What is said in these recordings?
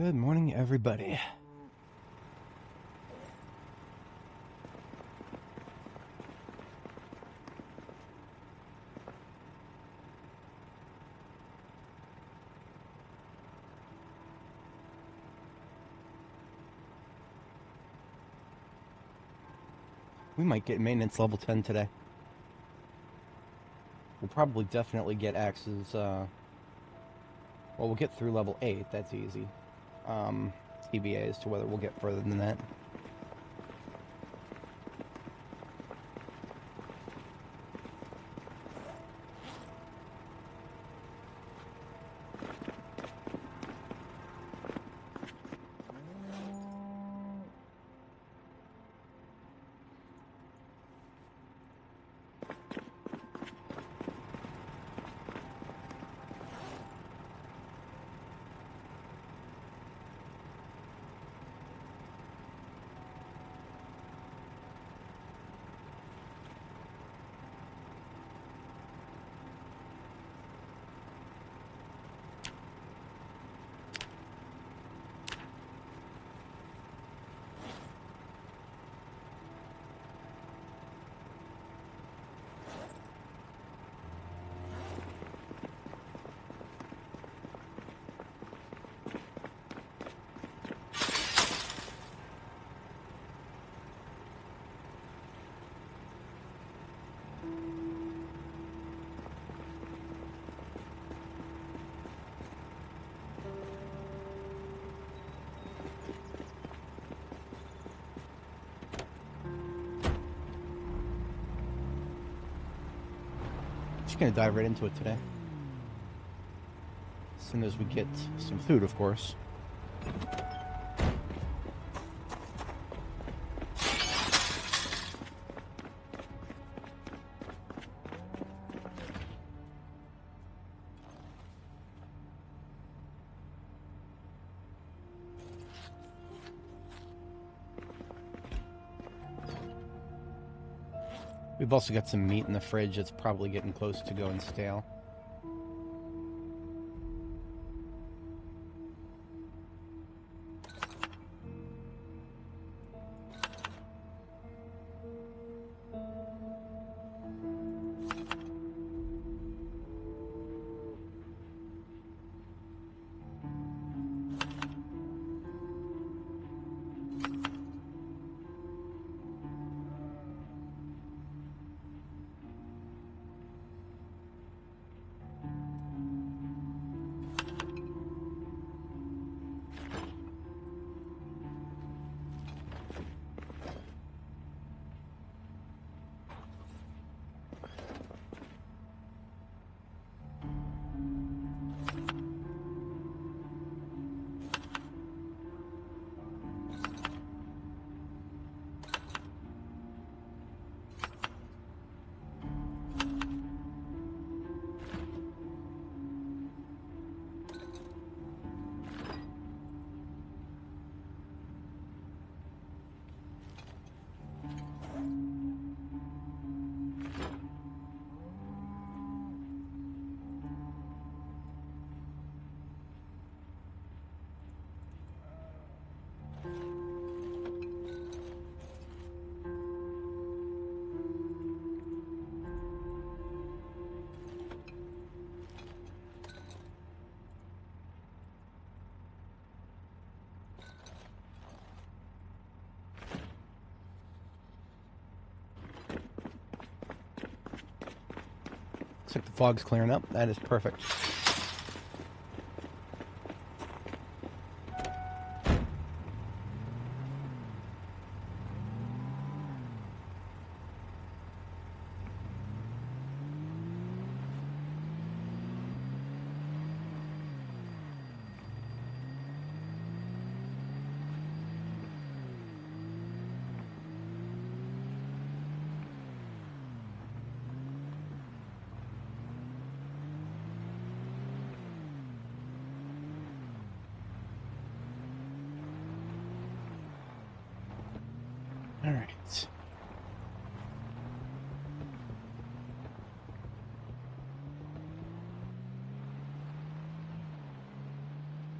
Good morning, everybody. We might get maintenance level 10 today. We'll probably definitely get axes, well, we'll get through level 8, that's easy. TBA as to whether we'll get further than that. Just gonna dive right into it today. As soon as we get some food, of course. We've also got some meat in the fridge that's probably getting close to going stale. Looks like the fog's clearing up. That is perfect. All right.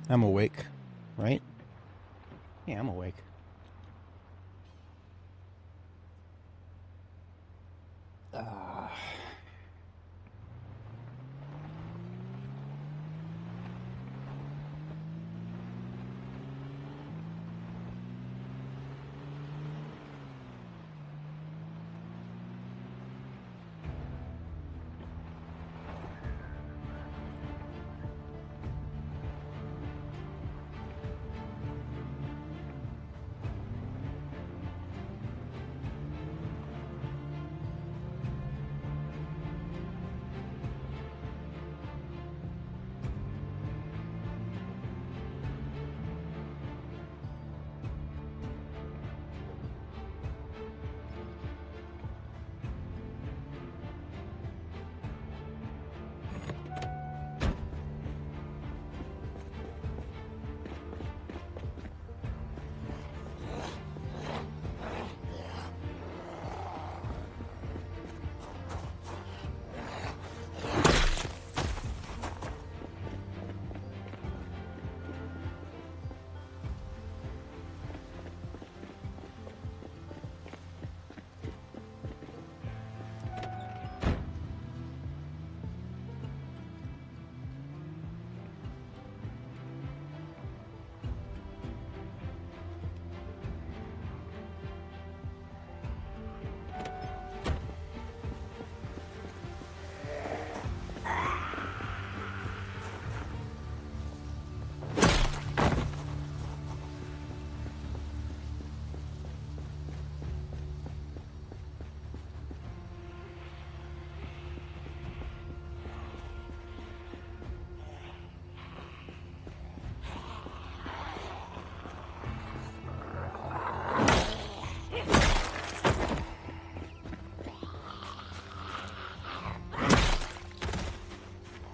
I'm awake. Right? Yeah, I'm awake.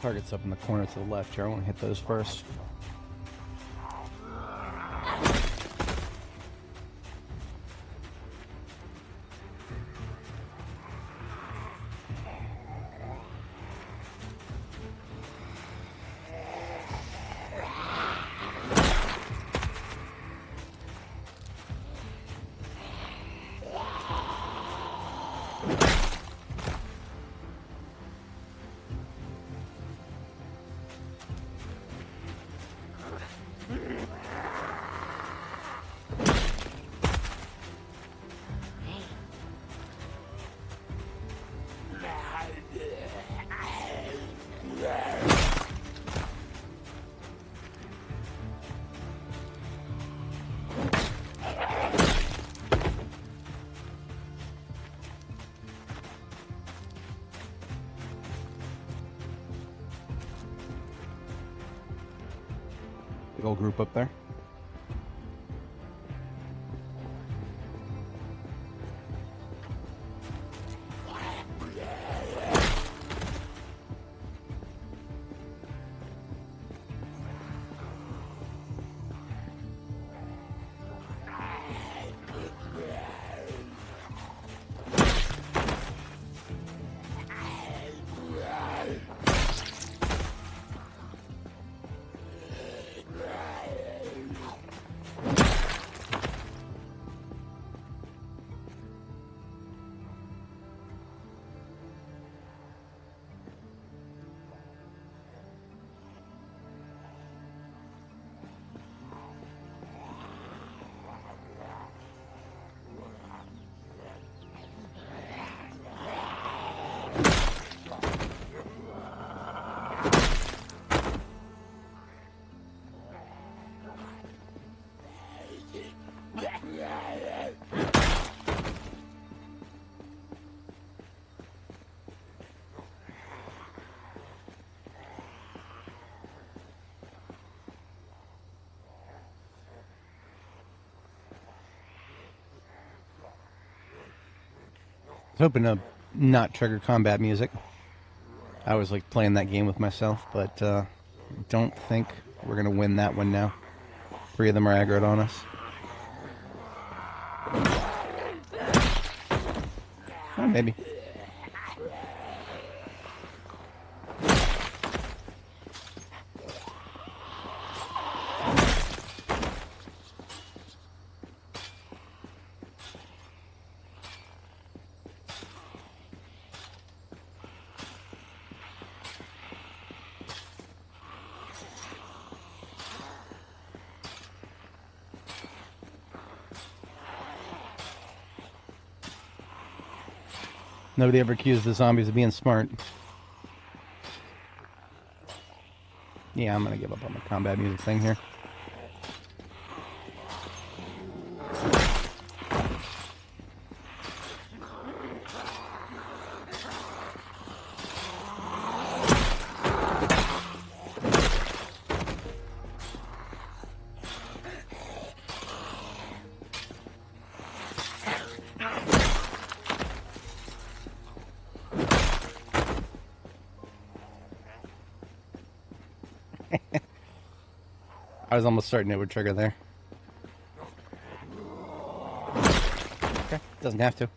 Target's up in the corner to the left here. I want to hit those first. Big old group up there. Hoping to not trigger combat music. I was like playing that game with myself, but don't think we're gonna win that one now. 3 of them are aggroed on us. Oh, maybe. Nobody ever accused the zombies of being smart. Yeah, I'm gonna give up on the combat music thing here. I was almost certain it would trigger there. Okay, doesn't have to.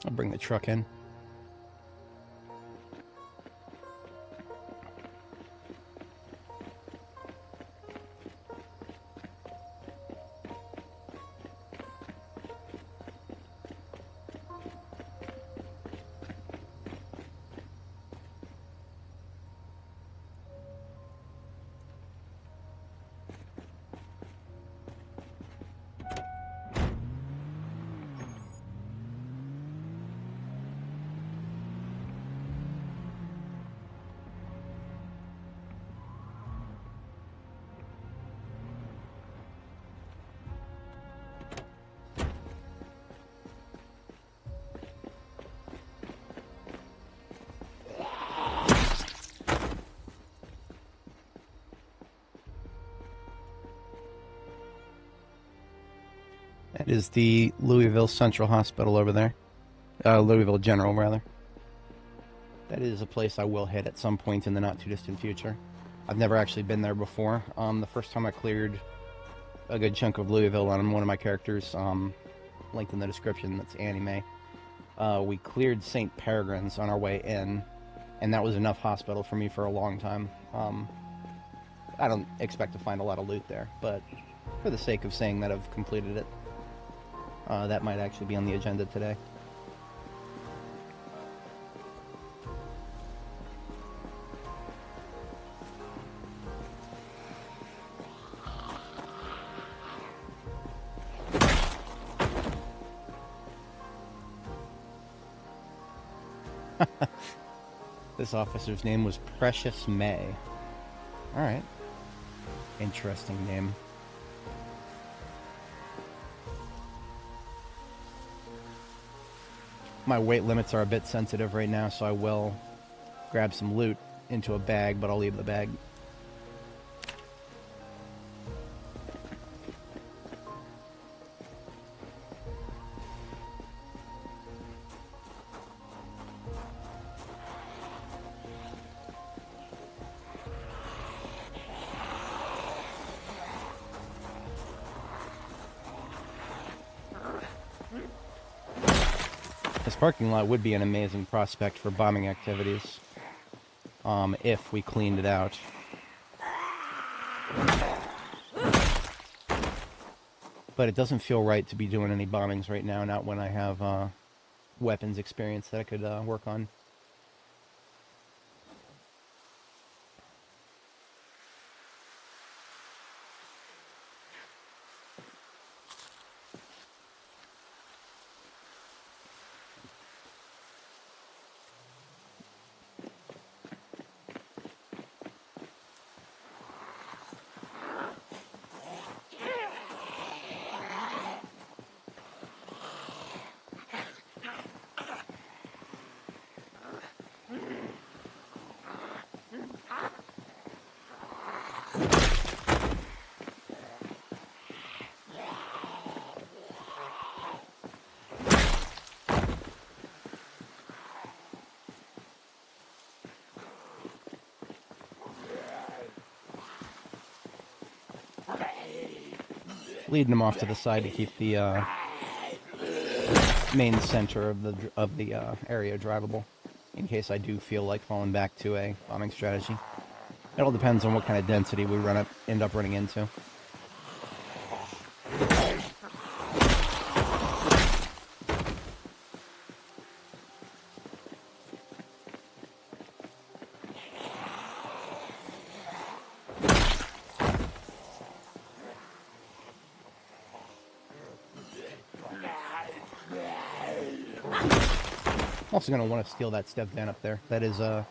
I'll bring the truck in. That is the Louisville Central Hospital over there. Louisville General, rather. That is a place I will hit at some point in the not-too-distant future. I've never actually been there before. The first time I cleared a good chunk of Louisville on one of my characters, linked in the description, that's anime. We cleared St. Peregrine's on our way in, and that was enough hospital for me for a long time. I don't expect to find a lot of loot there, but for the sake of saying that I've completed it, that might actually be on the agenda today. This officer's name was Precious May. Alright. Interesting name. My weight limits are a bit sensitive right now, so I will grab some loot into a bag, but I'll leave the bag. This parking lot would be an amazing prospect for bombing activities, if we cleaned it out. But it doesn't feel right to be doing any bombings right now, not when I have weapons experience that I could work on. leading them off to the side to keep the main center of the area drivable, in case I do feel like falling back to a bombing strategy. It all depends on what kind of density we end up running into. I'm also going to want to steal that step van up there. That is a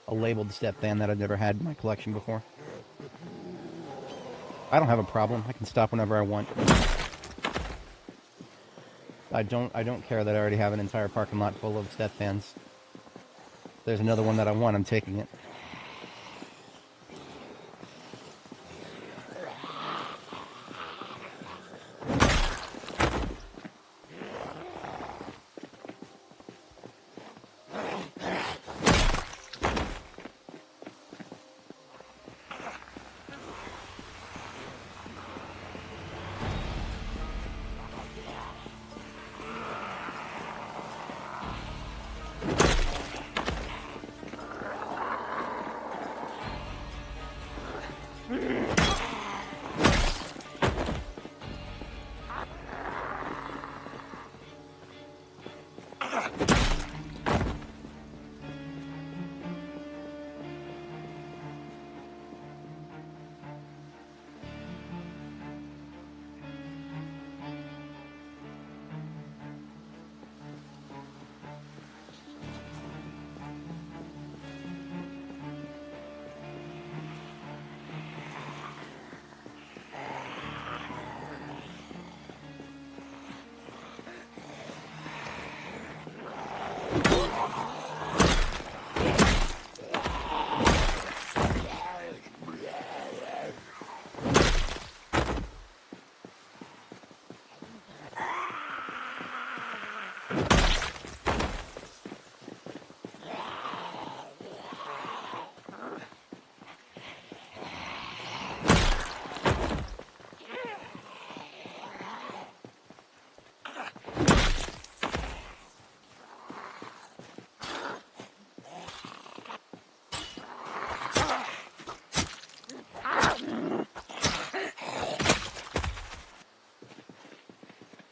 labeled step van that I've never had in my collection before. I don't have a problem. I can stop whenever I want. I don't care that I already have an entire parking lot full of step vans. If there's another one that I want, I'm taking it.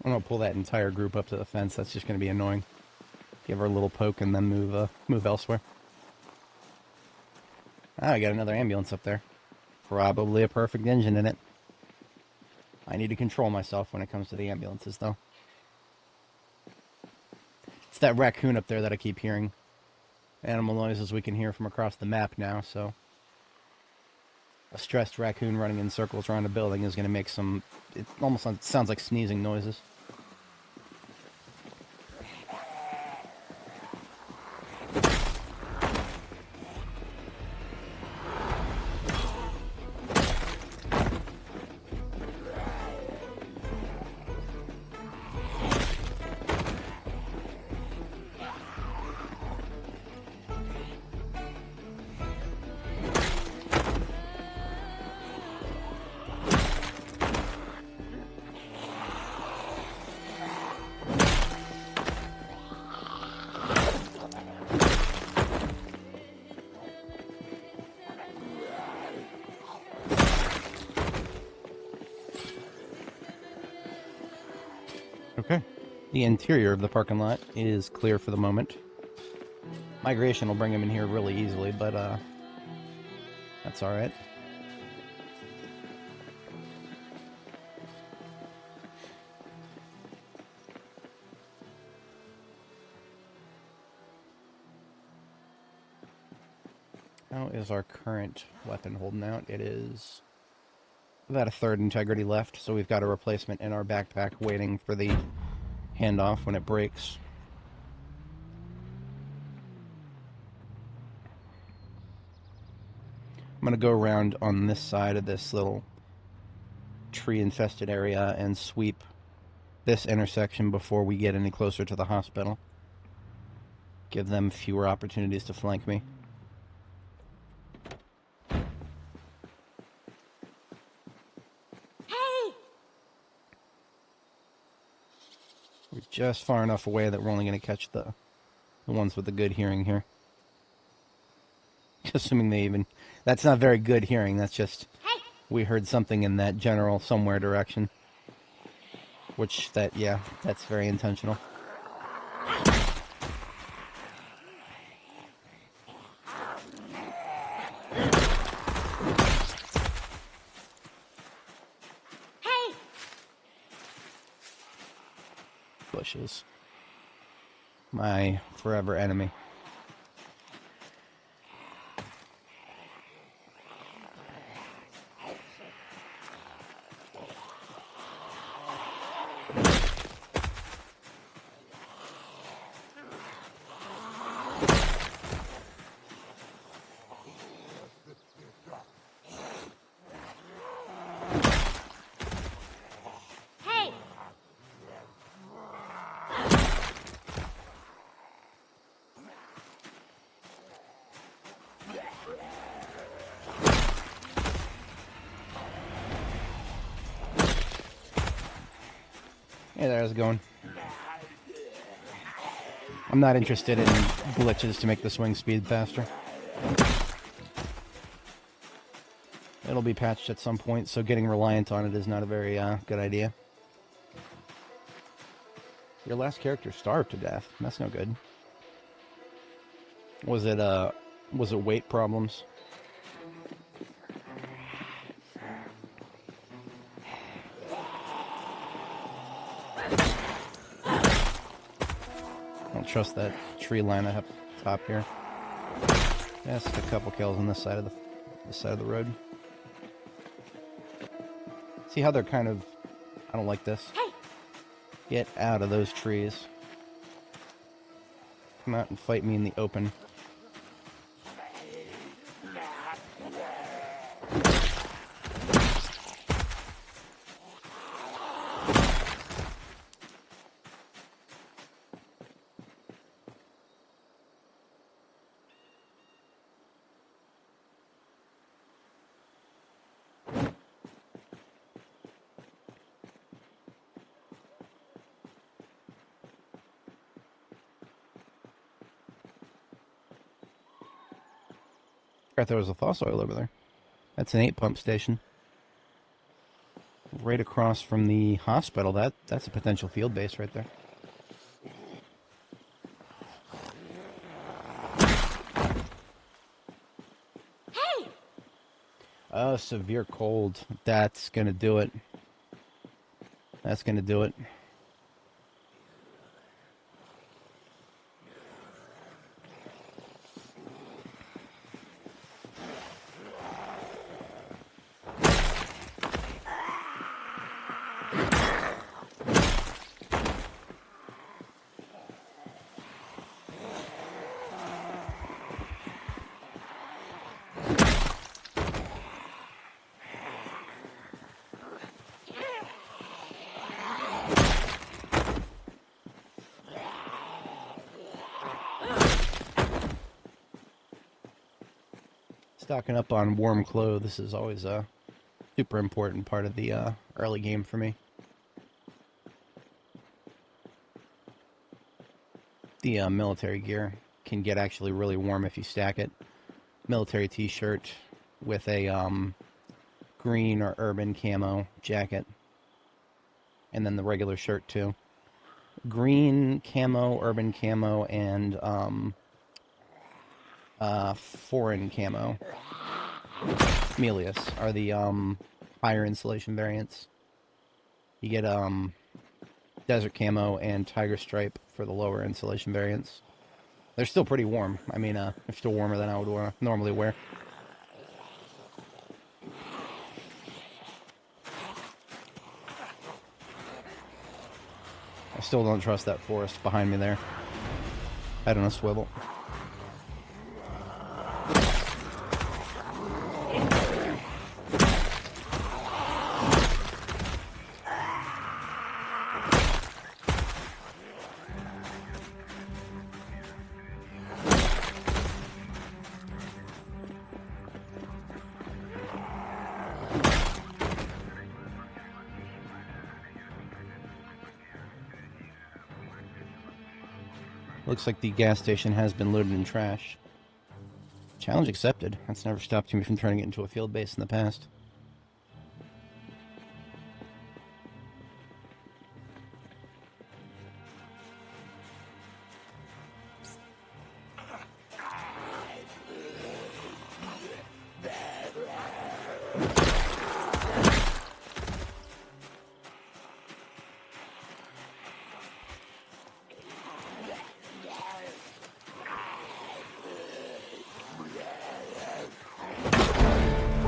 I'm going to pull that entire group up to the fence. That's just going to be annoying. Give her a little poke and then move elsewhere. Ah, I got another ambulance up there. Probably a perfect engine in it. I need to control myself when it comes to the ambulances, though. It's that raccoon up there that I keep hearing. Animal noises we can hear from across the map now, so... A stressed raccoon running in circles around a building is going to make some... It almost sounds like sneezing noises. Okay. The interior of the parking lot is clear for the moment. Migration will bring him in here really easily, but that's alright. How is our current weapon holding out? It is about a third integrity left, so we've got a replacement in our backpack waiting for the handoff when it breaks. I'm going to go around on this side of this little tree-infested area and sweep this intersection before we get any closer to the hospital. Give them fewer opportunities to flank me. just far enough away that we're only going to catch the ones with the good hearing here. Assuming they even... That's not very good hearing, that's just... We heard something in that general somewhere direction. Which, yeah, that's very intentional. Bushes. My forever enemy. Hey there, how's it going? I'm not interested in glitches to make the swing speed faster. It'll be patched at some point, so getting reliant on it is not a very good idea. Your last character starved to death. That's no good. Was it weight problems? Don't trust that tree line up top here. Just a couple kills on this side of the road. See how they're kind of... I don't like this. Get out of those trees. Come out and fight me in the open. I thought there was a fossil oil over there. That's an 8-pump station. Right across from the hospital. That's a potential field base right there. Hey! Oh, severe cold. That's gonna do it. That's gonna do it. Stocking up on warm clothes is always a super important part of the early game for me. The military gear can get actually really warm if you stack it. Military t-shirt with a green or urban camo jacket. And then the regular shirt too. Green camo, urban camo, and foreign camo. Melius are the higher insulation variants. You get desert camo and tiger stripe for the lower insulation variants. They're still pretty warm. I mean, they're still warmer than I would normally wear. I still don't trust that forest behind me there. Head on a swivel. Looks like the gas station has been looted and trashed. Challenge accepted. That's never stopped me from turning it into a field base in the past.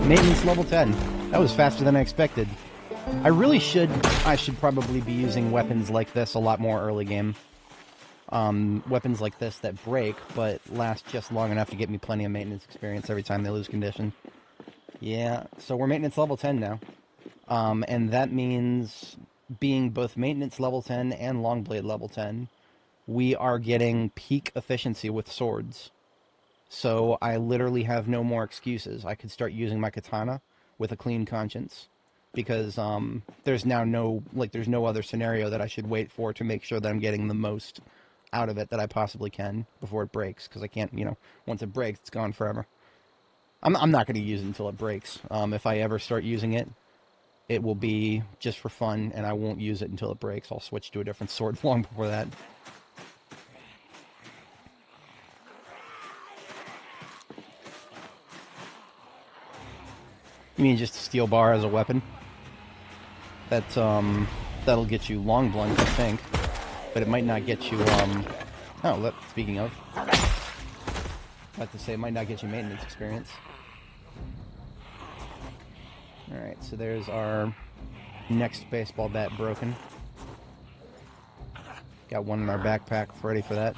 Maintenance level 10. That was faster than I expected. I should probably be using weapons like this a lot more early game. Weapons like this that break, but last just long enough to get me plenty of maintenance experience every time they lose condition. Yeah, so we're maintenance level 10 now. And that means being both maintenance level 10 and Longblade level 10, we are getting peak efficiency with swords. So I literally have no more excuses. I could start using my katana with a clean conscience. Because there's now there's no other scenario that I should wait for to make sure that I'm getting the most out of it that I possibly can before it breaks. Because I can't, once it breaks, it's gone forever. I'm not going to use it until it breaks. If I ever start using it, it will be just for fun, and I won't use it until it breaks. I'll switch to a different sword long before that. You mean just a steel bar as a weapon? That'll get you long blunt, I think. But it might not get you, speaking of. I have to say, it might not get you maintenance experience. Alright, so there's our next baseball bat broken. Got one in our backpack, ready for that.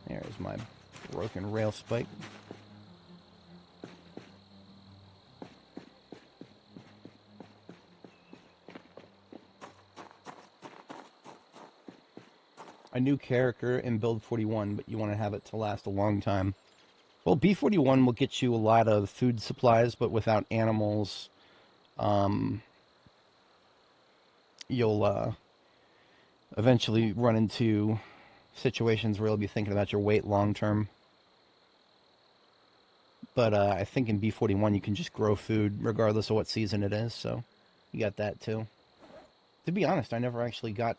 There's my broken rail spike. A new character in build 41, but you want to have it to last a long time. Well, B41 will get you a lot of food supplies, but without animals, you'll eventually run into situations where you'll be thinking about your weight long term. But I think in B41 you can just grow food regardless of what season it is, so you got that too. To be honest, I never really got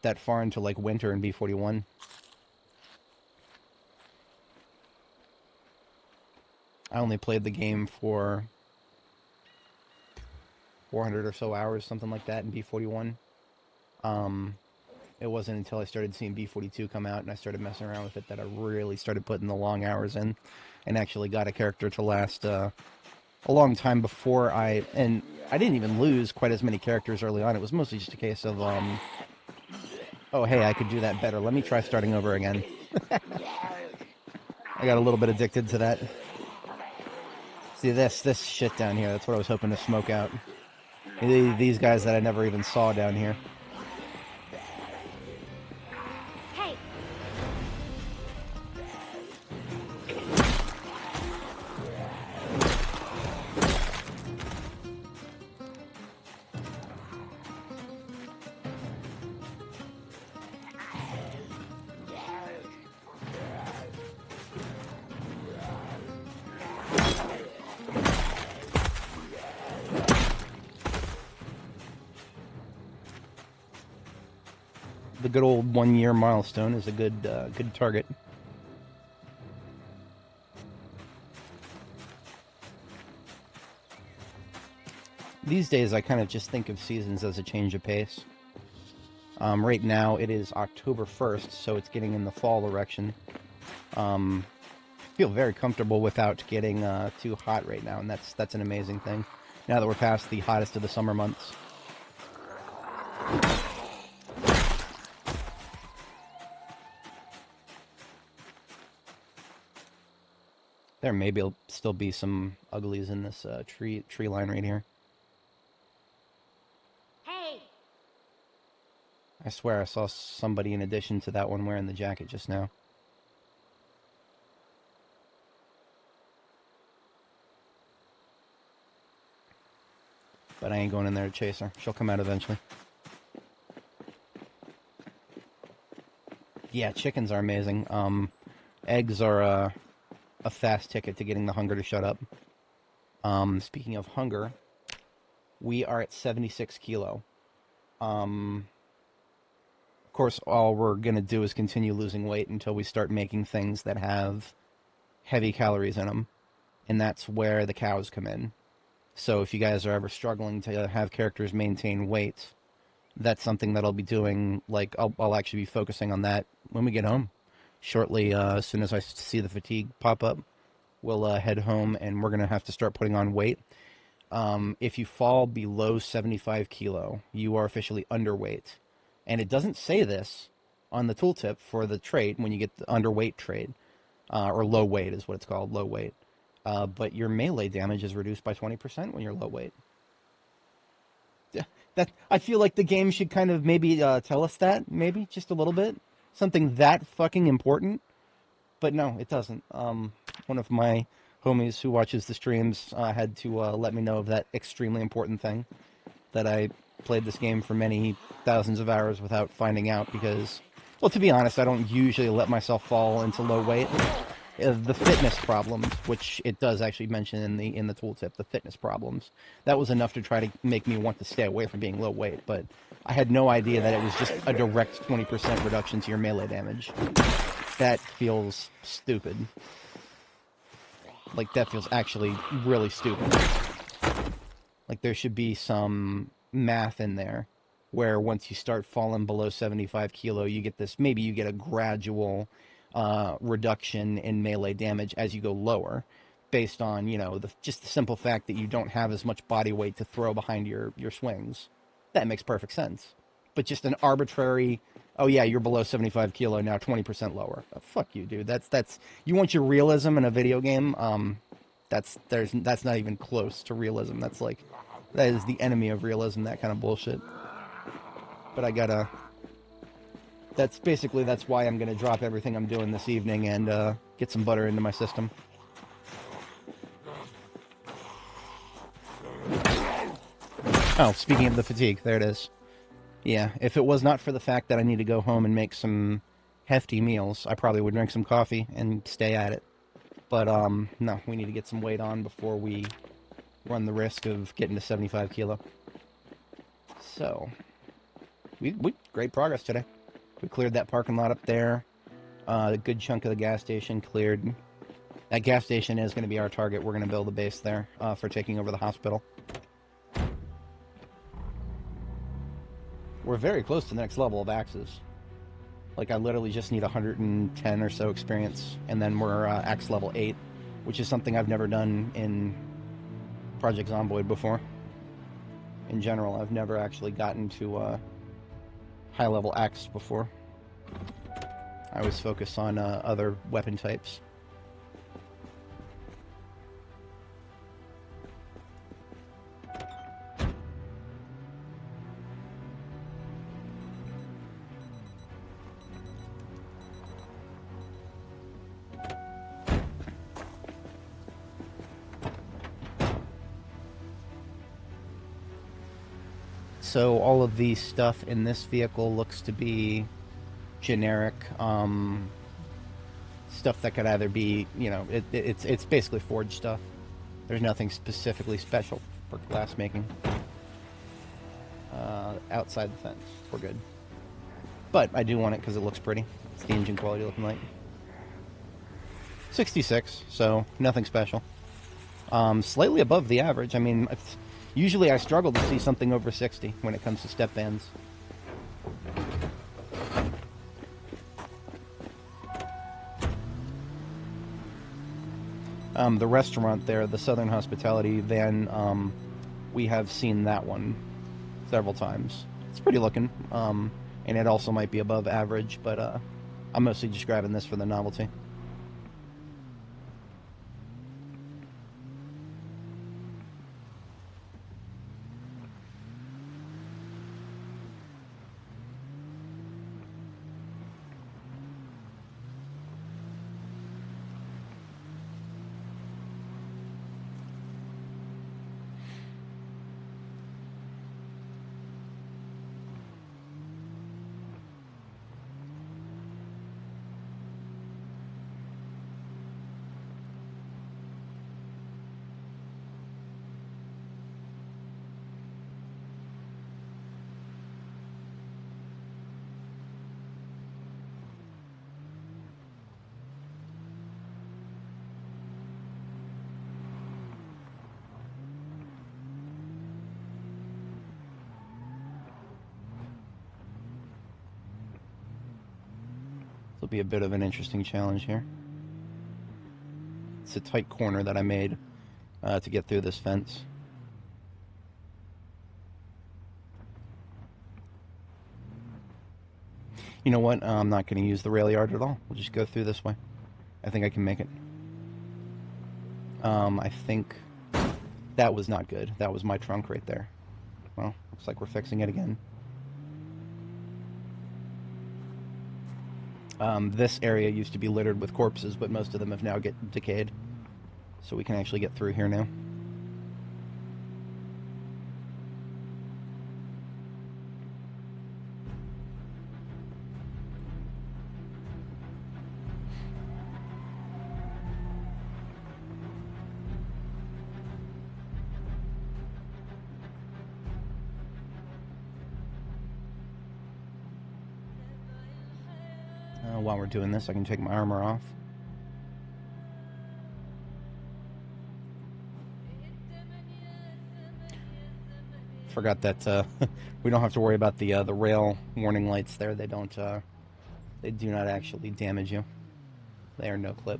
that far into winter in B41. I only played the game for 400 or so hours, something like that, in B41. It wasn't until I started seeing B42 come out and I started messing around with it that I really started putting the long hours in and actually got a character to last a long time before and I didn't even lose quite as many characters early on. It was mostly just a case of, oh, hey, I could do that better. Let me try starting over again. I got a little bit addicted to that. See, this shit down here, that's what I was hoping to smoke out. These guys that I never even saw down here. The good old 1-year milestone is a good target. These days, I kind of just think of seasons as a change of pace. Right now, it is October 1st, so it's getting in the fall direction. I feel very comfortable without getting too hot right now, and that's an amazing thing. Now that we're past the hottest of the summer months. There maybe will still be some uglies in this tree line right here. Hey! I swear I saw somebody in addition to that one wearing the jacket just now. But I ain't going in there to chase her. She'll come out eventually. Yeah, chickens are amazing. Eggs are a fast ticket to getting the hunger to shut up. Speaking of hunger, we are at 76 kilo. Of course, all we're going to do is continue losing weight until we start making things that have heavy calories in them. And that's where the cows come in. So if you guys are ever struggling to have characters maintain weight, that's something that I'll be doing. Like, I'll actually be focusing on that when we get home. Shortly, as soon as I see the fatigue pop up, we'll head home, and we're going to have to start putting on weight. If you fall below 75 kilo, you are officially underweight. And it doesn't say this on the tooltip for the trait when you get the underweight trait, or low weight is what it's called, low weight. But your melee damage is reduced by 20% when you're low weight. That I feel like the game should kind of maybe tell us that, maybe just a little bit, something that fucking important. But no, it doesn't. One of my homies who watches the streams had to let me know of that extremely important thing, that I played this game for many thousands of hours without finding out because, well, to be honest, I don't usually let myself fall into low weight. The fitness problems, which it does actually mention in the tooltip, the fitness problems, that was enough to try to make me want to stay away from being low weight. But I had no idea that it was just a direct 20% reduction to your melee damage. That feels stupid. Like, that feels actually really stupid. Like, there should be some math in there where once you start falling below 75 kilo, you get this, maybe you get a gradual reduction in melee damage as you go lower, based on, you know, just the simple fact that you don't have as much body weight to throw behind your swings. That makes perfect sense. But just an arbitrary, oh yeah, you're below 75 kilo now, 20% lower. Oh, fuck you, dude. That's you want your realism in a video game? That's not even close to realism. That is the enemy of realism. That kind of bullshit. But that's why I'm gonna drop everything I'm doing this evening and get some butter into my system. Oh, speaking of the fatigue, there it is. Yeah, if it was not for the fact that I need to go home and make some hefty meals, I probably would drink some coffee and stay at it. But, no, we need to get some weight on before we run the risk of getting to 75 kilo. So, we great progress today. We cleared that parking lot up there. A good chunk of the gas station cleared. That gas station is going to be our target. We're going to build a base there for taking over the hospital. We're very close to the next level of axes. Like, I literally just need 110 or so experience, and then we're axe level 8, which is something I've never done in Project Zomboid before. In general, I've never actually gotten to high-level axe before. I always focus on other weapon types. So all of the stuff in this vehicle looks to be generic stuff that could either be, you know, it's basically forged stuff. There's nothing specifically special for glass making. Outside the fence, we're good. But I do want it because it looks pretty. It's the engine quality looking like. 66, so nothing special. Slightly above the average. I mean, usually I struggle to see something over 60 when it comes to step bands. The restaurant there, the Southern Hospitality van, we have seen that one several times. It's pretty looking, and it also might be above average, but I'm mostly just grabbing this for the novelty. will be a bit of an interesting challenge here. It's a tight corner that I made to get through this fence. You know what? I'm not going to use the rail yard at all. We'll just go through this way. I think I can make it. I think that was not good. That was my trunk right there. Well, looks like we're fixing it again. This area used to be littered with corpses, but most of them have now decayed. So we can actually get through here now. While we're doing this, I can take my armor off. Forgot that we don't have to worry about the rail warning lights there. They don't. They do not actually damage you. They are no clip.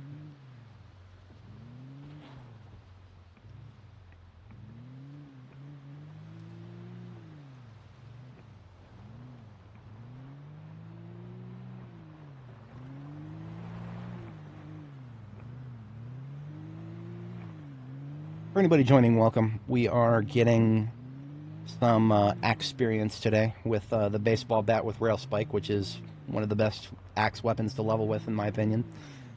For anybody joining, welcome. We are getting some axe experience today with the baseball bat with rail spike, which is one of the best axe weapons to level with, in my opinion.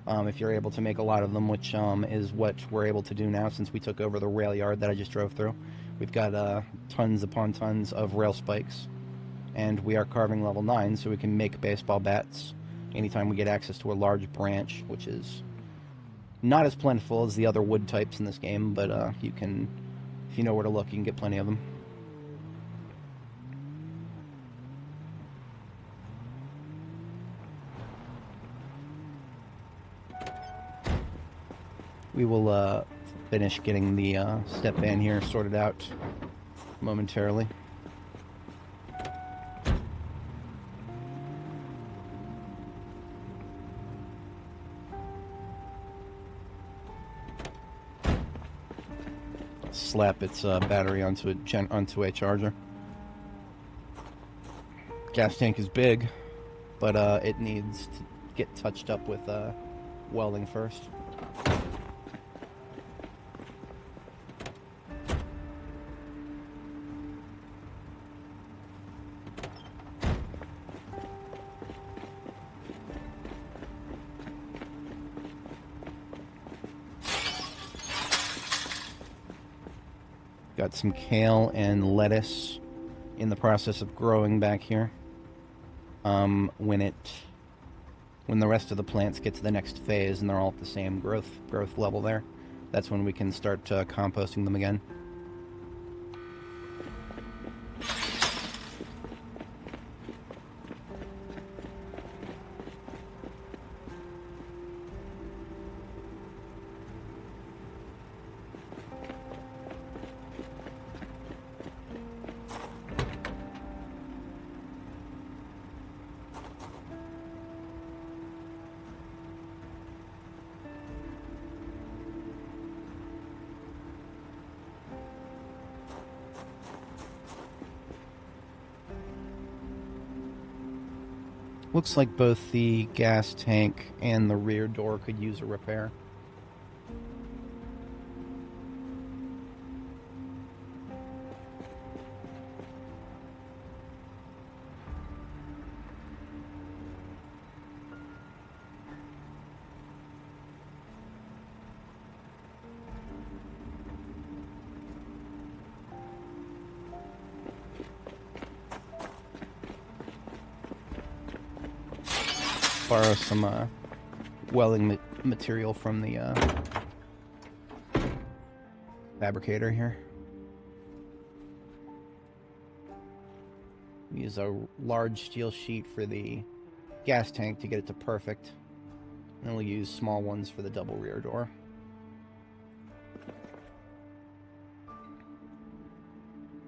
If you're able to make a lot of them, which is what we're able to do now since we took over the rail yard that I just drove through. We've got tons upon tons of rail spikes, and we are carving level 9, so we can make baseball bats anytime we get access to a large branch, which is not as plentiful as the other wood types in this game, but you can, if you know where to look, you can get plenty of them. We will finish getting the step van here sorted out momentarily. Slap its battery onto a charger. Gas tank is big, but it needs to get touched up with welding first. Got some kale and lettuce in the process of growing back here. When the rest of the plants get to the next phase and they're all at the same growth level there, that's when we can start composting them again. Looks like both the gas tank and the rear door could use a repair. Borrow some welding material from the fabricator here. Use a large steel sheet for the gas tank to get it to perfect. And we'll use small ones for the double rear door.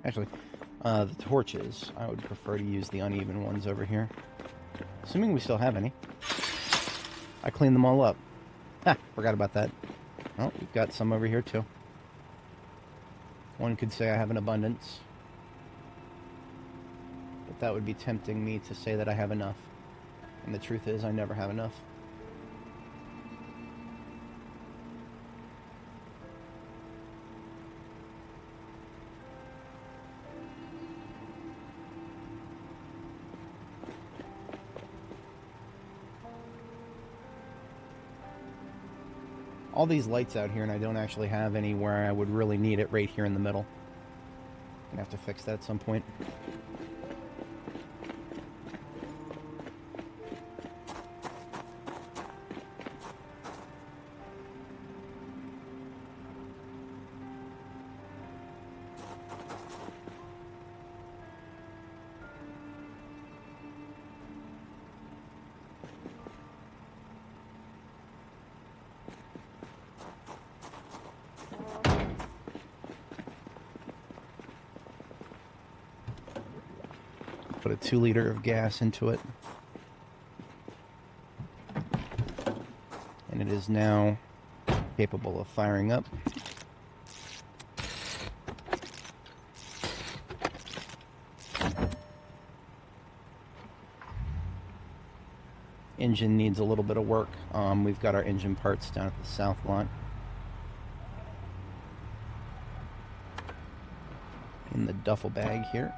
Actually, the torches, I would prefer to use the uneven ones over here. Assuming we still have any. I cleaned them all up. Ha, forgot about that. Oh, we've got some over here too. One could say I have an abundance. But that would be tempting me to say that I have enough. And the truth is, I never have enough. All these lights out here, and I don't actually have anywhere I would really need it right here in the middle. I'm gonna have to fix that at some point. Put a 2 liter of gas into it. And it is now capable of firing up. Engine needs a little bit of work. We've got our engine parts down at the south lot. In the duffel bag here.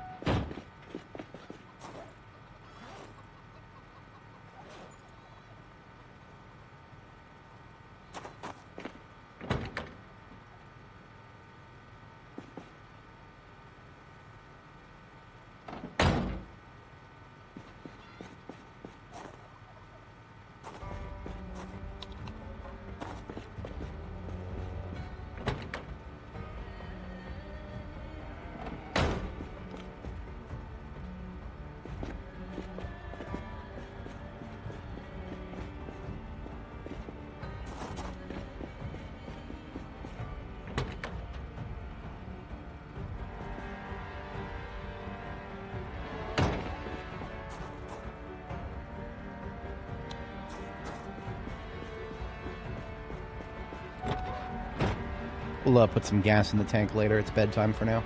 We'll put some gas in the tank later. It's bedtime for now.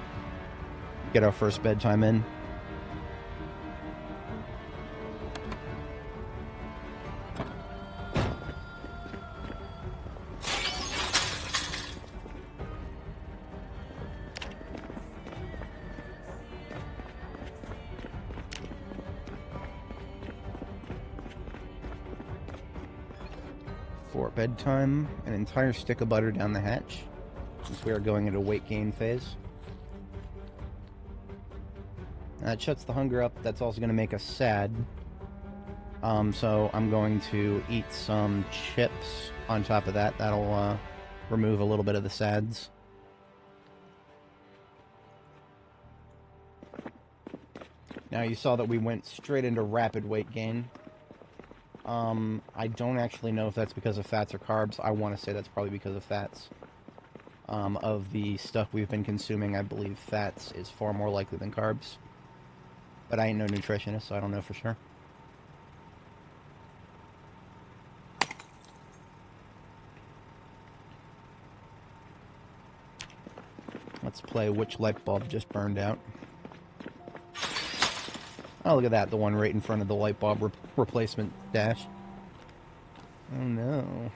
Get our first bedtime in. For bedtime, an entire stick of butter down the hatch, since we are going into weight gain phase. It shuts the hunger up. That's also going to make us sad. So I'm going to eat some chips on top of that. That'll remove a little bit of the sads. Now you saw that we went straight into rapid weight gain. I don't actually know if that's because of fats or carbs. I want to say that's probably because of fats. Of the stuff we've been consuming, I believe fats is far more likely than carbs. But I ain't no nutritionist, so I don't know for sure. Let's play which light bulb just burned out. Oh, look at that, the one right in front of the light bulb replacement dash. Oh no.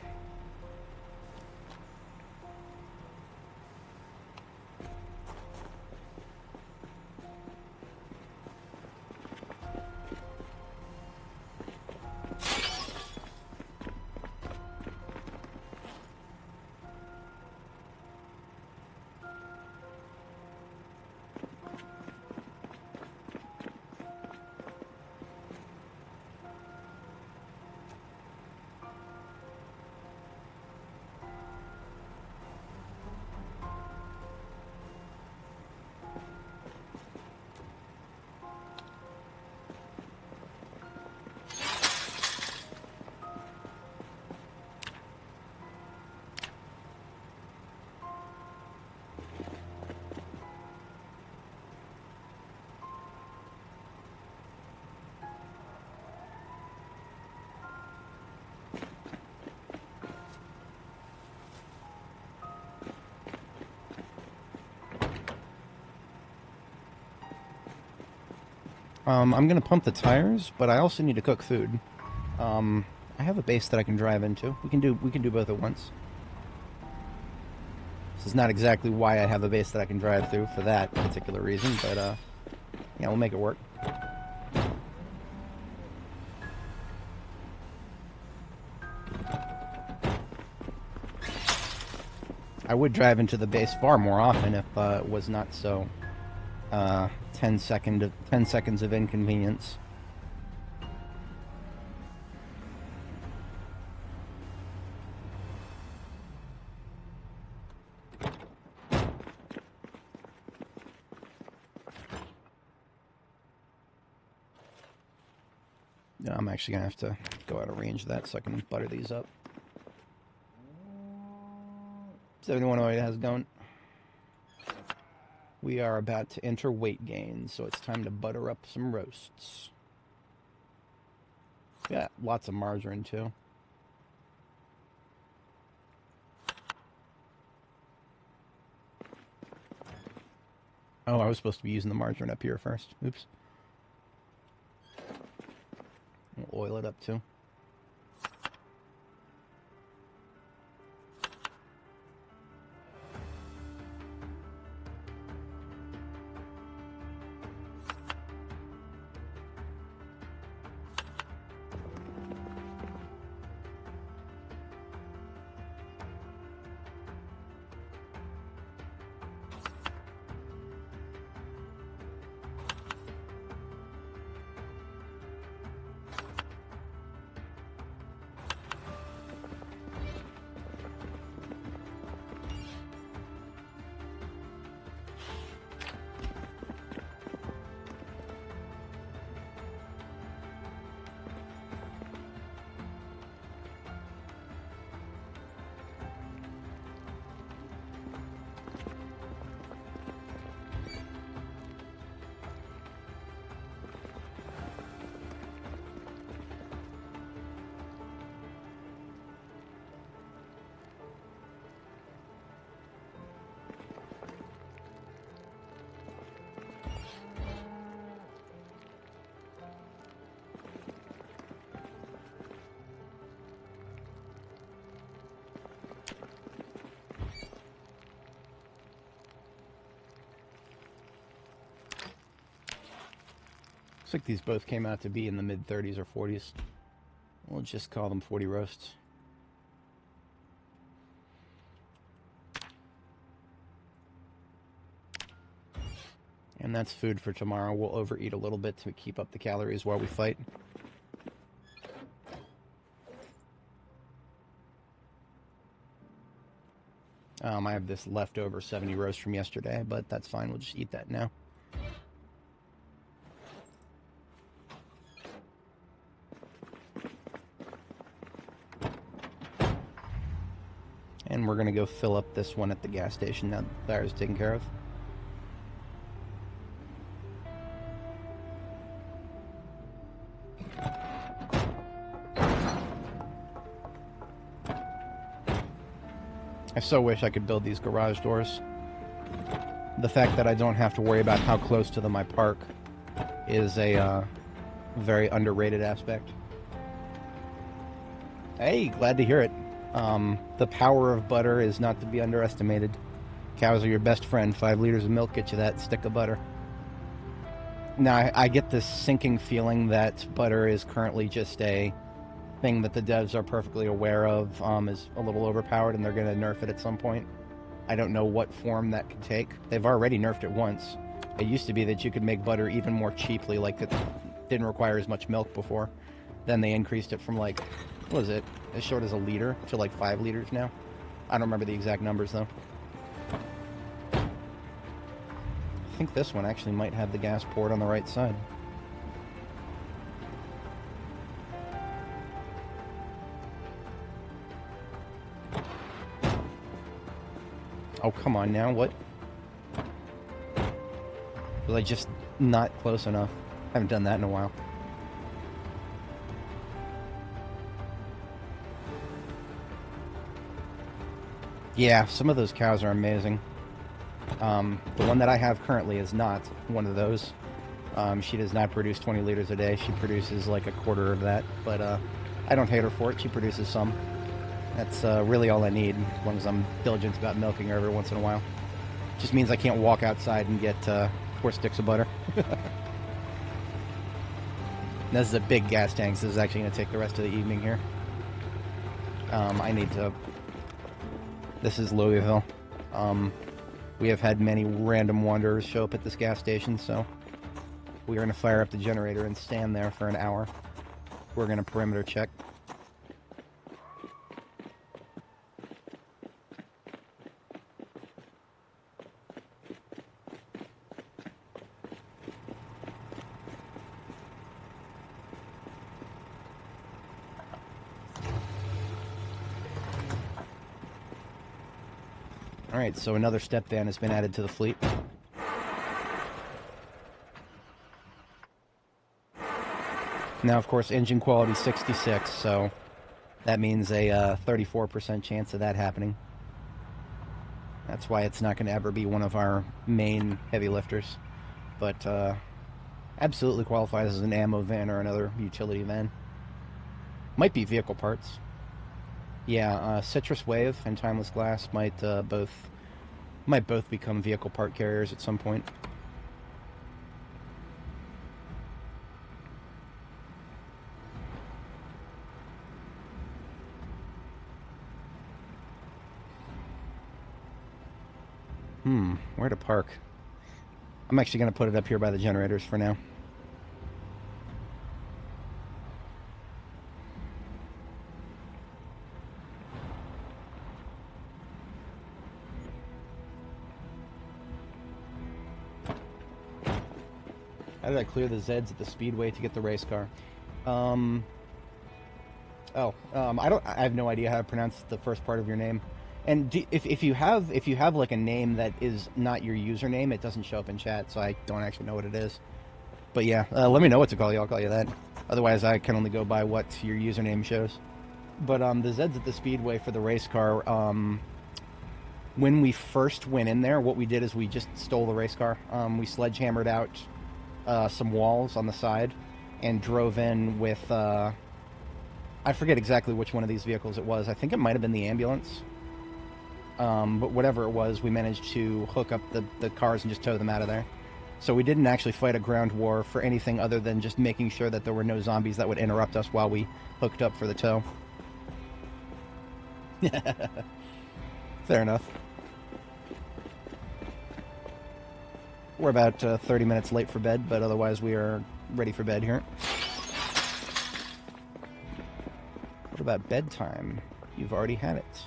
I'm gonna pump the tires, but I also need to cook food. I have a base that I can drive into. We can do both at once. This is not exactly why I have a base that I can drive through for that particular reason, but yeah, we'll make it work. I would drive into the base far more often if it was not so 10 seconds of inconvenience. Yeah, I'm actually gonna have to go out of range of that so I can butter these up. 71 already has it going. We are about to enter weight gain, so it's time to butter up some roasts. Yeah, lots of margarine too. Oh, I was supposed to be using the margarine up here first. Oops. We'll oil it up too. Looks like these both came out to be in the mid-30s or 40s. We'll just call them 40 roasts. And that's food for tomorrow. We'll overeat a little bit to keep up the calories while we fight. I have this leftover 70 roast from yesterday, but that's fine. We'll just eat that now. And we're going to go fill up this one at the gas station now that the fire is taken care of. I so wish I could build these garage doors. The fact that I don't have to worry about how close to them I park is a very underrated aspect. Hey, glad to hear it. The power of butter is not to be underestimated. Cows are your best friend. 5 liters of milk get you that stick of butter. Now, I get this sinking feeling that butter is currently just a thing that the devs are perfectly aware of, is a little overpowered, and they're going to nerf it at some point. I don't know what form that could take. They've already nerfed it once. It used to be that you could make butter even more cheaply, like it didn't require as much milk before. Then they increased it from, like, what was it, as short as a liter to like 5 liters now. I don't remember the exact numbers though. I think this one actually might have the gas port on the right side. Oh, come on now, what? Was I just not close enough? I haven't done that in a while. Yeah, some of those cows are amazing. The one that I have currently is not one of those. She does not produce 20 liters a day. She produces like a quarter of that, but I don't hate her for it. She produces some. That's really all I need, as long as I'm diligent about milking her every once in a while. Just means I can't walk outside and get 4 sticks of butter. This is a big gas tank, so this is actually going to take the rest of the evening here. I need to... This is Louisville. We have had many random wanderers show up at this gas station, so we're going to fire up the generator and stand there for an hour. We're going to perimeter check. Alright, so another step van has been added to the fleet. Now, of course, engine quality 66, so that means a 34% chance of that happening. That's why it's not going to ever be one of our main heavy lifters. But absolutely qualifies as an ammo van or another utility van. Might be vehicle parts. Yeah, Citrus Wave and Timeless Glass might both become vehicle part carriers at some point. Where to park? I'm actually going to put it up here by the generators for now. How did I clear the Zeds at the speedway to get the race car? I have no idea how to pronounce the first part of your name. And if you have like a name that is not your username, it doesn't show up in chat, so I don't actually know what it is. But yeah, let me know what to call you. I'll call you that. Otherwise, I can only go by what your username shows. But the Zeds at the speedway for the race car. When we first went in there, what we did is we just stole the race car. We sledgehammered out some walls on the side and drove in with I forget exactly which one of these vehicles it was. I think it might have been the ambulance. But whatever it was, we managed to hook up the cars and just tow them out of there. So we didn't actually fight a ground war for anything other than just making sure that there were no zombies that would interrupt us while we hooked up for the tow. Fair enough. We're about 30 minutes late for bed, but otherwise we are ready for bed here. What about bedtime? You've already had it.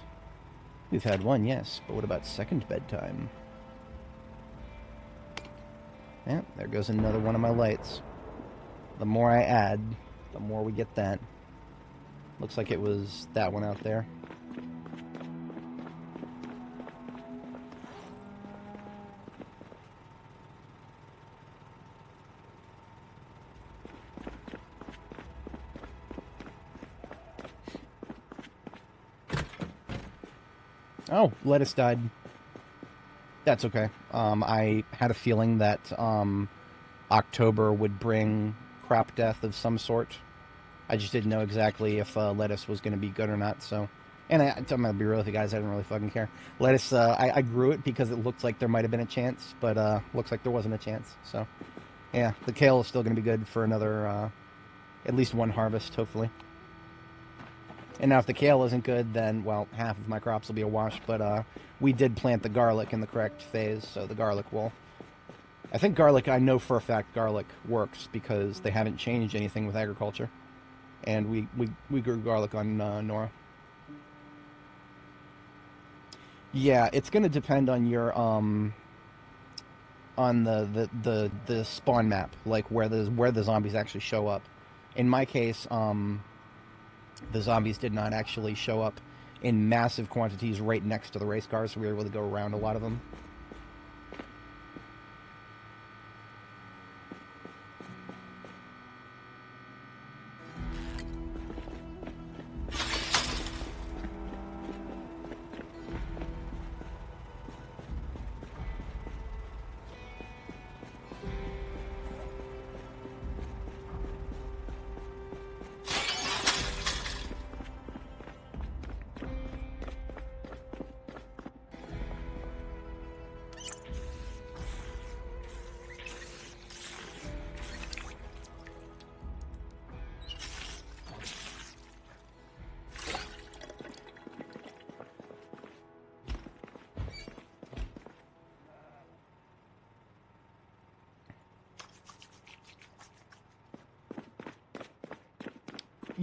We've had one, yes, but what about second bedtime? Yeah, there goes another one of my lights. The more I add, the more we get that. Looks like it was that one out there. Oh, lettuce died. That's okay. I had a feeling that October would bring crop death of some sort. I just didn't know exactly if lettuce was going to be good or not. So, and I'm going to be real with you guys. I didn't really fucking care. Lettuce, I grew it because it looked like there might have been a chance, but looks like there wasn't a chance. So, yeah, the kale is still going to be good for another, at least one harvest, hopefully. And now if the kale isn't good, then, well, half of my crops will be a wash. But we did plant the garlic in the correct phase, so the garlic will... I think garlic, I know for a fact garlic works because they haven't changed anything with agriculture. And we grew garlic on Nora. Yeah, it's going to depend on your... on the spawn map, like where the zombies actually show up. In my case, the zombies did not actually show up in massive quantities right next to the race cars, so we were able to go around a lot of them.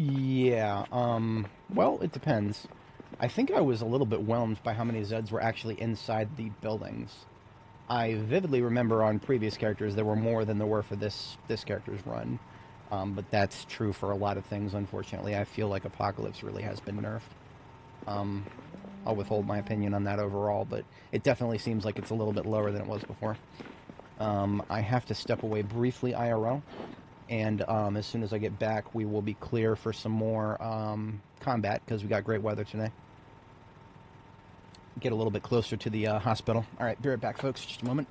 Yeah, well, it depends. I think I was a little bit whelmed by how many Zeds were actually inside the buildings. I vividly remember on previous characters there were more than there were for this character's run. But that's true for a lot of things, unfortunately. I feel like Apocalypse really has been nerfed. Um, I'll withhold my opinion on that overall, but it definitely seems like it's a little bit lower than it was before. I have to step away briefly IRL, and as soon as I get back, we will be clear for some more combat, because we got great weather today. Get a little bit closer to the hospital. All right, be right back, folks. Just a moment.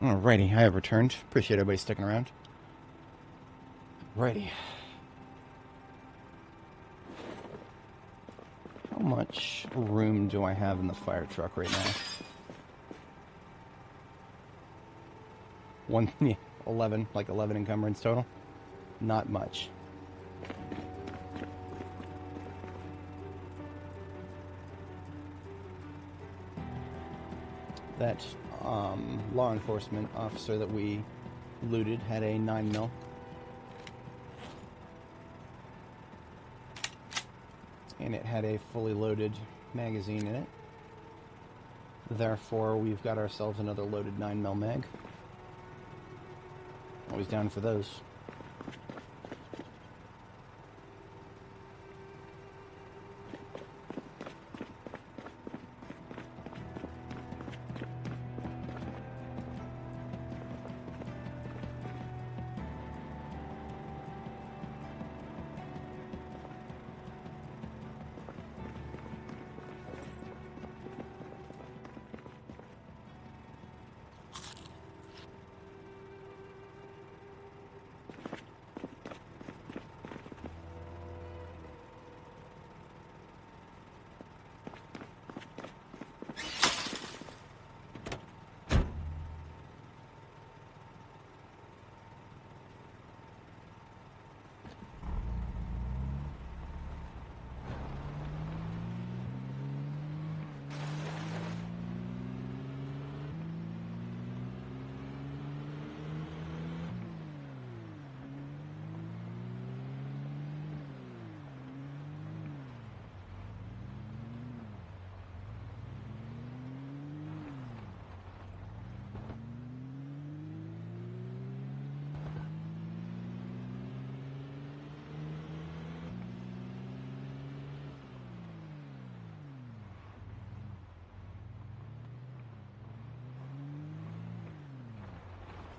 Alrighty, I have returned. Appreciate everybody sticking around. Righty. How much room do I have in the fire truck right now? Yeah, 11, like 11 encumbrance total. Not much. That law enforcement officer that we looted had a 9mm. And it had a fully loaded magazine in it. Therefore, we've got ourselves another loaded 9mm mag. Always down for those.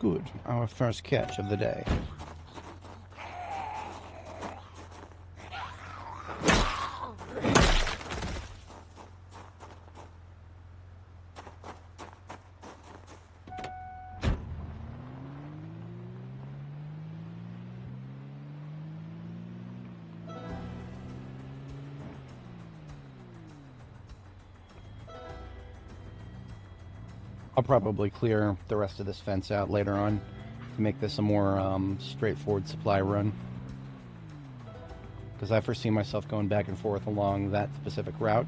Good, our first catch of the day. I'll probably clear the rest of this fence out later on to make this a more straightforward supply run. Because I foresee myself going back and forth along that specific route.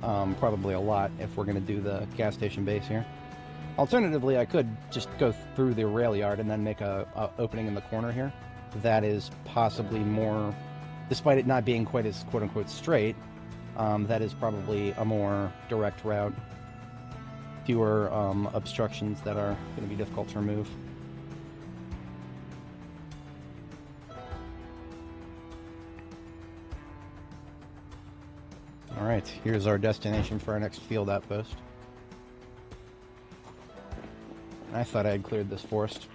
Probably a lot if we're going to do the gas station base here. Alternatively, I could just go through the rail yard and then make a opening in the corner here. That is possibly more, despite it not being quite as quote-unquote straight, that is probably a more direct route. Fewer obstructions that are going to be difficult to remove. Alright, here's our destination for our next field outpost. I thought I had cleared this forest.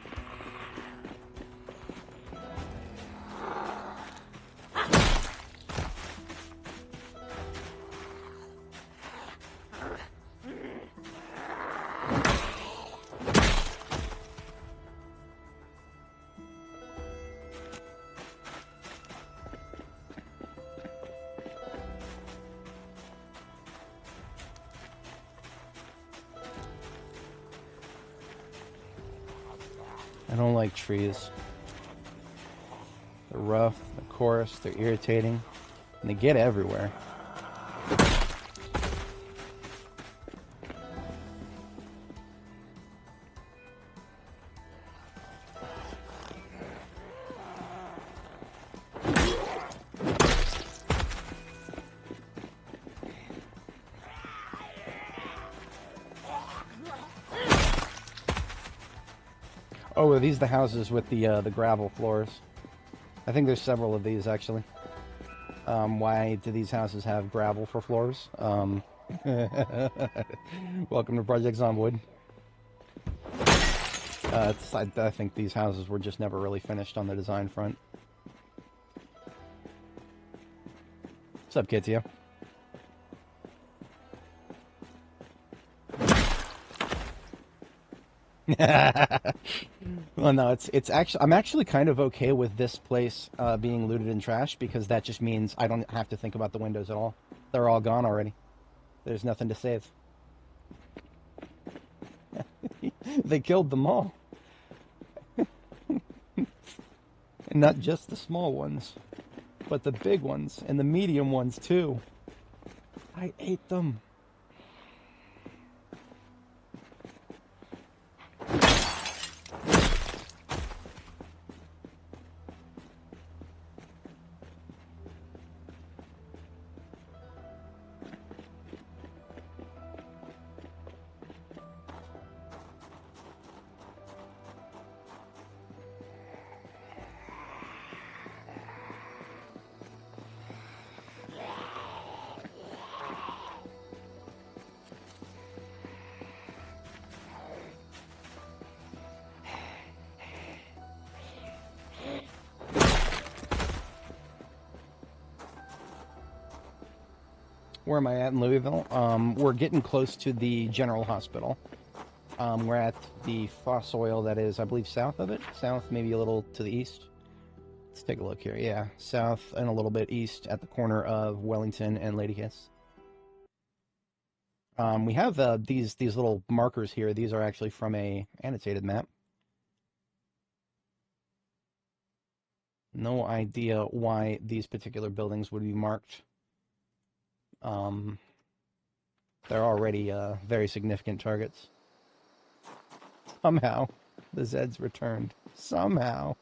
I don't like trees. They're rough, they're coarse, they're irritating, and they get everywhere. Oh, are these the houses with the gravel floors? I think there's several of these, actually. Why do these houses have gravel for floors? Welcome to Project Zomboid. I think these houses were just never really finished on the design front. What's up, Kitio? Well, no, it's actually, I'm actually kind of okay with this place being looted and trashed, because that just means I don't have to think about the windows at all. They're all gone already. There's nothing to save. They killed them all. And not just the small ones, but the big ones and the medium ones too. I ate them. Where am I at in Louisville? We're getting close to the General Hospital. We're at the Foss Oil that is, I believe, south of it. South, maybe a little to the east. Let's take a look here. Yeah, south and a little bit east at the corner of Wellington and Lady Kiss. We have these little markers here. These are actually from a annotated map. No idea why these particular buildings would be marked. They're already very significant targets. Somehow, the Zeds returned. Somehow.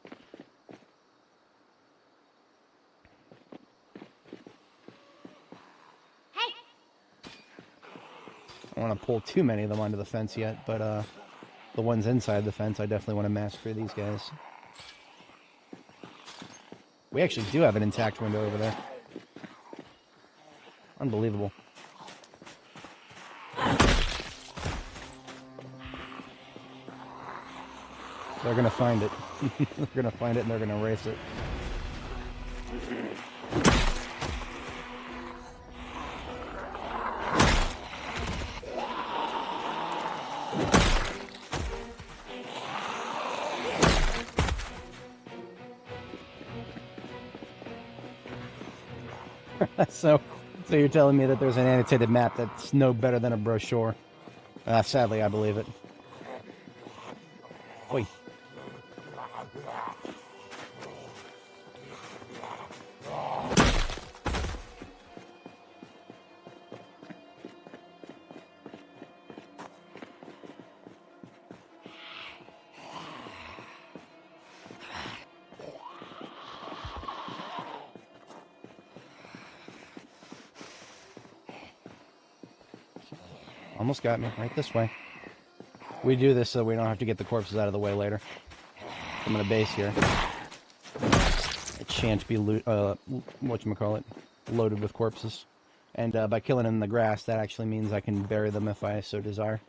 Hey. I don't want to pull too many of them onto the fence yet, but the ones inside the fence, I definitely want to massacre these guys. We actually do have an intact window over there. Unbelievable. They're gonna find it. They're gonna find it and they're gonna erase it. So you're telling me that there's an annotated map that's no better than a brochure? Sadly, I believe it. Oi. Almost got me. Right this way. We do this so we don't have to get the corpses out of the way later. I'm gonna base here. It shan't be whatchamacallit, loaded with corpses. And by killing them in the grass, that actually means I can bury them if I so desire.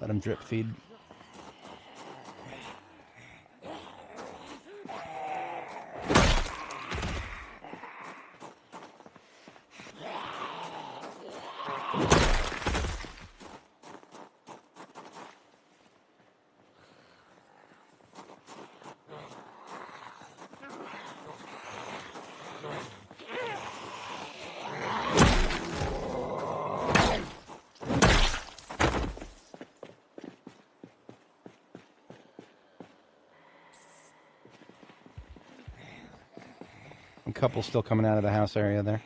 Let them drip feed. A couple still coming out of the house area there.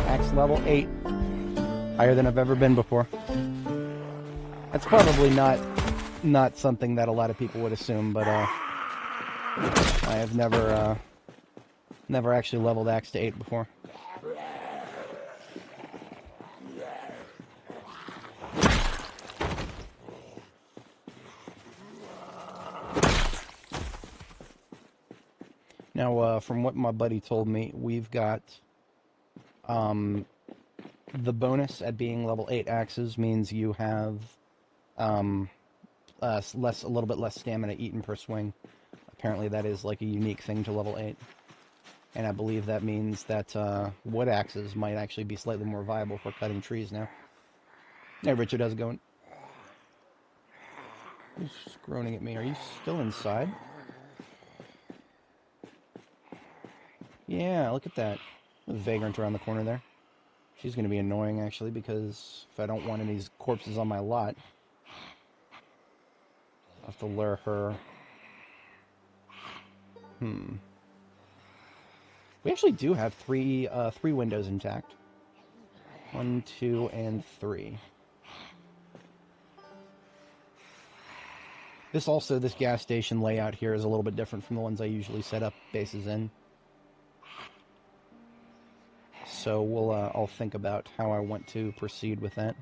Axe level 8. Higher than I've ever been before. That's probably not something that a lot of people would assume, but I have never actually leveled axe to 8 before. Now, from what my buddy told me, we've got the bonus at being level 8 axes means you have a little bit less stamina eaten per swing. Apparently that is like a unique thing to level 8. And I believe that means that wood axes might actually be slightly more viable for cutting trees now. Hey Richard, how's it going? Who's groaning at me? Are you still inside? Yeah, look at that. The vagrant around the corner there. She's going to be annoying, actually, because if I don't want any of these corpses on my lot, I'll have to lure her. We actually do have three windows intact. 1, 2, and 3. This gas station layout here is a little bit different from the ones I usually set up bases in. So I'll think about how I want to proceed with that.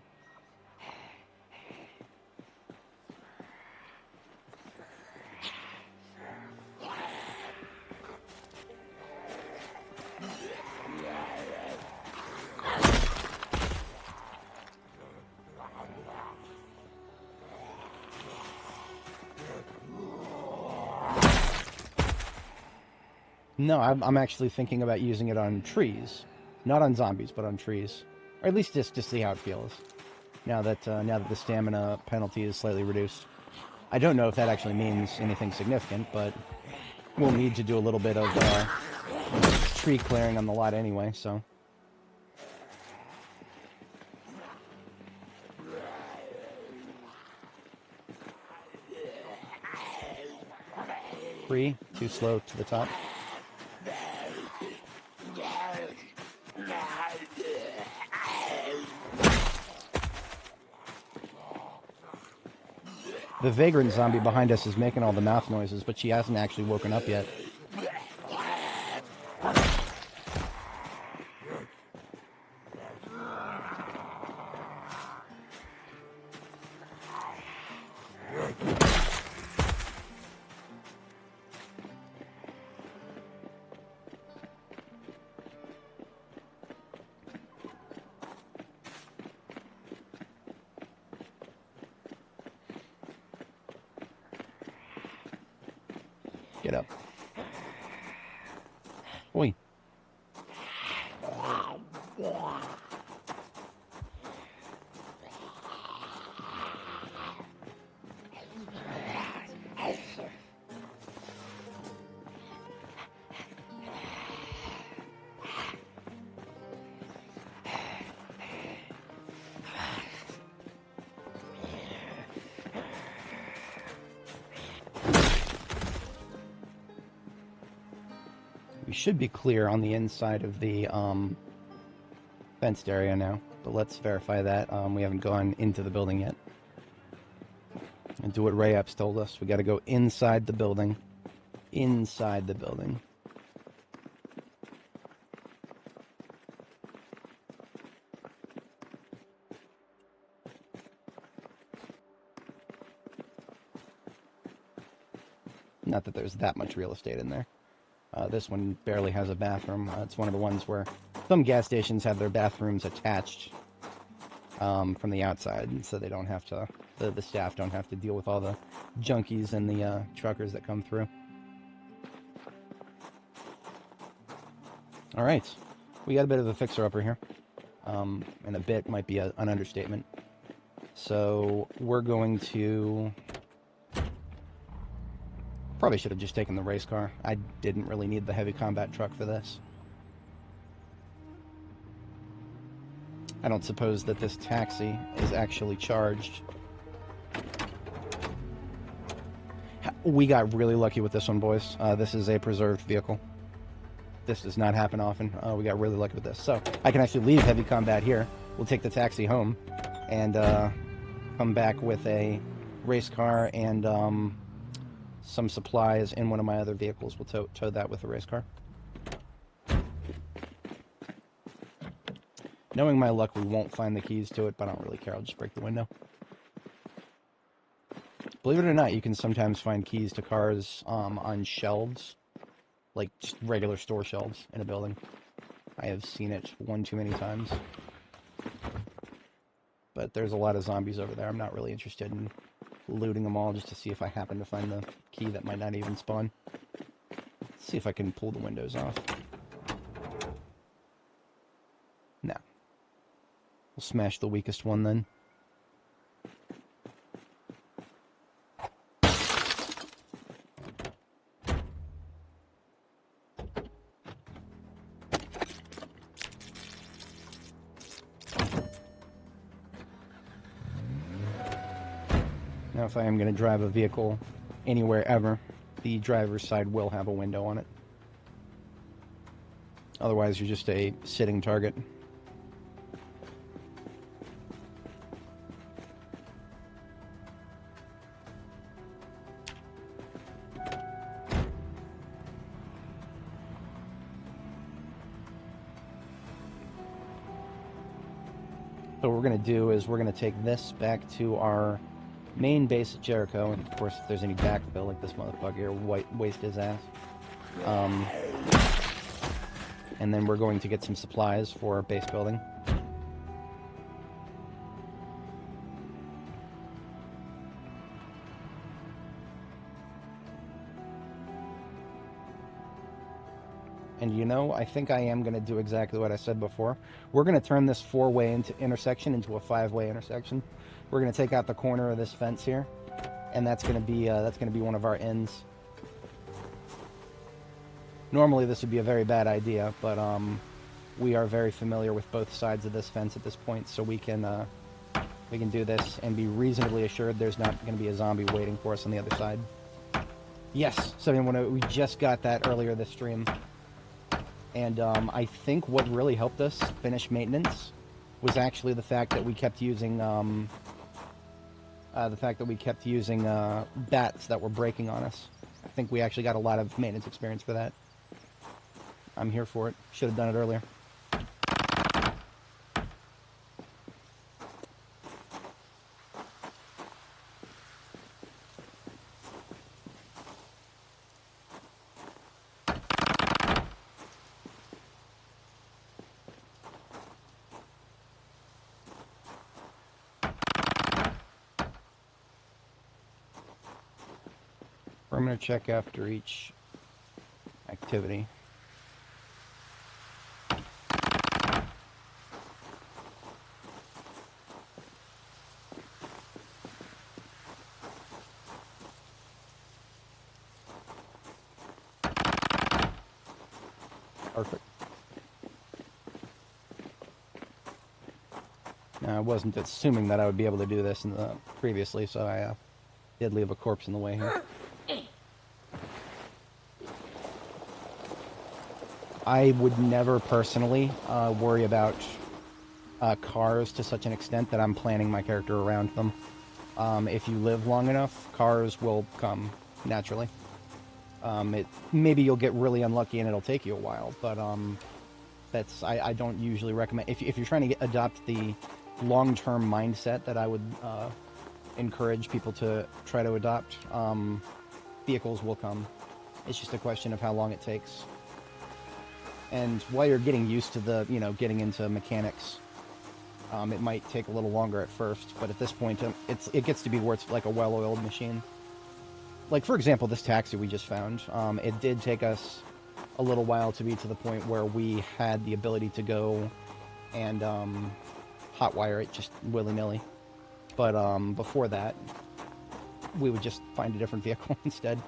No, I'm actually thinking about using it on trees. Not on zombies, but on trees. Or at least just to see how it feels. Now that the stamina penalty is slightly reduced. I don't know if that actually means anything significant, but we'll need to do a little bit of tree clearing on the lot anyway, so. 3, too slow to the top. The vagrant zombie behind us is making all the mouth noises, but she hasn't actually woken up yet. Get up. Oi. We should be clear on the inside of the fenced area now, but let's verify that. We haven't gone into the building yet. And do what Ray Epps told us. We got to go inside the building. Inside the building. Not that there's that much real estate in there. This one barely has a bathroom. It's one of the ones where some gas stations have their bathrooms attached from the outside, so they don't have to, the staff don't have to deal with all the junkies and the truckers that come through. Alright, we got a bit of a fixer-upper here. And a bit might be an understatement. So we're going to... Probably should have just taken the race car. I didn't really need the heavy combat truck for this. I don't suppose that this taxi is actually charged. We got really lucky with this one, boys. This is a preserved vehicle. This does not happen often. We got really lucky with this. So I can actually leave heavy combat here. We'll take the taxi home and come back with a race car and some supplies in one of my other vehicles. We'll tow that with the race car. Knowing my luck, we won't find the keys to it, but I don't really care. I'll just break the window. Believe it or not, you can sometimes find keys to cars on shelves, like just regular store shelves in a building. I have seen it one too many times. But there's a lot of zombies over there. I'm not really interested in looting them all just to see if I happen to find the key that might not even spawn. Let's see if I can pull the windows off. No. We'll smash the weakest one then. Now, if I am going to drive a vehicle anywhere ever, the driver's side will have a window on it. Otherwise, you're just a sitting target. So what we're going to do is we're going to take this back to our main base at Jericho, and of course if there's any backfill like this motherfucker here, waste his ass. And then we're going to get some supplies for our base building. And you know, I think I am going to do exactly what I said before. We're going to turn this four-way intersection into a five-way intersection. We're going to take out the corner of this fence here, and that's going to be one of our ends. Normally this would be a very bad idea, but we are very familiar with both sides of this fence at this point, so we can do this and be reasonably assured there's not going to be a zombie waiting for us on the other side. Yes, so we just got that earlier this stream. And I think what really helped us finish maintenance was actually the fact that we kept using The fact that we kept using bats that were breaking on us. I think we actually got a lot of maintenance experience for that. I'm here for it. Should have done it earlier. I'm going to check after each activity. Perfect. Now, I wasn't assuming that I would be able to do this in the previously, so I did leave a corpse in the way here. I would never personally worry about cars to such an extent that I'm planning my character around them. If you live long enough, cars will come naturally. Maybe you'll get really unlucky and it'll take you a while, but I don't usually recommend. If you're trying to adopt the long-term mindset that I would encourage people to try to adopt, vehicles will come. It's just a question of how long it takes. And while you're getting used to the, getting into mechanics, it might take a little longer at first, but at this point, it gets to be where it's like a well-oiled machine. Like, for example, this taxi we just found, it did take us a little while to be to the point where we had the ability to go and hotwire it just willy-nilly. But before that, we would just find a different vehicle instead.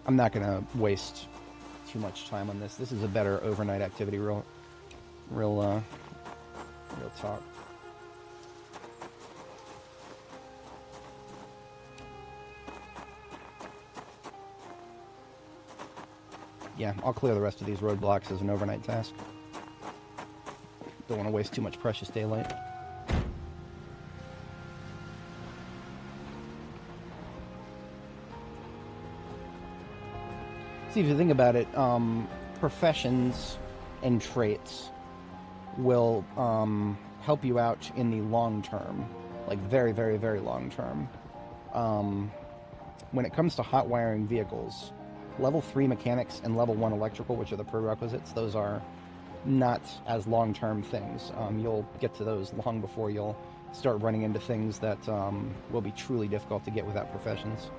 I'm not going to waste too much time on this. This is a better overnight activity, real talk. Yeah, I'll clear the rest of these roadblocks as an overnight task. Don't want to waste too much precious daylight. See, if you think about it, professions and traits will help you out in the long term, like very, very, very long term. When it comes to hot wiring vehicles, level 3 mechanics and level 1 electrical, which are the prerequisites, those are not as long-term things. You'll get to those long before you'll start running into things that will be truly difficult to get without professions.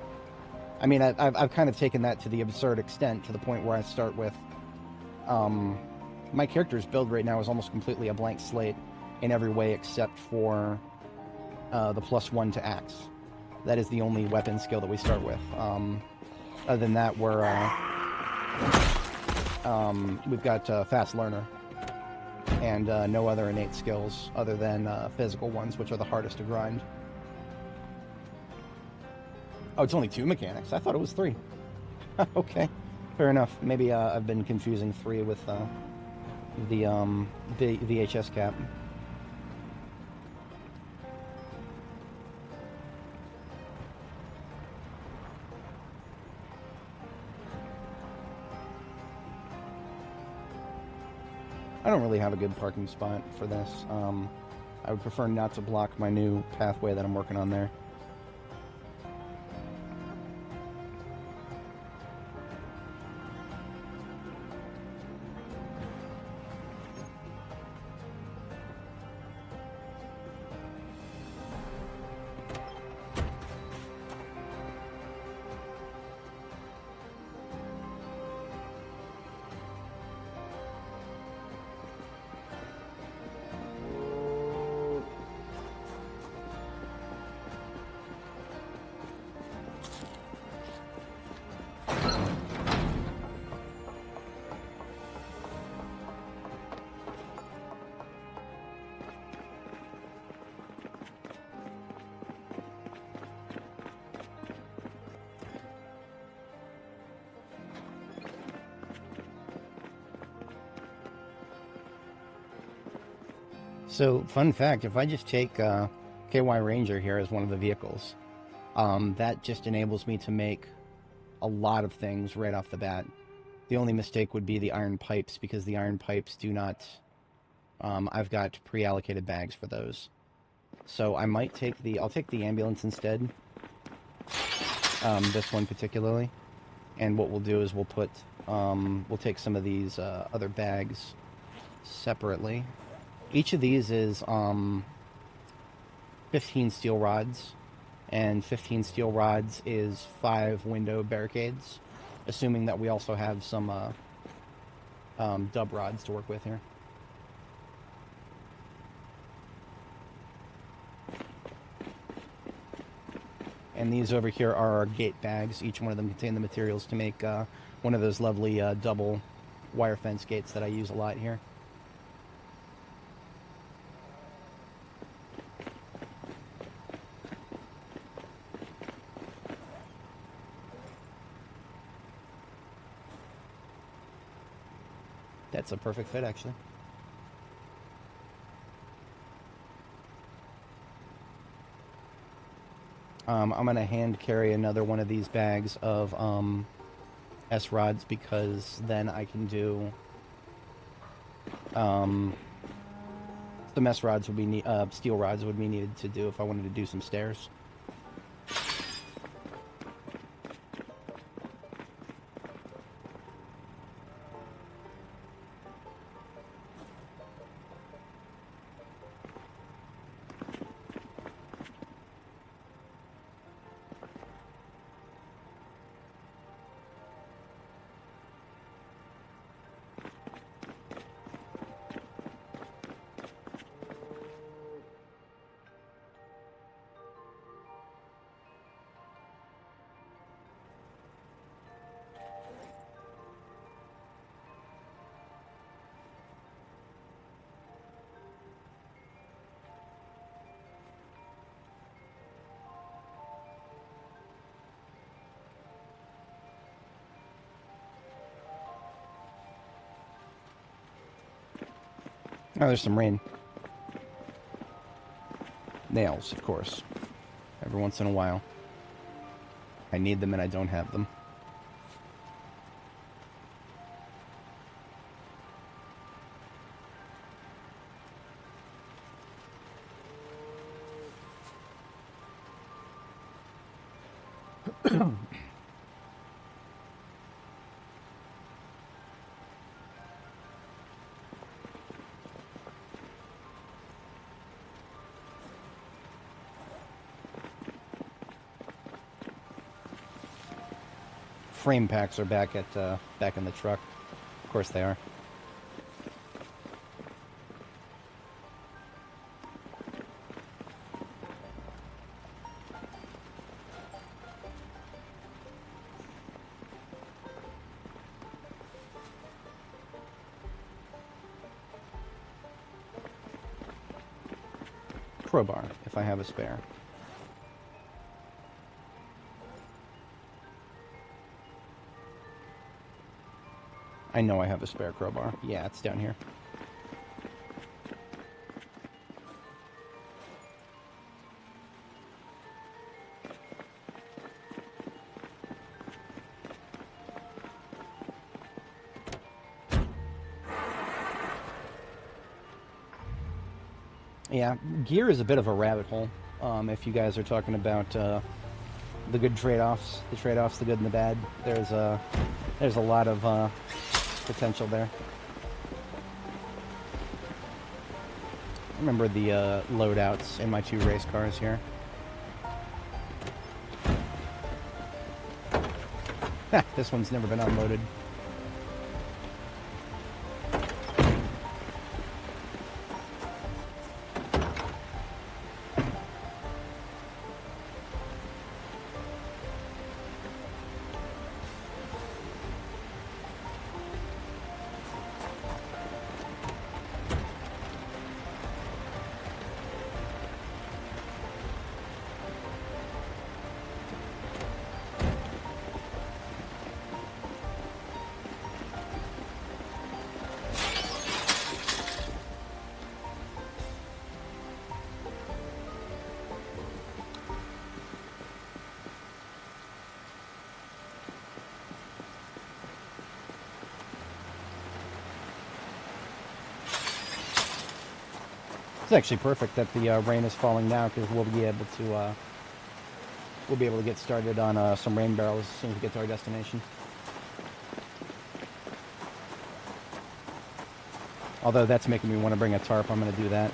I mean, I've kind of taken that to the absurd extent, to the point where I start with... my character's build right now is almost completely a blank slate in every way except for the +1 to axe. That is the only weapon skill that we start with. Other than that, we've got fast learner and no other innate skills other than physical ones, which are the hardest to grind. Oh, it's only 2 mechanics. I thought it was 3. Okay, fair enough. Maybe I've been confusing 3 with the VHS cap. I don't really have a good parking spot for this. I would prefer not to block my new pathway that I'm working on there. So, fun fact, if I just take KY Ranger here as one of the vehicles, that just enables me to make a lot of things right off the bat. The only mistake would be the iron pipes, because the iron pipes do not... I've got pre-allocated bags for those. So I might take the... I'll take the ambulance instead. This one particularly. And what we'll do is we'll put... we'll take some of these other bags separately. Each of these is 15 steel rods. And 15 steel rods is 5 window barricades. Assuming that we also have some dub rods to work with here. And these over here are our gate bags. Each one of them contain the materials to make one of those lovely double wire fence gates that I use a lot here. That's a perfect fit, actually. I'm going to hand carry another one of these bags of S-rods, because then I can do... some S-rods would be... steel rods would be needed to do if I wanted to do some stairs. Oh, there's some rain. Nails, of course. Every once in a while. I need them and I don't have them. Frame packs are back in the truck. Of course they are. Crowbar, if I have a spare. I know I have a spare crowbar. Yeah, it's down here. Yeah, gear is a bit of a rabbit hole. If you guys are talking about the good trade-offs, the good and the bad, there's a lot of potential there. I remember the loadouts in my 2 race cars here. This one's never been unloaded. It's actually perfect that the rain is falling now, because we'll be able to get started on some rain barrels as soon as we get to our destination. Although that's making me want to bring a tarp, I'm going to do that.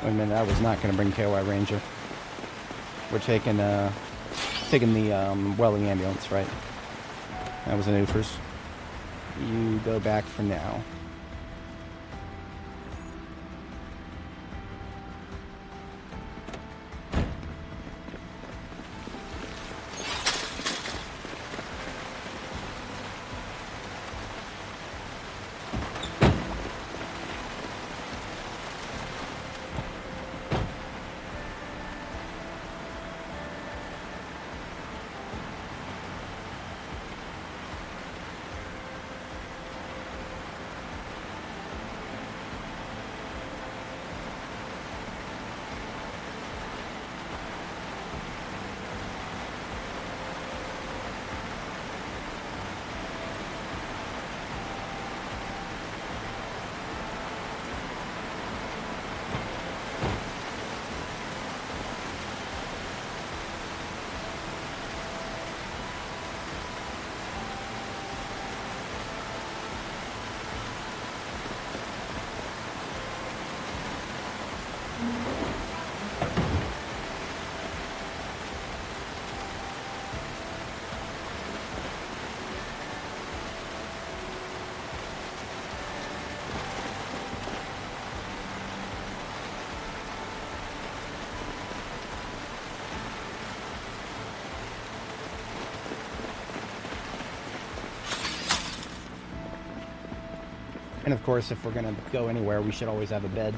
Wait a minute, I was not going to bring KY Ranger. We're taking the Welling ambulance, right? That was an oofers. You go back for now. And of course, if we're going to go anywhere, we should always have a bed.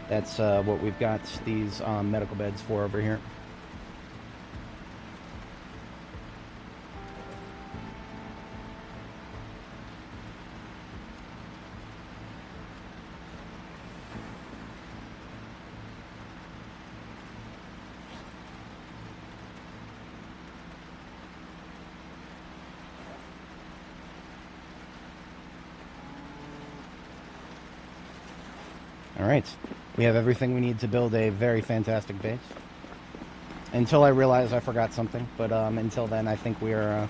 That's what we've got these medical beds for over here. Alright, we have everything we need to build a very fantastic base. Until I realize I forgot something, but until then I think we are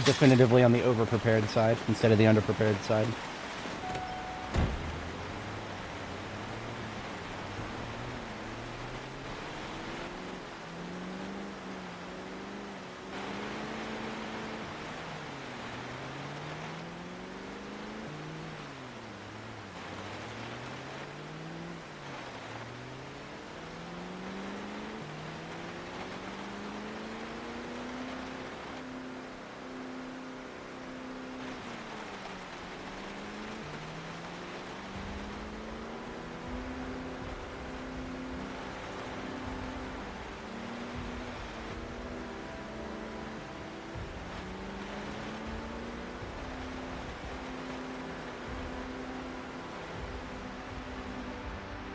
definitively on the over-prepared side instead of the under-prepared side.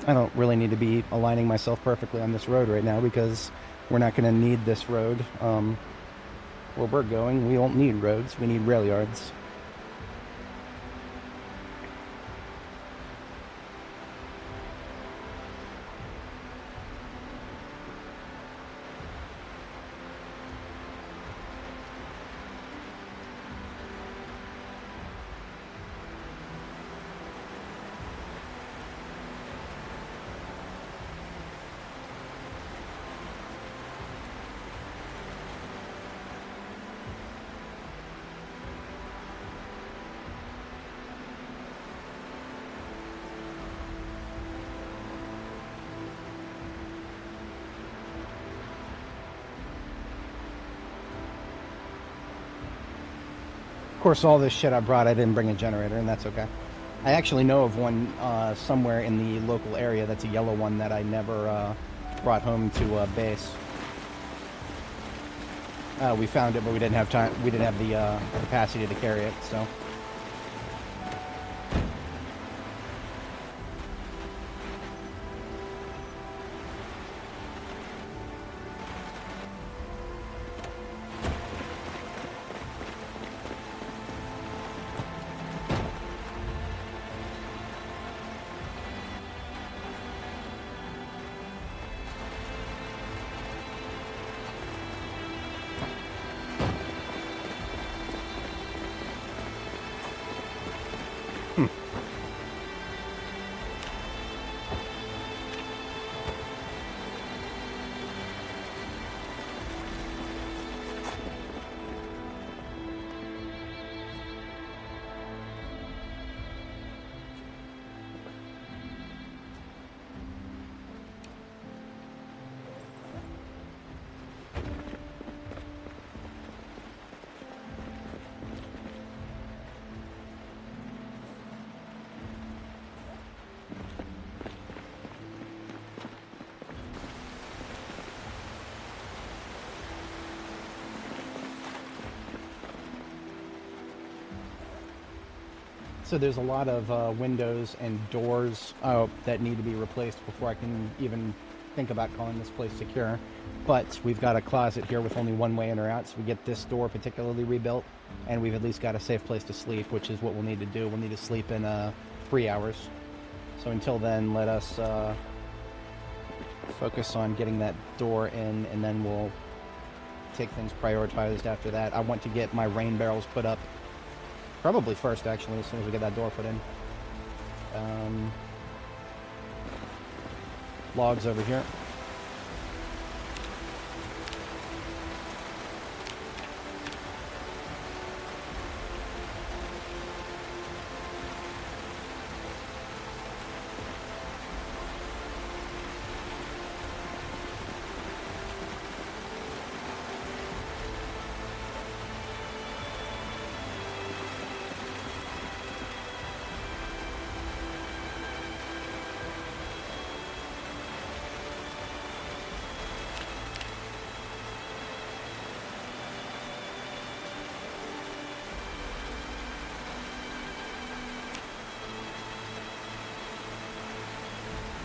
I don't really need to be aligning myself perfectly on this road right now because we're not going to need this road. Where we're going, we don't need roads, we need rail yards. Of course, all this shit I brought, I didn't bring a generator, and that's okay. I actually know of one somewhere in the local area that's a yellow one that I never brought home to base. We found it, but we didn't have time. We didn't have the capacity to carry it, so. So there's a lot of windows and doors that need to be replaced before I can even think about calling this place secure. But we've got a closet here with only one way in or out, so we get this door particularly rebuilt, and we've at least got a safe place to sleep, which is what we'll need to do. We'll need to sleep in 3 hours. So until then, let us focus on getting that door in, and then we'll take things prioritized after that. I want to get my rain barrels put up probably first, actually, as soon as we get that door put in. Logs over here.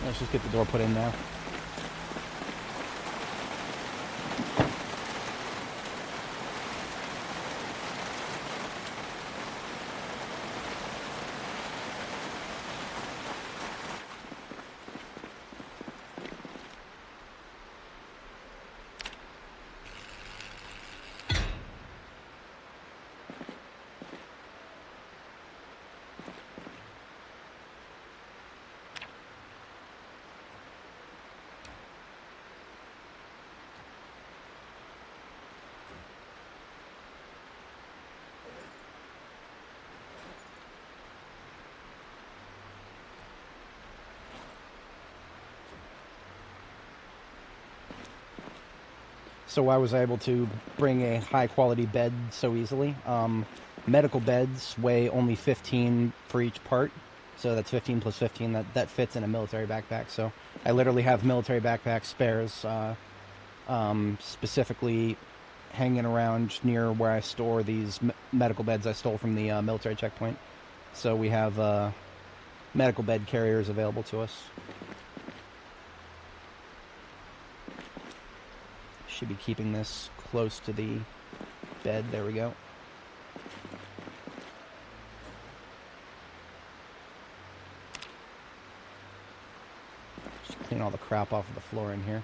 Let's just get the door put in now. So why was I able to bring a high-quality bed so easily? Medical beds weigh only 15 for each part, so that's 15 plus 15. That fits in a military backpack. So I literally have military backpack spares, specifically hanging around near where I store these medical beds I stole from the military checkpoint. So we have medical bed carriers available to us. Should be keeping this close to the bed. There we go. Just clean all the crap off of the floor in here,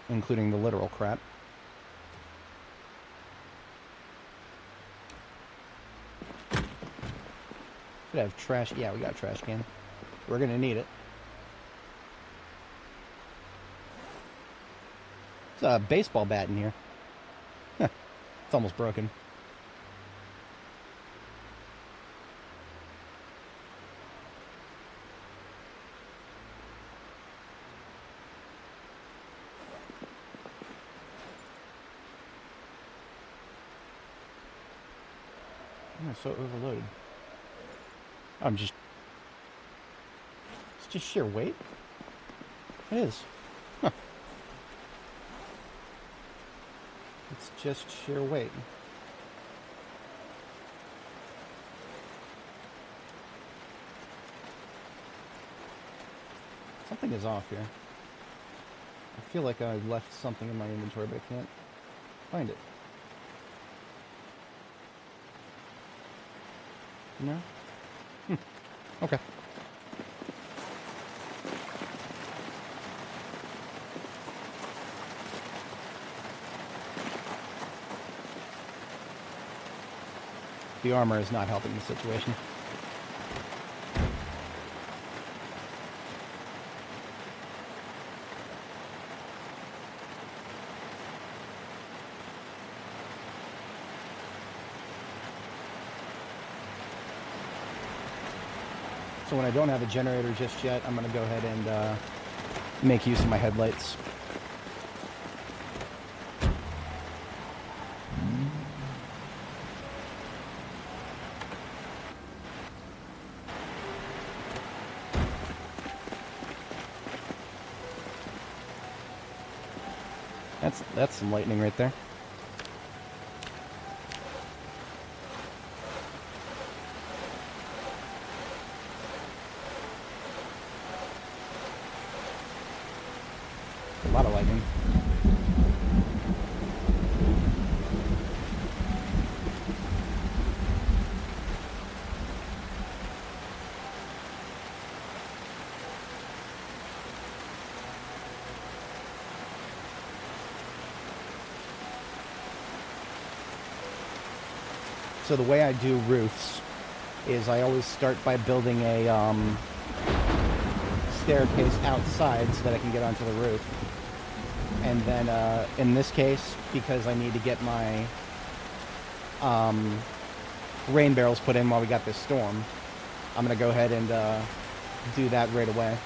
including the literal crap. Could have trash. Yeah, we got a trash can. We're gonna need it. There's a baseball bat in here. It's almost broken. I'm so overloaded. It's just sheer weight. It is. Huh. It's just sheer weight. Something is off here. I feel like I left something in my inventory, but I can't find it. No? Okay. The armor is not helping the situation. So when I don't have a generator just yet, I'm going to go ahead and make use of my headlights. That's some lightning right there. A lot of lightning. So the way I do roofs is I always start by building a staircase outside so that I can get onto the roof. And then in this case, because I need to get my rain barrels put in while we got this storm, I'm going to go ahead and do that right away.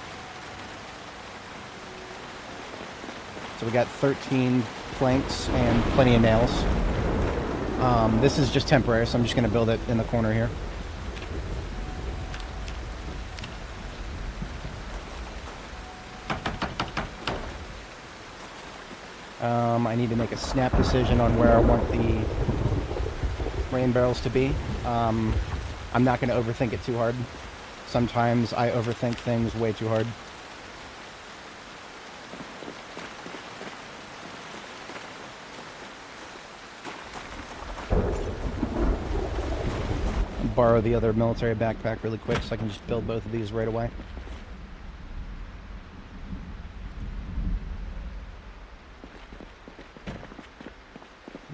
So we got 13 planks and plenty of nails. This is just temporary, so I'm just going to build it in the corner here. I need to make a snap decision on where I want the rain barrels to be. I'm not going to overthink it too hard. Sometimes I overthink things way too hard. Borrow the other military backpack really quick so I can just build both of these right away.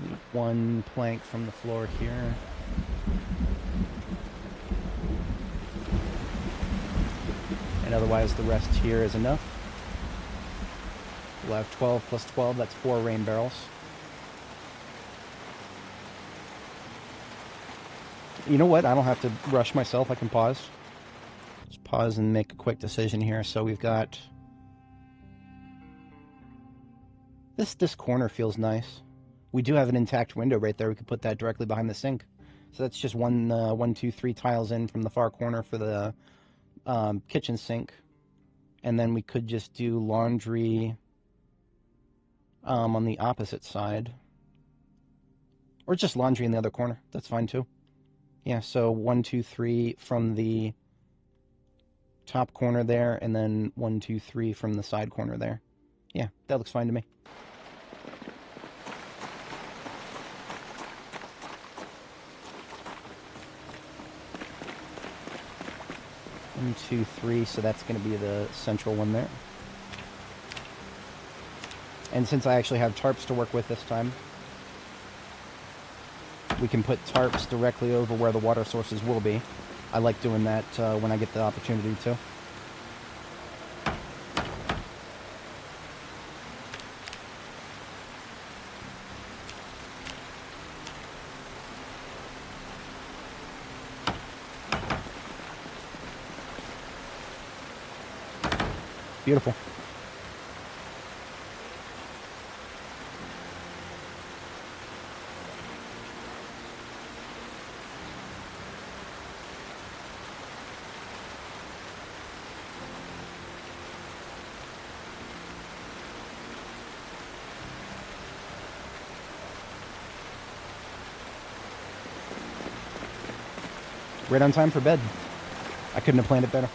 Need one plank from the floor here. And otherwise the rest here is enough. We'll have 12 plus 12, that's 4 rain barrels. You know what? I don't have to rush myself. I can pause. Just pause and make a quick decision here. So we've got... This corner feels nice. We do have an intact window right there. We could put that directly behind the sink. So that's just 1, 2, 3 tiles in from the far corner for the kitchen sink. And then we could just do laundry on the opposite side. Or just laundry in the other corner. That's fine too. Yeah, so 1, 2, 3 from the top corner there, and then 1, 2, 3 from the side corner there. Yeah, that looks fine to me. One, two, three, so that's going to be the central one there. And since I actually have tarps to work with this time, we can put tarps directly over where the water sources will be. I like doing that when I get the opportunity to. Beautiful. Right on time for bed. I couldn't have planned it better.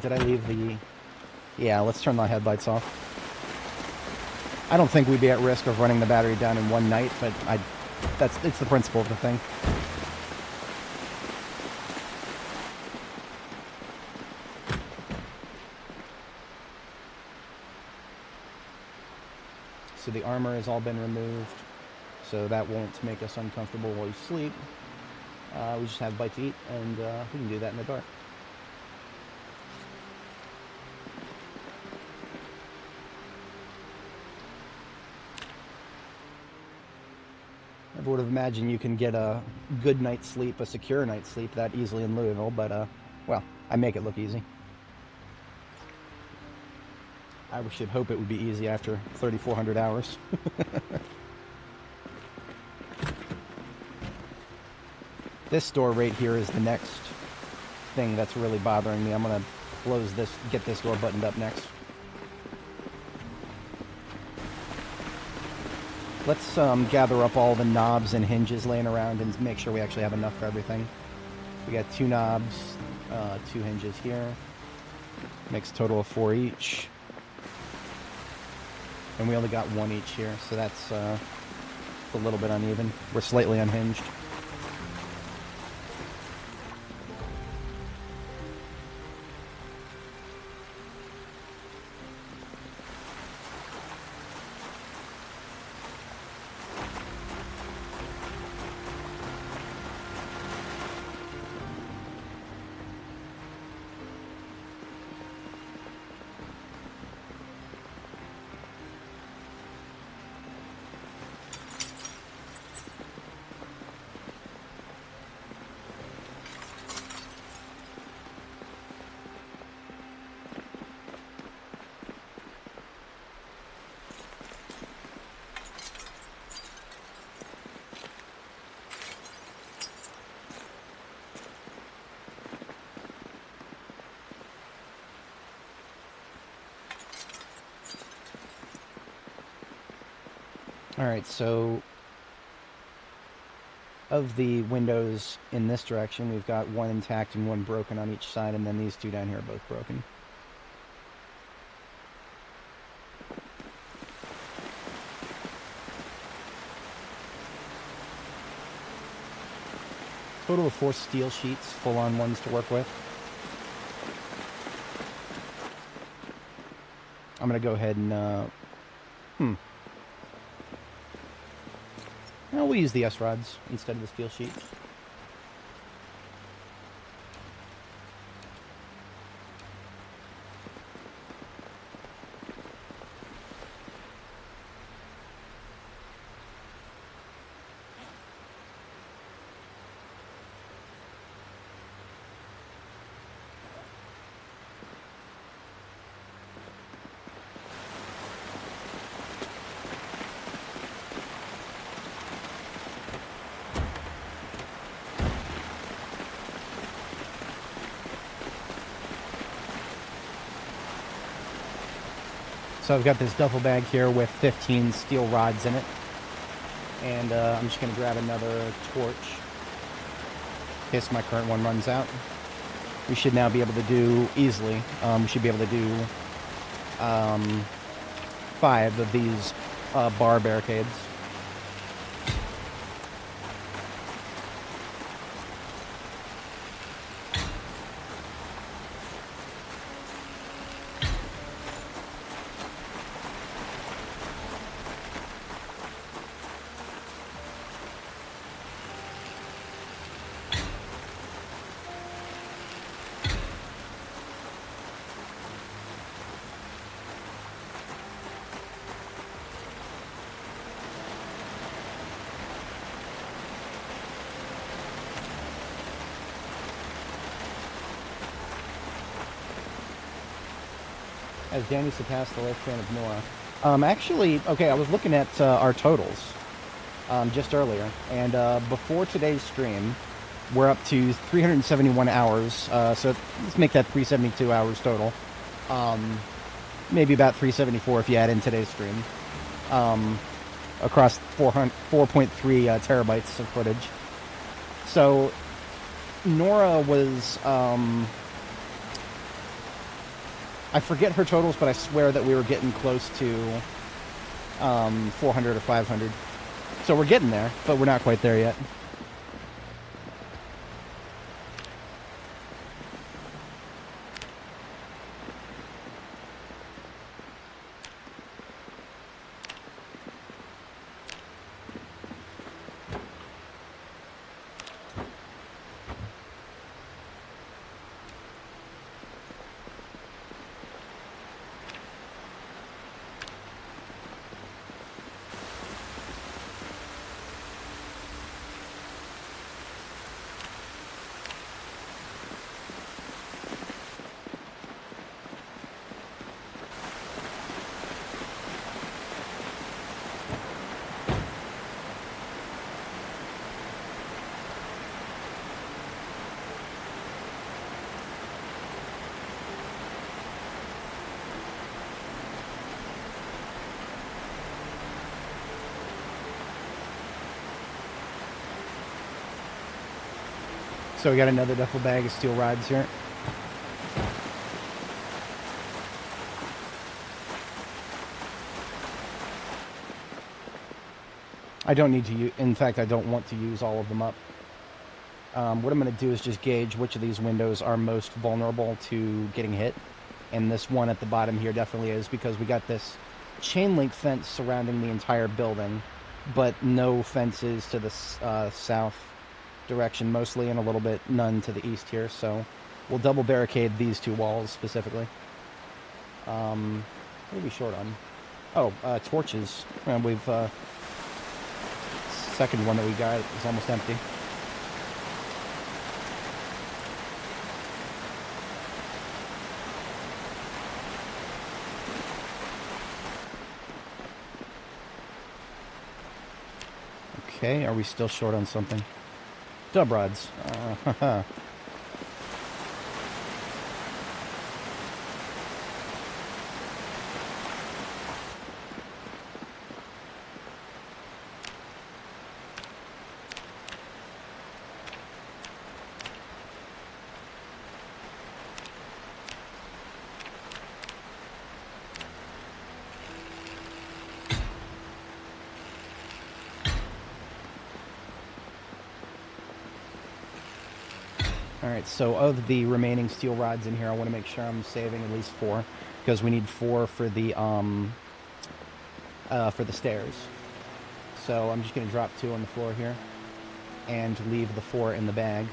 Did I leave the... Yeah, let's turn the headlights off. I don't think we'd be at risk of running the battery down in one night, but it's the principle of the thing. So the armor has all been removed, so that won't make us uncomfortable while you sleep. We just have a bite to eat, and we can do that in the dark. I would have imagined you can get a good night's sleep, a secure night's sleep that easily in Louisville, but, well, I make it look easy. I should hope it would be easy after 3,400 hours. This door right here is the next thing that's really bothering me. I'm going to close this, get this door buttoned up next. Let's gather up all the knobs and hinges laying around and make sure we actually have enough for everything. We got 2 knobs, 2 hinges here. Makes a total of 4 each. And we only got 1 each here, so that's a little bit uneven. We're slightly unhinged. Alright, so of the windows in this direction, we've got 1 intact and 1 broken on each side, and then these 2 down here are both broken. Total of 4 steel sheets, full-on ones to work with. I'm going to go ahead and, no, we'll use the S-rods instead of the steel sheets. So I've got this duffel bag here with 15 steel rods in it. And I'm just going to grab another torch in case my current one runs out. We should now be able to do easily. We should be able to do 5 of these bar barricades. As Dani surpassed the lifespan of Nora. Actually, okay, I was looking at our totals just earlier, and before today's stream, we're up to 371 hours, so let's make that 372 hours total. Maybe about 374 if you add in today's stream. Across 4.3 terabytes of footage. So, Nora was... I forget her totals, but I swear that we were getting close to 400 or 500. So we're getting there, but we're not quite there yet. So we got another duffel bag of steel rods here. I don't need to use, in fact, I don't want to use all of them up. What I'm going to do is just gauge which of these windows are most vulnerable to getting hit. And this one at the bottom here definitely is, because we got this chain link fence surrounding the entire building, but no fences to the south direction mostly, and a little bit none to the east here, so we'll double barricade these 2 walls specifically. What are we short on? Oh, torches. And we've second one that we got is almost empty. Okay, are we still short on something? Dub rods. Alright, so of the remaining steel rods in here, I want to make sure I'm saving at least 4, because we need 4 for the stairs. So I'm just going to drop 2 on the floor here, and leave the 4 in the bag.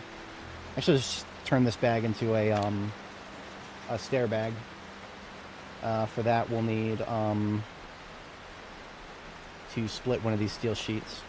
Actually, just turn this bag into a stair bag. For that, we'll need to split one of these steel sheets.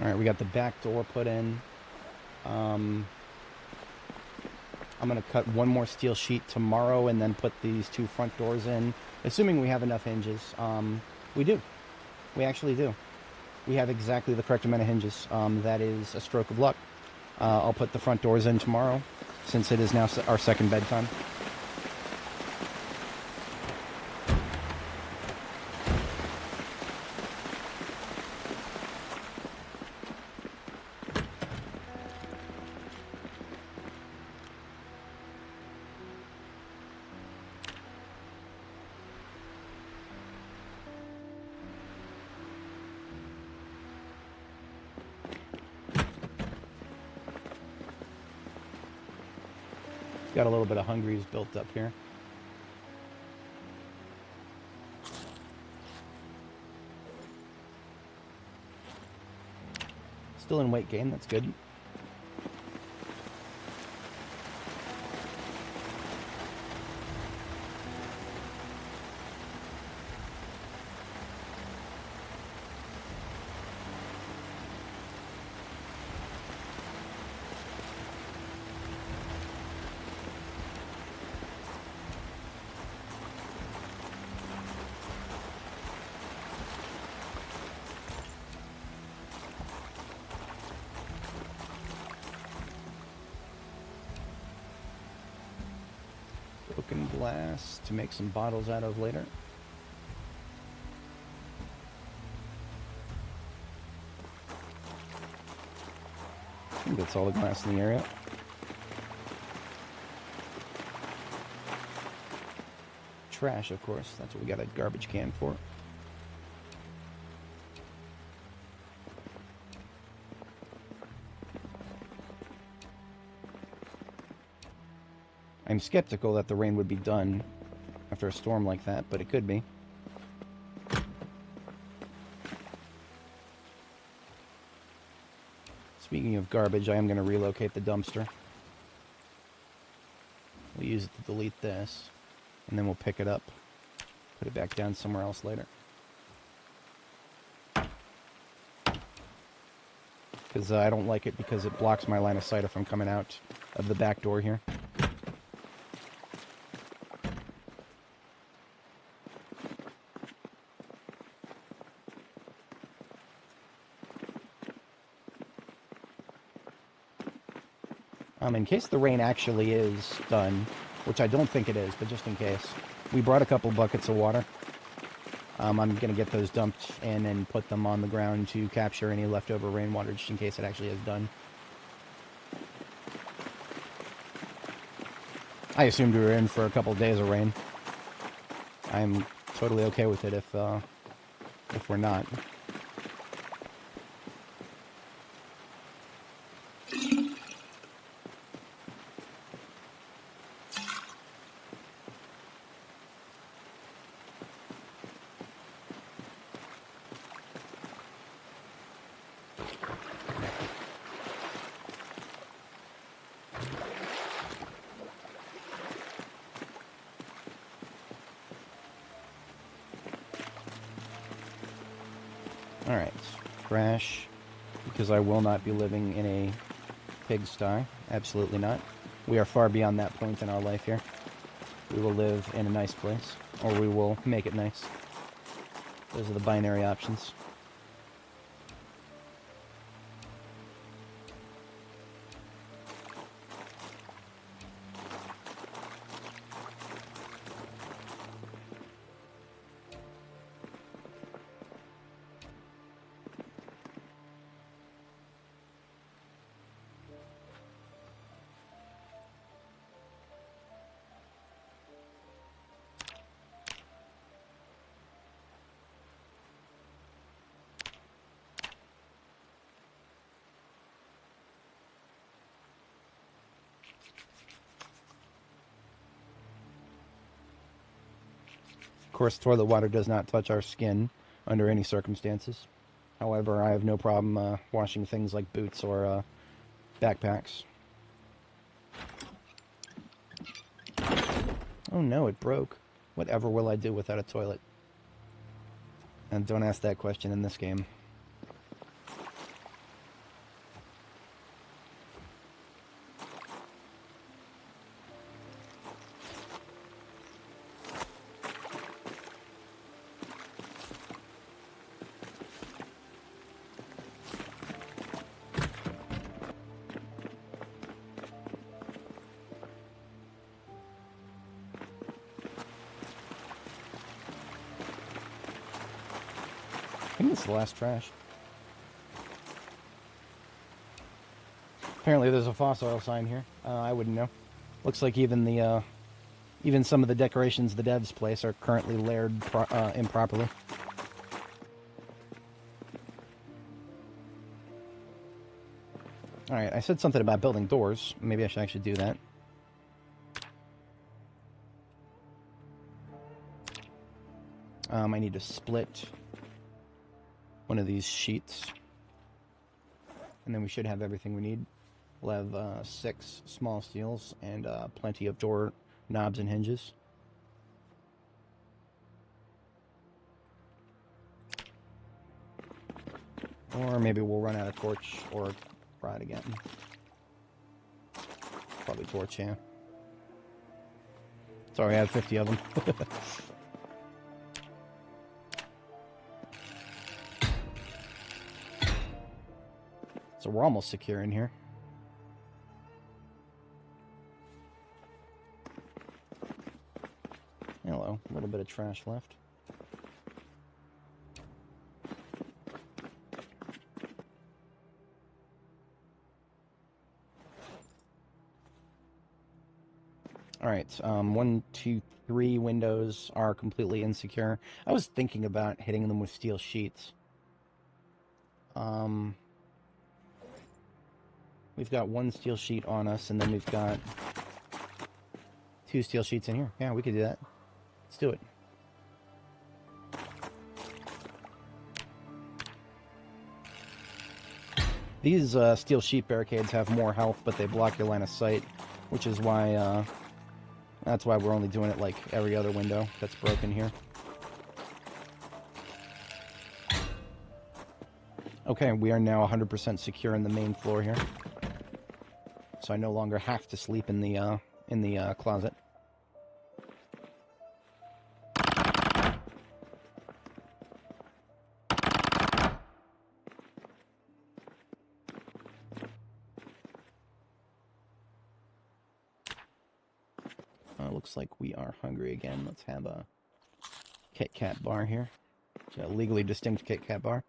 Alright, we got the back door put in. I'm going to cut one more steel sheet tomorrow and then put these 2 front doors in, assuming we have enough hinges. We do. We actually do. We have exactly the correct amount of hinges. That is a stroke of luck. I'll put the front doors in tomorrow, since it is now our second bedtime. Got a little bit of Hungries built up here. Still in weight gain, that's good. Broken glass to make some bottles out of later. I think that's all the glass in the area. Trash, of course. That's what we got a garbage can for. I'm skeptical that the rain would be done after a storm like that, but it could be. Speaking of garbage, I am going to relocate the dumpster. We'll use it to delete this, and then we'll pick it up, put it back down somewhere else later. Because I don't like it because it blocks my line of sight if I'm coming out of the back door here. In case the rain actually is done, which I don't think it is, but just in case, we brought a couple buckets of water. I'm going to get those dumped in and put them on the ground to capture any leftover rainwater, just in case it actually is done. I assumed we were in for a couple days of rain. I'm totally okay with it if we're not. Alright, trash, because I will not be living in a pigsty. Absolutely not. We are far beyond that point in our life here. We will live in a nice place, or we will make it nice. Those are the binary options. Of course, toilet water does not touch our skin under any circumstances. However, I have no problem washing things like boots or backpacks. Oh no, it broke. Whatever will I do without a toilet? And don't ask that question in this game. think this is the last trash. Apparently there's a fossil sign here. I wouldn't know. Looks like even the even some of the decorations the devs place are currently layered improperly. Alright, I said something about building doors. Maybe I should actually do that. I need to split one of these sheets. And then we should have everything we need. We'll have 6 small steels and plenty of door knobs and hinges. Or maybe we'll run out of torch or try it again. Probably torch, yeah. Sorry, I had 50 of them. So we're almost secure in here. Hello, a little bit of trash left. Alright, 1, 2, 3 windows are completely insecure. I was thinking about hitting them with steel sheets. We've got 1 steel sheet on us, and then we've got 2 steel sheets in here. Yeah, we could do that. Let's do it. These steel sheet barricades have more health, but they block your line of sight, which is why, that's why we're only doing it like every other window that's broken here. Okay, we are now 100% secure in the main floor here. So I no longer have to sleep in the closet. Looks like we are hungry again. Let's have a Kit Kat bar here. It's a legally distinct Kit Kat bar.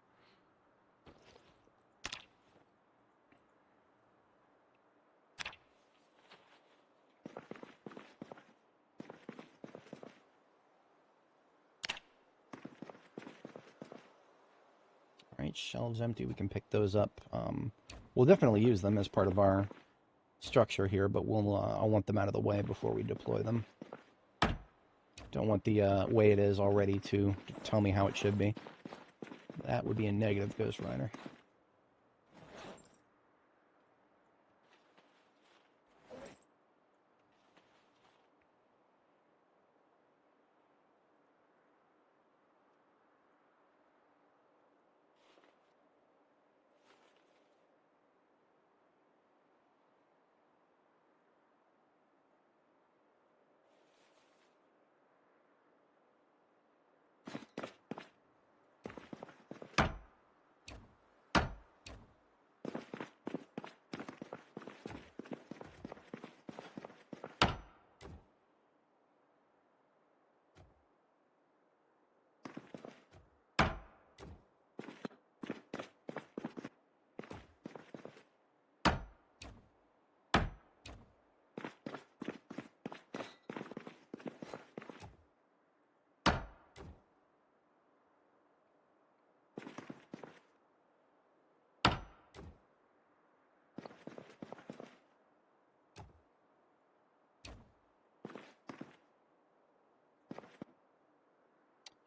Alright, shelves empty. We can pick those up. We'll definitely use them as part of our structure here, but I'll want them out of the way before we deploy them. Don't want the way it is already to tell me how it should be. That would be a negative, Ghost Rider.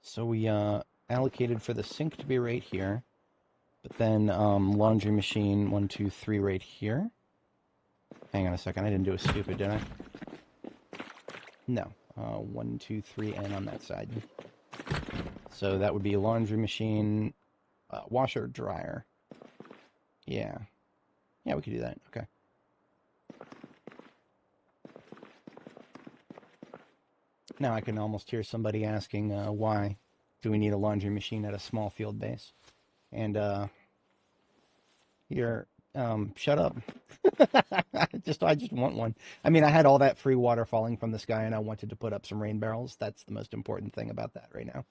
So we allocated for the sink to be right here, but then laundry machine 1, 2, 3 right here. Hang on a second, I didn't do a stupid, did I? No, 1, 2, 3, and on that side. So that would be laundry machine, washer, dryer. Yeah, we could do that. Okay. Now I can almost hear somebody asking why do we need a laundry machine at a small field base? And shut up. I just want one. I mean, I had all that free water falling from the sky, and I wanted to put up some rain barrels. That's the most important thing about that right now.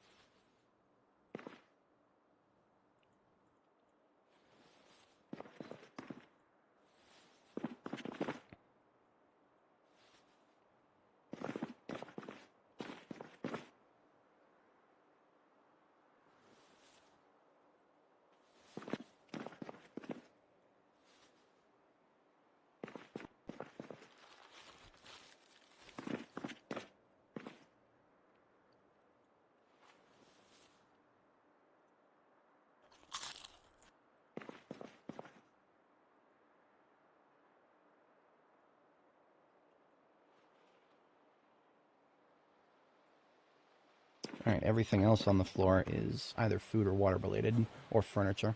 Alright, everything else on the floor is either food or water related, or furniture.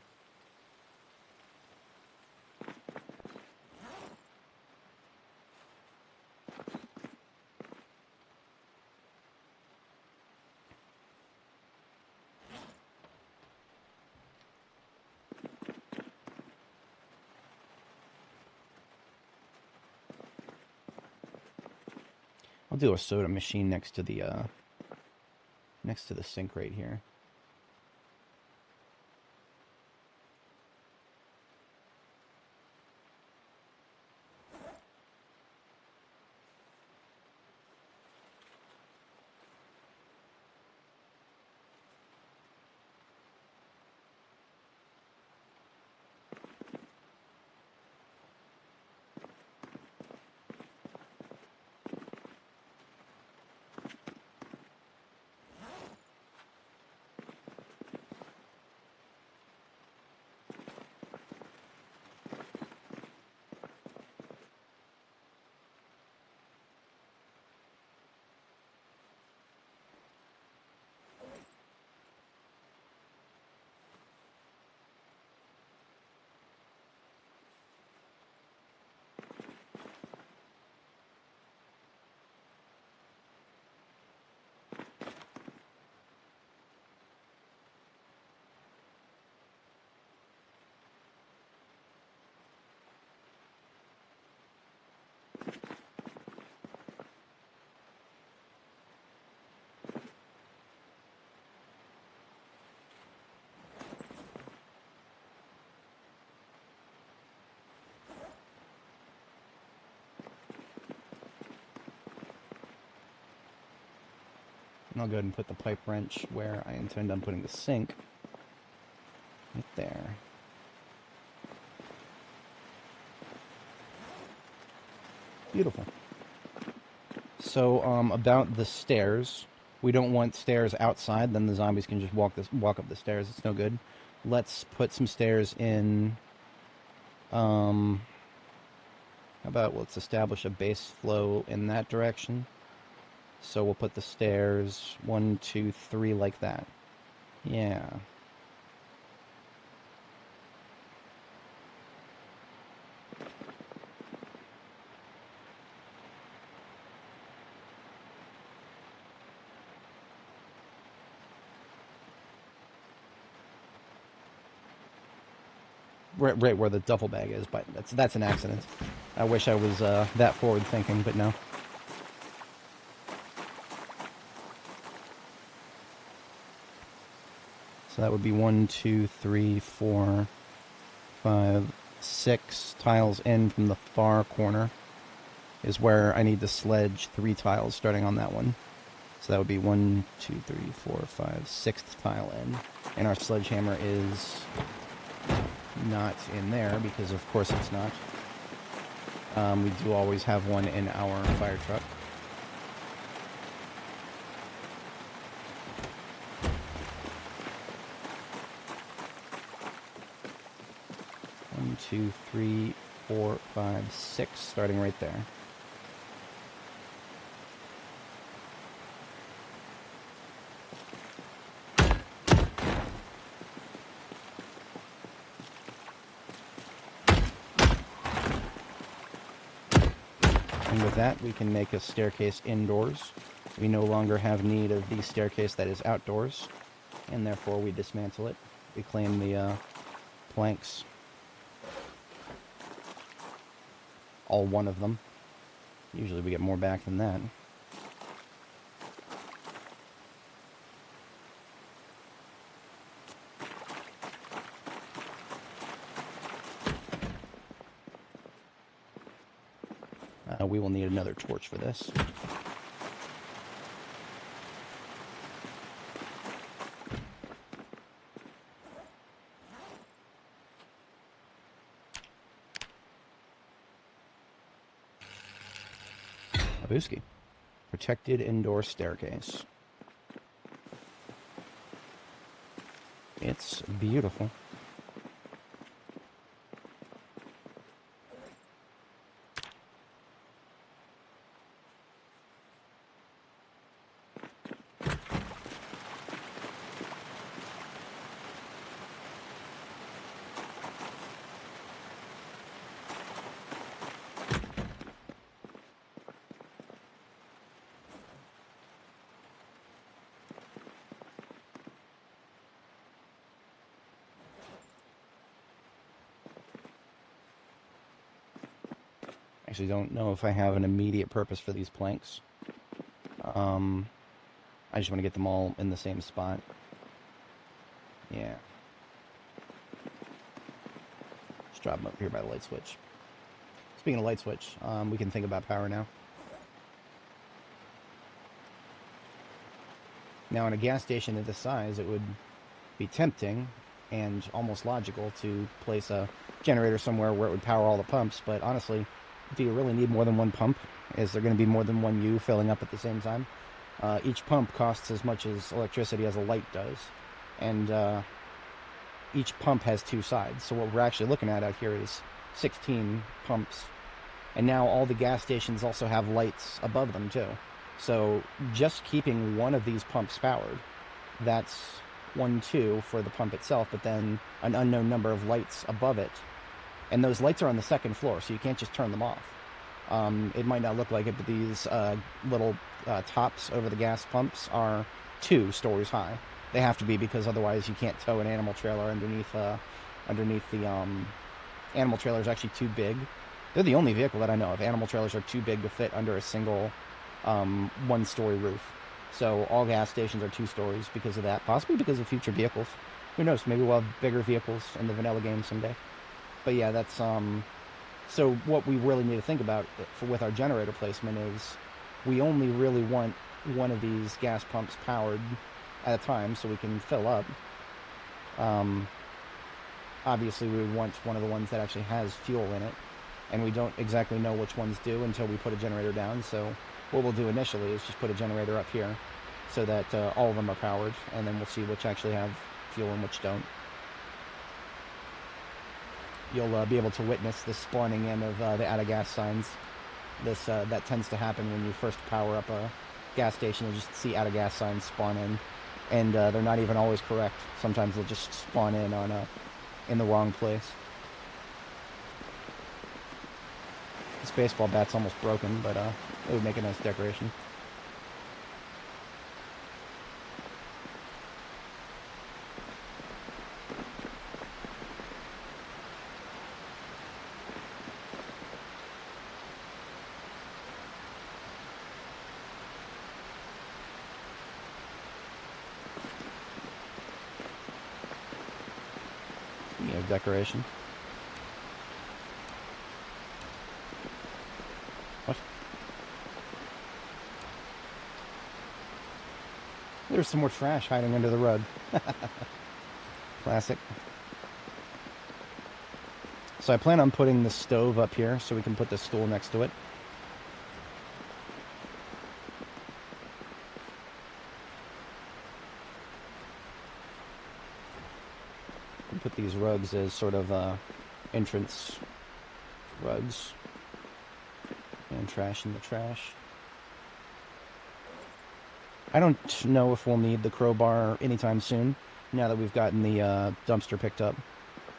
I'll do a soda machine next to the sink right here. And I'll go ahead and put the pipe wrench where I intend on putting the sink. Right there. Beautiful. So, about the stairs. We don't want stairs outside, then the zombies can just walk up the stairs. It's no good. Let's put some stairs in. How about let's establish a base flow in that direction. So we'll put the stairs 1, 2, 3 like that. Yeah. Right where the duffel bag is, but that's an accident. I wish I was that forward thinking, but no. So that would be 1, 2, 3, 4, 5, 6 tiles in from the far corner is where I need to sledge 3 tiles starting on that one. So that would be 1, 2, 3, 4, 5, 6th tile in. And our sledgehammer is not in there because of course it's not. We do always have one in our fire truck. One, 2, 3, 4, 5, 6, starting right there. And with that, we can make a staircase indoors. We no longer have need of the staircase that is outdoors, and therefore we dismantle it. We claim the planks. All one of them. Usually we get more back than that. We will need another torch for this. Abuski. Protected indoor staircase. It's beautiful. Actually, don't know if I have an immediate purpose for these planks. I just want to get them all in the same spot. Yeah. Just drop them up here by the light switch. Speaking of light switch, we can think about power now. Now, in a gas station of this size, it would be tempting and almost logical to place a generator somewhere where it would power all the pumps, but honestly, do you really need more than one pump? Is there going to be more than one U filling up at the same time? Each pump costs as much as electricity as a light does, and each pump has two sides. So what we're actually looking at out here is 16 pumps, and now all the gas stations also have lights above them too. So just keeping one of these pumps powered, that's 1, 2 for the pump itself, but then an unknown number of lights above it. And those lights are on the second floor, so you can't just turn them off. It might not look like it, but these little tops over the gas pumps are 2 stories high. They have to be, because otherwise you can't tow an animal trailer underneath the animal trailer is actually too big. They're the only vehicle that I know of. Animal trailers are too big to fit under a single 1-story roof. So all gas stations are 2 stories because of that. Possibly because of future vehicles. Who knows? Maybe we'll have bigger vehicles in the vanilla game someday. But yeah, that's so what we really need to think about with our generator placement is we only really want one of these gas pumps powered at a time so we can fill up. Obviously we would want one of the ones that actually has fuel in it, and we don't exactly know which ones do until we put a generator down. So what we'll do initially is just put a generator up here so that all of them are powered, and then we'll see which actually have fuel and which don't. You'll be able to witness the spawning in of the out-of-gas signs. That tends to happen when you first power up a gas station. You'll just see out-of-gas signs spawn in, and they're not even always correct. Sometimes they'll just spawn in in the wrong place. This baseball bat's almost broken, but it would make a nice decoration. Decoration. What? There's some more trash hiding under the rug. Classic. So I plan on putting the stove up here so we can put the stool next to it. Put these rugs as sort of entrance rugs, and trash in the trash. I don't know if we'll need the crowbar anytime soon now that we've gotten the dumpster picked up,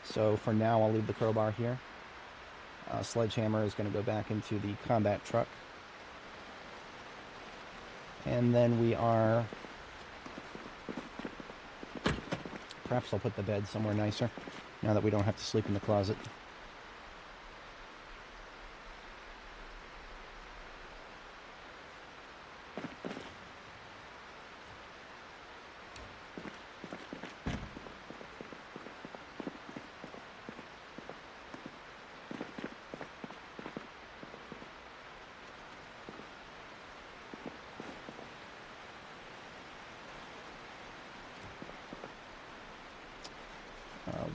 so for now I'll leave the crowbar here. Sledgehammer is going to go back into the combat truck, and then we are... Perhaps I'll put the bed somewhere nicer, now that we don't have to sleep in the closet.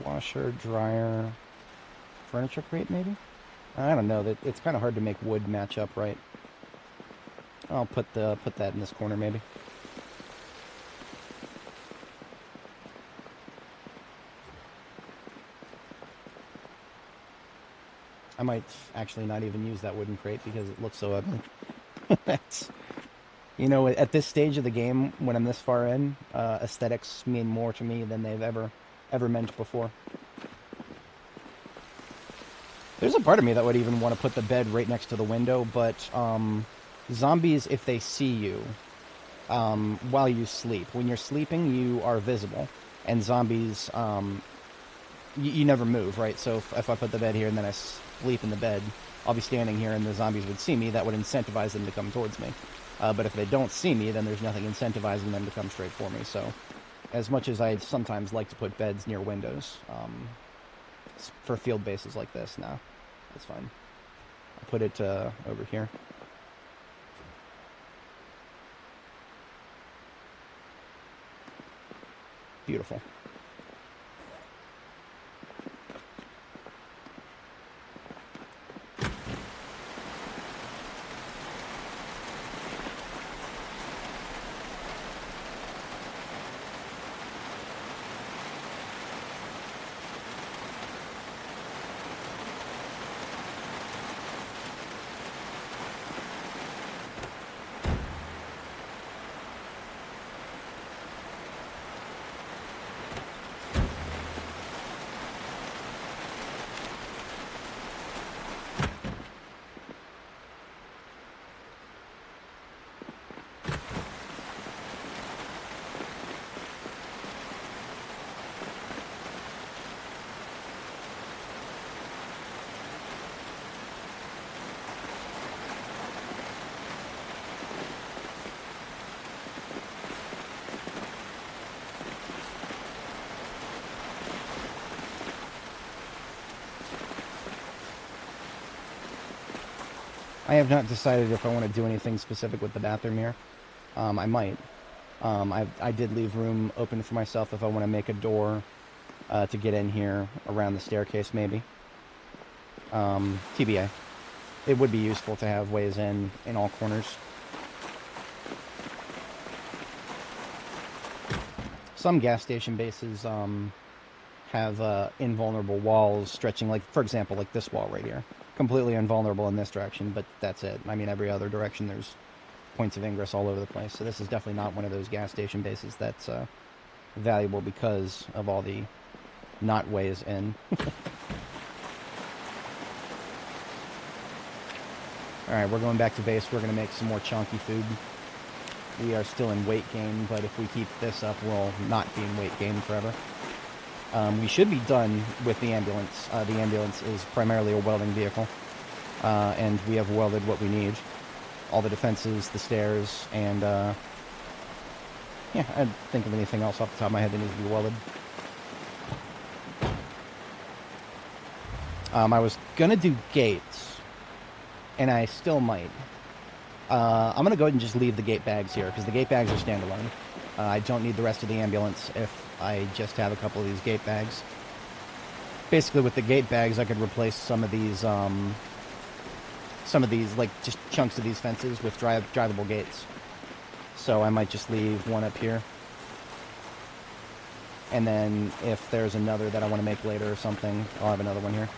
Washer, dryer, furniture crate maybe? I don't know, it's kind of hard to make wood match up right. I'll put that in this corner maybe. I might actually not even use that wooden crate because it looks so ugly. That's, you know, at this stage of the game, when I'm this far in, aesthetics mean more to me than they've ever meant before. There's a part of me that would even want to put the bed right next to the window, but zombies, if they see you while you sleep, when you're sleeping, you are visible, and zombies you never move, right? So if I put the bed here and then I sleep in the bed, I'll be standing here and the zombies would see me. That would incentivize them to come towards me. But if they don't see me, then there's nothing incentivizing them to come straight for me. So as much as I sometimes like to put beds near windows, for field bases like this, no, that's fine. I'll put it over here. Beautiful. I have not decided if I want to do anything specific with the bathroom here. I might. I did leave room open for myself if I want to make a door to get in here around the staircase, maybe. TBA. It would be useful to have ways in all corners. Some gas station bases have invulnerable walls stretching, like, for example, like this wall right here. Completely invulnerable in this direction, but that's it. I mean, every other direction there's points of ingress all over the place. So this is definitely not one of those gas station bases that's valuable because of all the not ways in. Alright, we're going back to base. We're going to make some more chunky food. We are still in weight gain, but if we keep this up, we'll not be in weight gain forever. We should be done with the ambulance. The ambulance is primarily a welding vehicle, and we have welded what we need. All the defenses, the stairs, and, yeah, I didn't think of anything else off the top of my head that needs to be welded. I was gonna do gates, and I still might. I'm gonna go ahead and just leave the gate bags here, because the gate bags are standalone. I don't need the rest of the ambulance if I just have a couple of these gate bags. Basically, with the gate bags, I could replace some of these, like, just chunks of these fences with drivable gates. So I might just leave one up here. And then if there's another that I want to make later or something, I'll have another one here.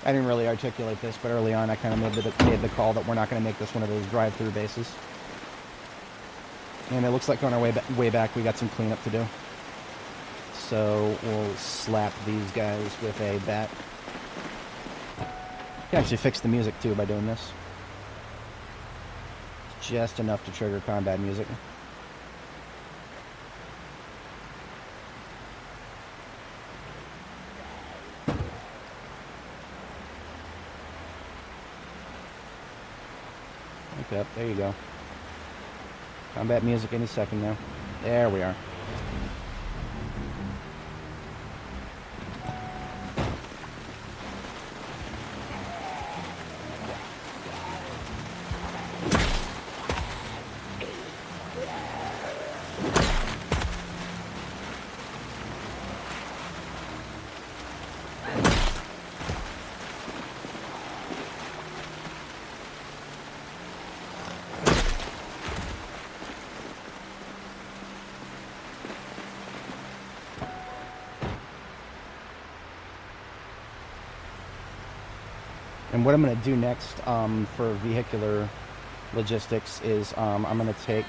I didn't really articulate this, but early on I kind of made the call that we're not going to make this one of those drive-through bases. And it looks like on our way back we got some cleanup to do. So we'll slap these guys with a bat. You can actually fix the music too by doing this. Just enough to trigger combat music. Up. There you go. Combat music any second now. There we are. And what I'm going to do next for vehicular logistics is I'm going to take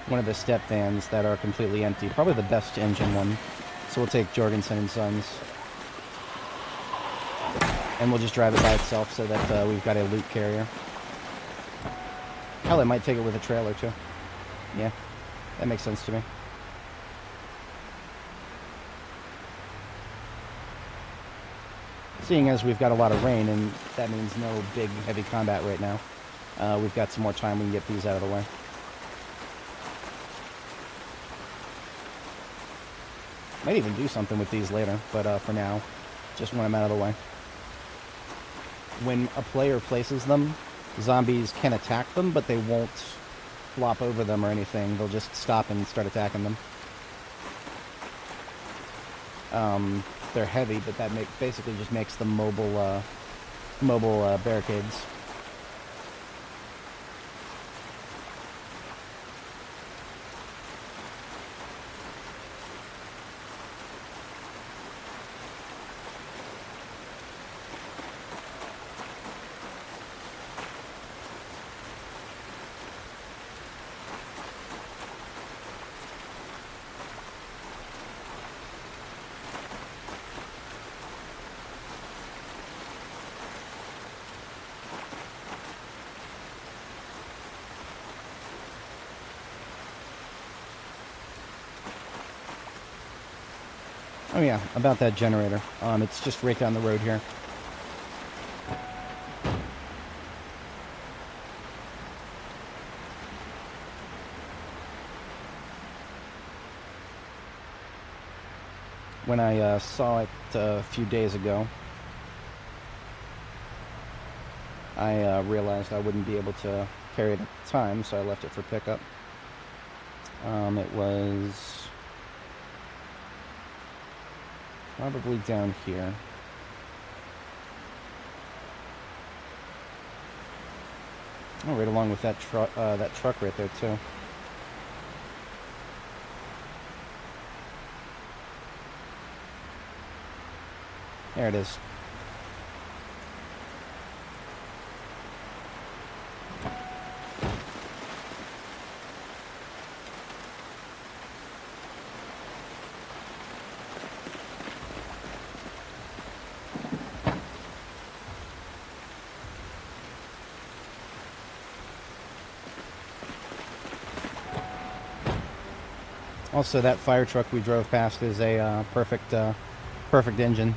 one of the step vans that are completely empty, probably the best engine one. So we'll take Jorgensen and Sons, and we'll just drive it by itself so that we've got a loot carrier. Hell, I might take it with a trailer too. Yeah, that makes sense to me. Seeing as we've got a lot of rain, and that means no big, heavy combat right now, we've got some more time, we can get these out of the way. Might even do something with these later, but for now, just want them out of the way. When a player places them, zombies can attack them, but they won't flop over them or anything. They'll just stop and start attacking them. They're heavy, but that basically just makes them mobile barricades. Oh yeah, about that generator. It's just right down the road here. When I saw it a few days ago, I realized I wouldn't be able to carry it at the time, so I left it for pickup. It was probably down here. Oh, right along with that truck right there too. There it is. Also, that fire truck we drove past is a perfect engine.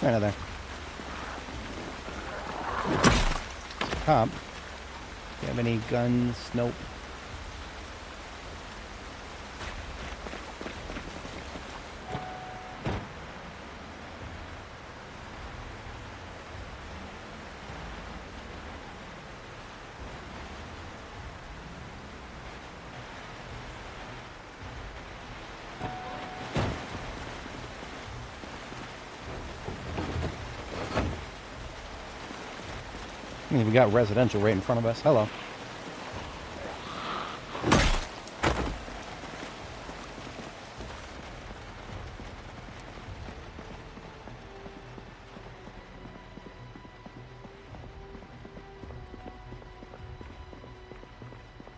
Right there. Cop. Do you have any guns? Nope. We got residential right in front of us. Hello.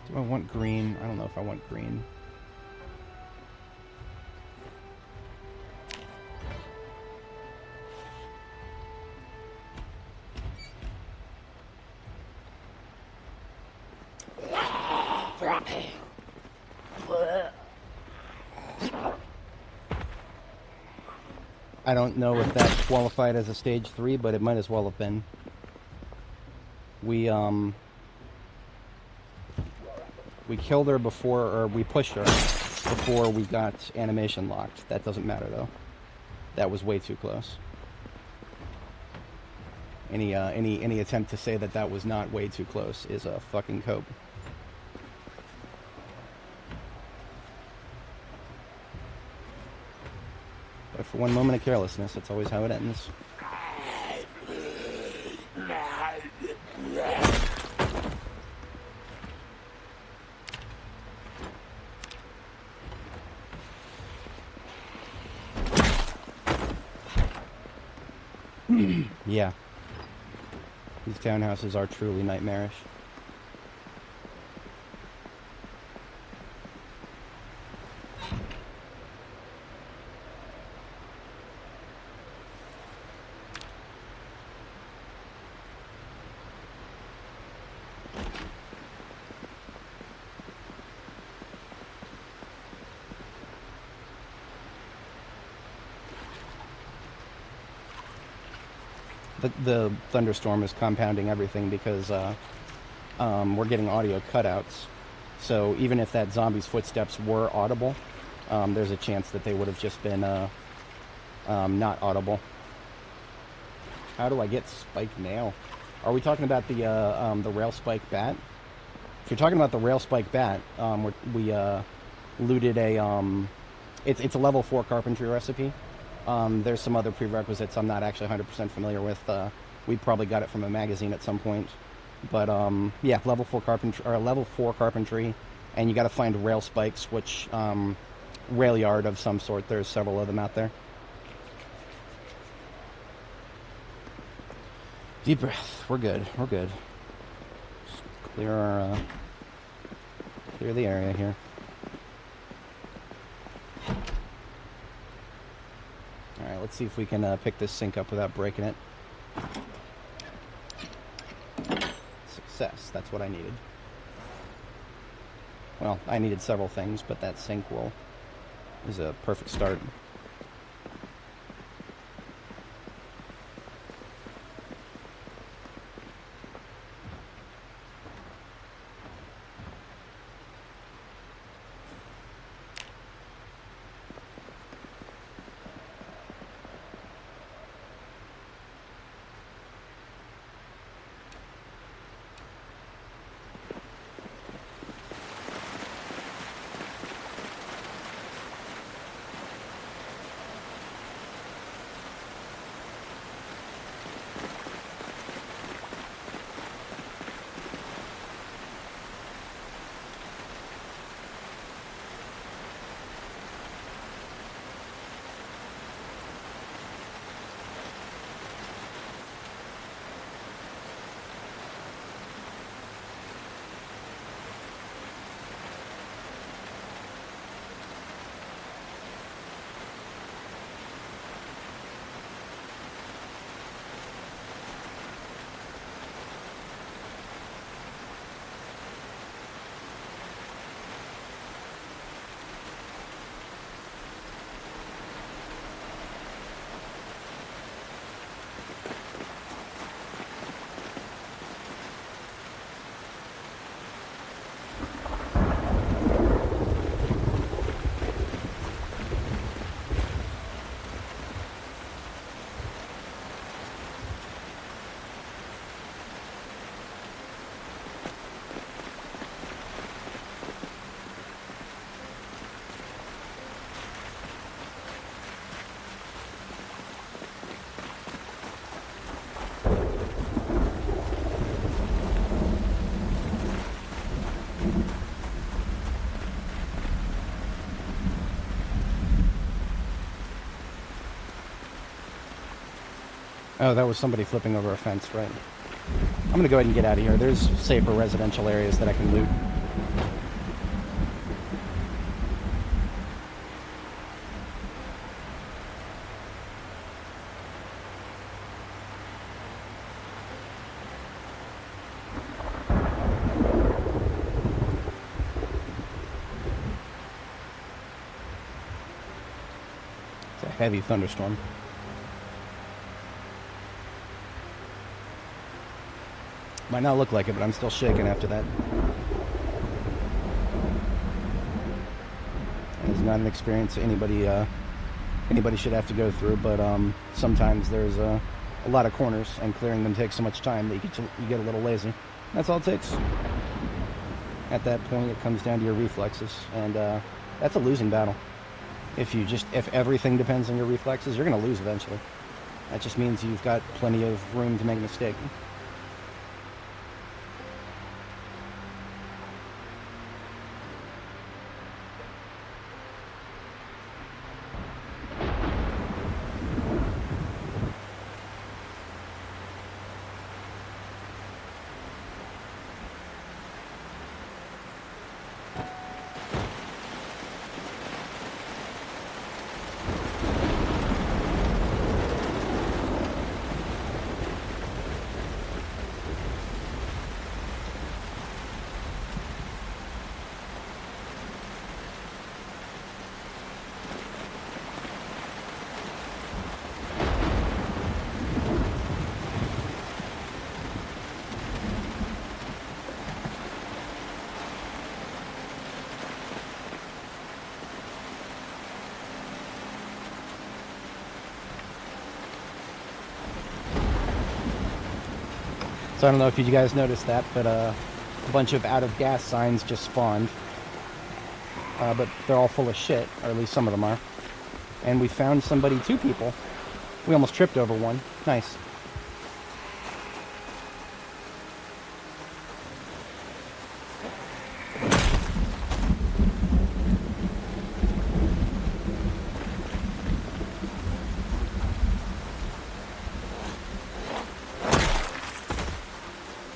Do I want green? I don't know if I want green. I don't know if that qualified as a stage 3, but it might as well have been. We killed her before, or we pushed her before we got animation locked. That doesn't matter though. That was way too close. Any attempt to say that that was not way too close is a fucking cope. But for one moment of carelessness, that's always how it ends. Yeah. These townhouses are truly nightmarish. the thunderstorm is compounding everything because we're getting audio cutouts. So even if that zombie's footsteps were audible, there's a chance that they would have just been not audible. How do I get spike nail? Are we talking about the rail spike bat? If you're talking about the rail spike bat, we looted a it's a level 4 carpentry recipe. There's some other prerequisites I'm not actually 100% familiar with. We probably got it from a magazine at some point. But yeah, level 4 carpentry, and you got to find rail spikes, which rail yard of some sort. There's several of them out there. Deep breath. We're good. We're good. Just clear our clear the area here. All right, let's see if we can pick this sink up without breaking it. Success. That's what I needed. Well, I needed several things, but that sink is a perfect start. Oh, that was somebody flipping over a fence, right? I'm gonna go ahead and get out of here. There's safer residential areas that I can loot. It's a heavy thunderstorm. Might not look like it, but I'm still shaking after that. It's not an experience anybody should have to go through, but sometimes there's a lot of corners, and clearing them takes so much time that you get a little lazy. That's all it takes. At that point, it comes down to your reflexes, and that's a losing battle. If everything depends on your reflexes, you're going to lose eventually. That just means you've got plenty of room to make a mistake. So I don't know if you guys noticed that, but a bunch of out-of-gas signs just spawned. But they're all full of shit, or at least some of them are. And we found somebody, 2 people. We almost tripped over one. Nice.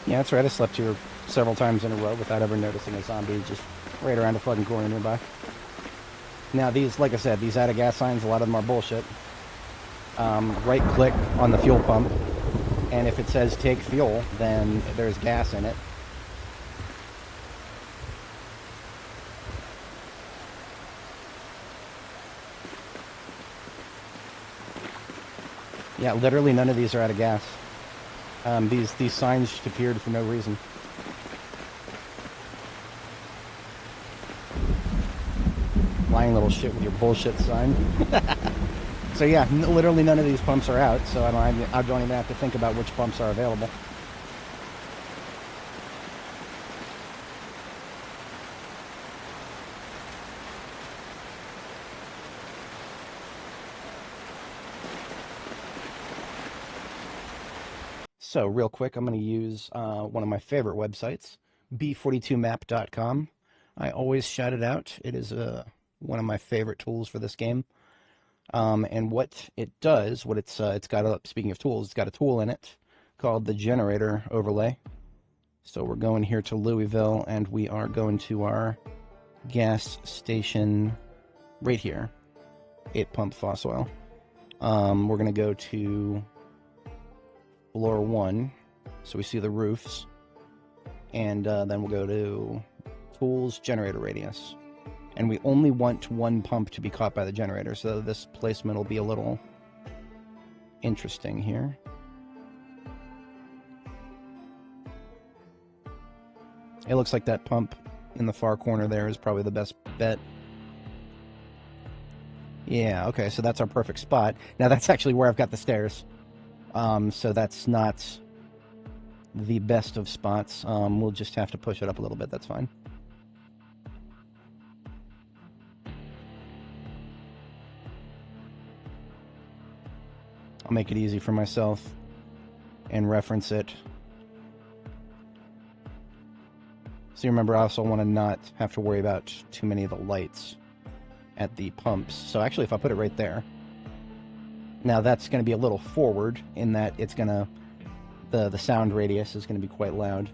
Yeah, that's right. I slept here several times in a row without ever noticing a zombie just right around the fucking corner nearby. Now these, like I said, these out-of-gas signs, a lot of them are bullshit. Right-click on the fuel pump, and if it says take fuel, then there's gas in it. Yeah, literally none of these are out of gas. These signs just appeared for no reason. Lying little shit with your bullshit sign. So yeah, literally none of these pumps are out, so I don't even have to think about which pumps are available. So real quick, I'm going to use one of my favorite websites, b42map.com. I always shout it out. It is one of my favorite tools for this game. And what it does, it's got speaking of tools, it's got a tool in it called the generator overlay. So we're going here to Louisville, and we are going to our gas station right here, 8-pump fossil oil. We're going to go to floor 1, so we see the roofs, and then we'll go to tools, generator radius. And we only want one pump to be caught by the generator, so this placement will be a little interesting here. It looks like that pump in the far corner there is probably the best bet. Yeah, okay, so that's our perfect spot. Now that's actually where I've got the stairs. So that's not the best of spots. We'll just have to push it up a little bit, that's fine. I'll make it easy for myself and reference it. So you remember, I also want to not have to worry about too many of the lights at the pumps. So actually, if I put it right there, now that's going to be a little forward in that it's going to, the sound radius is going to be quite loud.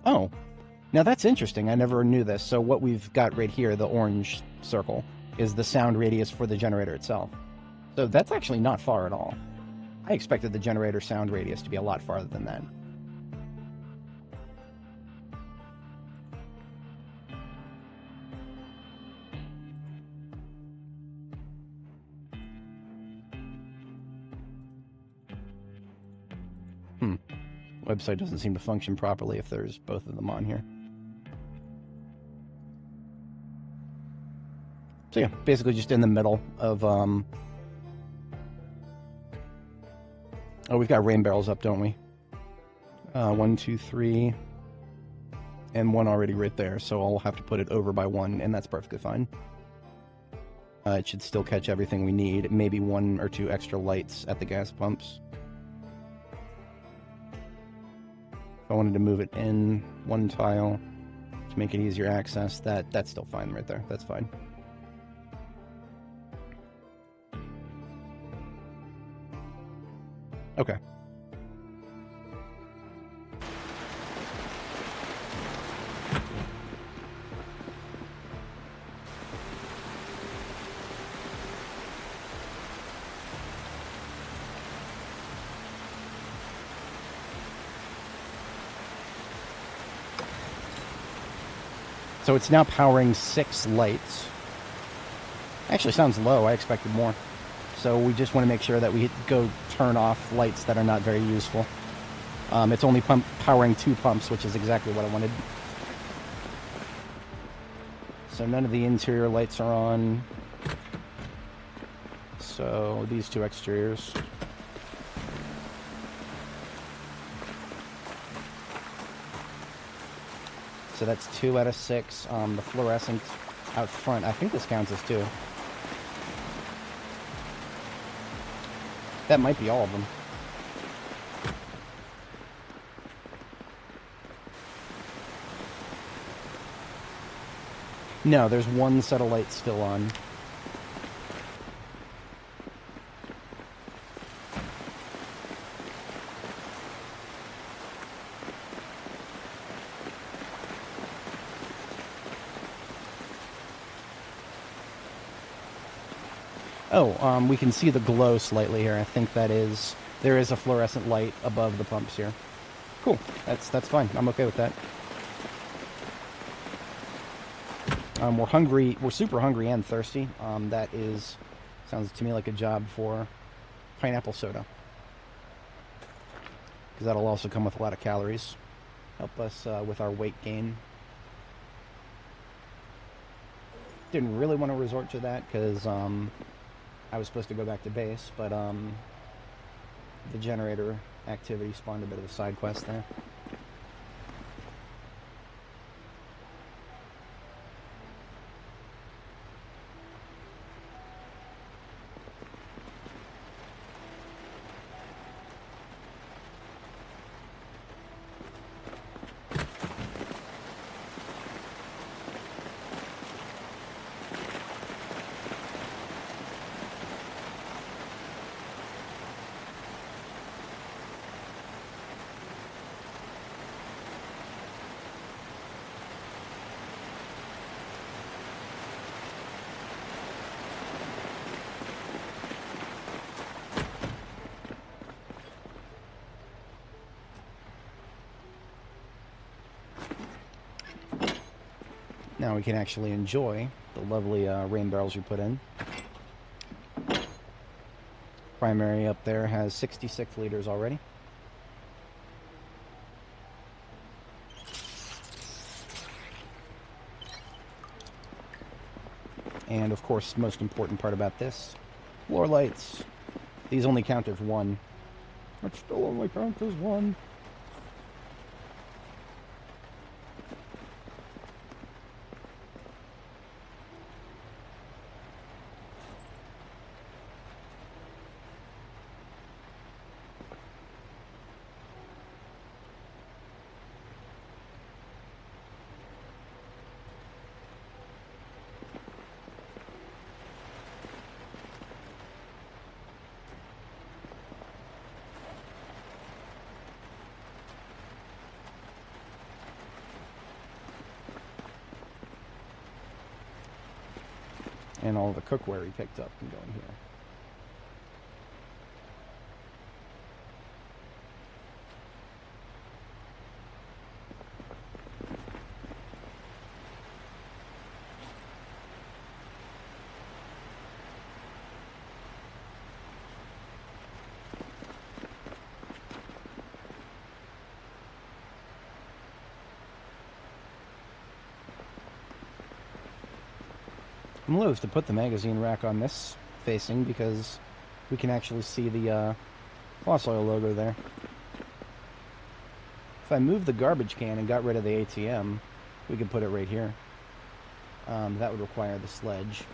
Oh, now that's interesting. I never knew this. So what we've got right here, the orange circle, is the sound radius for the generator itself. So that's actually not far at all. I expected the generator sound radius to be a lot farther than that. Website doesn't seem to function properly if there's both of them on here. So yeah, basically just in the middle of, oh, we've got rain barrels up, don't we? 1, 2, 3, and one already right there, so I'll have to put it over by 1, and that's perfectly fine. It should still catch everything we need, maybe 1 or 2 extra lights at the gas pumps. If I wanted to move it in 1 tile to make it easier access, that's still fine right there. That's fine. Okay. So it's now powering 6 lights. Actually sounds low. I expected more. So we just want to make sure that we go turn off lights that are not very useful. It's only powering 2 pumps, which is exactly what I wanted. So none of the interior lights are on. So these 2 exteriors. So that's 2 out of 6. The fluorescent out front, I think this counts as 2. That might be all of them. No, there's 1 set of lights still on. Oh, we can see the glow slightly here. I think there is a fluorescent light above the pumps here. Cool. That's fine. I'm okay with that. We're hungry. We're super hungry and thirsty. That sounds to me like a job for pineapple soda, because that'll also come with a lot of calories. Help us with our weight gain. Didn't really want to resort to that because I was supposed to go back to base, but the generator activity spawned a bit of a side quest there. Now we can actually enjoy the lovely rain barrels we put in. Primary up there has 66 liters already. And of course, most important part about this, floor lights. These only count as 1. It still only counts as 1. And all the cookware he picked up can go in here. I'm loath to put the magazine rack on this facing because we can actually see the Floss Oil logo there. If I moved the garbage can and got rid of the ATM, we could put it right here. That would require the sledge.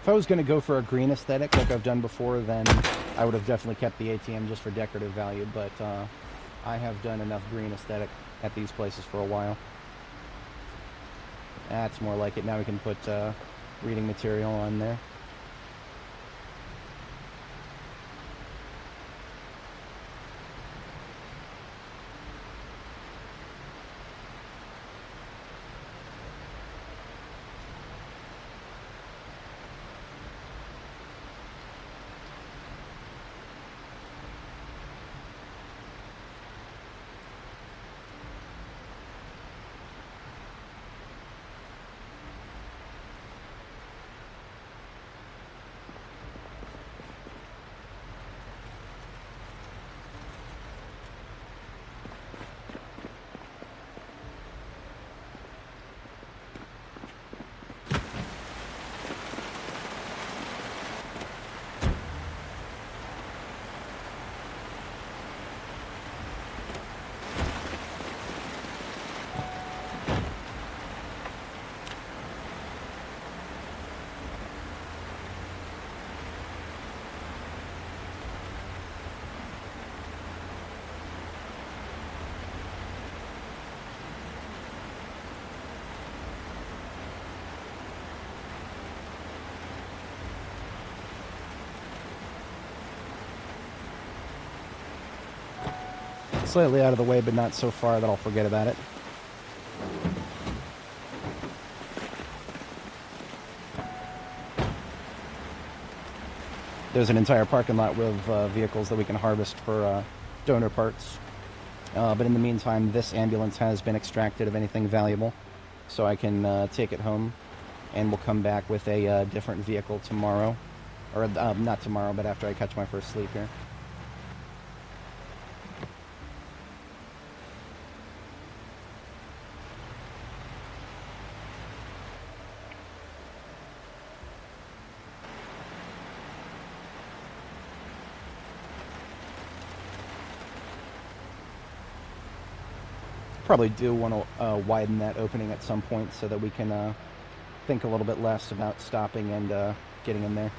If I was going to go for a green aesthetic like I've done before, then I would have definitely kept the ATM just for decorative value, but I have done enough green aesthetic at these places for a while. That's more like it. Now we can put reading material on there. Slightly out of the way, but not so far that I'll forget about it. There's an entire parking lot with vehicles that we can harvest for donor parts. But in the meantime, this ambulance has been extracted of anything valuable, so I can take it home, and we'll come back with a different vehicle tomorrow. Or not tomorrow, but after I catch my first sleep here. Probably do want to widen that opening at some point so that we can think a little bit less about stopping and getting in there.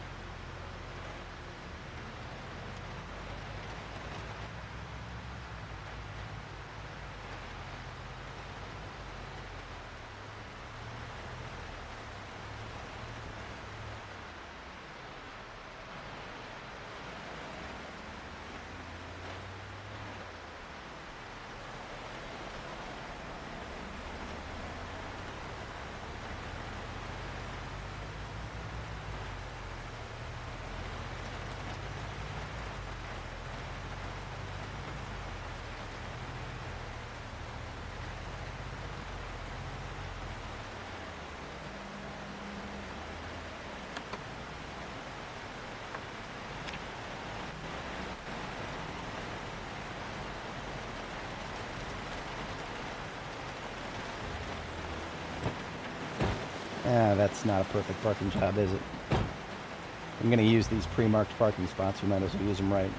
That's not a perfect parking job, is it? I'm going to use these pre-marked parking spots. We might as well use them right.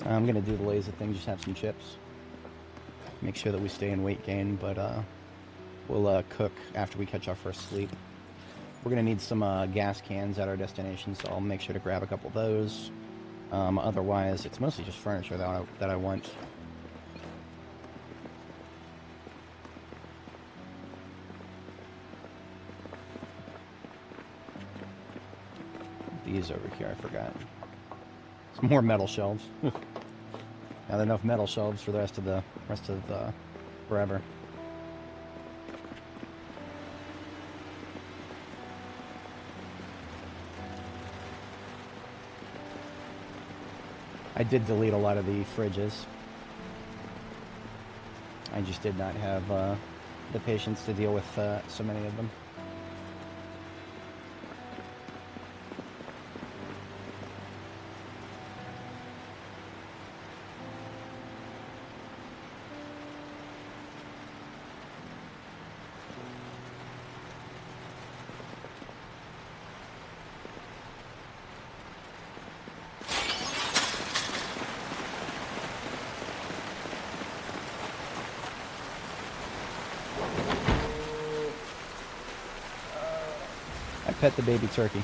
I'm going to do the lazy thing, just have some chips. Make sure that we stay in weight gain, but we'll cook after we catch our first sleep. We're going to need some gas cans at our destination, so I'll make sure to grab a couple of those. Otherwise, it's mostly just furniture that I want. These over here, I forgot. Some more metal shelves. Not enough metal shelves for the rest of forever. I did delete a lot of the fridges. I just did not have the patience to deal with so many of them. Pet the baby turkey.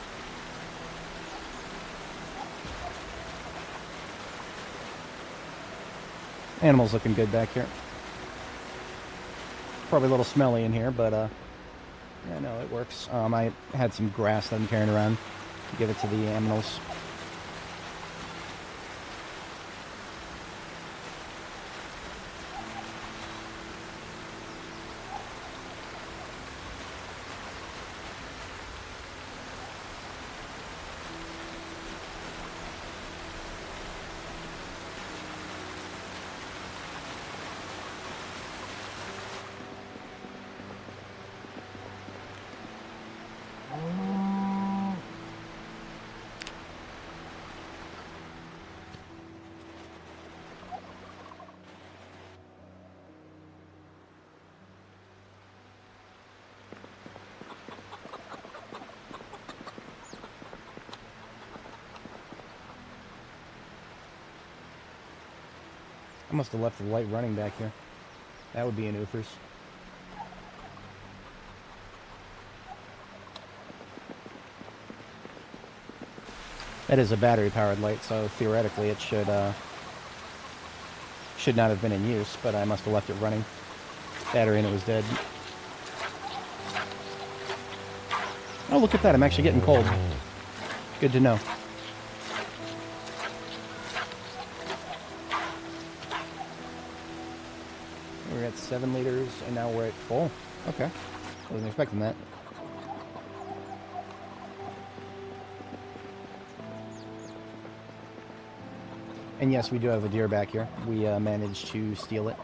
Animal's looking good back here. Probably a little smelly in here, but yeah, no, it works. I had some grass that I'm carrying around to give it to the animals. I must have left the light running back here. That would be an oofers. That is a battery-powered light, so theoretically it should not have been in use, but I must have left it running. Battery and it was dead. Oh, look at that. I'm actually getting cold. Good to know. We're at 7 liters, and now we're at full. Okay. Wasn't expecting that. And yes, we do have a deer back here. We managed to steal it.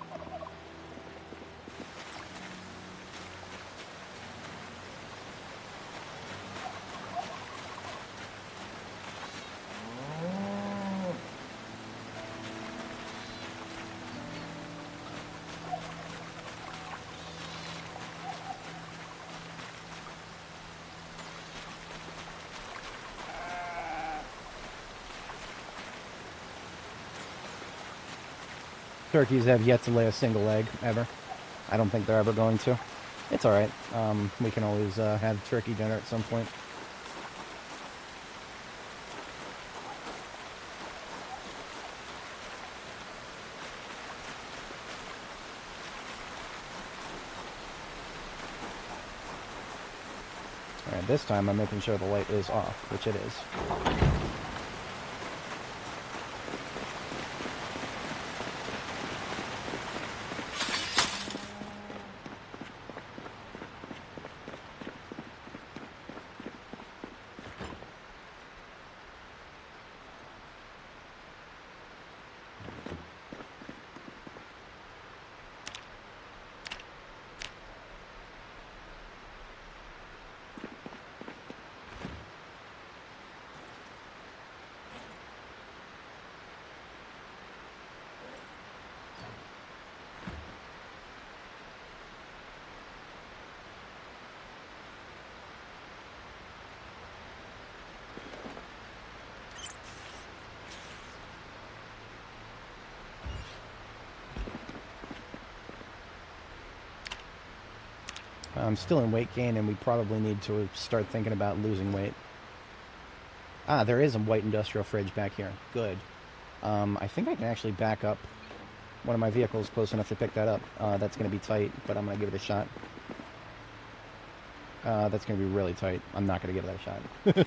Turkeys have yet to lay a single egg, ever. I don't think they're ever going to. It's alright. We can always have turkey dinner at some point. Alright, this time I'm making sure the light is off, which it is. I'm still in weight gain, and we probably need to start thinking about losing weight. Ah, there is a white industrial fridge back here. Good. I think I can actually back up one of my vehicles close enough to pick that up. That's going to be tight, but I'm going to give it a shot. That's going to be really tight. I'm not going to give that a shot.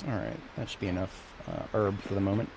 Alright, that should be enough herb for the moment.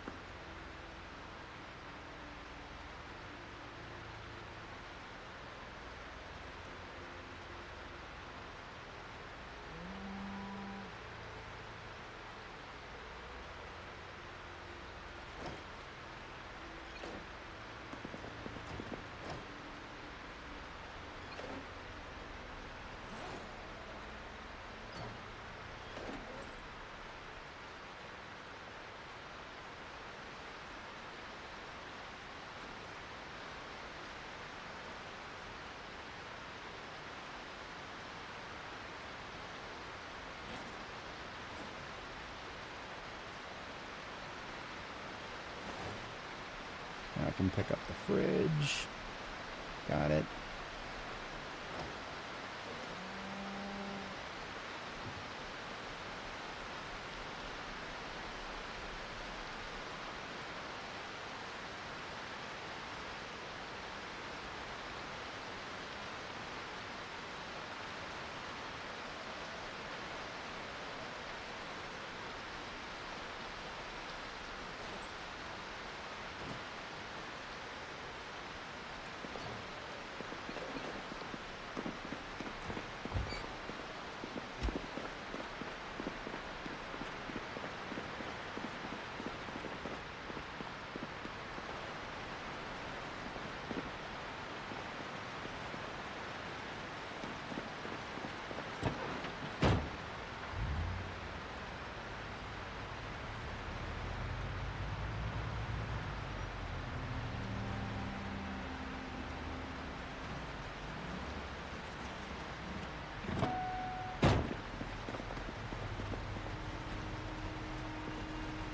I can pick up the fridge. Got it.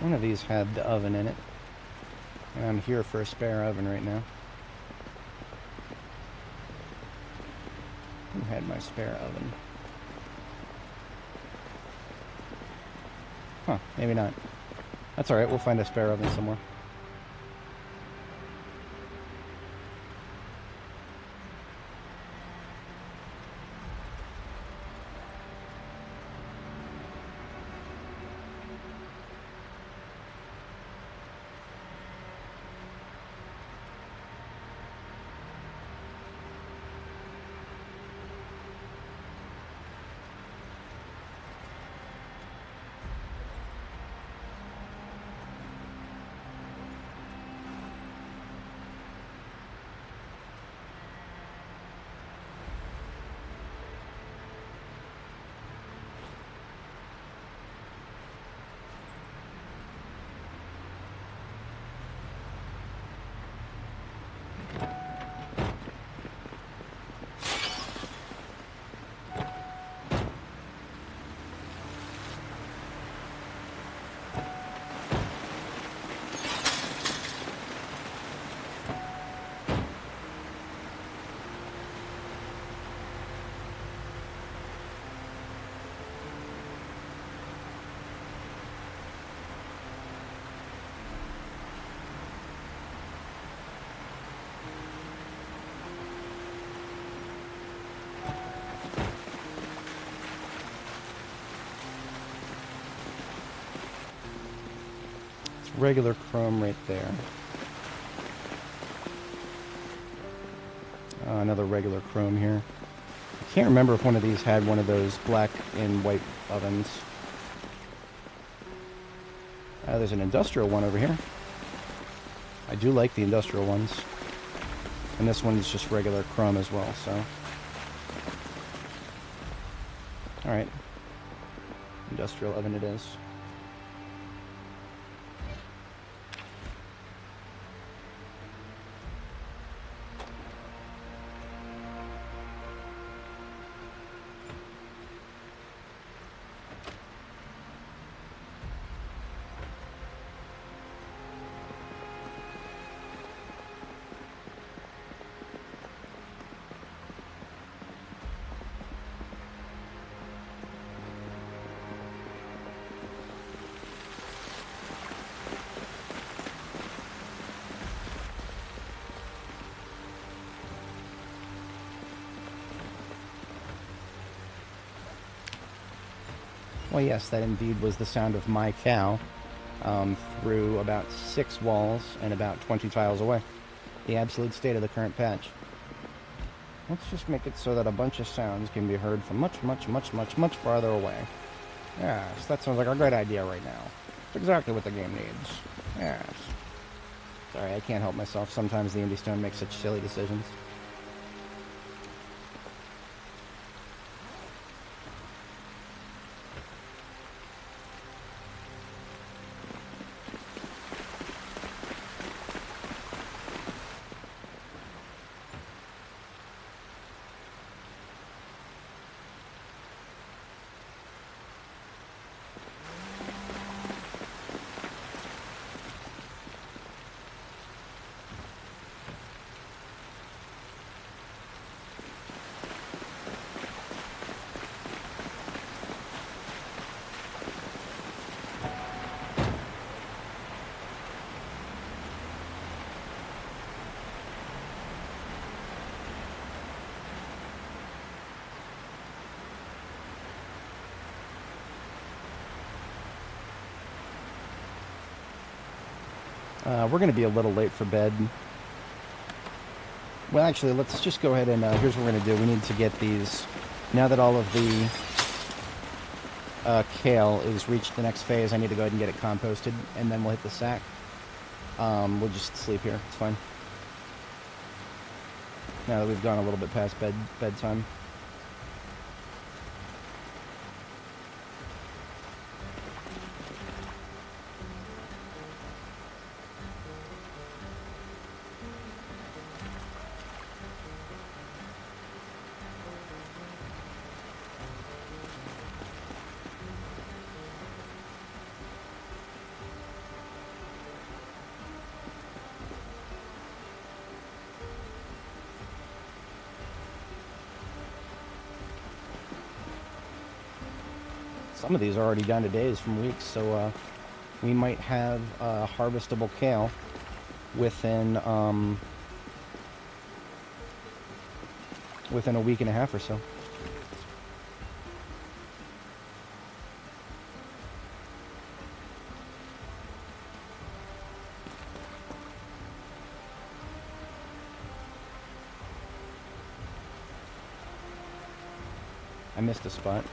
One of these had the oven in it. And I'm here for a spare oven right now. Who had my spare oven? Huh, maybe not. That's alright, we'll find a spare oven somewhere. Regular chrome right there. Another regular chrome here. I can't remember if one of these had one of those black and white ovens. There's an industrial one over here. I do like the industrial ones. And this one is just regular chrome as well, so. Alright. Industrial oven it is. Well, yes, that indeed was the sound of my cow through about 6 walls and about 20 tiles away. The absolute state of the current patch. Let's just make it so that a bunch of sounds can be heard from much farther away. Yes, that sounds like a great idea right now. It's exactly what the game needs. Yes. Sorry, I can't help myself. Sometimes the Indie Stone makes such silly decisions. We're going to be a little late for bed. Well, actually, let's just go ahead and here's what we're going to do. We need to get these, now that all of the kale is reached the next phase, I need to go ahead and get it composted, and then we'll hit the sack. We'll just sleep here. It's fine. Now that we've gone a little bit past bedtime. Some of these are already down to days from weeks, so we might have harvestable kale within within a week and a half or so. I missed a spot.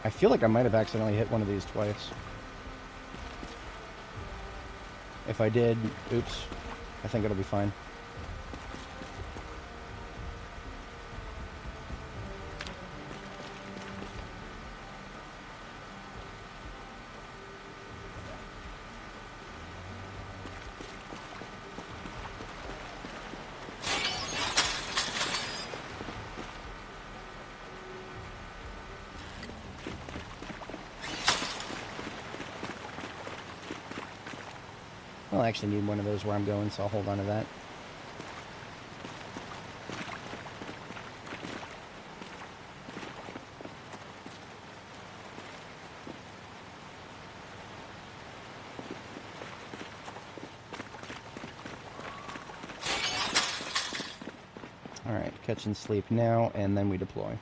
I feel like I might have accidentally hit one of these twice. If I did, oops, I think it'll be fine. I'll actually need one of those where I'm going, so I'll hold on to that. Alright, catch and sleep now, and then we deploy.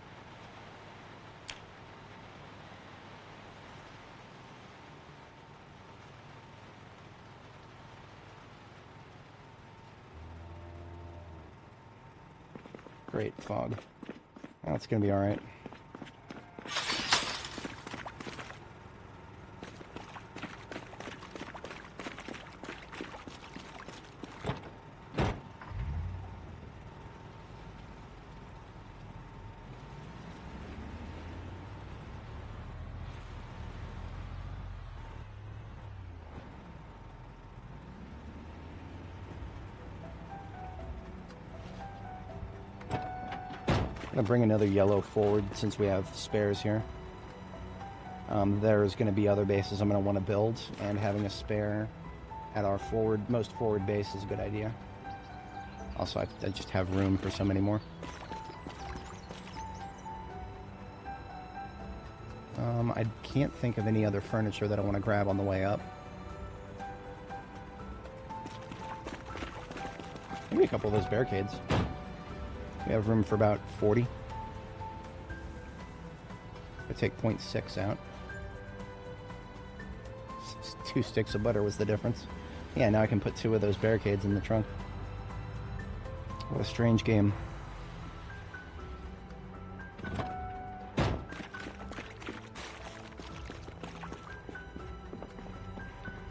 Great fog. That's gonna be alright. I'm gonna bring another yellow forward since we have spares here. There's gonna be other bases I'm gonna want to build, and having a spare at our most forward base is a good idea. Also, I just have room for so many more. I can't think of any other furniture that I want to grab on the way up. Maybe a couple of those barricades. We have room for about 40. I take 0.6 out. 2 sticks of butter was the difference. Yeah, now I can put 2 of those barricades in the trunk. What a strange game.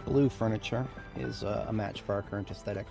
Blue furniture is a match for our current aesthetic.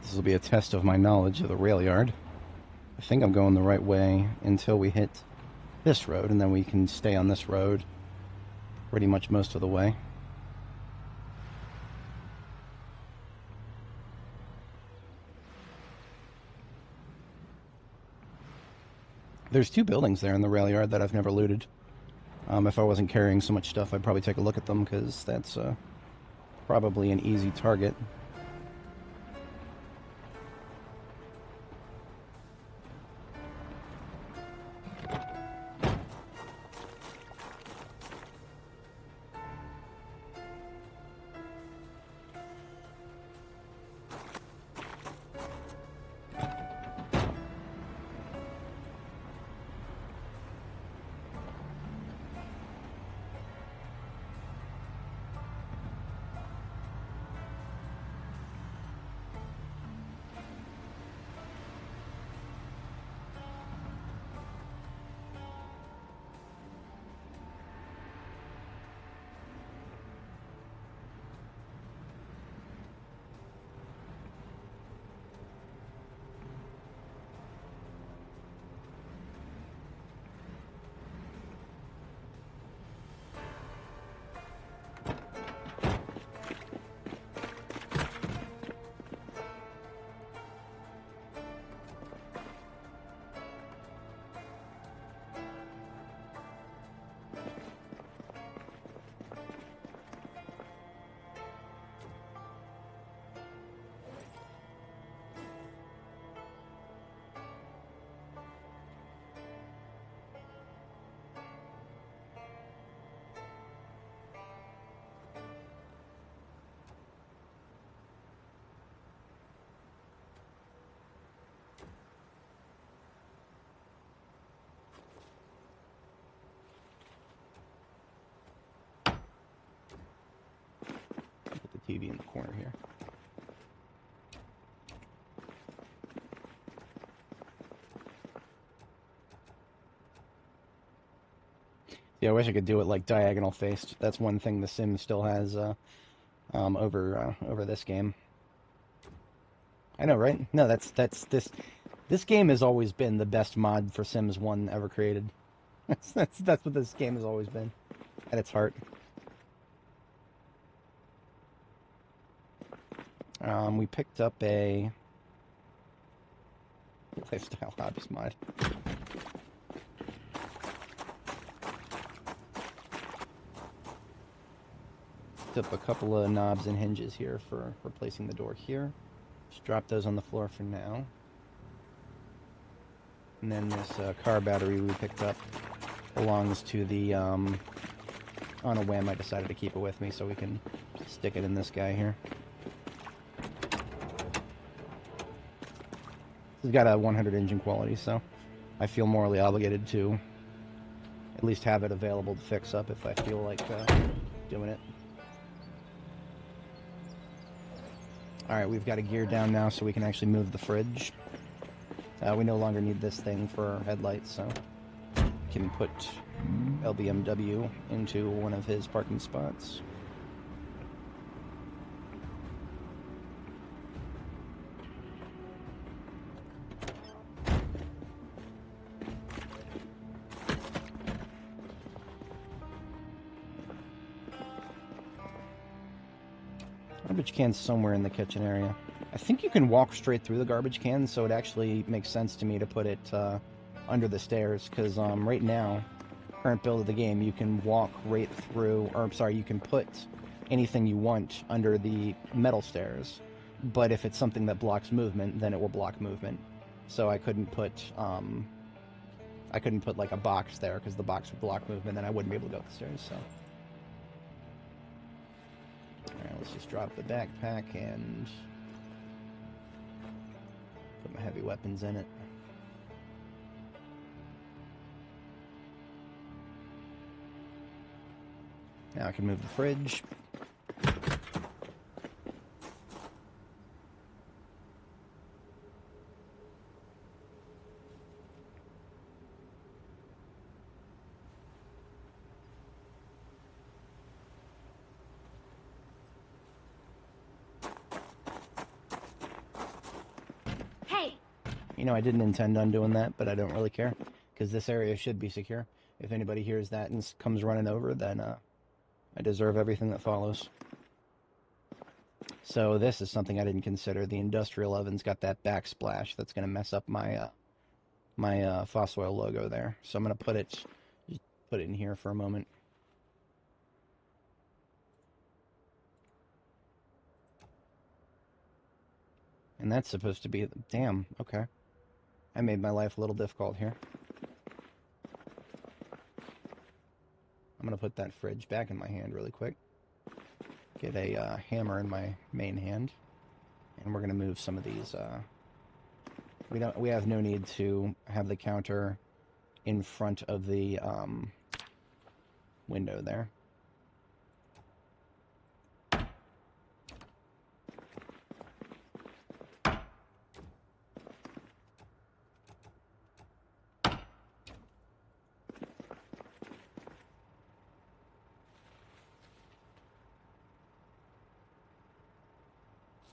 This will be a test of my knowledge of the rail yard. I think I'm going the right way until we hit this road, and then we can stay on this road pretty much most of the way. There's 2 buildings there in the rail yard that I've never looted. If I wasn't carrying so much stuff, I'd probably take a look at them, because that's probably an easy target. TV in the corner here. Yeah, I wish I could do it like diagonal faced. That's one thing The Sims still has over this game. I know, right? No, that's this game has always been the best mod for Sims 1 ever created. That's what this game has always been at its heart. We picked up a lifestyle hobbies mod. Picked up a couple of knobs and hinges here for replacing the door here. Just drop those on the floor for now. And then this car battery we picked up belongs to the, on a whim I decided to keep it with me so we can stick it in this guy here. It's got a 100 engine quality, so I feel morally obligated to at least have it available to fix up if I feel like doing it. Alright, we've got a gear down now so we can actually move the fridge. We no longer need this thing for our headlights, so we can put LBMW into one of his parking spots. Garbage can's somewhere in the kitchen area. I think you can walk straight through the garbage can, so it actually makes sense to me to put it under the stairs, because right now, current build of the game, you can walk right through, or sorry, you can put anything you want under the metal stairs, but if it's something that blocks movement, then it will block movement. So I couldn't put like a box there, because the box would block movement, and I wouldn't be able to go up the stairs, so. Alright, let's just drop the backpack and put my heavy weapons in it. Now I can move the fridge. You know, I didn't intend on doing that, but I don't really care, because this area should be secure. If anybody hears that and comes running over, then I deserve everything that follows. So this is something I didn't consider. The industrial oven's got that backsplash that's going to mess up my my fossil oil logo there. So I'm going to put it in here for a moment. And that's supposed to be... Damn, okay. I made my life a little difficult here. I'm going to put that fridge back in my hand really quick. Get a hammer in my main hand. And we're going to move some of these... We have no need to have the counter in front of the window there.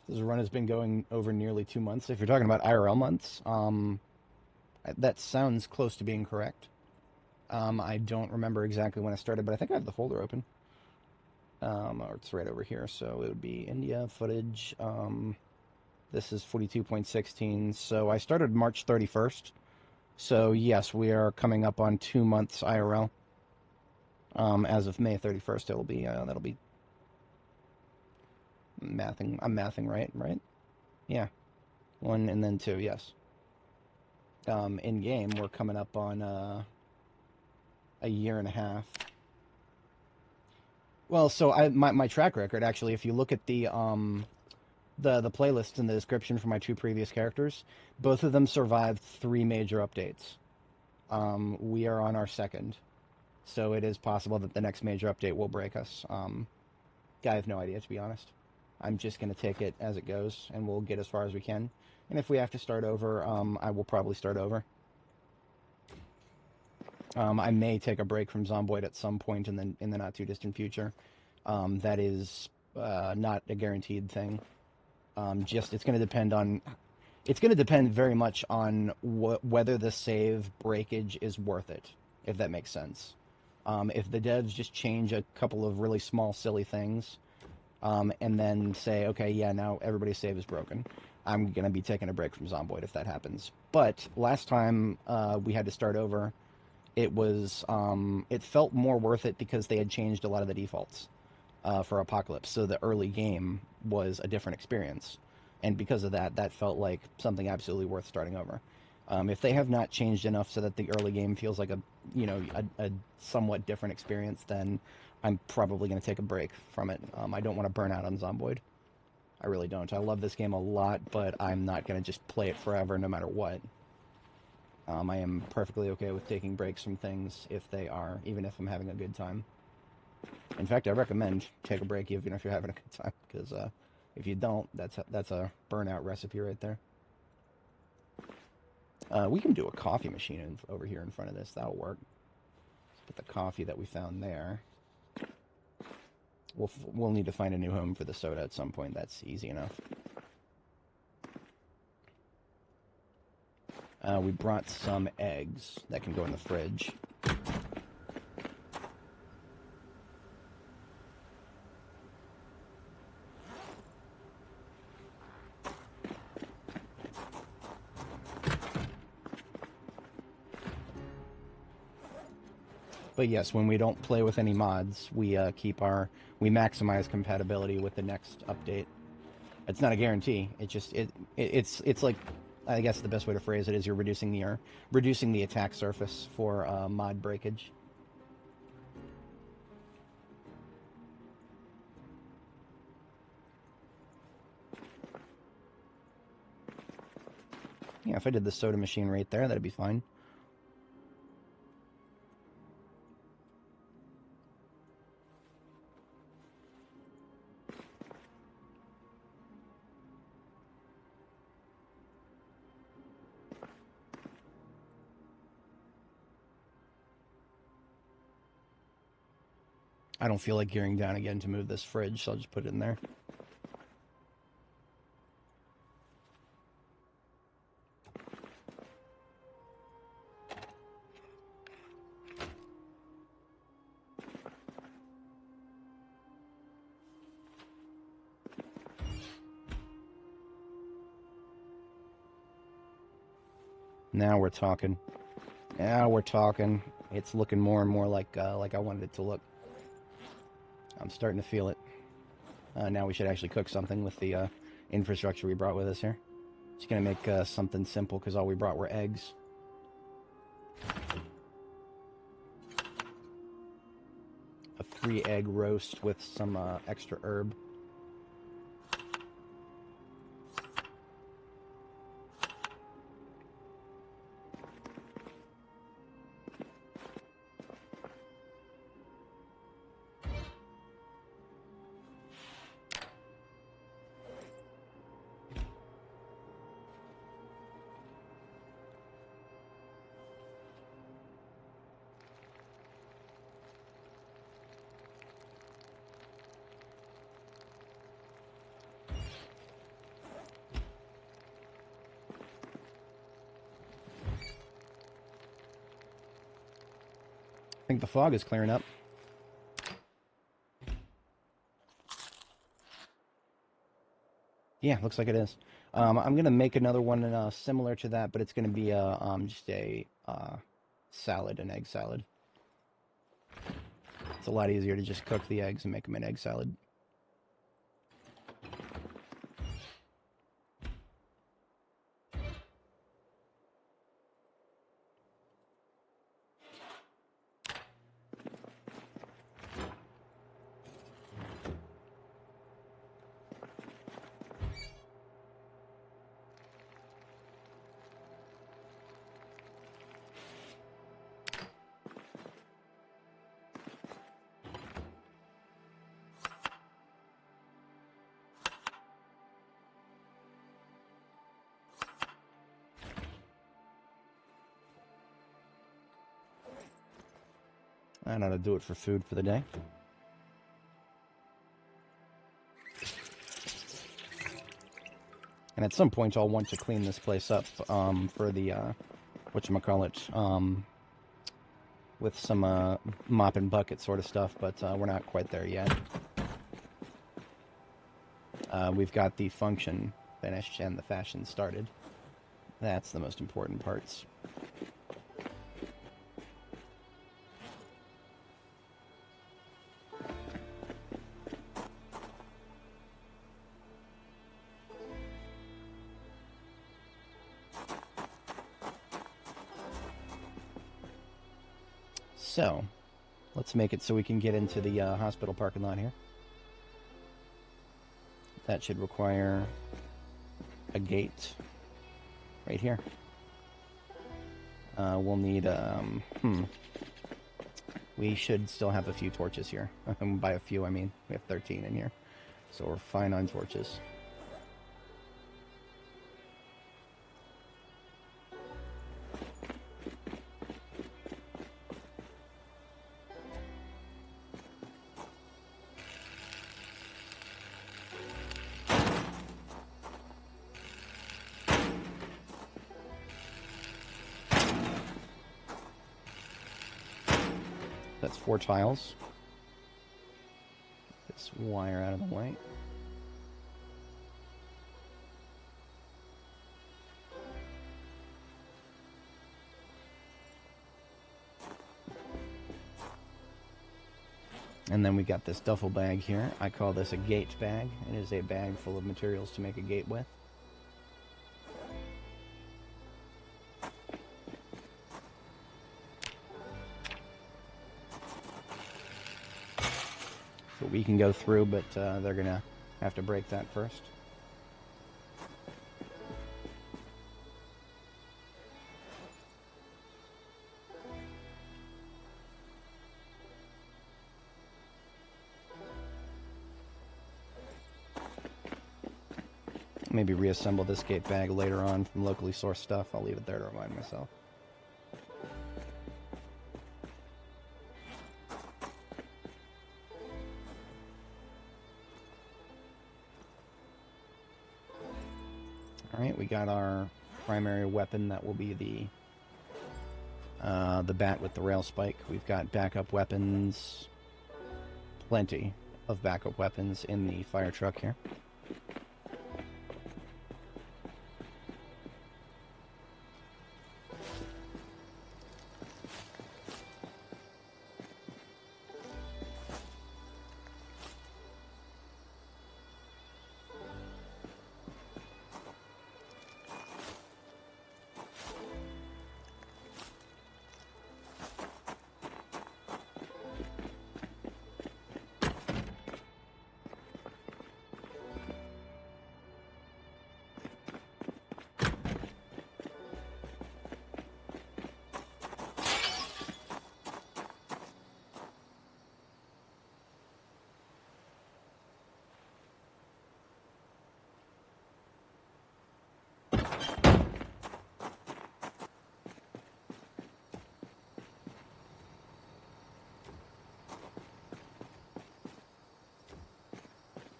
This run has been going over nearly 2 months. If you're talking about IRL months, that sounds close to being correct. I don't remember exactly when I started, but I think I have the folder open. Or it's right over here, so it would be India footage. This is 42.16, so I started March 31st. So yes, we are coming up on 2 months IRL. As of May 31st, it'll be that'll be mathing. I'm mathing right? Yeah, 1 and then 2. Yes. In game, we're coming up on a year and a half. Well, so my track record, actually, if you look at the playlist in the description for my 2 previous characters, both of them survived 3 major updates. We are on our 2nd, so it is possible that the next major update will break us. I have no idea, to be honest. I'm just going to take it as it goes, and we'll get as far as we can. And if we have to start over, I will probably start over. I may take a break from Zomboid at some point in the not too distant future. That is not a guaranteed thing. Just it's going to depend on. It's going to depend very much on whether the save breakage is worth it, if that makes sense. If the devs just change a couple of really small, silly things, and then say, okay, yeah, now everybody's save is broken, I'm going to be taking a break from Zomboid if that happens. But last time we had to start over, it was it felt more worth it because they had changed a lot of the defaults for Apocalypse, so the early game was a different experience. And because of that, that felt like something absolutely worth starting over. If they have not changed enough so that the early game feels like a somewhat different experience, then I'm probably going to take a break from it. I don't want to burn out on Zomboid. I really don't. I love this game a lot, but I'm not going to just play it forever no matter what. I am perfectly okay with taking breaks from things if they are, even if I'm having a good time. In fact, I recommend take a break even if you're having a good time, because if you don't, that's a burnout recipe right there. We can do a coffee machine over here in front of this. That'll work. Let's put the coffee that we found there. We'll need to find a new home for the soda at some point. That's easy enough. We brought some eggs that can go in the fridge. But yes, when we don't play with any mods, we maximize compatibility with the next update. It's not a guarantee. It's like, I guess the best way to phrase it is you're reducing the attack surface for mod breakage. Yeah, if I did the soda machine right there, that'd be fine. I don't feel like gearing down again to move this fridge, so I'll just put it in there. Now we're talking. Now we're talking. It's looking more and more like I wanted it to look. I'm starting to feel it. Now we should actually cook something with the infrastructure we brought with us here. Just gonna make something simple because all we brought were eggs. A 3-egg roast with some extra herb. I think the fog is clearing up. Yeah, looks like it is. I'm going to make another one similar to that, but it's going to be just a salad, an egg salad. It's a lot easier to just cook the eggs and make them an egg salad. That ought to do it for food for the day. And at some point I'll want to clean this place up for the, whatchamacallit, with some mop and bucket sort of stuff, but we're not quite there yet. We've got the function finished and the fashion started. That's the most important parts. So, let's make it so we can get into the hospital parking lot here. That should require a gate right here. We'll need, we should still have a few torches here. By a few, I mean, we have 13 in here. So we're fine on torches. That's 4 tiles. Get this wire out of the way. And then we got this duffel bag here. I call this a gate bag. It is a bag full of materials to make a gate with. So we can go through, but they're gonna have to break that first. Maybe reassemble this gate bag later on from locally sourced stuff. I'll leave it there to remind myself. Alright, we got our primary weapon. That will be the bat with the rail spike. We've got backup weapons. Plenty of backup weapons in the fire truck here.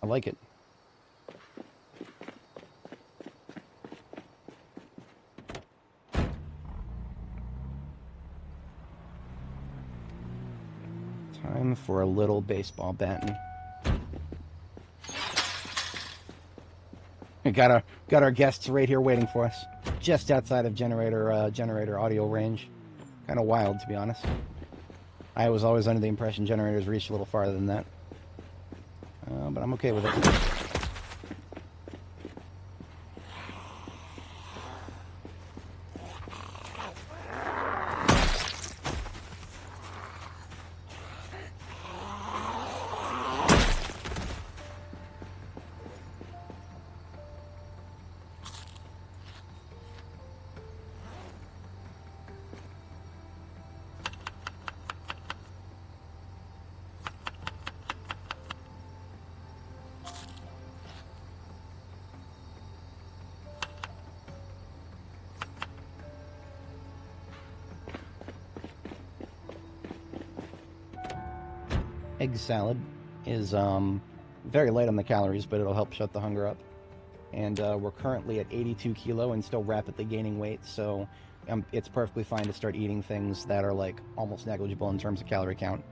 I like it. Time for a little baseball batting. We got our guests right here waiting for us, just outside of generator audio range. Kind of wild, to be honest. I was always under the impression generators reached a little farther than that, but I'm okay with it. egg salad is very light on the calories, but it'll help shut the hunger up. And we're currently at 82 kilo and still rapidly gaining weight, so it's perfectly fine to start eating things that are like almost negligible in terms of calorie count.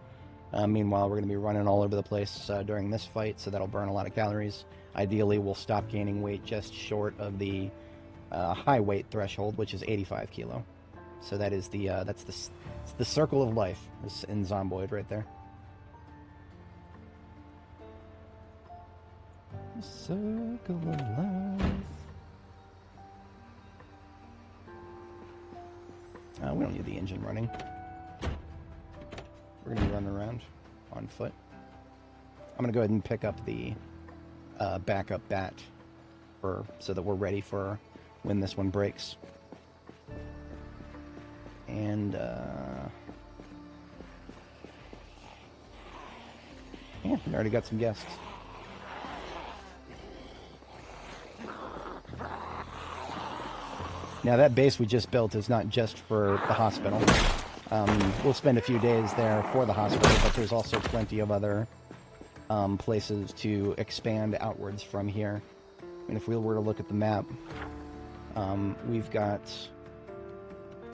Meanwhile, we're going to be running all over the place during this fight, so that'll burn a lot of calories. Ideally, we'll stop gaining weight just short of the high weight threshold, which is 85 kilo. So that is that's the circle of life in Zomboid right there. The circle of life. We don't need the engine running. We're going to be running around on foot. I'm going to go ahead and pick up the backup bat so that we're ready for when this one breaks. And, yeah, we already got some guests. Now, that base we just built is not just for the hospital. We'll spend a few days there for the hospital, but there's also plenty of other places to expand outwards from here. And if we were to look at the map, we've got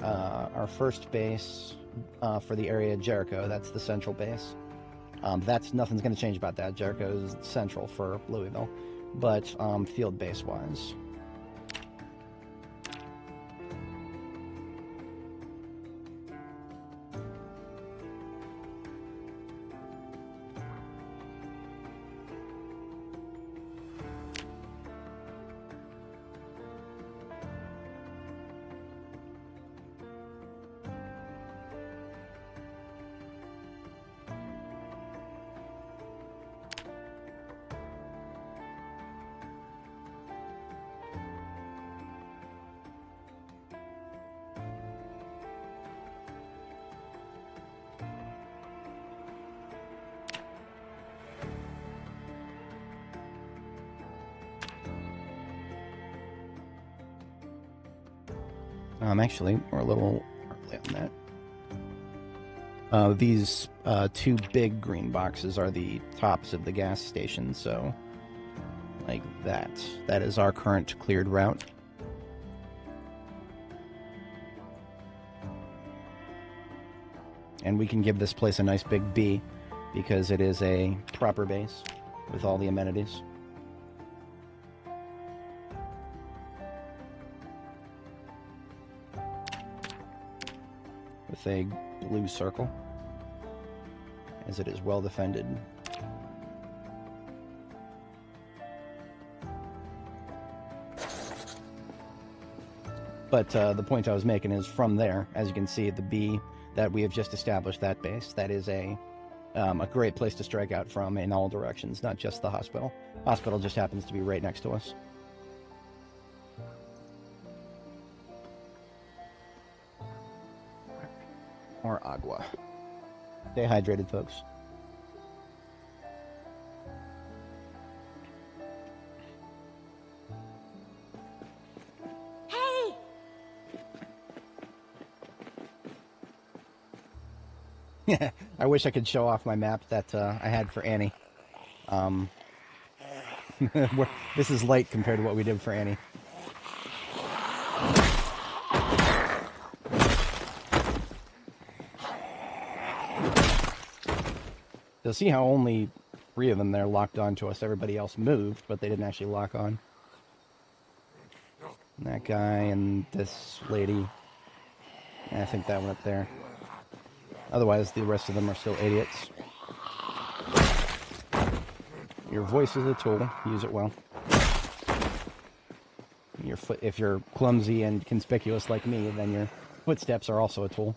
our first base for the area of Jericho. That's the central base. Nothing's going to change about that. Jericho is central for Louisville, but field base wise. Actually, we're a little early on that. These two big green boxes are the tops of the gas station, so like that. That is our current cleared route. And we can give this place a nice big B because it is a proper base with all the amenities. With a blue circle, as it is well defended. But the point I was making is from there, as you can see, the B that we have just established, that base, that is a great place to strike out from in all directions, not just the hospital. Hospital just happens to be right next to us. Or agua. Stay hydrated, folks. Hey! I wish I could show off my map that I had for Annie. This is light compared to what we did for Annie. You'll see how only 3 of them there locked onto us. Everybody else moved, but they didn't actually lock on. And that guy and this lady. And I think that one up there. Otherwise, the rest of them are still idiots. Your voice is a tool. Use it well. If you're clumsy and conspicuous like me, then your footsteps are also a tool.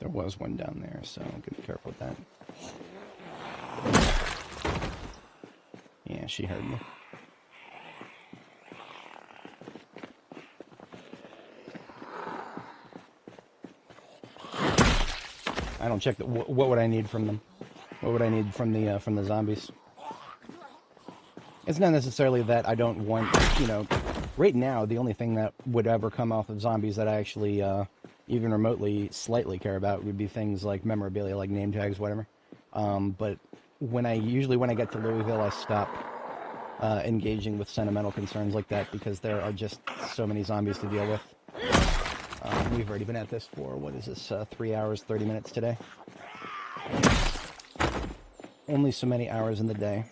There was one down there, so I'm gonna be careful with that. she heard me. I don't check the, what would I need from them? What would I need from the zombies? It's not necessarily that I don't want, you know, right now the only thing that would ever come off of zombies that I actually even remotely slightly care about would be things like memorabilia, like name tags, whatever. But usually when I get to Louisville, I stop engaging with sentimental concerns like that because there are just so many zombies to deal with. We've already been at this for, what is this, 3 hours, 30 minutes today. Only so many hours in the day.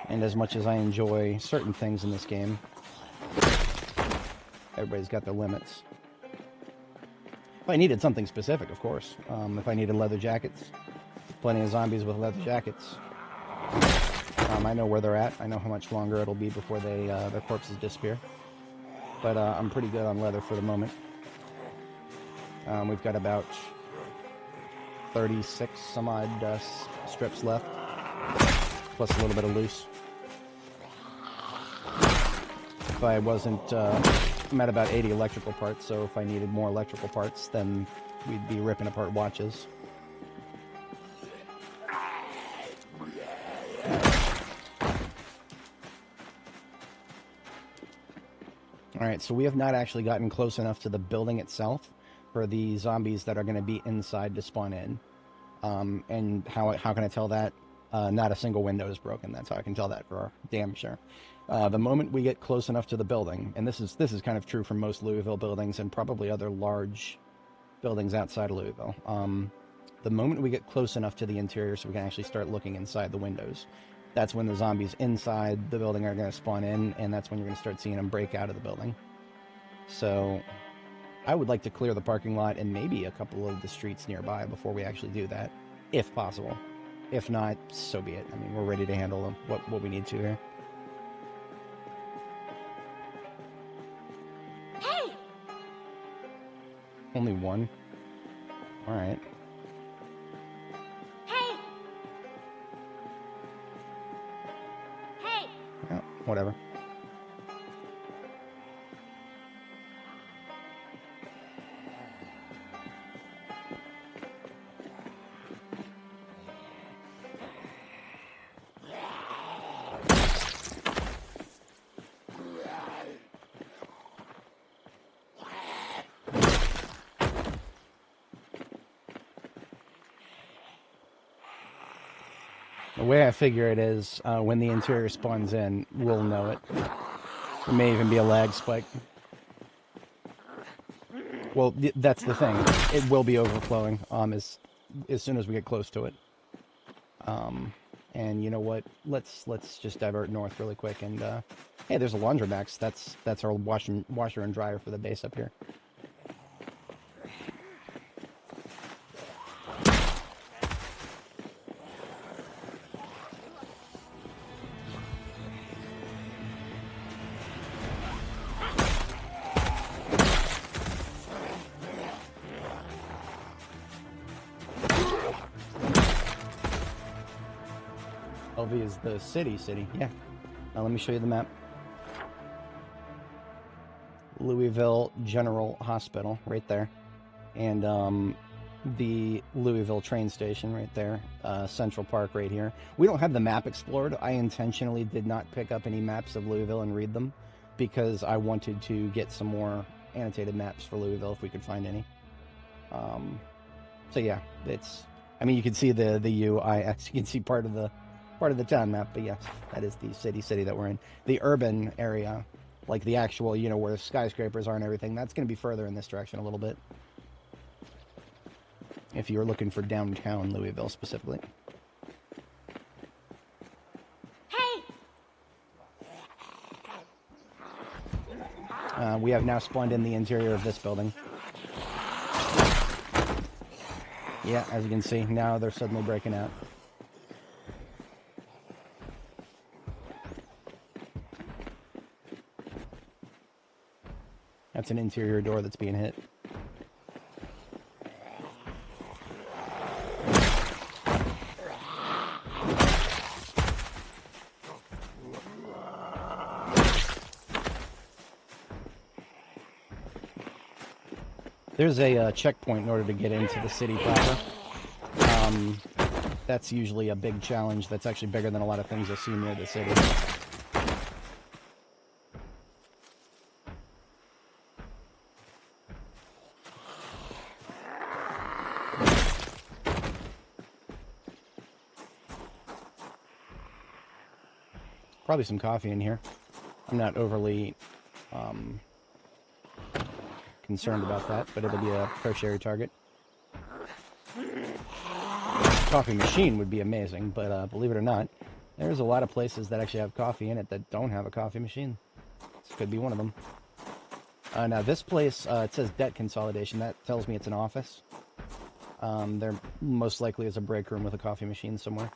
And as much as I enjoy certain things in this game, everybody's got their limits. If I needed something specific, of course. If I needed leather jackets, plenty of zombies with leather jackets. I know where they're at. I know how much longer it'll be before their corpses disappear. But I'm pretty good on leather for the moment. We've got about 36 some odd strips left, plus a little bit of loose. If I wasn't, I'm at about 80 electrical parts, so if I needed more electrical parts, then we'd be ripping apart watches. Alright, so we have not actually gotten close enough to the building itself for the zombies that are going to be inside to spawn in. And how can I tell that? Not a single window is broken. That's how I can tell that for damn sure. The moment we get close enough to the building, and this is kind of true for most Louisville buildings and probably other large buildings outside of Louisville. The moment we get close enough to the interior so we can actually start looking inside the windows, that's when the zombies inside the building are going to spawn in, and that's when you're going to start seeing them break out of the building. So I would like to clear the parking lot and maybe a couple of the streets nearby before we actually do that, if possible. If not, so be it. I mean, we're ready to handle what we need to here. Hey! Only one? Alright. Hey! Hey! Yeah, whatever. The way I figure it is, when the interior spawns in, we'll know it. There may even be a lag spike. Well, that's the thing. It will be overflowing as soon as we get close to it. And you know what? Let's just divert north really quick. And hey, there's a laundromat. That's our washer and dryer for the base up here. LV is the city. Yeah. Now let me show you the map. Louisville General Hospital, right there. And the Louisville train station, right there. Central Park, right here. We don't have the map explored. I intentionally did not pick up any maps of Louisville and read them, because I wanted to get some more annotated maps for Louisville if we could find any. So yeah, it's... I mean, you can see the UI. You can see part of the town map, but yes, that is the city that we're in. The urban area, like the actual, you know, where the skyscrapers are and everything, that's going to be further in this direction a little bit. If you're looking for downtown Louisville specifically. Hey! We have now spawned in the interior of this building. Yeah, as you can see, now they're suddenly breaking out. That's an interior door that's being hit. There's a checkpoint in order to get into the city proper. That's usually a big challenge that's actually bigger than a lot of things you'll see near the city. Probably some coffee in here. I'm not overly concerned about that, but it'll be a tertiary target. Coffee machine would be amazing, but believe it or not, there's a lot of places that actually have coffee in it that don't have a coffee machine. This could be one of them. Now this place, it says debt consolidation. That tells me it's an office. There most likely is a break room with a coffee machine somewhere.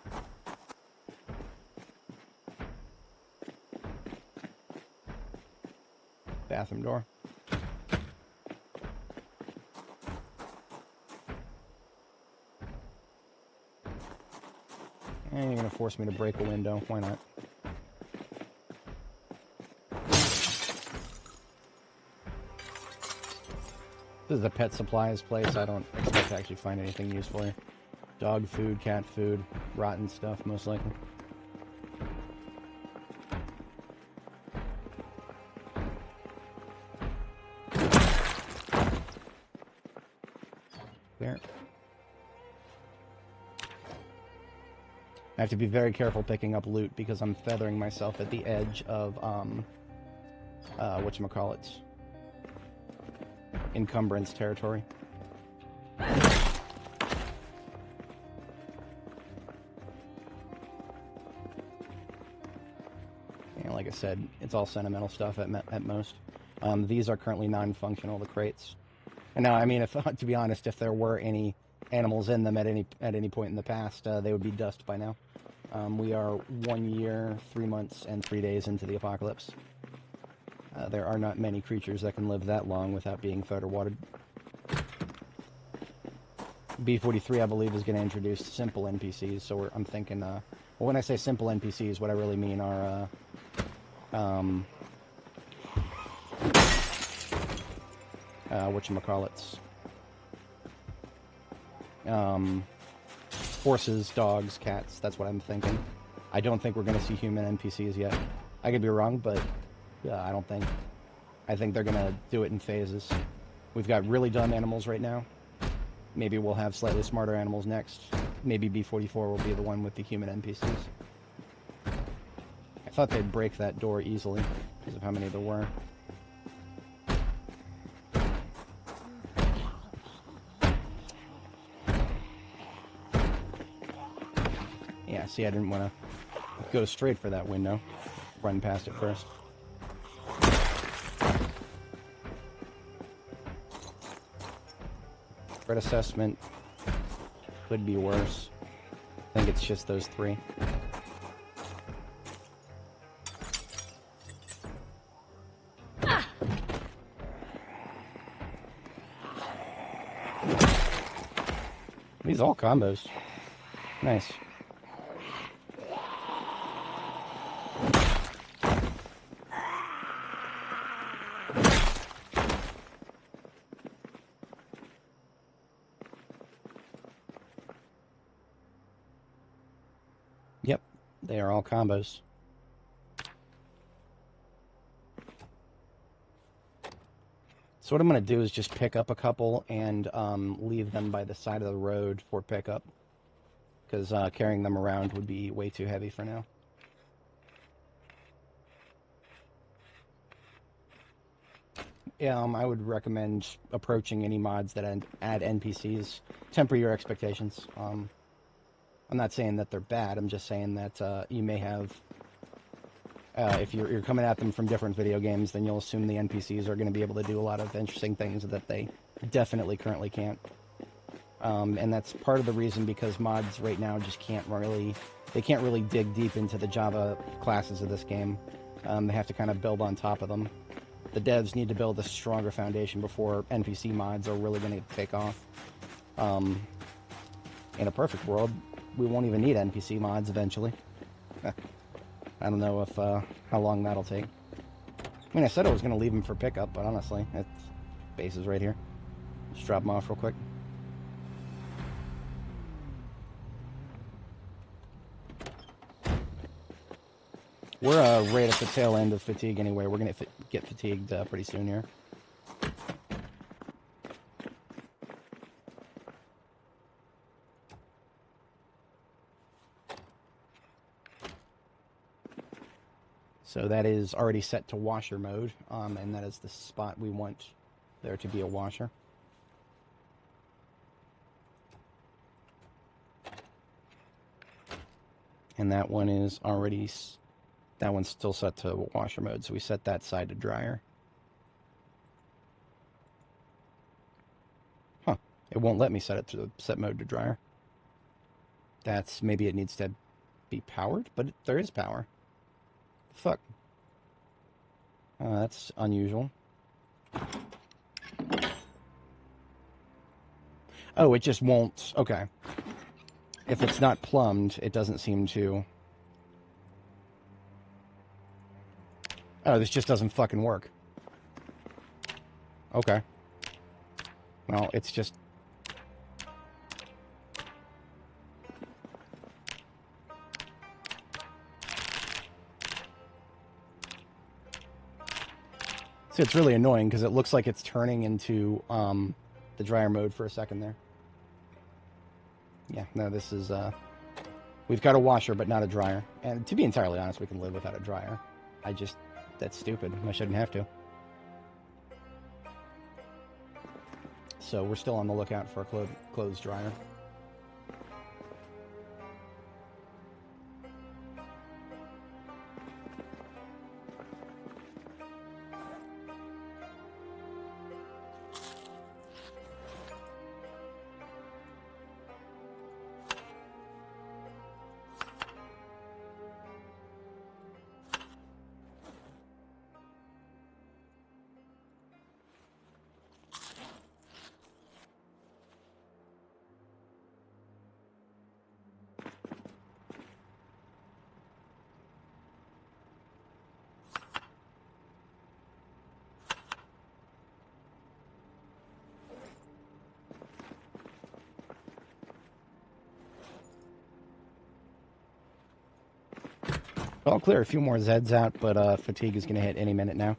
Bathroom door. And you're going to force me to break a window. Why not? This is a pet supplies place. I don't expect to actually find anything useful here. Dog food, cat food, rotten stuff, most likely. There. I have to be very careful picking up loot because I'm feathering myself at the edge of, whatchamacallits. Encumbrance territory. And like I said, it's all sentimental stuff at most. These are currently non-functional, the crates. And now, I mean, if to be honest, if there were any animals in them at any point in the past, they would be dust by now. We are 1 year, 3 months, and 3 days into the apocalypse. There are not many creatures that can live that long without being fed or watered. B43, I believe, is going to introduce simple NPCs, so I'm thinking, well, when I say simple NPCs, what I really mean are, whatchamacallits, horses, dogs, cats, that's what I'm thinking. I don't think we're going to see human NPCs yet. I could be wrong, but I don't think. I think they're going to do it in phases. We've got really dumb animals right now. Maybe we'll have slightly smarter animals next. Maybe B44 will be the one with the human NPCs. I thought they'd break that door easily because of how many there were. Yeah, see, I didn't want to go straight for that window. Run past it first. Threat assessment could be worse. I think it's just those 3. These all combos. Nice. Yep, they are all combos. So what I'm going to do is just pick up a couple and leave them by the side of the road for pickup. Because carrying them around would be way too heavy for now. Yeah, I would recommend approaching any mods that add NPCs. Temper your expectations. I'm not saying that they're bad, I'm just saying that you may have... if you're coming at them from different video games, then you'll assume the NPCs are going to be able to do a lot of interesting things that they definitely currently can't. And that's part of the reason because mods right now just can't really dig deep into the Java classes of this game. They have to kind of build on top of them. The devs need to build a stronger foundation before NPC mods are really going to take off. In a perfect world, we won't even need NPC mods eventually. I don't know if how long that'll take. I mean, I said I was going to leave them for pickup, but honestly, base is right here. Just drop them off real quick. We're right at the tail end of fatigue anyway. We're going to get fatigued pretty soon here. So that is already set to washer mode, and that is the spot we want there to be a washer. And that one is already... That one's still set to washer mode, so we set that side to dryer. Huh. It won't let me set it to set mode to dryer. That's... Maybe it needs to be powered, but there is power. Fuck. That's unusual. Oh, it just won't... Okay. If it's not plumbed, it doesn't seem to... Oh, this just doesn't fucking work. Okay. Well, it's just... See, it's really annoying because it looks like it's turning into the dryer mode for a second there. Yeah, no, this is... We've got a washer, but not a dryer. And to be entirely honest, we can live without a dryer. I just... That's stupid. I shouldn't have to. So we're still on the lookout for a clothes dryer. I'll clear a few more Zeds out, but fatigue is going to hit any minute now.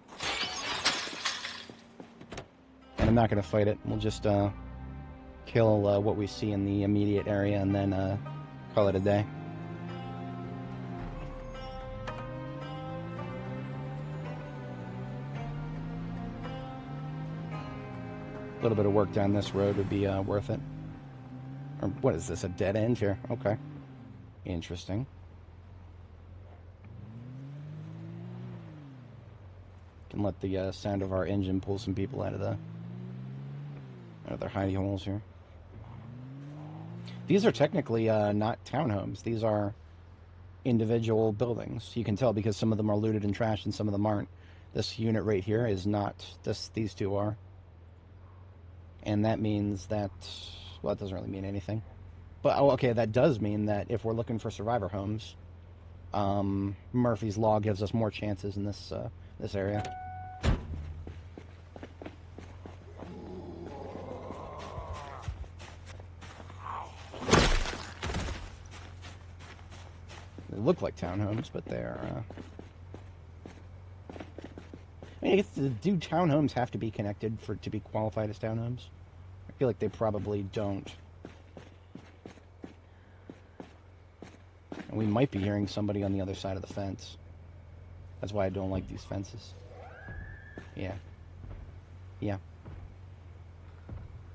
And I'm not going to fight it. We'll just kill what we see in the immediate area and then call it a day. A little bit of work down this road would be worth it. Or what is this, a dead end here? Okay. Interesting. Can let the sound of our engine pull some people out of their hidey holes here. These are technically not townhomes. These are individual buildings. You can tell because some of them are looted and trashed and some of them aren't. This unit right here is not. These two are. And that means that... Well, it doesn't really mean anything. But, oh, okay, that does mean that if we're looking for survivor homes, Murphy's Law gives us more chances in this area. They look like townhomes, but they're... I mean, I guess, do townhomes have to be connected to be qualified as townhomes? I feel like they probably don't. And we might be hearing somebody on the other side of the fence. That's why I don't like these fences. Yeah. Yeah.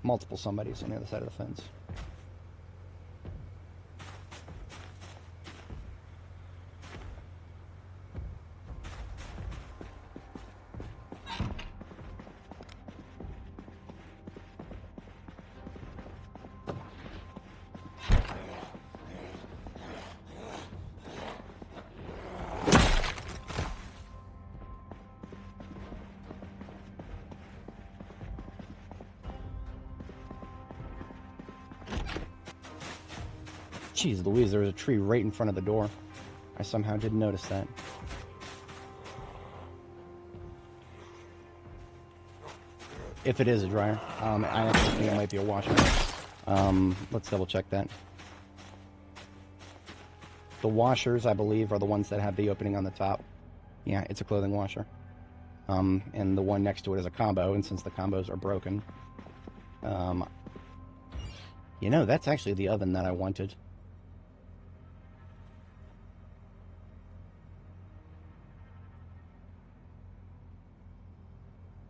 Multiple somebodies on the other side of the fence. Jeez Louise, there was a tree right in front of the door. I somehow didn't notice that. If it is a dryer. I actually think it might be a washer. Let's double check that. The washers, I believe, are the ones that have the opening on the top. Yeah, it's a clothing washer. And the one next to it is a combo, and since the combos are broken... you know, that's actually the oven that I wanted.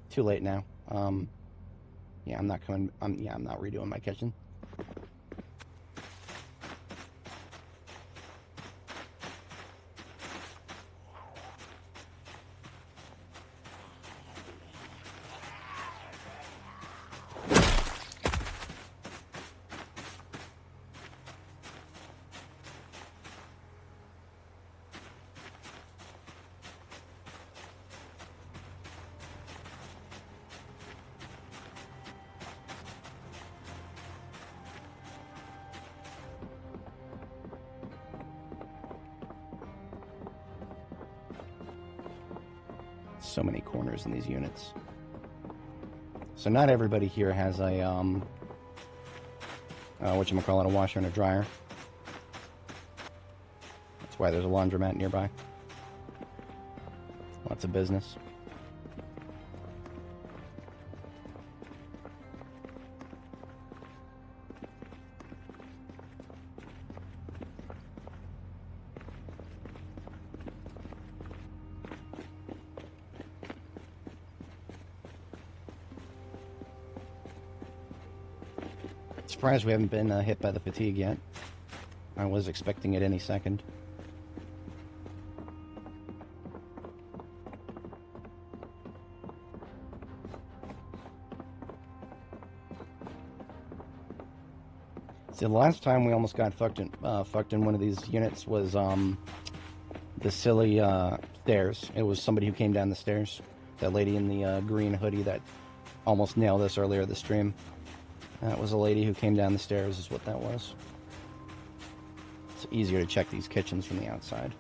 Too late now. Yeah, I'm not coming... yeah, I'm not redoing my kitchen. So many corners in these units. So not everybody here has a, whatchamacallit, a washer and a dryer. That's why there's a laundromat nearby. Lots of business. Surprised we haven't been hit by the fatigue yet. I was expecting it any second. See, the last time we almost got fucked in one of these units was the silly stairs. It was somebody who came down the stairs. That lady in the green hoodie that almost nailed us earlier this stream. That was a lady who came down the stairs, is what that was. It's easier to check these kitchens from the outside.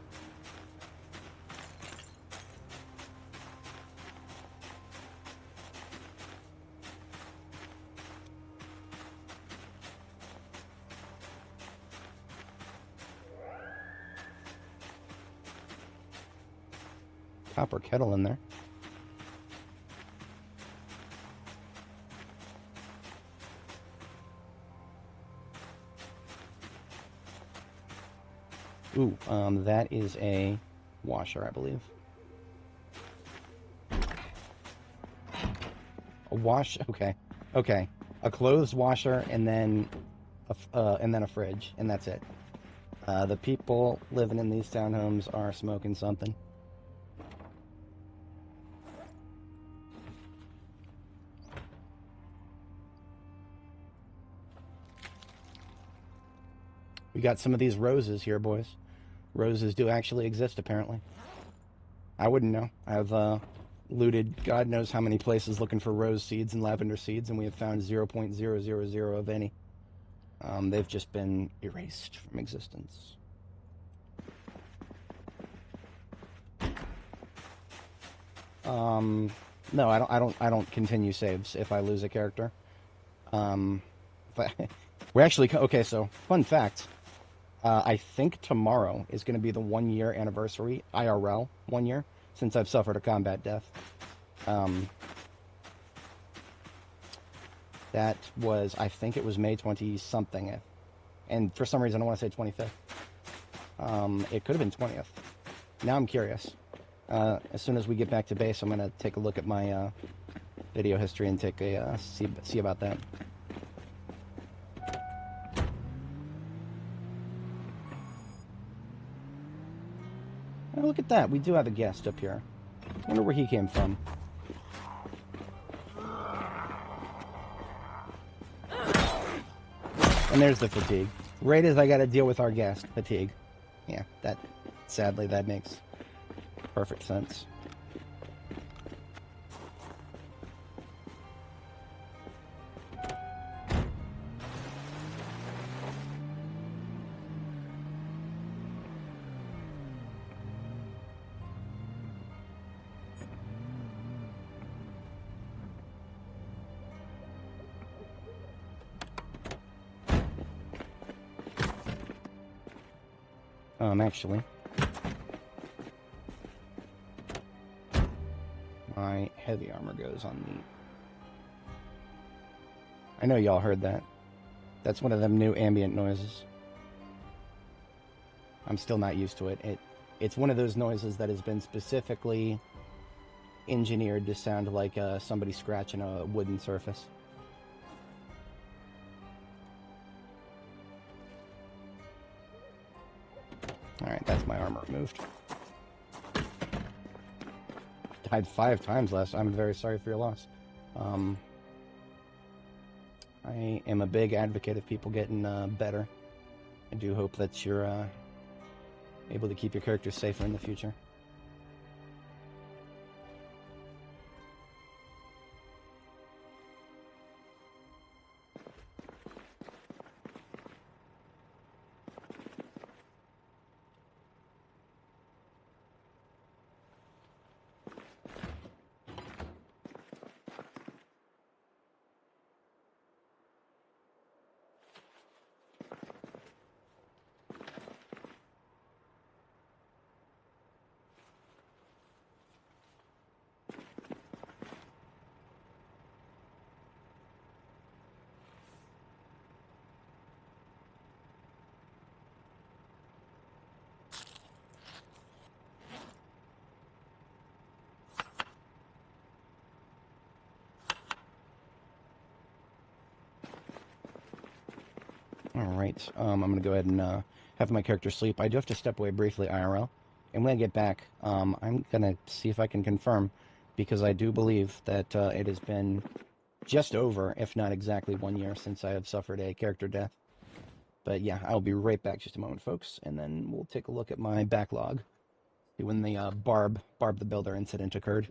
Copper kettle in there. Ooh, that is a washer, I believe. A wash, okay. Okay. A clothes washer and then a fridge, and that's it. The people living in these townhomes are smoking something. We got some of these roses here, boys. Roses do actually exist, apparently. I wouldn't know. I've looted God knows how many places looking for rose seeds and lavender seeds, and we have found 0.000 of any. They've just been erased from existence. No, I don't continue saves if I lose a character. We actually, okay, so fun fact. I think tomorrow is going to be the 1 year anniversary, IRL, 1 year, since I've suffered a combat death. That was, I think it was May 20-something. And for some reason, I want to say 25th. It could have been 20th. Now I'm curious. As soon as we get back to base, I'm going to take a look at my video history and take a see about that. Oh, look at that. We do have a guest up here. I wonder where he came from. And there's the fatigue. Right as I got to deal with our guest, fatigue. Yeah, sadly, that makes perfect sense. Actually, my heavy armor goes on the... I know y'all heard that. That's one of them new ambient noises. I'm still not used to it. It's one of those noises that has been specifically engineered to sound like somebody scratching a wooden surface. Alright, that's my armor removed. Died 5 times last. I'm very sorry for your loss. I am a big advocate of people getting better. I do hope that you're able to keep your characters safer in the future. Alright, I'm going to go ahead and have my character sleep. I do have to step away briefly, IRL. And when I get back, I'm going to see if I can confirm, because I do believe that it has been just over, if not exactly 1 year, since I have suffered a character death. But yeah, I'll be right back just a moment, folks, and then we'll take a look at my backlog. See when the Barb the Builder incident occurred.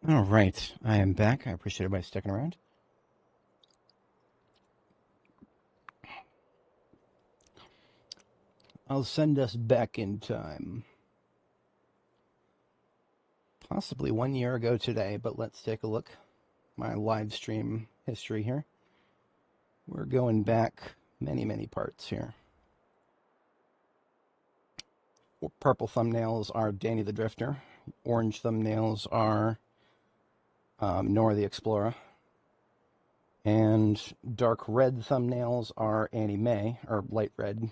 All right, I am back. I appreciate everybody sticking around. I'll send us back in time. Possibly 1 year ago today, but let's take a look. My live stream history here. We're going back many parts here. Purple thumbnails are Dani the Drifter. Orange thumbnails are Nora the Explora. And dark red thumbnails are Annie Mae, or light red.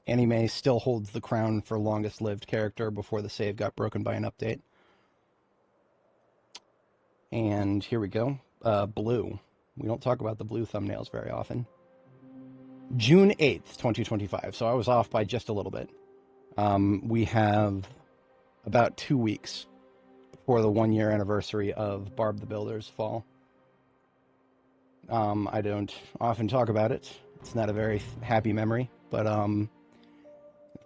Annie Mae still holds the crown for longest lived character before the save got broken by an update. And here we go. Blue. We don't talk about the blue thumbnails very often. June 8th, 2025. So I was off by just a little bit. We have about 2 weeks for the 1 year anniversary of Barb the Builder's fall. I don't often talk about it. It's not a very happy memory, but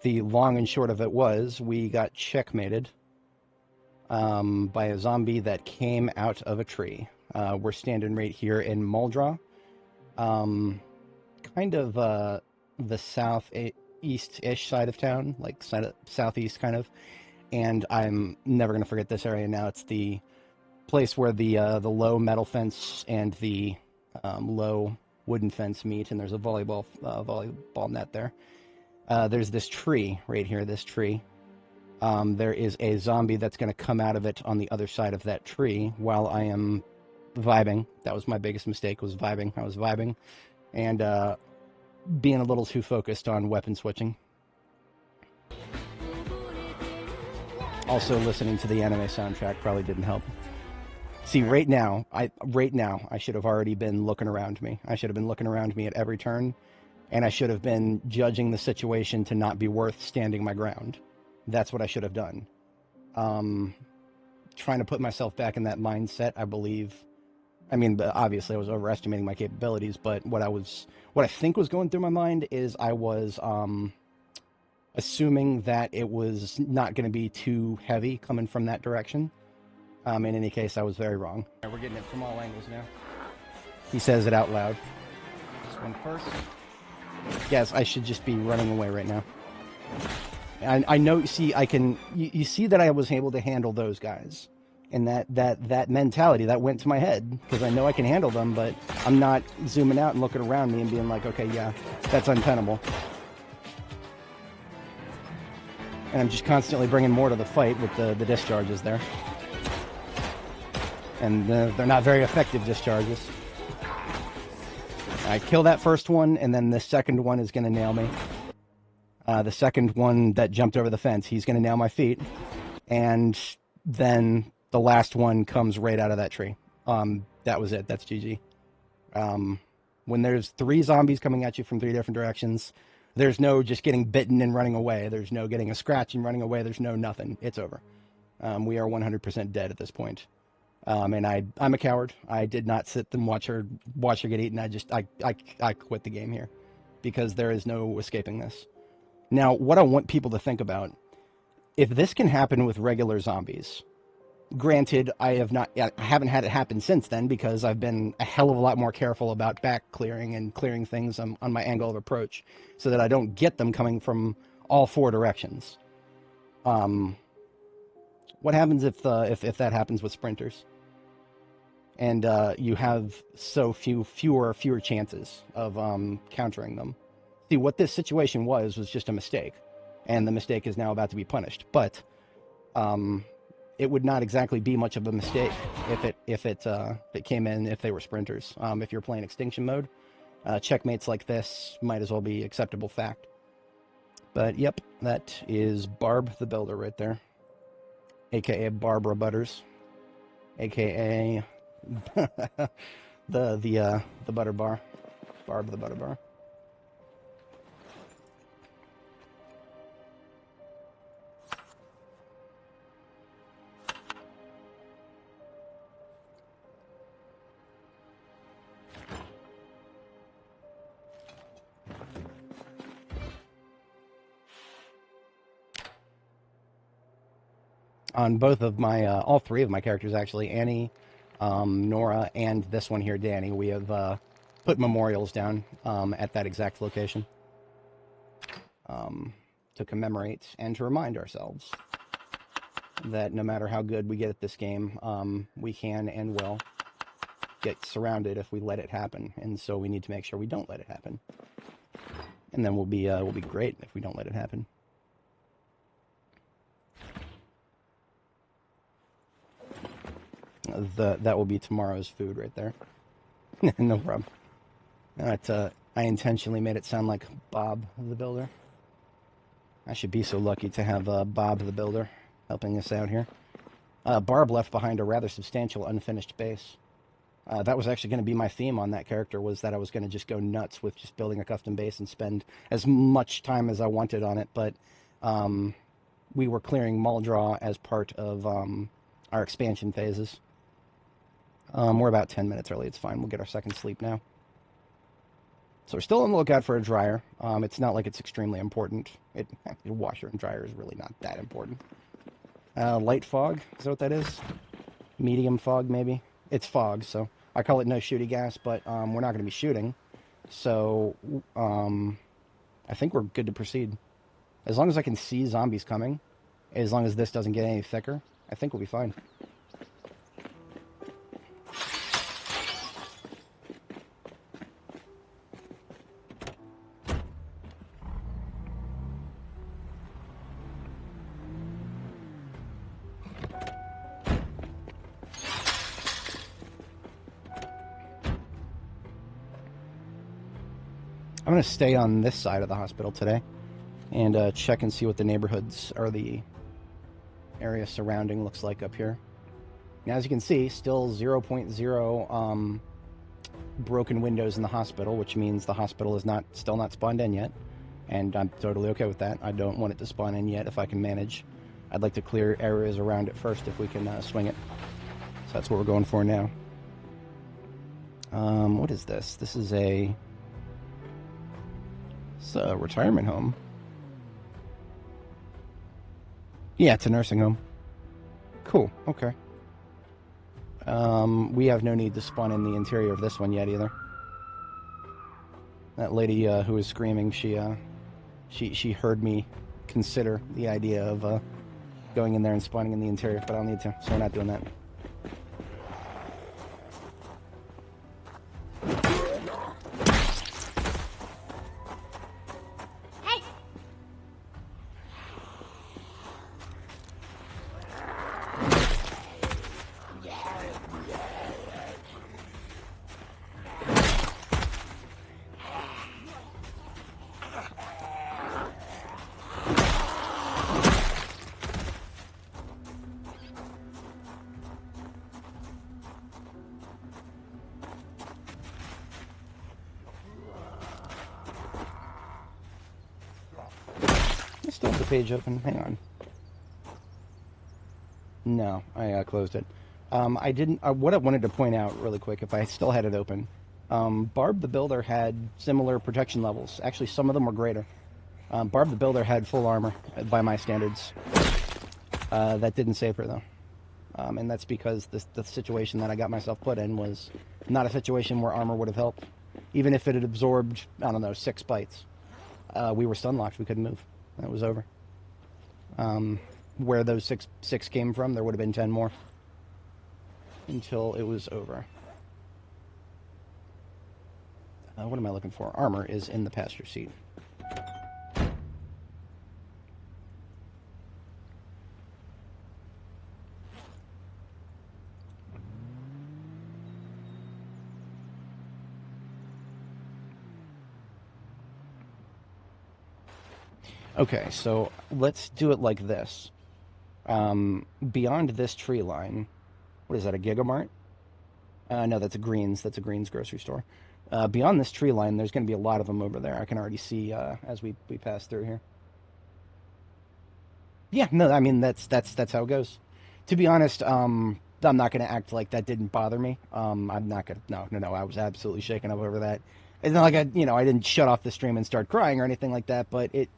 the long and short of it was we got checkmated by a zombie that came out of a tree. We're standing right here in Muldra, kind of the southeast-ish side of town, like southeast kind of. And I'm never going to forget this area now. It's the place where the low metal fence and the low wooden fence meet, and there's a volleyball net there. There's this tree right here, this tree. There is a zombie that's going to come out of it on the other side of that tree while I am vibing. That was my biggest mistake, was vibing. I was vibing and being a little too focused on weapon switching. Also, listening to the anime soundtrack probably didn't help. See, right now, I should have already been looking around me. I should have been looking around me at every turn, and I should have been judging the situation to not be worth standing my ground. That's what I should have done. Trying to put myself back in that mindset, I believe. I mean, obviously, I was overestimating my capabilities, but what I think was going through my mind is I was assuming that it was not going to be too heavy coming from that direction. In any case, I was very wrong. We're getting it from all angles now. He says it out loud. This one first. Yes, I should just be running away right now. I know, see, I can, you see that I was able to handle those guys. And that mentality, that went to my head, because I know I can handle them, but I'm not zooming out and looking around me and being like, okay, yeah, that's untenable. And I'm just constantly bringing more to the fight with the discharges there. And they're not very effective discharges. I kill that first one, and then the second one is going to nail me. The second one that jumped over the fence, he's going to nail my feet. And then the last one comes right out of that tree. That was it. That's GG. When there's 3 zombies coming at you from 3 different directions, there's no just getting bitten and running away. There's no getting a scratch and running away. There's no nothing. It's over. We are 100% dead at this point. And I'm a coward. I did not sit and watch her get eaten. I quit the game here because there is no escaping this. Now, what I want people to think about, if this can happen with regular zombies, granted, I haven't had it happen since then because I've been a hell of a lot more careful about back clearing and clearing things on my angle of approach so that I don't get them coming from all 4 directions. What happens if that happens with sprinters? And you have so fewer chances of countering them. See, what this situation was just a mistake, and the mistake is now about to be punished. But it would not exactly be much of a mistake if it came in if they were sprinters. If you're playing extinction mode, checkmates like this might as well be acceptable fact. But yep, that is Barb the Builder right there, aka Barbara Butters, aka the butter bar, Barb the Butter Bar. On both of my, all three of my characters actually, Annie, Nora, and this one here, Dani, we have put memorials down at that exact location to commemorate and to remind ourselves that no matter how good we get at this game, we can and will get surrounded if we let it happen, and so we need to make sure we don't let it happen. And then we'll be great if we don't let it happen. That will be tomorrow's food right there. No problem. I intentionally made it sound like Bob the Builder. I should be so lucky to have Bob the Builder helping us out here. Barb left behind a rather substantial unfinished base. That was actually going to be my theme on that character, was that I was going to just go nuts with just building a custom base and spend as much time as I wanted on it, but we were clearing Muldraw as part of our expansion phases. We're about 10 minutes early. It's fine. We'll get our second sleep now. So we're still on the lookout for a dryer. It's not like it's extremely important. A washer and dryer is really not that important. Light fog, is that what that is? Medium fog, maybe? It's fog, so I call it no shooty gas, but we're not going to be shooting. So I think we're good to proceed. As long as I can see zombies coming, as long as this doesn't get any thicker, I think we'll be fine. I'm going to stay on this side of the hospital today and check and see what the neighborhoods or the area surrounding looks like up here. Now, as you can see, still 0.0 broken windows in the hospital, which means the hospital is still not spawned in yet, and I'm totally okay with that. I don't want it to spawn in yet if I can manage. I'd like to clear areas around it first if we can swing it. So that's what we're going for now. What is this? This is a retirement home. Yeah, it's a nursing home. Cool, okay. We have no need to spawn in the interior of this one yet either. That lady who was screaming, she heard me consider the idea of going in there and spawning in the interior, but I don't need to, so we're not doing that. I still have the page open. Hang on. No, I closed it. I didn't. What I wanted to point out really quick, if I still had it open, Barb the Builder had similar protection levels. Actually, some of them were greater. Barb the Builder had full armor by my standards. That didn't save her though, and that's because the situation that I got myself put in was not a situation where armor would have helped. Even if it had absorbed, I don't know, 6 bites, we were stun locked. We couldn't move. That was over. Where those six came from, there would have been 10 more until it was over. What am I looking for? Armor is in the passenger seat. Okay, so let's do it like this. Beyond this tree line, what is that, a Gigamart? No, that's a Greens. That's a Greens grocery store. Beyond this tree line, there's going to be a lot of them over there. I can already see as we pass through here. Yeah, no, I mean that's how it goes. To be honest, I'm not going to act like that didn't bother me. I'm not going to. No. I was absolutely shaken up over that. It's not like I didn't shut off the stream and start crying or anything like that. But it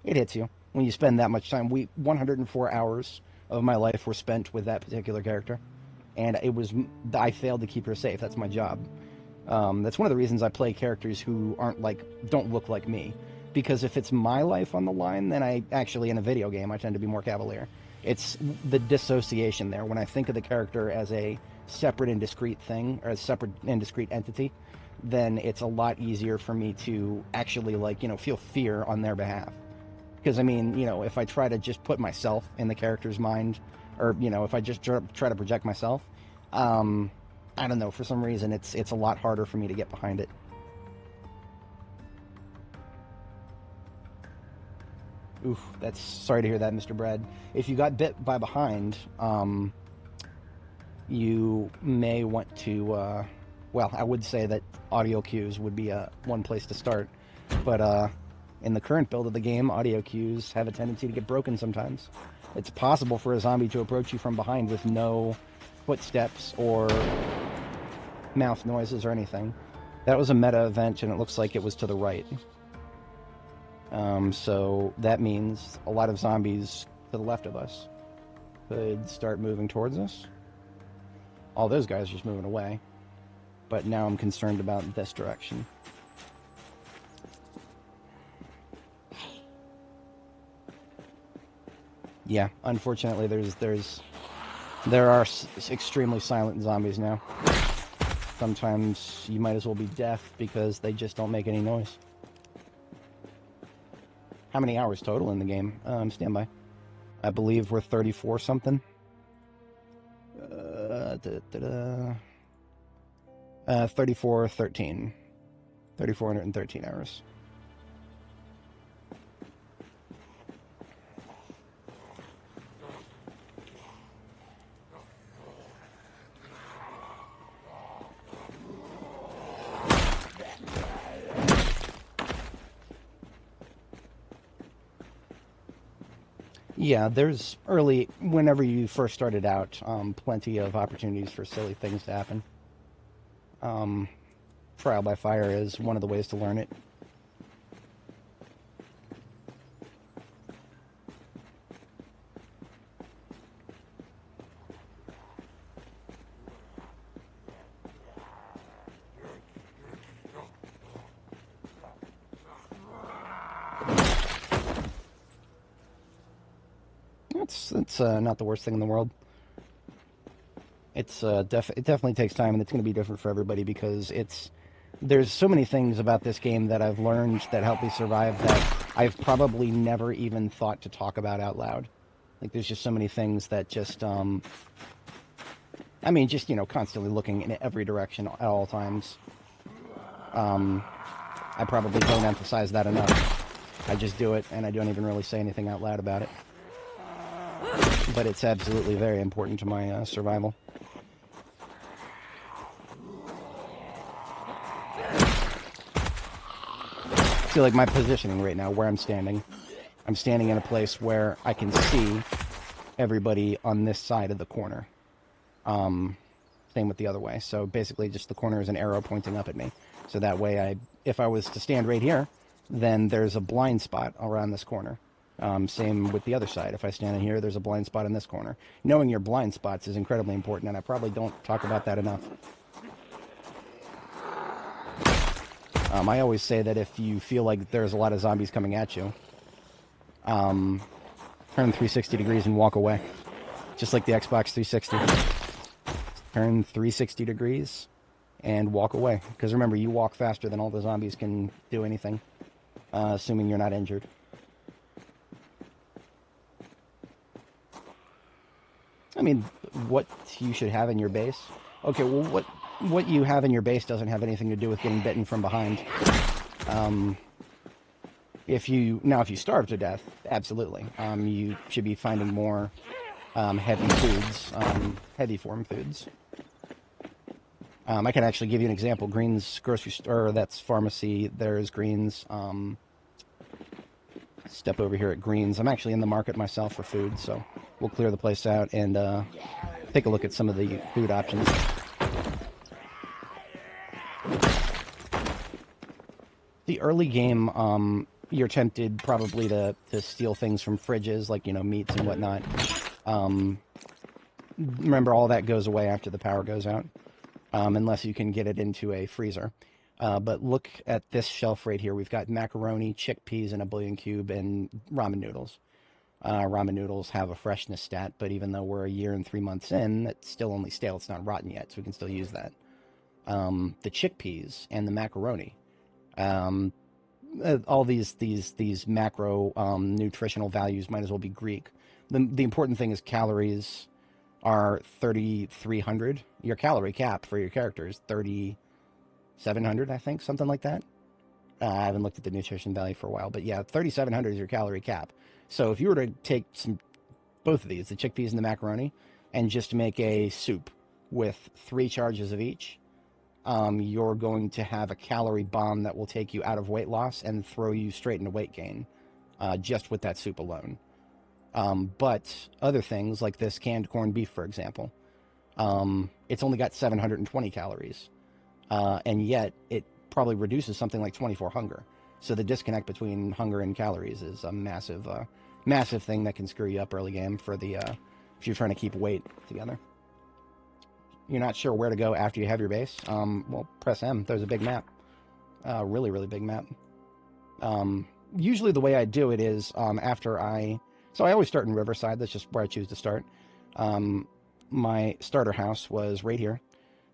hits you when you spend that much time. 104 hours of my life were spent with that particular character, and I failed to keep her safe. That's my job. That's one of the reasons I play characters who don't look like me, because if it's my life on the line, then I actually, in a video game, I tend to be more cavalier. It's the dissociation there. When I think of the character as a separate and discrete thing, or a separate and discrete entity, then it's a lot easier for me to actually, feel fear on their behalf. Because, I mean, if I try to just put myself in the character's mind, or, if I just try to project myself, I don't know, for some reason, it's a lot harder for me to get behind it. Oof, sorry to hear that, Mr. Brad. If you got bit by behind, you may want to, well, I would say that audio cues would be one place to start, but in the current build of the game, audio cues have a tendency to get broken sometimes. It's possible for a zombie to approach you from behind with no footsteps or mouth noises or anything. That was a meta event, and it looks like it was to the right. So that means a lot of zombies to the left of us could start moving towards us. All those guys are just moving away. But now I'm concerned about this direction. Yeah, unfortunately, there are extremely silent zombies now. Sometimes you might as well be deaf because they just don't make any noise. How many hours total in the game? Stand by. I believe we're 34 something. 3413. 3,413 hours. Yeah, there's whenever you first started out, plenty of opportunities for silly things to happen. Trial by fire is one of the ways to learn it. It's not the worst thing in the world. It definitely takes time, and it's going to be different for everybody because there's so many things about this game that I've learned that help me survive that I've probably never even thought to talk about out loud. Like, there's just so many things that just, constantly looking in every direction at all times. I probably don't emphasize that enough. I just do it, and I don't even really say anything out loud about it. But it's absolutely very important to my survival. See, like, my positioning right now, where I'm standing in a place where I can see everybody on this side of the corner. Same with the other way. So basically just the corner is an arrow pointing up at me. So that way, if I was to stand right here, then there's a blind spot around this corner. Same with the other side. If I stand in here, there's a blind spot in this corner. Knowing your blind spots is incredibly important, and I probably don't talk about that enough. I always say that if you feel like there's a lot of zombies coming at you, turn 360 degrees and walk away. Just like the Xbox 360. Turn 360 degrees and walk away. Because remember, you walk faster than all the zombies can do anything, assuming you're not injured. I mean, what you should have in your base? Okay, well, what you have in your base doesn't have anything to do with getting bitten from behind. If you starve to death, absolutely. You should be finding more heavy foods, heavy form foods. I can actually give you an example. Green's grocery store, that's pharmacy. There's Green's. Step over here at Green's. I'm actually in the market myself for food, so we'll clear the place out and take a look at some of the food options. The early game, you're tempted probably to steal things from fridges, like, meats and whatnot. Remember, all that goes away after the power goes out, unless you can get it into a freezer. But look at this shelf right here. We've got macaroni, chickpeas, and a bouillon cube, and ramen noodles. Ramen noodles have a freshness stat, but even though we're a year and 3 months in, it's still only stale. It's not rotten yet, so we can still use that. The chickpeas and the macaroni. Um, all these macro nutritional values might as well be Greek. The important thing is calories are 3,300. Your calorie cap for your character is 3,700, I think, something like that. I haven't looked at the nutrition value for a while, but yeah, 3,700 is your calorie cap. So if you were to take both of these, the chickpeas and the macaroni, and just make a soup with 3 charges of each, you're going to have a calorie bomb that will take you out of weight loss and throw you straight into weight gain, just with that soup alone. But other things like this canned corned beef, for example, it's only got 720 calories, and yet it probably reduces something like 24 hunger. So the disconnect between hunger and calories is a massive, massive thing that can screw you up early game for the if you're trying to keep weight together. You're not sure where to go after you have your base. Well, press M. There's a big map, really, really big map. Usually the way I do it is after so I always start in Riverside. That's just where I choose to start. My starter house was right here.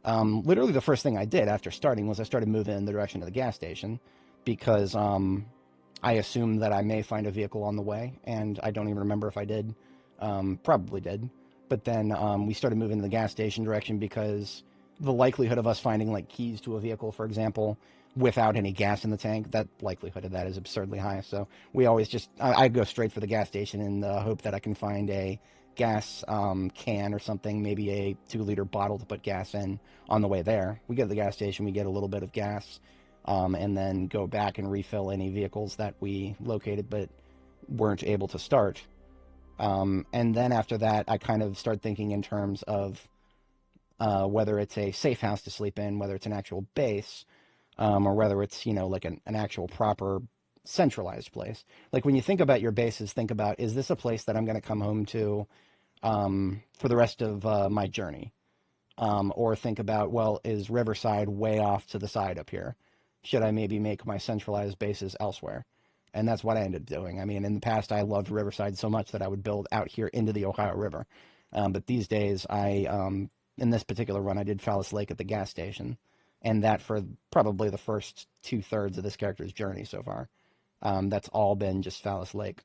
Literally the first thing I did after starting was I started moving in the direction of the gas station because I assumed that I may find a vehicle on the way, and I don't even remember if I did. Probably did. But then we started moving in the gas station direction because the likelihood of us finding like keys to a vehicle, for example, without any gas in the tank, that likelihood of that is absurdly high. So we always I go straight for the gas station in the hope that I can find a gas can or something, maybe a 2-liter bottle to put gas in on the way there. We get to the gas station, we get a little bit of gas, and then go back and refill any vehicles that we located but weren't able to start. And then after that, I kind of start thinking in terms of whether it's a safe house to sleep in, whether it's an actual base, or whether it's, like an actual proper centralized place. Like when you think about your bases, think about, is this a place that I'm going to come home to for the rest of my journey? Or think about, well, is Riverside way off to the side up here? Should I maybe make my centralized bases elsewhere? And that's what I ended up doing. I mean, in the past, I loved Riverside so much that I would build out here into the Ohio River. But these days, in this particular run, I did Fallis Lake at the gas station. And that for probably the first 2/3 of this character's journey so far. That's all been just Fallis Lake.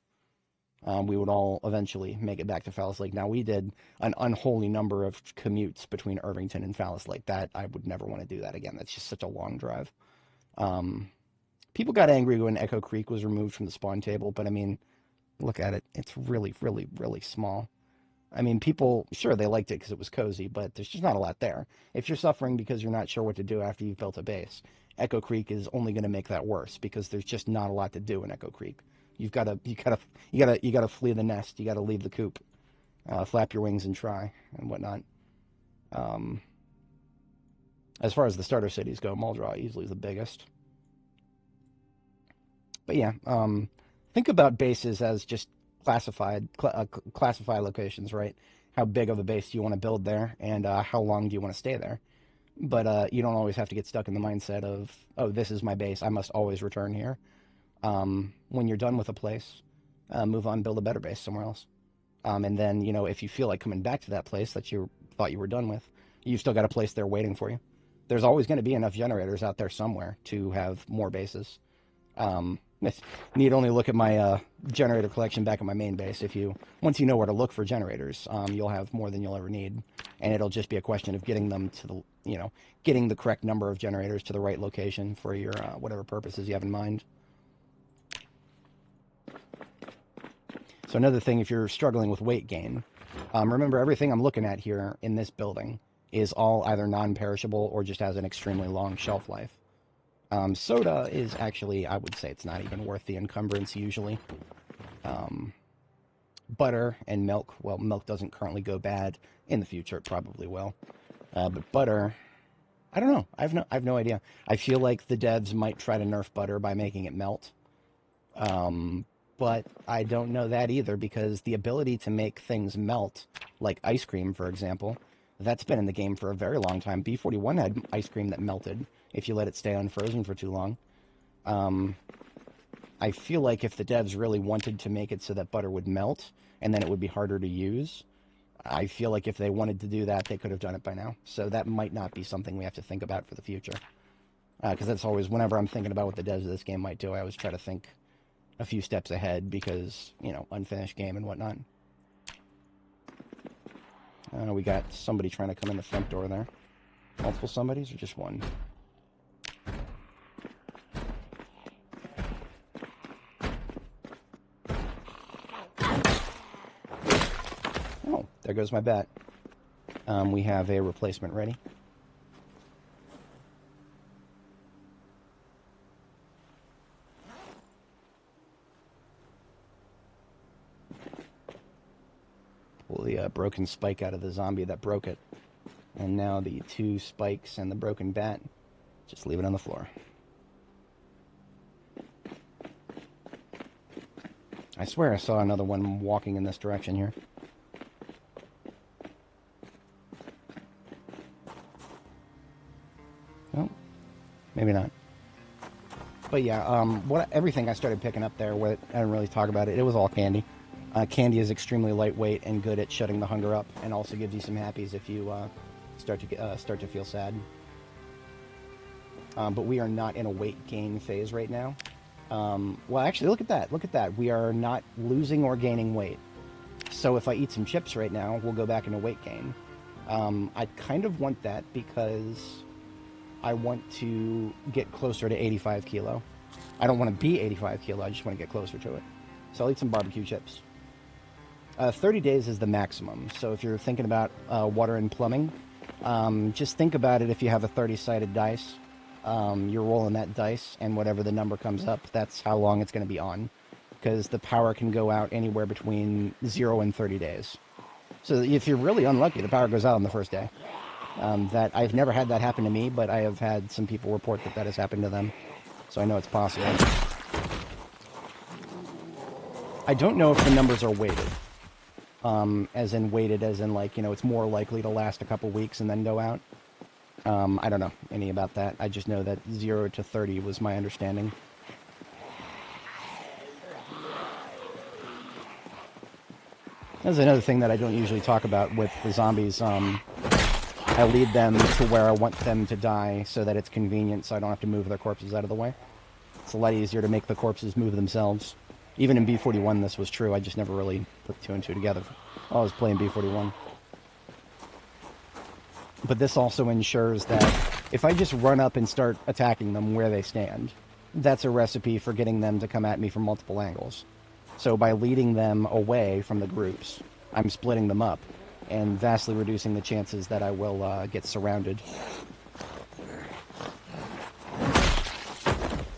We would all eventually make it back to Fallis Lake. Now, we did an unholy number of commutes between Irvington and Fallis Lake. That I would never want to do that again. That's just such a long drive. People got angry when Echo Creek was removed from the spawn table, but I mean, look at it. It's really, really, really small. I mean, people, sure, they liked it because it was cozy, but there's just not a lot there. If you're suffering because you're not sure what to do after you've built a base, Echo Creek is only going to make that worse because there's just not a lot to do in Echo Creek. You gotta flee the nest. You gotta leave the coop, flap your wings and try and whatnot. As far as the starter cities go, Muldraugh easily is the biggest. But yeah, think about bases as just classify locations, right? How big of a base do you want to build there, and how long do you want to stay there? But you don't always have to get stuck in the mindset of, oh, this is my base, I must always return here. When you're done with a place, move on, build a better base somewhere else. And then, if you feel like coming back to that place that you thought you were done with, you've still got a place there waiting for you. There's always going to be enough generators out there somewhere to have more bases. Need only look at my generator collection back at my main base. Once you know where to look for generators, you'll have more than you'll ever need, and it'll just be a question of getting them to getting the correct number of generators to the right location for your whatever purposes you have in mind. So another thing, if you're struggling with weight gain, remember everything I'm looking at here in this building is all either non-perishable or just has an extremely long shelf life. Soda is actually, I would say it's not even worth the encumbrance usually. Butter and milk, well, milk doesn't currently go bad. In the future, it probably will. But butter, I don't know. I have no idea. I feel like the devs might try to nerf butter by making it melt. but I don't know that either, because the ability to make things melt, like ice cream, for example, that's been in the game for a very long time. B41 had ice cream that melted if you let it stay unfrozen for too long. I feel like if the devs really wanted to make it so that butter would melt and then it would be harder to use, I feel like if they wanted to do that, they could have done it by now. So that might not be something we have to think about for the future. Because that's always, whenever I'm thinking about what the devs of this game might do, I always try to think a few steps ahead because, you know, unfinished game and whatnot. We got somebody trying to come in the front door there. Multiple somebodies or just one? Oh, there goes my bat. We have a replacement ready. Pull the broken spike out of the zombie that broke it. And now the 2 spikes and the broken bat, just leave it on the floor. I swear I saw another one walking in this direction here. Oh, maybe not. But yeah, everything I started picking up there, I didn't really talk about it, it was all candy. Candy is extremely lightweight and good at shutting the hunger up, and also gives you some happies if you start to feel sad. But we are not in a weight gain phase right now. Well, actually, look at that. Look at that. We are not losing or gaining weight. So if I eat some chips right now, we'll go back into weight gain. I kind of want that because I want to get closer to 85 kilo. I don't want to be 85 kilo. I just want to get closer to it. So I'll eat some barbecue chips. 30 days is the maximum. So if you're thinking about water and plumbing, just think about it. If you have a 30-sided dice, you're rolling that dice, and whatever the number comes up, that's how long it's going to be on. Because the power can go out anywhere between 0 and 30 days. So if you're really unlucky, the power goes out on the first day. That I've never had that happen to me, but I have had some people report that has happened to them. So I know it's possible. I don't know if the numbers are weighted. As in weighted, as in like, you know, it's more likely to last a couple weeks and then go out. I don't know any about that. I just know that 0 to 30 was my understanding. That's another thing that I don't usually talk about with the zombies. I lead them to where I want them to die so that it's convenient, so I don't have to move their corpses out of the way. It's a lot easier to make the corpses move themselves. Even in B41 this was true, I just never really put 2 and 2 together while I was playing B41. But this also ensures that if I just run up and start attacking them where they stand, that's a recipe for getting them to come at me from multiple angles. So by leading them away from the groups, I'm splitting them up and vastly reducing the chances that I will get surrounded.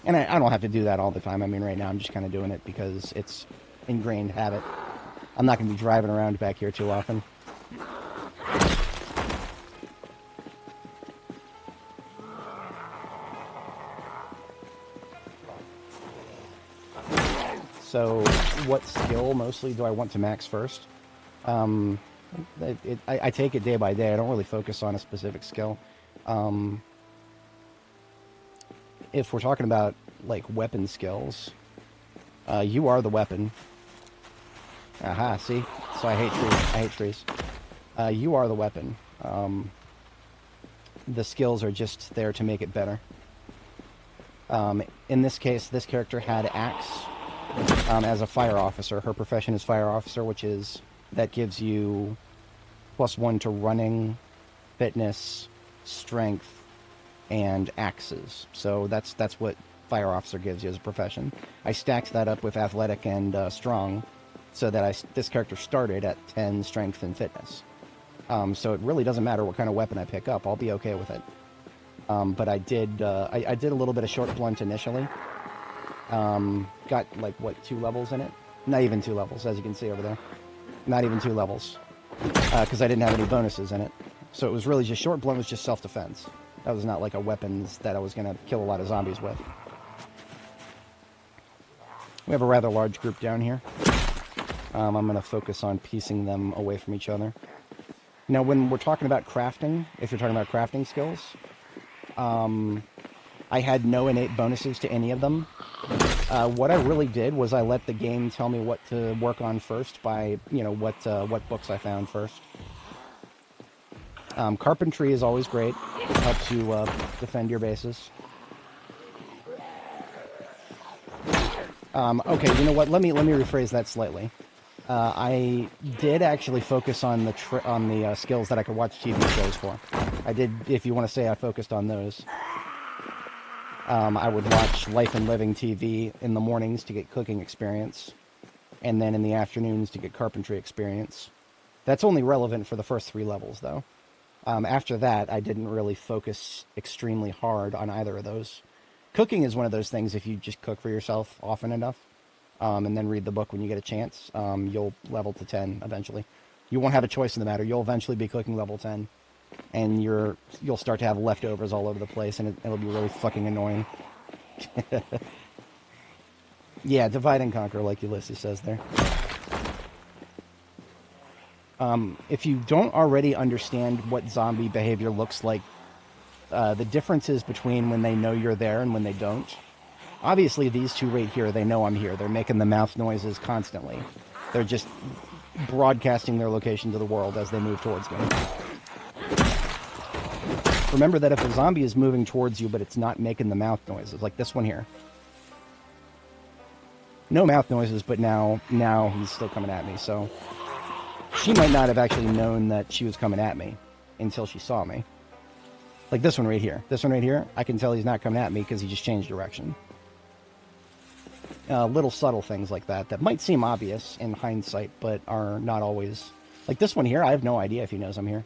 And I don't have to do that all the time. I mean, right now I'm just kind of doing it because it's ingrained habit. I'm not going to be driving around back here too often. So what skill mostly do I want to max first? I take it day by day. I don't really focus on a specific skill. If we're talking about like weapon skills, you are the weapon. Aha, see? So I hate trees. I hate trees. You are the weapon. The skills are just there to make it better. In this case, this character had Axe as a fire officer. Her profession is fire officer, that gives you +1 to running, fitness, strength, and axes. So that's what fire officer gives you as a profession. I stacked that up with athletic and strong, so that this character started at 10 strength and fitness. So it really doesn't matter what kind of weapon I pick up. I'll be okay with it. But I did a little bit of short blunt initially. Got like 2 levels in it? Not even 2 levels, as you can see over there. Not even 2 levels, because I didn't have any bonuses in it. So it was really just short blunt was just self-defense. That was not like a weapons that I was gonna kill a lot of zombies with. We have a rather large group down here. I'm going to focus on piecing them away from each other. Now, when we're talking about crafting, if you're talking about crafting skills, I had no innate bonuses to any of them. What I really did was I let the game tell me what to work on first by, what books I found first. Carpentry is always great. It helps you defend your bases. Okay, you know what? Let me rephrase that slightly. I did actually focus on the skills that I could watch TV shows for. I did, if you want to say I focused on those. I would watch Life and Living TV in the mornings to get cooking experience, and then in the afternoons to get carpentry experience. That's only relevant for the first 3 levels, though. After that, I didn't really focus extremely hard on either of those. Cooking is one of those things, if you just cook for yourself often enough, and then read the book when you get a chance, you'll level to 10 eventually. You won't have a choice in the matter. You'll eventually be cooking level 10, and you'll start to have leftovers all over the place, and it'll be really fucking annoying. Yeah, divide and conquer, like Ulysses says there. If you don't already understand what zombie behavior looks like, the differences between when they know you're there and when they don't. Obviously, these two right here, they know I'm here. They're making the mouth noises constantly. They're just broadcasting their location to the world as they move towards me. Remember that if a zombie is moving towards you, but it's not making the mouth noises, like this one here. No mouth noises, but now he's still coming at me, so... She might not have actually known that she was coming at me until she saw me. Like this one right here. This one right here, I can tell he's not coming at me because he just changed direction. Little subtle things like that might seem obvious in hindsight, but are not always. Like this one here, I have no idea if he knows I'm here.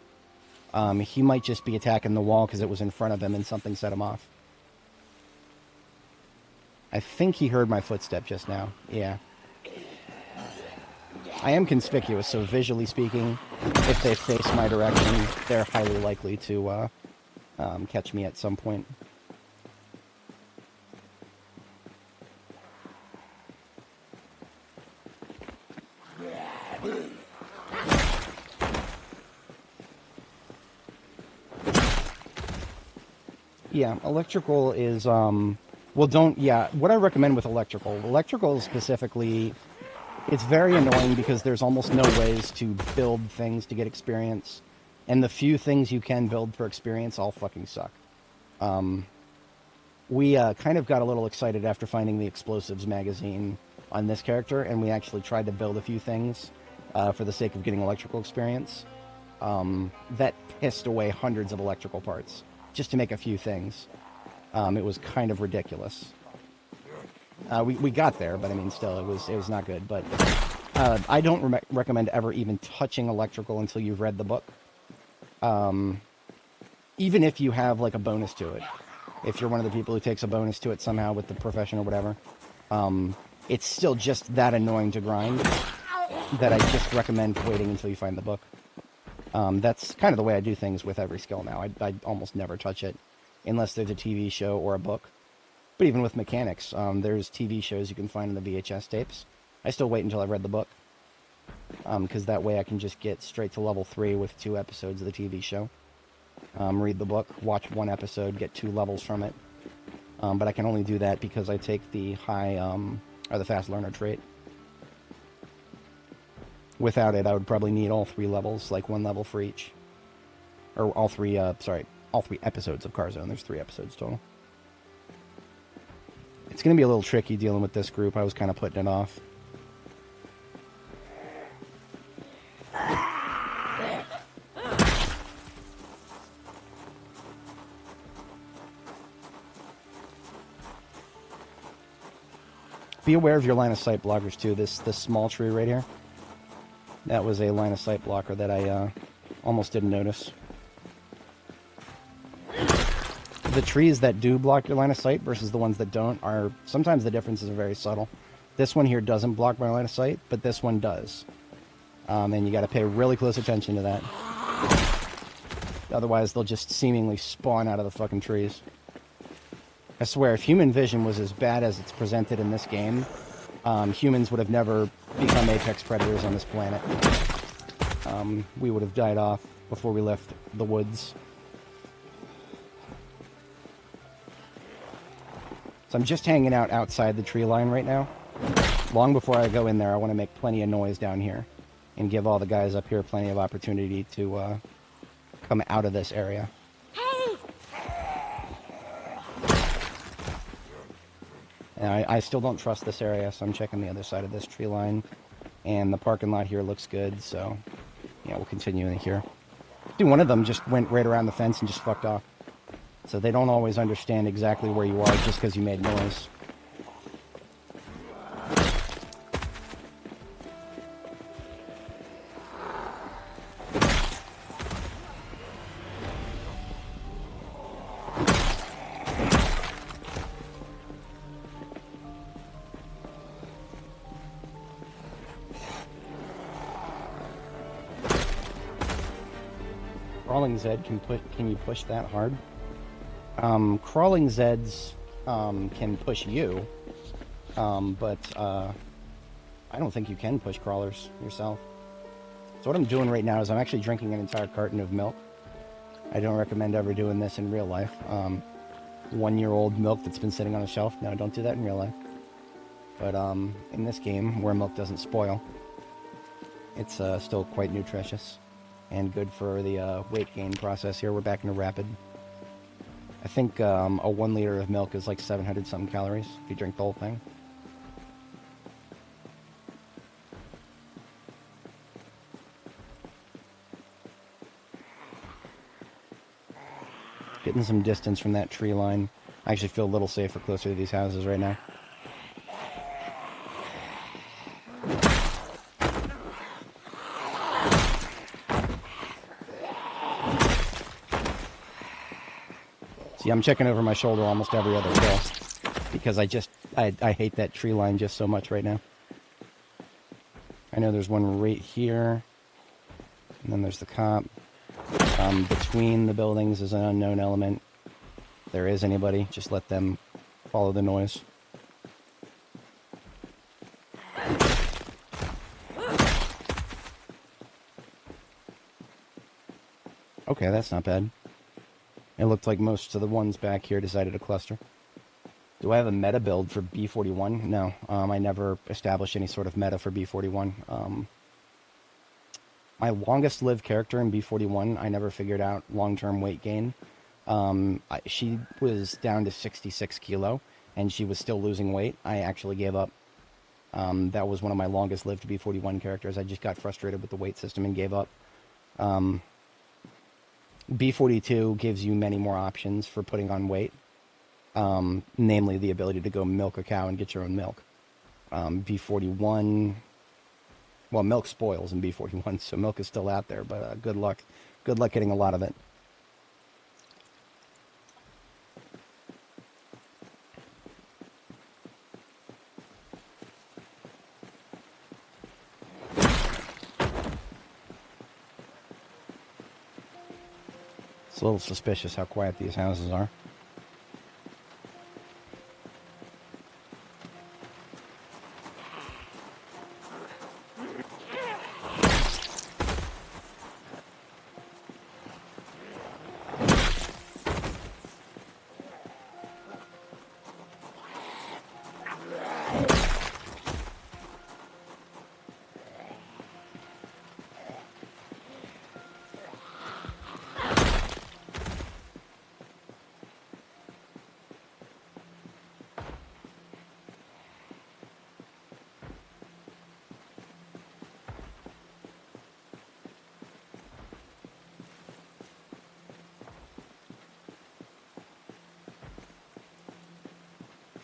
He might just be attacking the wall because it was in front of him and something set him off. I think he heard my footstep just now. Yeah. I am conspicuous, so visually speaking, if they face my direction, they're highly likely to catch me at some point. Yeah, electrical is, what I recommend with electrical specifically, it's very annoying because there's almost no ways to build things to get experience, and the few things you can build for experience all fucking suck. We kind of got a little excited after finding the explosives magazine on this character, and we actually tried to build a few things for the sake of getting electrical experience. That pissed away hundreds of electrical parts just to make a few things. It was kind of ridiculous. We got there, but I mean, still, it was not good. But I don't recommend ever even touching electrical until you've read the book. Even if you have like a bonus to it, if you're one of the people who takes a bonus to it somehow with the profession or whatever, it's still just that annoying to grind that I just recommend waiting until you find the book. That's kind of the way I do things with every skill now. I almost never touch it unless there's a TV show or a book. But even with mechanics, there's TV shows you can find in the VHS tapes. I still wait until I've read the book, because that way I can just get straight to level 3 with 2 episodes of the TV show. Read the book, watch 1 episode, get 2 levels from it. But I can only do that because I take the the fast learner trait. Without it, I would probably need all 3 levels, like 1 level for each. Or all 3 episodes of Carzone. There's 3 episodes total. It's going to be a little tricky dealing with this group. I was kind of putting it off. Be aware of your line of sight blockers too. This small tree right here. That was a line of sight blocker that I almost didn't notice. The trees that do block your line of sight versus the ones that don't are, sometimes the differences are very subtle. This one here doesn't block my line of sight, but this one does. And you got to pay really close attention to that. Otherwise, they'll just seemingly spawn out of the fucking trees. I swear, if human vision was as bad as it's presented in this game, humans would have never become apex predators on this planet. We would have died off before we left the woods. So I'm just hanging out outside the tree line right now. Long before I go in there, I want to make plenty of noise down here and give all the guys up here plenty of opportunity to come out of this area. Hey! And I still don't trust this area, so I'm checking the other side of this tree line. And the parking lot here looks good, so yeah, we'll continue in here. Dude, one of them just went right around the fence and just fucked off. So they don't always understand exactly where you are just because you made noise. Crawling Zed can you push that hard? Crawling Zeds can push you, but I don't think you can push crawlers yourself. So what I'm doing right now is I'm actually drinking an entire carton of milk. I don't recommend ever doing this in real life. 1-year-old milk that's been sitting on a shelf. No, don't do that in real life. But in this game, where milk doesn't spoil, it's still quite nutritious and good for the weight gain process here. We're back in a rapid. I think a 1 liter of milk is like 700 something calories if you drink the whole thing. Getting some distance from that tree line. I actually feel a little safer closer to these houses right now. See, I'm checking over my shoulder almost every other kill because I hate that tree line just so much right now. I know there's one right here, and then there's the cop. Between the buildings is an unknown element. If there is anybody, just let them follow the noise. Okay, that's not bad. It looked like most of the ones back here decided to cluster. Do I have a meta build for B41? No, I never established any sort of meta for B41. My longest lived character in B41, I never figured out long-term weight gain. She was down to 66 kilo, and she was still losing weight. I actually gave up. That was one of my longest lived B41 characters. I just got frustrated with the weight system and gave up. B42 gives you many more options for putting on weight, namely the ability to go milk a cow and get your own milk. B41... Well, milk spoils in B41, so milk is still out there, but good luck. Good luck getting a lot of it. It's a little suspicious how quiet these houses are.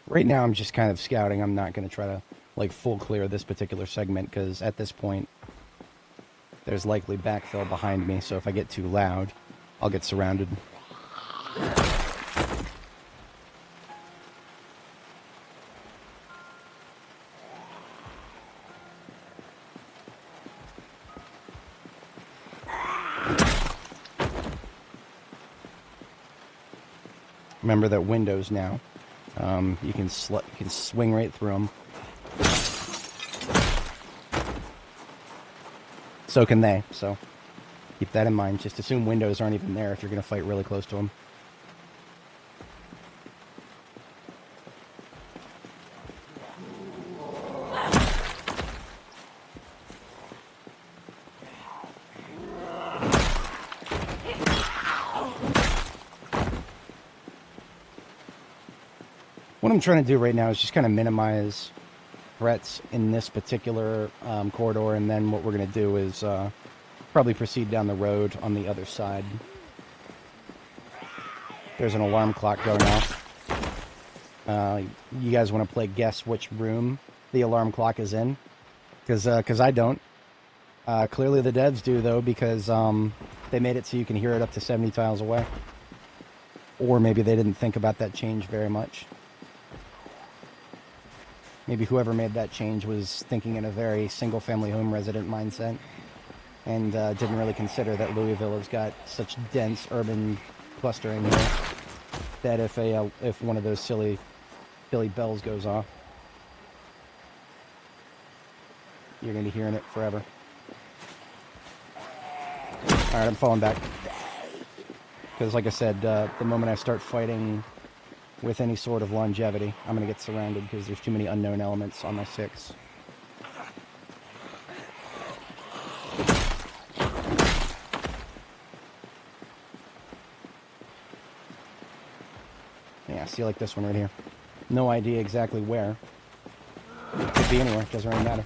Right now I'm just kind of scouting. I'm not going to try to like full clear this particular segment because at this point there's likely backfill behind me, so if I get too loud, I'll get surrounded. Remember that windows now. You can swing right through them. So can they, so keep that in mind. Just assume windows aren't even there if you're going to fight really close to them. What I'm trying to do right now is just kind of minimize threats in this particular corridor, and then what we're going to do is probably proceed down the road on the other side. There's an alarm clock going off. You guys want to play guess which room the alarm clock is in? Because I don't. Clearly the devs do, though, because they made it so you can hear it up to 70 tiles away. Or maybe they didn't think about that change very much. Maybe whoever made that change was thinking in a very single-family home resident mindset and didn't really consider that Louisville has got such dense urban clustering here that if one of those silly bells goes off, you're going to be hearing it forever. Alright, I'm falling back. Because like I said, the moment I start fighting with any sort of longevity, I'm going to get surrounded because there's too many unknown elements on my 6. Yeah, see, like this one right here. No idea exactly where. Could be anywhere, doesn't really matter.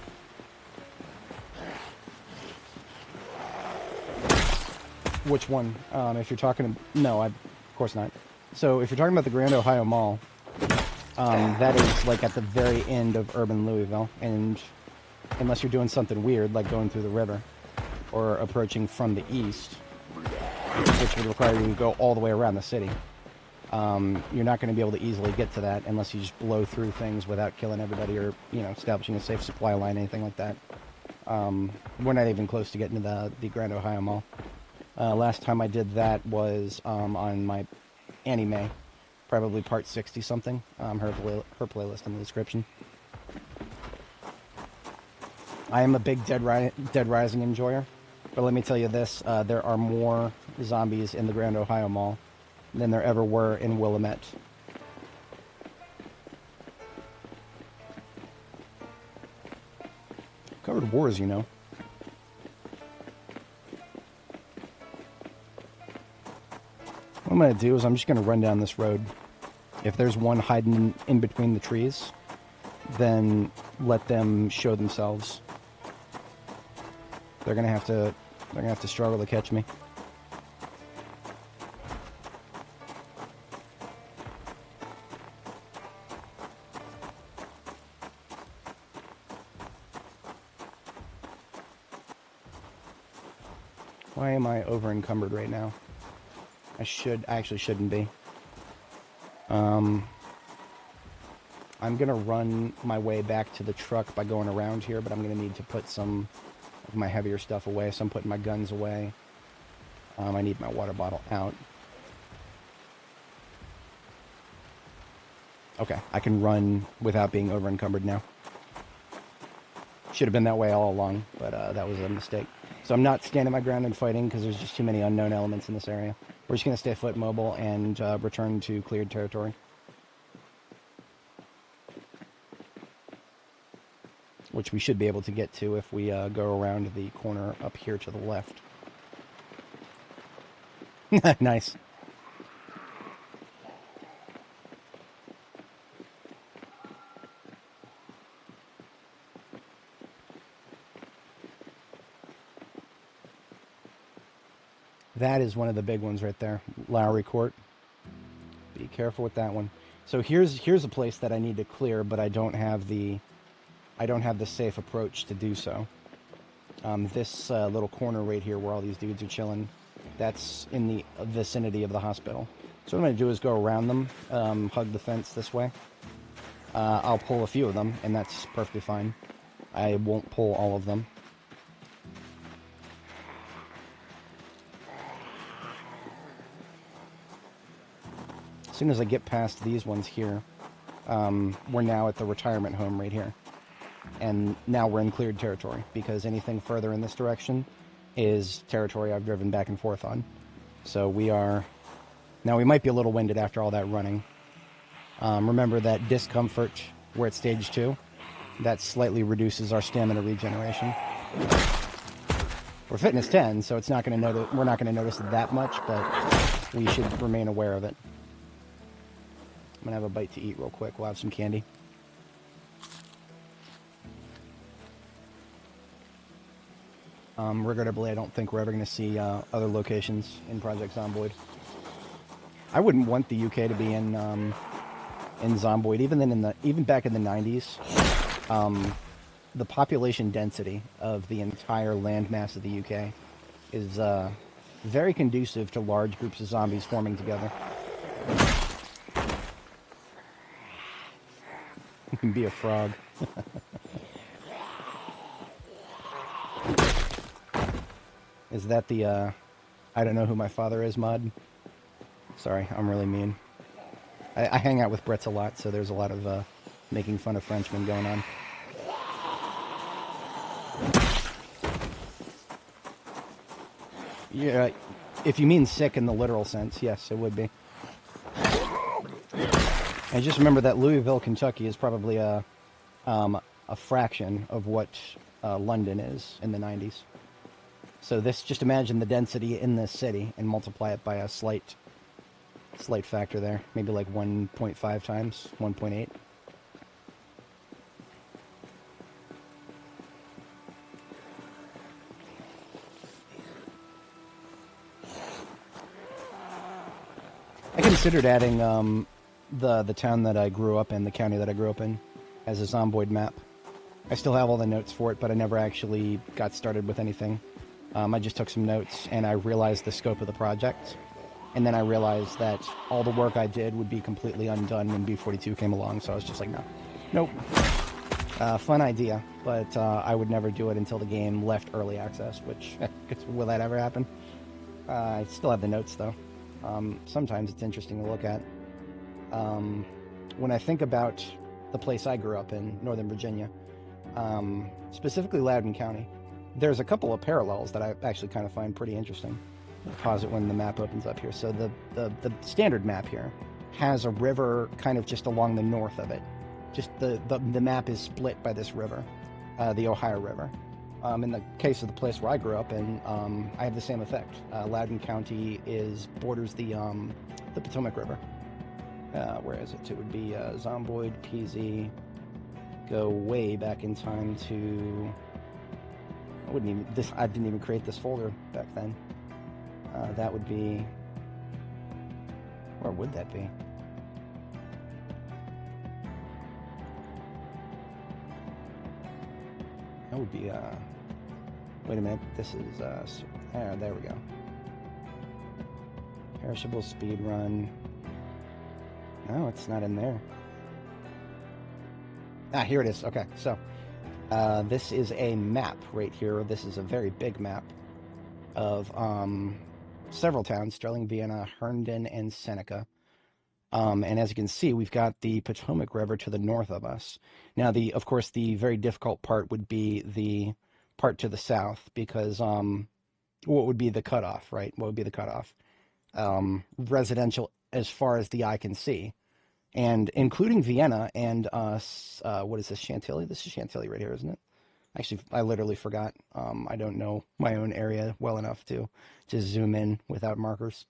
Which one? If you're talking... No, of course not. So, if you're talking about the Grand Ohio Mall, that is, like, at the very end of urban Louisville, and unless you're doing something weird, like going through the river, or approaching from the east, which would require you to go all the way around the city, you're not going to be able to easily get to that unless you just blow through things without killing everybody or, you know, establishing a safe supply line, anything like that. We're not even close to getting to the Grand Ohio Mall. Last time I did that was on my Annie Mae, probably part 60-something. Her playlist in the description. I am a big Dead Rising enjoyer, but let me tell you this, there are more zombies in the Grand Ohio Mall than there ever were in Willamette. Covered wars, you know. What I'm going to do is I'm just going to run down this road. If there's one hiding in between the trees, then let them show themselves. They're going to have to struggle to catch me. Why am I over encumbered right now? I actually shouldn't be. I'm gonna run my way back to the truck by going around here, but I'm gonna need to put some of my heavier stuff away, so I'm putting my guns away. I need my water bottle out. Okay, I can run without being over encumbered now. Should have been that way all along, but that was a mistake. So I'm not standing my ground and fighting because there's just too many unknown elements in this area. We're just going to stay foot mobile and return to cleared territory. Which we should be able to get to if we go around the corner up here to the left. Nice. That is one of the big ones right there, Lowry Court. Be careful with that one. So here's a place that I need to clear, but I don't have the safe approach to do so. This little corner right here where all these dudes are chilling, that's in the vicinity of the hospital. So what I'm going to do is go around them, hug the fence this way. I'll pull a few of them, and that's perfectly fine. I won't pull all of them. As soon as I get past these ones here, we're now at the retirement home right here. And now we're in cleared territory, because anything further in this direction is territory I've driven back and forth on. So we are... Now we might be a little winded after all that running. Remember that discomfort, we're at stage 2. That slightly reduces our stamina regeneration. We're fitness 10, so it's not going to we're not going to notice it that much, but we should remain aware of it. I'm going to have a bite to eat real quick. We'll have some candy. Regrettably, I don't think we're ever going to see other locations in Project Zomboid. I wouldn't want the UK to be in Zomboid, even back in the 90s. The population density of the entire landmass of the UK is very conducive to large groups of zombies forming together. You can be a frog. Is that the I don't know who my father is mod? Sorry, I'm really mean. I hang out with Brits a lot, so there's a lot of making fun of Frenchmen going on. Yeah, if you mean sick in the literal sense, yes, it would be. I just remember that Louisville, Kentucky is probably a fraction of what London is in the 90s. So this, just imagine the density in this city and multiply it by a slight factor there. Maybe like 1.5 times, 1.8. I considered adding the town that I grew up in, the county that I grew up in, as a Zomboid map. I still have all the notes for it, but I never actually got started with anything. I just took some notes, and I realized the scope of the project. And then I realized that all the work I did would be completely undone when B42 came along, so I was just like, no. Nope. Fun idea, but I would never do it until the game left early access, which, will that ever happen? I still have the notes, though. Sometimes it's interesting to look at. When I think about the place I grew up in, Northern Virginia, specifically Loudoun County, there's a couple of parallels that I actually kind of find pretty interesting. I'll pause it when the map opens up here. So the standard map here has a river kind of just along the north of it. Just the map is split by this river, the Ohio River. In the case of the place where I grew up in, I have the same effect. Loudoun County borders the Potomac River. Where is it? It would be Zomboid, PZ. Go way back in time to... I didn't even create this folder back then. That would be... Where would that be? That would be, wait a minute, this is, there we go. Perishable speed run. No, it's not in there. Ah, here it is. Okay, so, this is a map right here. This is a very big map of, several towns, Sterling, Vienna, Herndon, and Seneca. And as you can see, we've got the Potomac River to the north of us. Now, of course, the very difficult part would be the part to the south, because what would be the cutoff, right? What would be the cutoff? Residential as far as the eye can see, and including Vienna and what is this, Chantilly? This is Chantilly right here, isn't it? Actually, I literally forgot. I don't know my own area well enough to just zoom in without markers.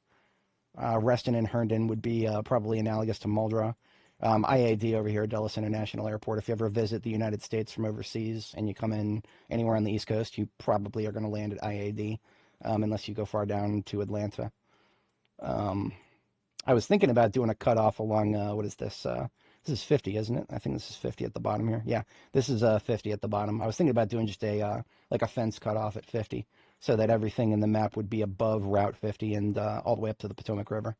Reston and Herndon would be probably analogous to Muldrow. IAD over here, Dulles International Airport. If you ever visit the United States from overseas and you come in anywhere on the East Coast, you probably are going to land at IAD, unless you go far down to Atlanta. I was thinking about doing a cutoff along, what is this? This is 50, isn't it? I think this is 50 at the bottom here. Yeah, this is 50 at the bottom. I was thinking about doing just like a fence cutoff at 50, so that everything in the map would be above Route 50 and all the way up to the Potomac River.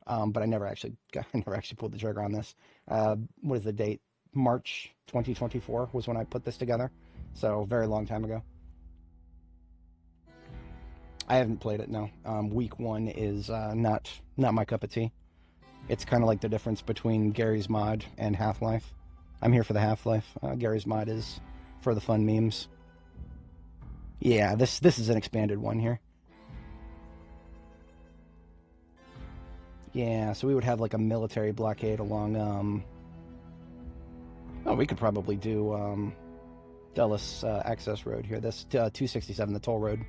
But I never actually pulled the trigger on this. What is the date? March 2024 was when I put this together, so very long time ago. I haven't played it, no. Week 1 is not my cup of tea. It's kind of like the difference between Gary's Mod and Half-Life. I'm here for the Half-Life. Gary's mod is for the fun memes. Yeah, this is an expanded one here. Yeah, so we would have like a military blockade along, oh, we could probably do, Dulles access road here. This 267, the toll road.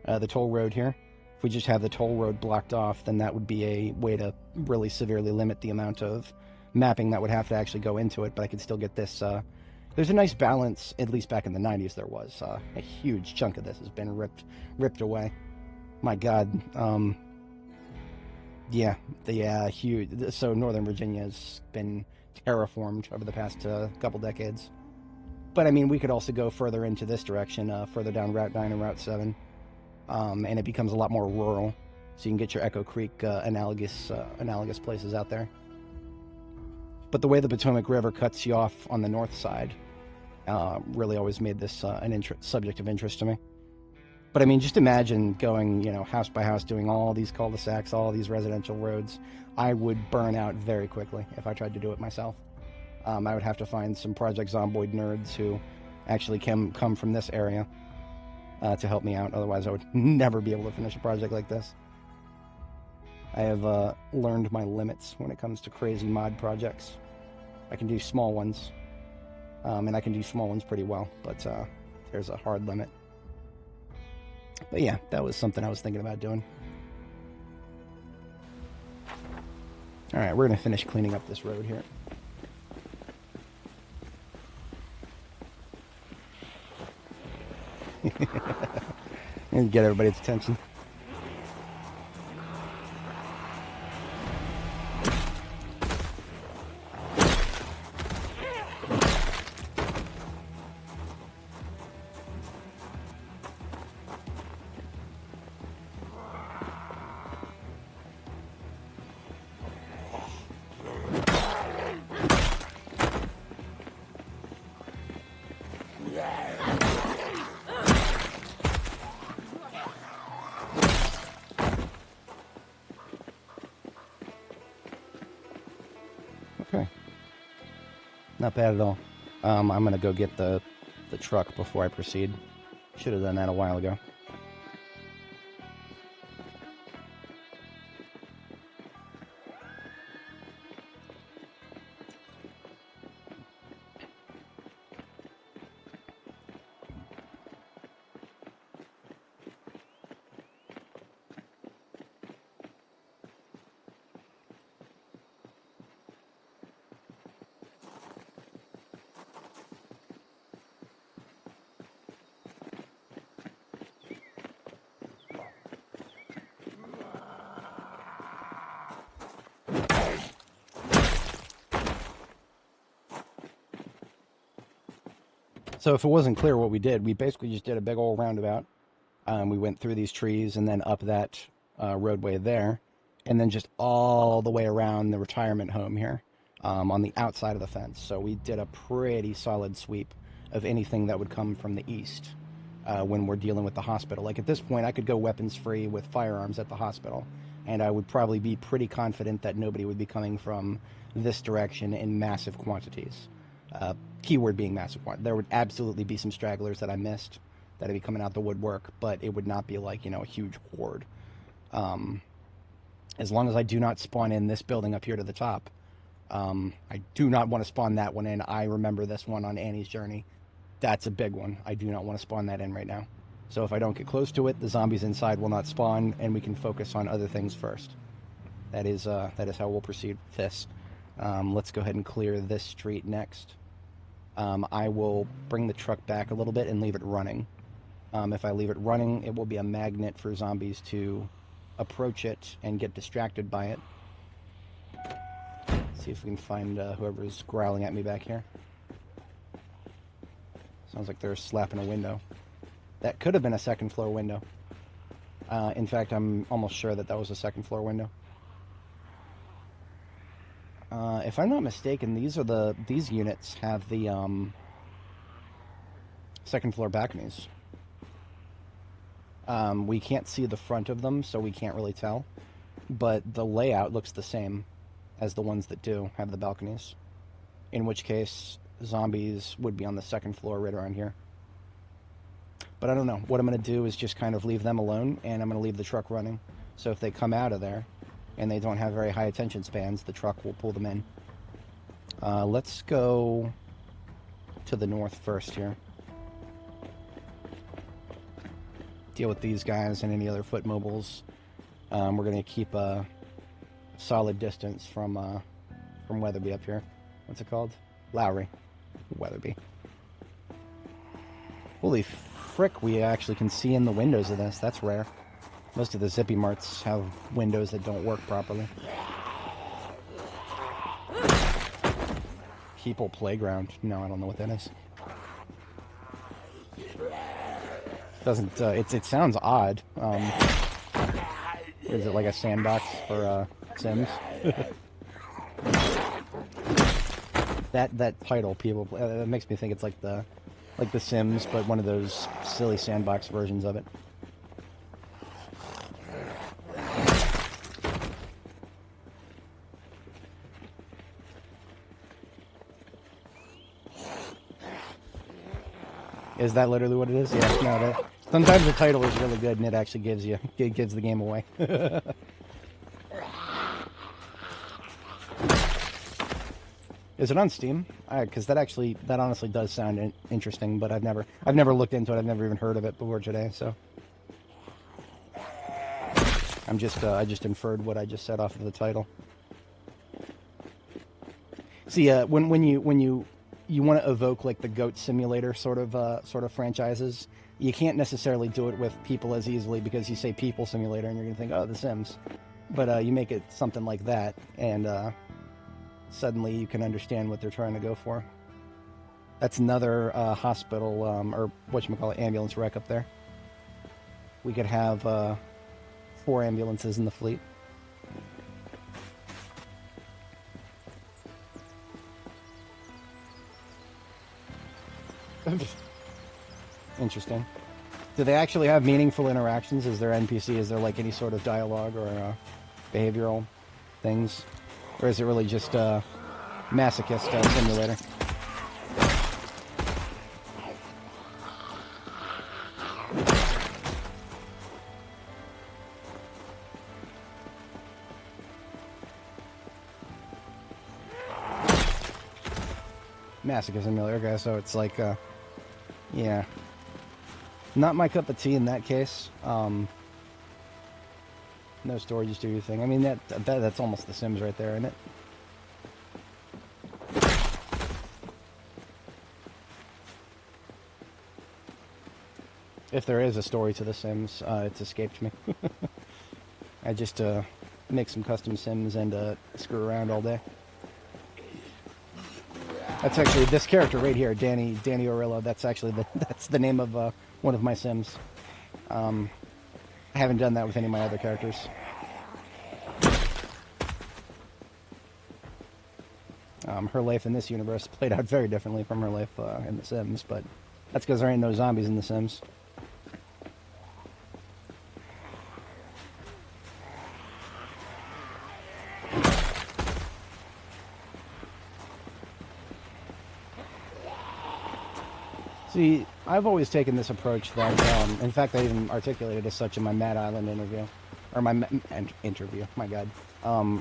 The toll road here. If we just have the toll road blocked off, then that would be a way to really severely limit the amount of mapping that would have to actually go into it, but I could still get this. There's a nice balance, at least back in the 90s there was. A huge chunk of this has been ripped away. My God. Yeah, the huge. So Northern Virginia has been terraformed over the past couple decades. But I mean, we could also go further into this direction, further down Route 9 and Route 7, and it becomes a lot more rural. So you can get your Echo Creek analogous places out there. But the way the Potomac River cuts you off on the north side really always made this an subject of interest to me. But I mean, just imagine going, house by house, doing all these cul-de-sacs, all these residential roads. I would burn out very quickly if I tried to do it myself. I would have to find some Project Zomboid nerds who actually come from this area to help me out. Otherwise, I would never be able to finish a project like this. I have learned my limits when it comes to crazy mod projects. I can do small ones, and I can do small ones pretty well, but there's a hard limit. But yeah, that was something I was thinking about doing. Alright, we're going to finish cleaning up this road here. And get everybody's attention. Okay. Not bad at all. I'm going to go get the truck before I proceed. Should have done that a while ago. So if it wasn't clear what we did, we basically just did a big old roundabout. We went through these trees and then up that roadway there, and then just all the way around the retirement home here on the outside of the fence. So we did a pretty solid sweep of anything that would come from the east when we're dealing with the hospital. Like at this point, I could go weapons free with firearms at the hospital, and I would probably be pretty confident that nobody would be coming from this direction in massive quantities. Keyword being massive quantity. There would absolutely be some stragglers that I missed that would be coming out the woodwork, but it would not be like, a huge horde. As long as I do not spawn in this building up here to the top, I do not want to spawn that one in. I remember this one on Annie's Journey. That's a big one. I do not want to spawn that in right now. So if I don't get close to it, the zombies inside will not spawn, and we can focus on other things first. That is how we'll proceed with this. Let's go ahead and clear this street next. I will bring the truck back a little bit and leave it running. If I leave it running, it will be a magnet for zombies to approach it and get distracted by it. See if we can find whoever's growling at me back here. Sounds like they're slapping a window. That could have been a second floor window. In fact, I'm almost sure that was a second floor window. If I'm not mistaken, these units have the second floor balconies. We can't see the front of them, so we can't really tell. But the layout looks the same as the ones that do have the balconies. In which case, zombies would be on the second floor right around here. But I don't know. What I'm going to do is just kind of leave them alone, and I'm going to leave the truck running. So if they come out of there, and they don't have very high attention spans, the truck will pull them in. Let's go to the north first here. Deal with these guys and any other foot mobiles. We're going to keep a solid distance from Weatherby up here. What's it called? Lowry. Weatherby. Holy frick, we actually can see in the windows of this. That's rare. Most of the Zippy Marts have windows that don't work properly. People Playground. No, I don't know what that is. Doesn't, it sounds odd. Is it like a sandbox for Sims? that title, People Play, that makes me think it's like the Sims, but one of those silly sandbox versions of it. Is that literally what it is? Yeah, no, sometimes the title is really good and it actually gives the game away. Is it on Steam? Because that honestly does sound interesting, but I've never looked into it. I've never even heard of it before today. So I just inferred what I just said off of the title. See, when you want to evoke like the Goat Simulator sort of franchises, you can't necessarily do it with people as easily because you say People Simulator and you're gonna think, oh, The Sims, but you make it something like that and suddenly you can understand what they're trying to go for. That's another hospital or whatchamacallit, ambulance wreck up there. We could have 4 ambulances in the fleet. Interesting. Do they actually have meaningful interactions? Is there NPC? Is there like any sort of dialogue or behavioral things? Or is it really just a masochist simulator? Masochist simulator, okay, so it's like, yeah. Not my cup of tea in that case. No story, just do your thing. I mean, that's almost The Sims right there, isn't it? If there is a story to The Sims, it's escaped me. I just make some custom Sims and screw around all day. That's actually this character right here, Dani Orillo. That's actually that's the name of one of my Sims. I haven't done that with any of my other characters. Her life in this universe played out very differently from her life in The Sims, but that's because there ain't no zombies in The Sims. See, I've always taken this approach that, in fact, I even articulated as such in my Mad Island interview. Or my interview, my God.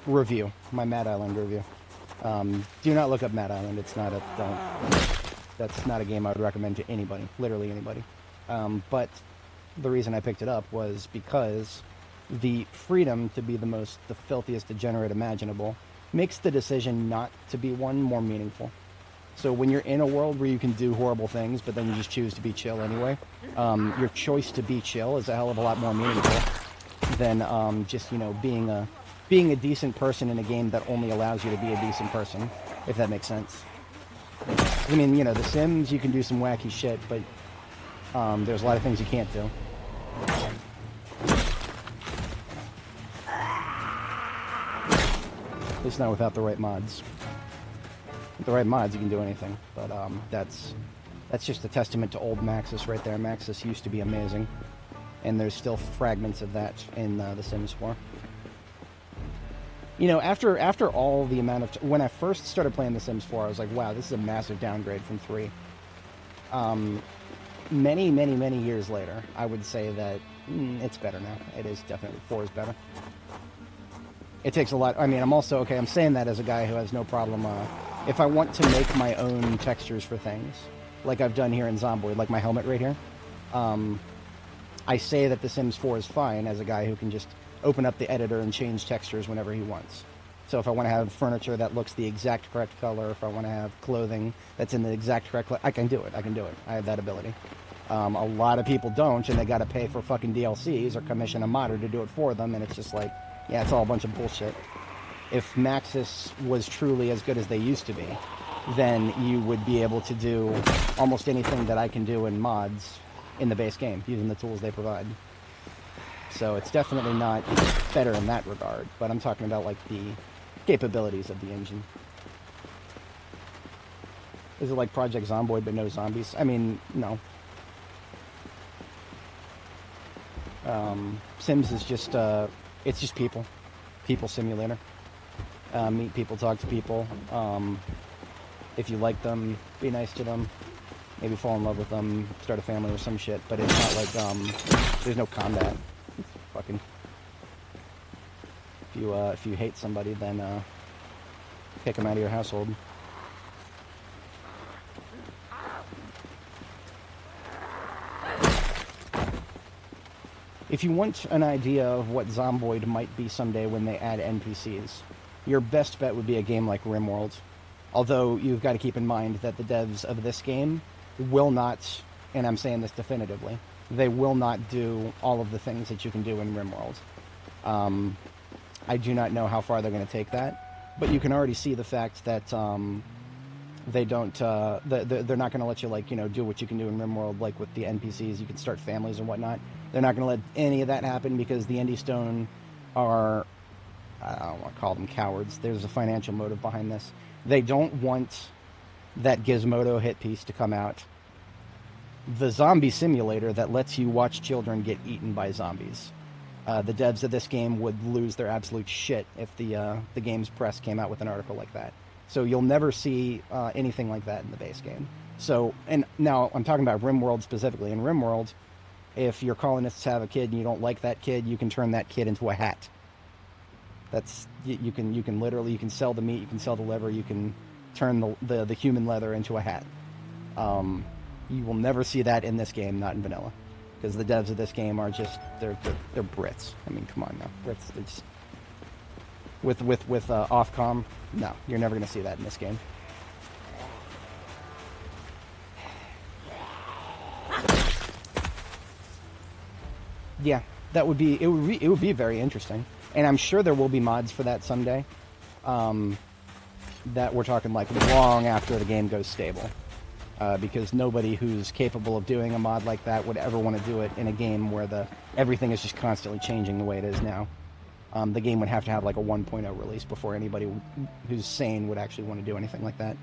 Review. My Mad Island review. Do not look up Mad Island. It's not that's not a game I would recommend to anybody. Literally anybody. But the reason I picked it up was because the freedom to be the filthiest degenerate imaginable makes the decision not to be one more meaningful. So when you're in a world where you can do horrible things, but then you just choose to be chill anyway, your choice to be chill is a hell of a lot more meaningful than just, you know, being a decent person in a game that only allows you to be a decent person, if that makes sense. I mean, you know, The Sims, you can do some wacky shit, but there's a lot of things you can't do. At least not without the right mods. With the right mods, you can do anything, but that's just a testament to old Maxis right there. Maxis used to be amazing, and there's still fragments of that in The Sims 4. You know, after all the amount of when I first started playing The Sims 4, I was like, wow, this is a massive downgrade from 3. Many years later, I would say that it's better now. It is definitely 4 is better. It takes a lot. I mean, I'm also okay. I'm saying that as a guy who has no problem. If I want to make my own textures for things, like I've done here in Zomboid, like my helmet right here, I say that The Sims 4 is fine as a guy who can just open up the editor and change textures whenever he wants. So if I want to have furniture that looks the exact correct color, if I want to have clothing that's in the exact correct color, I can do it. I can do it. I have that ability. A lot of people don't, and they got to pay for fucking DLCs or commission a modder to do it for them, and it's just like, yeah, it's all a bunch of bullshit. If Maxis was truly as good as they used to be, then you would be able to do almost anything that I can do in mods in the base game, using the tools they provide. So it's definitely not better in that regard, but I'm talking about like the capabilities of the engine. Is it like Project Zomboid but no zombies? I mean, no. Sims is just, it's just people. People simulator. Meet people, talk to people. If you like them, be nice to them. Maybe fall in love with them, start a family or some shit, but it's not like, there's no combat. Fucking. If you hate somebody, then, kick them out of your household. If you want an idea of what Zomboid might be someday when they add NPCs, your best bet would be a game like RimWorld. Although you've got to keep in mind that the devs of this game will not, and I'm saying this definitively, they will not do all of the things that you can do in RimWorld. I do not know how far they're going to take that, but you can already see the fact that they don't, they're not going to let you, like, you know, do what you can do in RimWorld, like with the NPCs. You can start families and whatnot. They're not going to let any of that happen because the Indie Stone are, I don't want to call them cowards. There's a financial motive behind this. They don't want that Gizmodo hit piece to come out. The zombie simulator that lets you watch children get eaten by zombies. The devs of this game would lose their absolute shit if the game's press came out with an article like that. So you'll never see anything like that in the base game. So, and now I'm talking about RimWorld specifically. In RimWorld, if your colonists have a kid and you don't like that kid, you can turn that kid into a hat. That's you can literally, you can sell the meat, you can sell the liver, you can turn the human leather into a hat. You will never see that in this game, not in vanilla, because the devs of this game are just they're Brits. I mean, come on now, Brits. They're just with Ofcom. No, you're never going to see that in this game. Yeah, that would be it. Would be very interesting, and I'm sure there will be mods for that someday. That we're talking like long after the game goes stable, because nobody who's capable of doing a mod like that would ever want to do it in a game where everything is just constantly changing the way it is now. The game would have to have like a 1.0 release before anybody who's sane would actually want to do anything like that.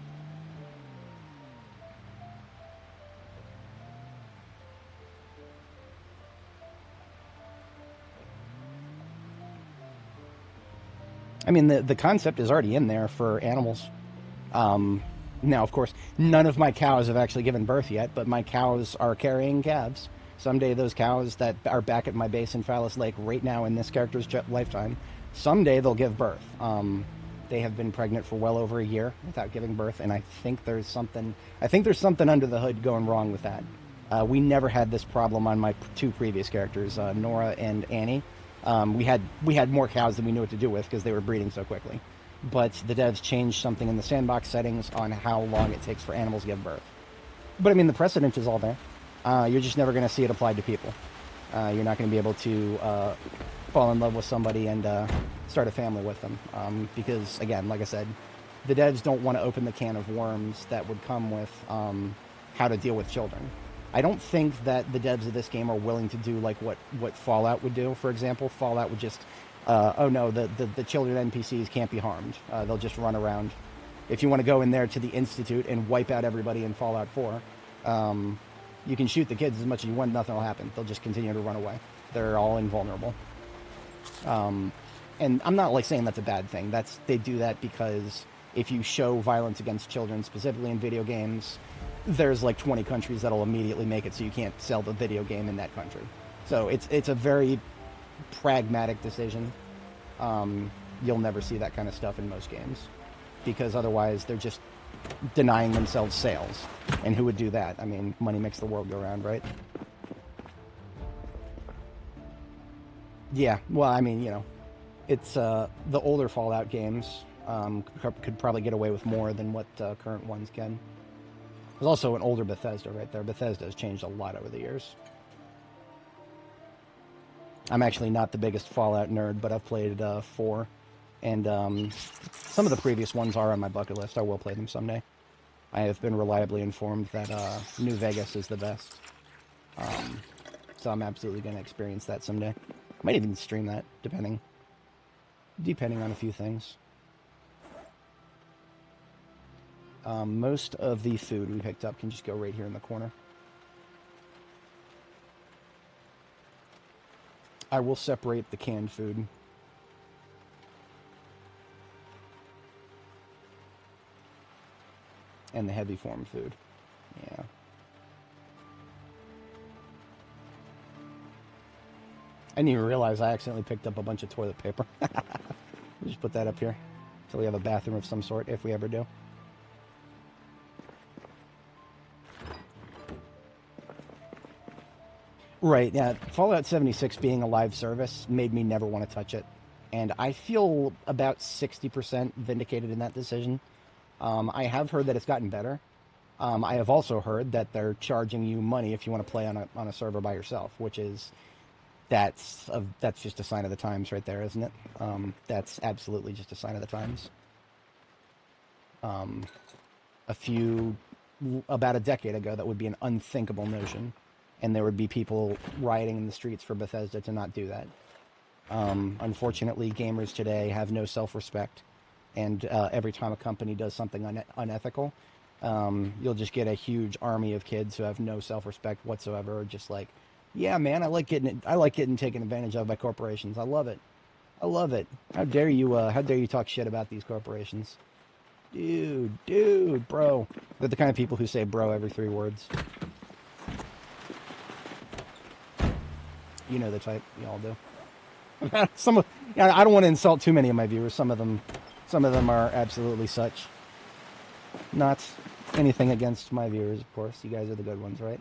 I mean, the concept is already in there for animals. Now, of course, none of my cows have actually given birth yet, but my cows are carrying calves. Someday those cows that are back at my base in Phallus Lake right now in this character's lifetime, someday they'll give birth. They have been pregnant for well over a year without giving birth, and I think there's something under the hood going wrong with that. We never had this problem on my two previous characters, Nora and Annie. We had more cows than we knew what to do with because they were breeding so quickly. But the devs changed something in the sandbox settings on how long it takes for animals to give birth. But I mean, the precedent is all there. You're just never going to see it applied to people. You're not going to be able to fall in love with somebody and start a family with them. Because, again, like I said, the devs don't want to open the can of worms that would come with how to deal with children. I don't think that the devs of this game are willing to do like what Fallout would do, for example. Fallout would just, oh no, the children NPCs can't be harmed. They'll just run around. If you want to go in there to the Institute and wipe out everybody in Fallout 4, you can shoot the kids as much as you want, nothing will happen. They'll just continue to run away. They're all invulnerable. and I'm not like saying that's a bad thing. They do that because if you show violence against children, specifically in video games, there's like 20 countries that'll immediately make it so you can't sell the video game in that country. So it's a very pragmatic decision. You'll never see that kind of stuff in most games because otherwise they're just denying themselves sales. And who would do that? I mean, money makes the world go round, right? Yeah, well, I mean, it's the older Fallout games could probably get away with more than what current ones can. There's also an older Bethesda right there. Bethesda has changed a lot over the years. I'm actually not the biggest Fallout nerd, but I've played 4. And some of the previous ones are on my bucket list. I will play them someday. I have been reliably informed that New Vegas is the best. So I'm absolutely going to experience that someday. Might even stream that, depending on a few things. Most of the food we picked up can just go right here in the corner. I will separate the canned food. And the heavy form food. Yeah. I didn't even realize I accidentally picked up a bunch of toilet paper. Just put that up here. So we have a bathroom of some sort, if we ever do. Right, yeah. Fallout 76 being a live service made me never want to touch it. And I feel about 60% vindicated in that decision. I have heard that it's gotten better. I have also heard that they're charging you money if you want to play on a server by yourself, which is that's just a sign of the times right there, isn't it? That's absolutely just a sign of the times. About a decade ago, that would be an unthinkable notion, and there would be people rioting in the streets for Bethesda to not do that. Unfortunately, gamers today have no self-respect. And every time a company does something unethical, you'll just get a huge army of kids who have no self-respect whatsoever. Just like, yeah, man, I like getting taken advantage of by corporations. I love it. I love it. How dare you talk shit about these corporations, dude, bro. They're the kind of people who say bro every 3 words. You know the type. Y'all do. I don't want to insult too many of my viewers. Some of them are absolutely such. Not anything against my viewers, of course. You guys are the good ones, right?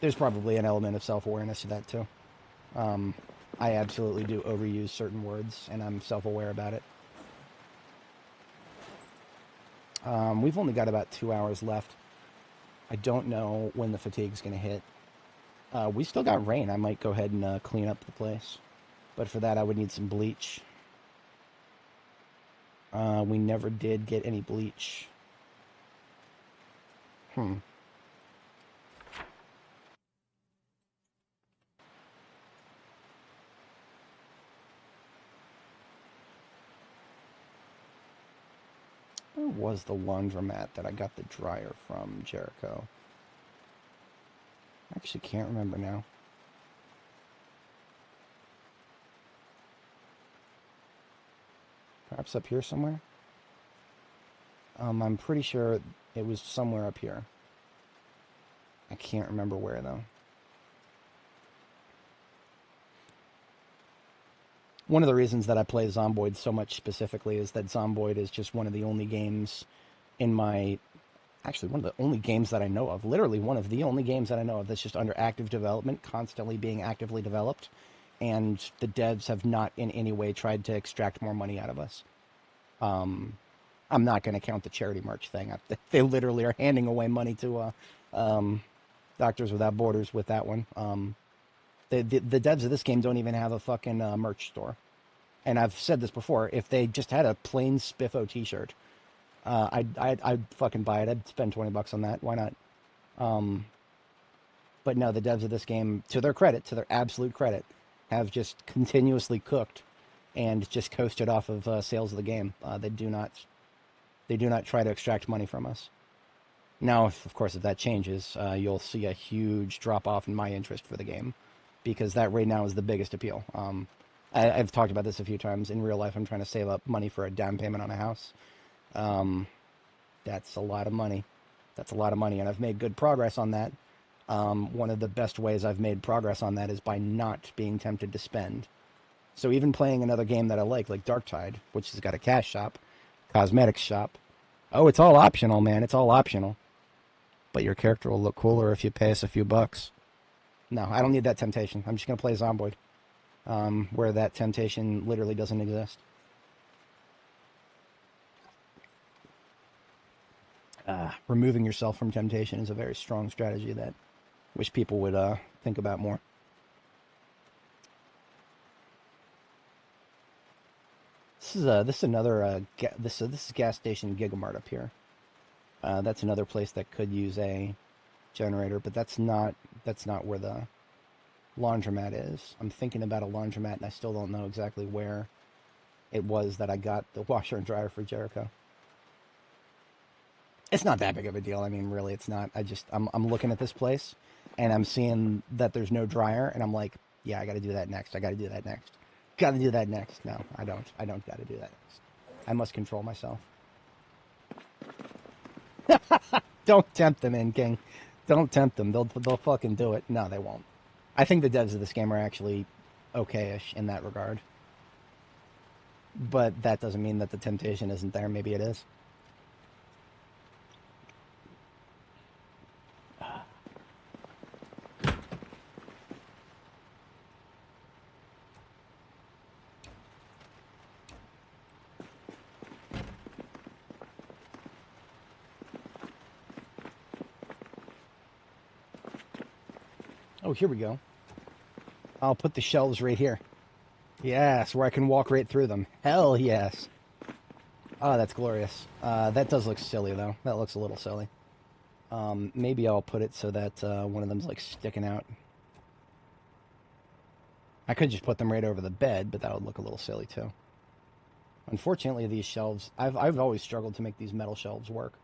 There's probably an element of self-awareness to that, too. I absolutely do overuse certain words, and I'm self-aware about it. We've only got about 2 hours left. I don't know when the fatigue's going to hit. We still got rain. I might go ahead and clean up the place. But for that, I would need some bleach. We never did get any bleach. Where was the laundromat that I got the dryer from, Jericho? I actually can't remember now. Perhaps up here somewhere? I'm pretty sure it was somewhere up here. I can't remember where, though. One of the reasons that I play Zomboid so much specifically is that Zomboid is just one of the only games in my... Actually, one of the only games that I know of. Literally one of the only games that I know of that's just under active development, constantly being actively developed. And the devs have not in any way tried to extract more money out of us. I'm not going to count the charity merch thing. They literally are handing away money to Doctors Without Borders with that one. The devs of this game don't even have a fucking merch store. And I've said this before, if they just had a plain Spiffo t-shirt, I'd fucking buy it. I'd spend $20 on that. Why not? But no, the devs of this game, to their absolute credit, have just continuously cooked and just coasted off of sales of the game. They do not try to extract money from us. Now, of course, if that changes, you'll see a huge drop off in my interest for the game. because that right now is the biggest appeal. I've talked about this a few times. In real life, I'm trying to save up money for a down payment on a house. That's a lot of money. That's a lot of money, and I've made good progress on that. One of the best ways I've made progress on that is by not being tempted to spend. So even playing another game that I like Darktide, which has got a cash shop, cosmetics shop. Oh, it's all optional, man. It's all optional. But your character will look cooler if you pay us a few bucks. No, I don't need that temptation. I'm just going to play Zomboid, where that temptation literally doesn't exist. Removing yourself from temptation is a very strong strategy that I wish people would think about more. This is another this is gas station Gigamart up here. That's another place that could use a generator, but that's not where the laundromat is. I'm thinking about a laundromat, and I still don't know exactly where it was that I got the washer and dryer for Jericho. It's not that big of a deal. I mean, really, it's not. I'm looking at this place, and I'm seeing that there's no dryer, and I'm like, yeah, I got to do that next. I got to do that next. Got to do that next. No, I don't. I don't got to do that next. I must control myself. Don't tempt them in, King. Don't tempt them. They'll fucking do it. No, they won't. I think the devs of this game are actually okay-ish in that regard. But that doesn't mean that the temptation isn't there. Maybe it is. Oh, here we go. I'll put the shelves right here. Yes, where I can walk right through them. Hell yes. Oh, that's glorious. That does look silly, though. That looks a little silly. Maybe I'll put it so that one of them's, like, sticking out. I could just put them right over the bed, but that would look a little silly, too. Unfortunately, these shelves... I've always struggled to make these metal shelves work.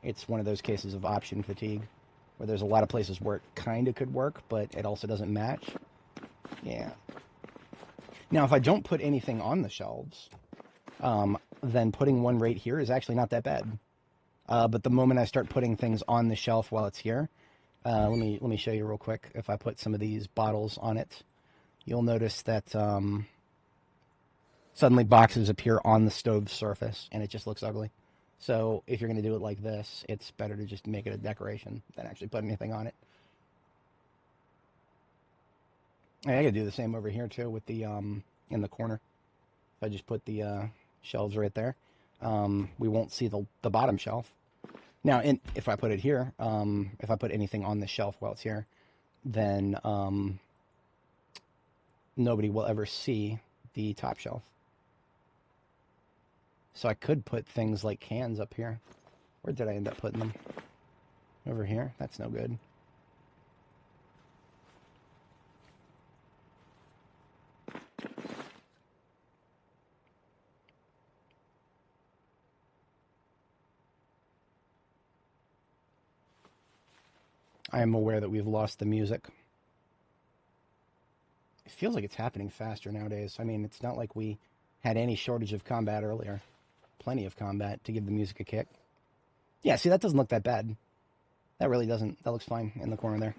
It's one of those cases of option fatigue, where there's a lot of places where it kind of could work, but it also doesn't match. Yeah. Now, if I don't put anything on the shelves, then putting one right here is actually not that bad. But the moment I start putting things on the shelf while it's here, let me show you real quick. If I put some of these bottles on it, you'll notice that suddenly boxes appear on the stove surface, and it just looks ugly. So if you're going to do it like this, it's better to just make it a decoration than actually put anything on it. And I could do the same over here too with the in the corner. If I just put the shelves right there, we won't see the bottom shelf. Now, if I put it here, if I put anything on the shelf while it's here, then nobody will ever see the top shelf. So I could put things like cans up here. Where did I end up putting them? Over here? That's no good. I am aware that we've lost the music. It feels like it's happening faster nowadays. I mean, it's not like we had any shortage of combat earlier. Plenty of combat to give the music a kick. Yeah, see, that doesn't look that bad. That really doesn't. That looks fine in the corner there.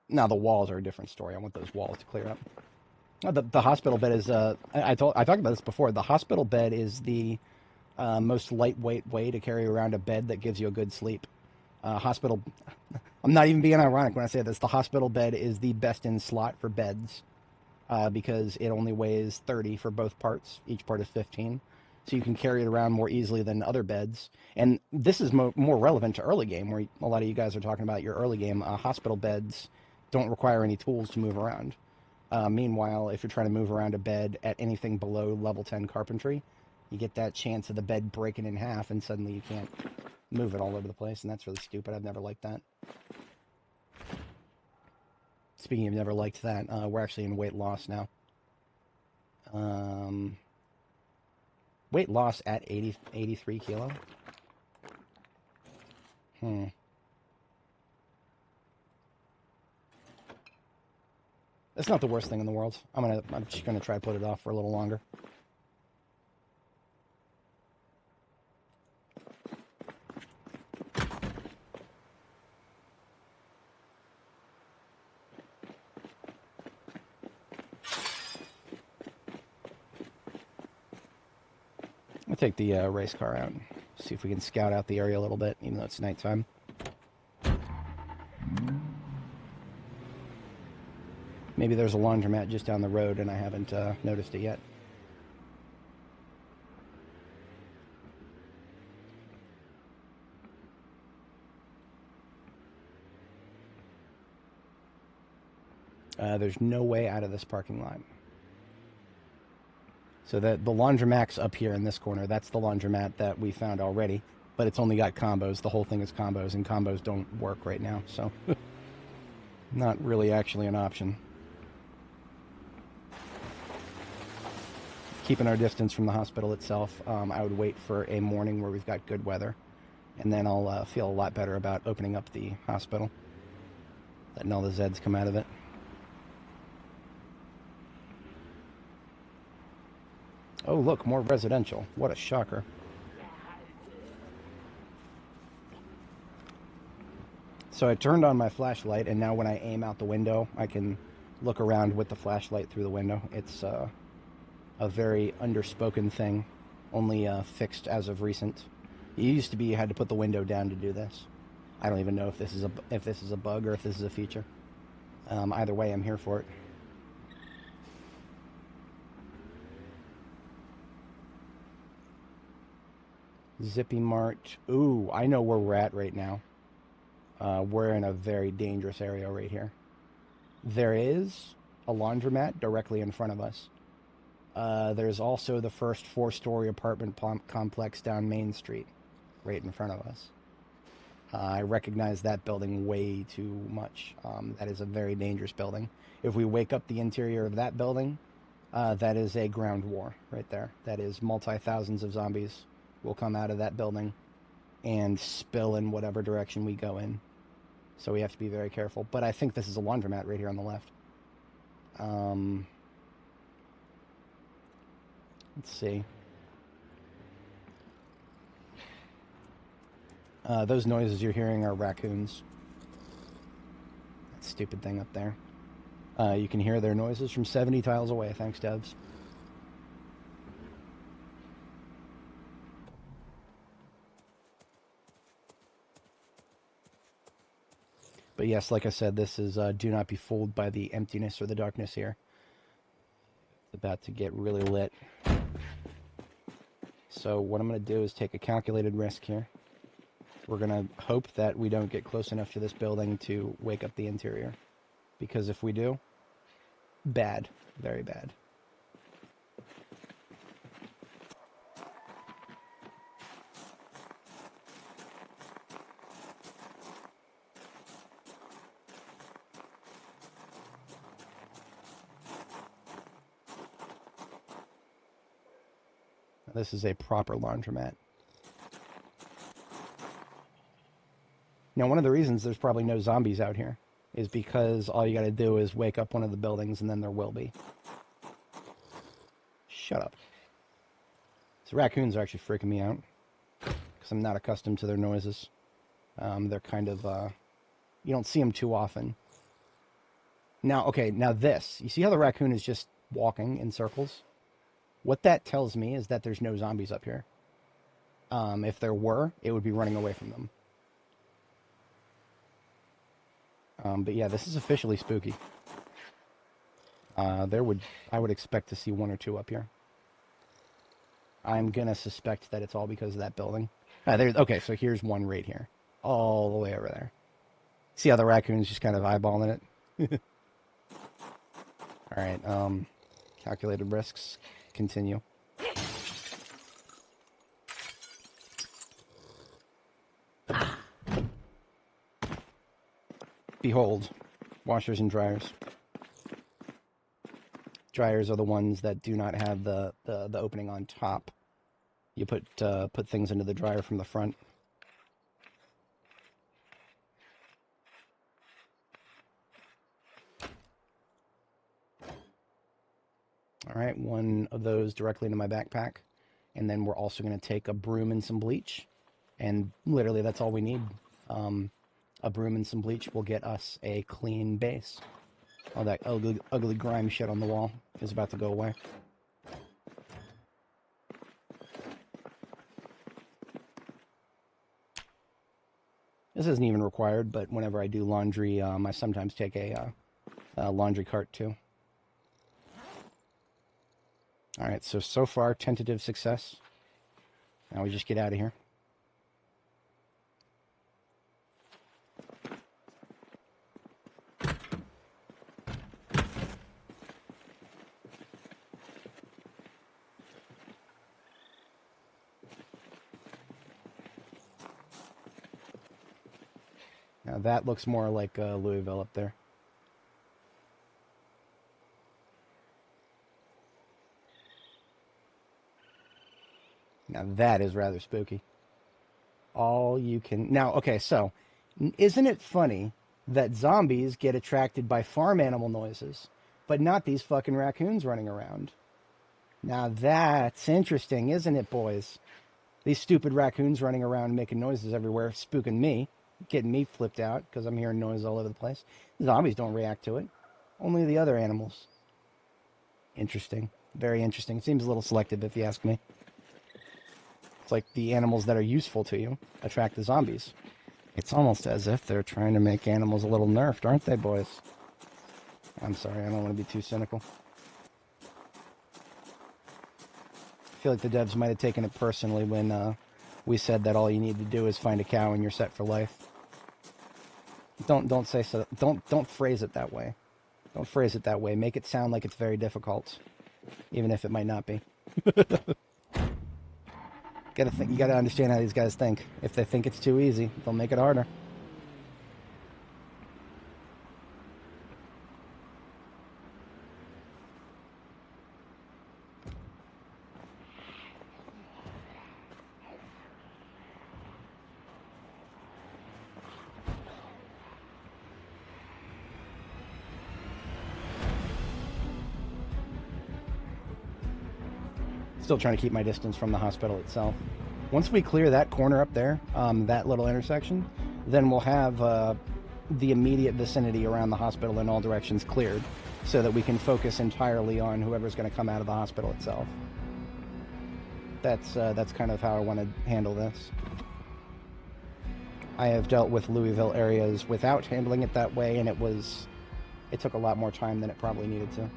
Now, the walls are a different story. I want those walls to clear up. Oh, the hospital bed is... I talked about this before. The hospital bed is the most lightweight way to carry around a bed that gives you a good sleep. Hospital... I'm not even being ironic when I say this. The hospital bed is the best in slot for beds because it only weighs 30 for both parts. Each part is 15. So you can carry it around more easily than other beds. And this is more relevant to early game, where a lot of you guys are talking about your early game. Hospital beds don't require any tools to move around. Meanwhile, if you're trying to move around a bed at anything below level 10 carpentry, you get that chance of the bed breaking in half, and suddenly you can't move it all over the place, and that's really stupid. I've never liked that. Speaking of never liked that, we're actually in weight loss now. Weight loss at 83 kilo. That's not the worst thing in the world. I'm just gonna try to put it off for a little longer. We'll take the race car out. See if we can scout out the area a little bit, even though it's nighttime. Maybe there's a laundromat just down the road and I haven't noticed it yet. There's no way out of this parking lot. So the laundromat's up here in this corner. That's the laundromat that we found already, but it's only got combos. The whole thing is combos, and combos don't work right now, so not really actually an option. Keeping our distance from the hospital itself, I would wait for a morning where we've got good weather, and then I'll feel a lot better about opening up the hospital, letting all the Zeds come out of it. Oh, look, more residential. What a shocker. So I turned on my flashlight, and now when I aim out the window, I can look around with the flashlight through the window. It's a very underspoken thing, only fixed as of recent. It used to be you had to put the window down to do this. I don't even know if this is a bug or if this is a feature. Either way, I'm here for it. Zippy March. Ooh, I know where we're at right now. We're in a very dangerous area right here. There is a laundromat directly in front of us. There's also the first 4-story apartment complex down Main Street, right in front of us. I recognize that building way too much. That is a very dangerous building. If we wake up the interior of that building, that is a ground war right there. That is multi-thousands of zombies will come out of that building and spill in whatever direction we go in. So we have to be very careful. But I think this is a laundromat right here on the left. Let's see. Those noises you're hearing are raccoons. That stupid thing up there. You can hear their noises from 70 tiles away. Thanks, devs. But yes, like I said, this is do not be fooled by the emptiness or the darkness here. It's about to get really lit. So what I'm going to do is take a calculated risk here. We're going to hope that we don't get close enough to this building to wake up the interior. Because if we do, bad. Very bad. This is a proper laundromat. Now, one of the reasons there's probably no zombies out here is because all you gotta do is wake up one of the buildings and then there will be. Shut up. These raccoons are actually freaking me out because I'm not accustomed to their noises. They're kind of, you don't see them too often. Now, okay, now this. You see how the raccoon is just walking in circles? What that tells me is that there's no zombies up here. If there were, it would be running away from them. But yeah, this is officially spooky. I would expect to see 1 or 2 up here. I'm gonna suspect that it's all because of that building. Okay, so here's one right here. All the way over there. See how the raccoon's just kind of eyeballing it? Alright, calculated risks. Continue. Behold, washers and dryers. Dryers are the ones that do not have the opening on top. You put things into the dryer from the front. All right, one of those directly into my backpack. And then we're also going to take a broom and some bleach. And literally, that's all we need. A broom and some bleach will get us a clean base. All that ugly, ugly grime shit on the wall is about to go away. This isn't even required, but whenever I do laundry, I sometimes take a laundry cart too. All right, so far, tentative success. Now we just get out of here. Now that looks more like Louisville up there. Now that is rather spooky. All you can... Now, okay, so, isn't it funny that zombies get attracted by farm animal noises, but not these fucking raccoons running around? Now that's interesting, isn't it, boys? These stupid raccoons running around making noises everywhere, spooking me, getting me flipped out because I'm hearing noise all over the place. Zombies don't react to it. Only the other animals. Interesting. Very interesting. Seems a little selective if you ask me. It's like the animals that are useful to you attract the zombies. It's almost as if they're trying to make animals a little nerfed, aren't they, boys? I'm sorry, I don't want to be too cynical. I feel like the devs might have taken it personally when we said that all you need to do is find a cow and you're set for life. Don't say so. Don't phrase it that way. Don't phrase it that way. Make it sound like it's very difficult, even if it might not be. You gotta understand how these guys think. If they think it's too easy, they'll make it harder. Still trying to keep my distance from the hospital itself. Once we clear that corner up there, that little intersection, then we'll have the immediate vicinity around the hospital in all directions cleared so that we can focus entirely on whoever's going to come out of the hospital itself. That's kind of how I want to handle this. I have dealt with Louisville areas without handling it that way, and it took a lot more time than it probably needed to.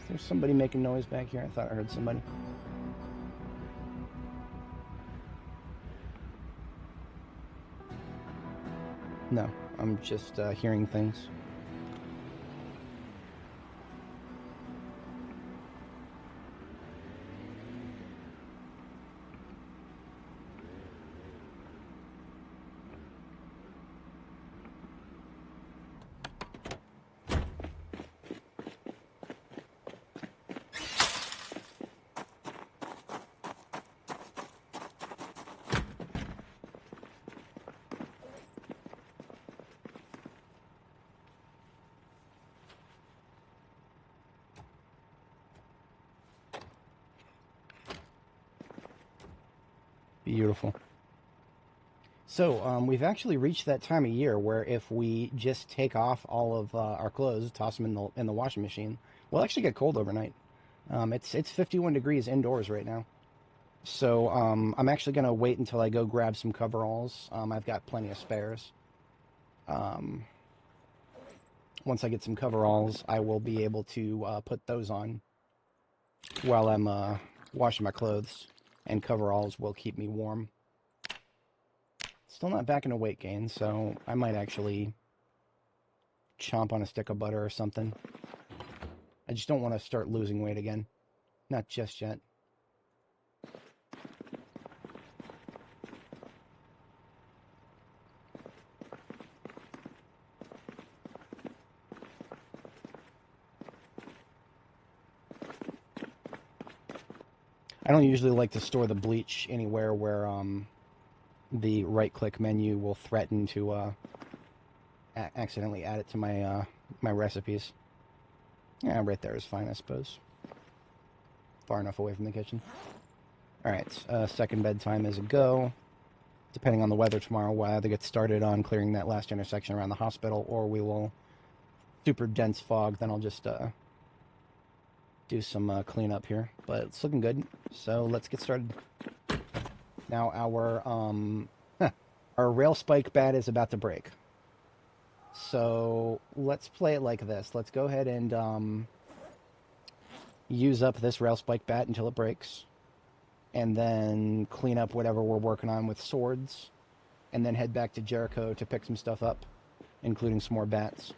Is there somebody making noise back here? I thought I heard somebody. No, I'm just hearing things. Beautiful. So, we've actually reached that time of year where if we just take off all of our clothes, toss them in the washing machine, we'll actually get cold overnight. It's 51 degrees indoors right now. So, I'm actually going to wait until I go grab some coveralls. I've got plenty of spares. Once I get some coveralls, I will be able to put those on while I'm washing my clothes, and coveralls will keep me warm. Still not back into weight gain, so I might actually chomp on a stick of butter or something. I just don't want to start losing weight again. Not just yet. I don't usually like to store the bleach anywhere where the right-click menu will threaten to accidentally add it to my my recipes. Yeah, right there is fine, I suppose. Far enough away from the kitchen. Alright, second bedtime is a go. Depending on the weather tomorrow, we'll either get started on clearing that last intersection around the hospital, or we will super dense fog, then I'll just do some cleanup here. But it's looking good, so let's get started. Now our rail spike bat is about to break. So let's play it like this. Let's go ahead and use up this rail spike bat until it breaks, and then clean up whatever we're working on with swords, and then head back to Jericho to pick some stuff up, including some more bats.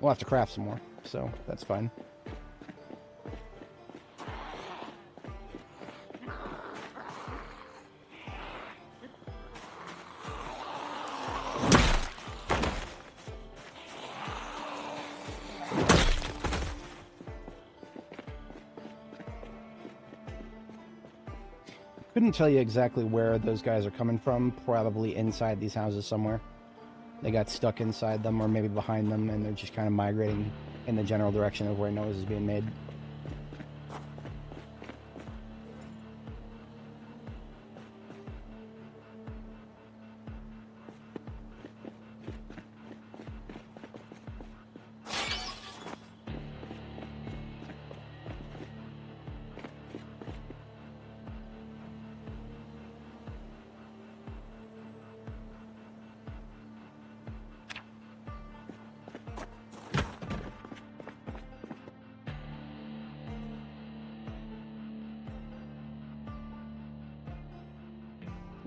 We'll have to craft some more, so that's fine. Couldn't tell you exactly where those guys are coming from. Probably inside these houses somewhere. They got stuck inside them, or maybe behind them, and they're just kind of migrating in the general direction of where noise is being made.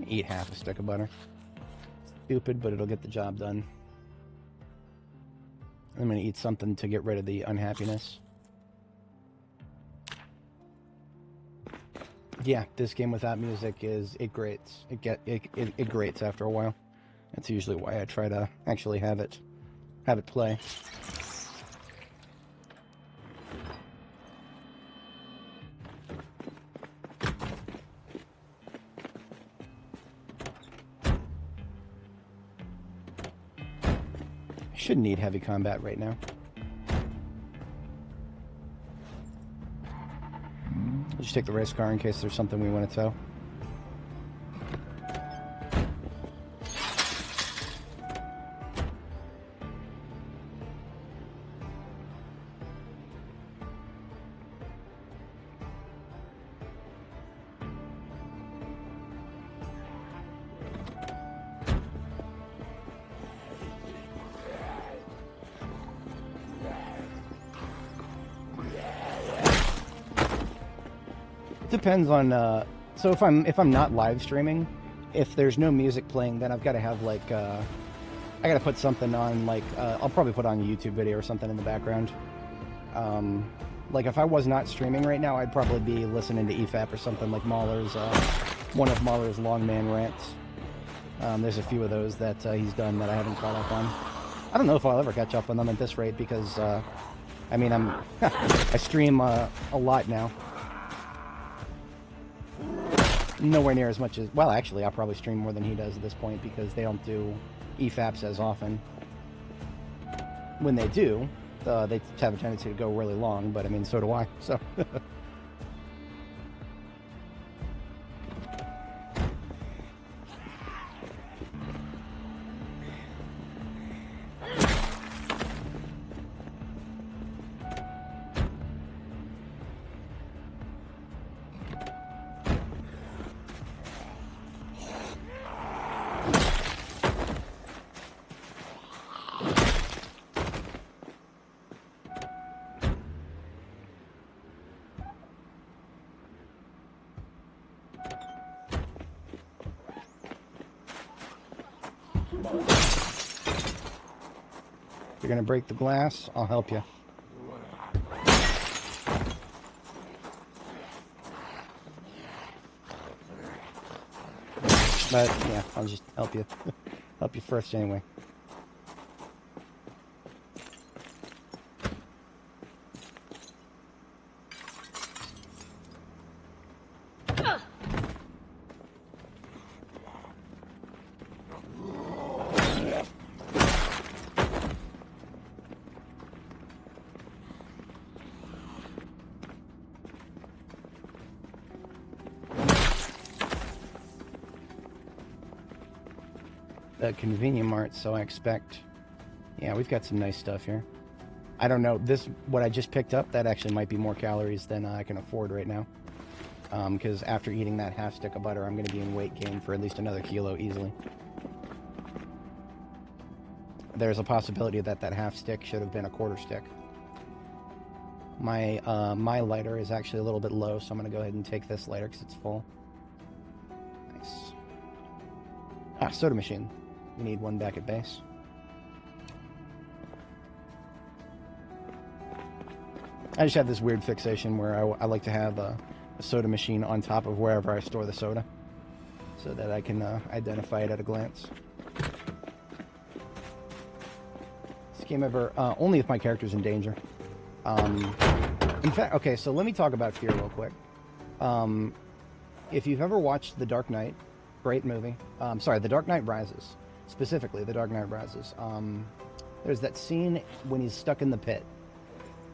Eat half a stick of butter. Stupid, but it'll get the job done. I'm gonna eat something to get rid of the unhappiness. Yeah, this game without music it grates. It grates after a while. That's usually why I try to actually have it play. Shouldn't need heavy combat right now. I'll just take the race car in case there's something we want to tow. Depends on so if I'm not live streaming, if there's no music playing, then I've got to have like I got to put something on, like I'll probably put on a YouTube video or something in the background. Like if I was not streaming right now, I'd probably be listening to EFAP or something, like Mahler's one of Mahler's long man rants. There's a few of those that he's done that I haven't caught up on. I don't know if I'll ever catch up on them at this rate, because I mean I stream a lot now. Nowhere near as much as... Well, actually, I'll probably stream more than he does at this point, because they don't do EFAPs as often. When they do, they have a tendency to go really long, but I mean, so do I, so... If you're gonna break the glass, I'll help you. But yeah, I'll just help you. Help you first anyway. a convenient mart, so I expect... Yeah, we've got some nice stuff here. I don't know, what I just picked up, that actually might be more calories than I can afford right now. Because after eating that half stick of butter, I'm going to be in weight gain for at least another kilo easily. There's a possibility that that half stick should have been a quarter stick. My lighter is actually a little bit low, so I'm going to go ahead and take this lighter because it's full. Nice. Ah, soda machine. We need one back at base. I just have this weird fixation where I like to have a soda machine on top of wherever I store the soda, so that I can identify it at a glance. This game ever... only if my character's in danger. In fact, okay, so let me talk about fear real quick. If you've ever watched The Dark Knight, great movie. Sorry, The Dark Knight Rises. Specifically, The Dark Knight Rises. There's that scene when he's stuck in the pit.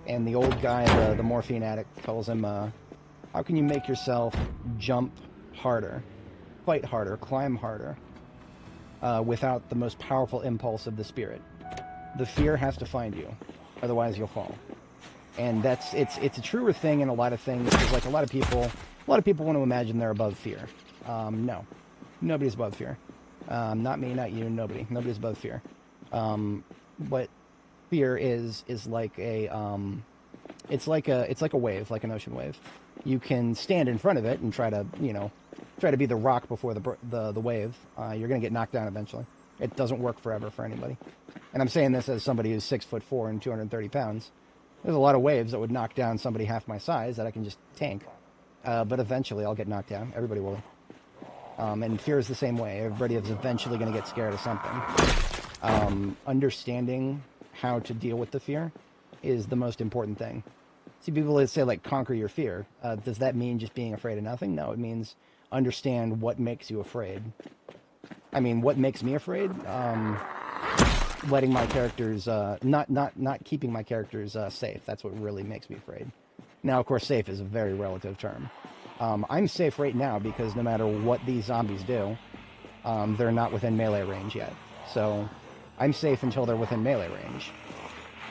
And the old guy, the morphine addict, tells him, how can you make yourself jump harder, fight harder, climb harder, without the most powerful impulse of the spirit? The fear has to find you, otherwise you'll fall. And it's a truer thing in a lot of things, because like a lot of people want to imagine they're above fear. No, nobody's above fear. Not me, not you, nobody's above fear. What fear is like a it's like a wave, like an ocean wave. You can stand in front of it and try to be the rock before the wave. You're gonna get knocked down eventually. It doesn't work forever for anybody. And I'm saying this as somebody who's 6'4" and 230 pounds. There's a lot of waves that would knock down somebody half my size that I can just tank. But eventually I'll get knocked down. Everybody will. And fear is the same way. Everybody is eventually going to get scared of something. Understanding how to deal with the fear is the most important thing. See, people that say, like, conquer your fear. Does that mean just being afraid of nothing? No, it means understand what makes you afraid. I mean, what makes me afraid? Letting my characters, not keeping my characters safe. That's what really makes me afraid. Now, of course, safe is a very relative term. I'm safe right now because no matter what these zombies do, they're not within melee range yet. So I'm safe until they're within melee range.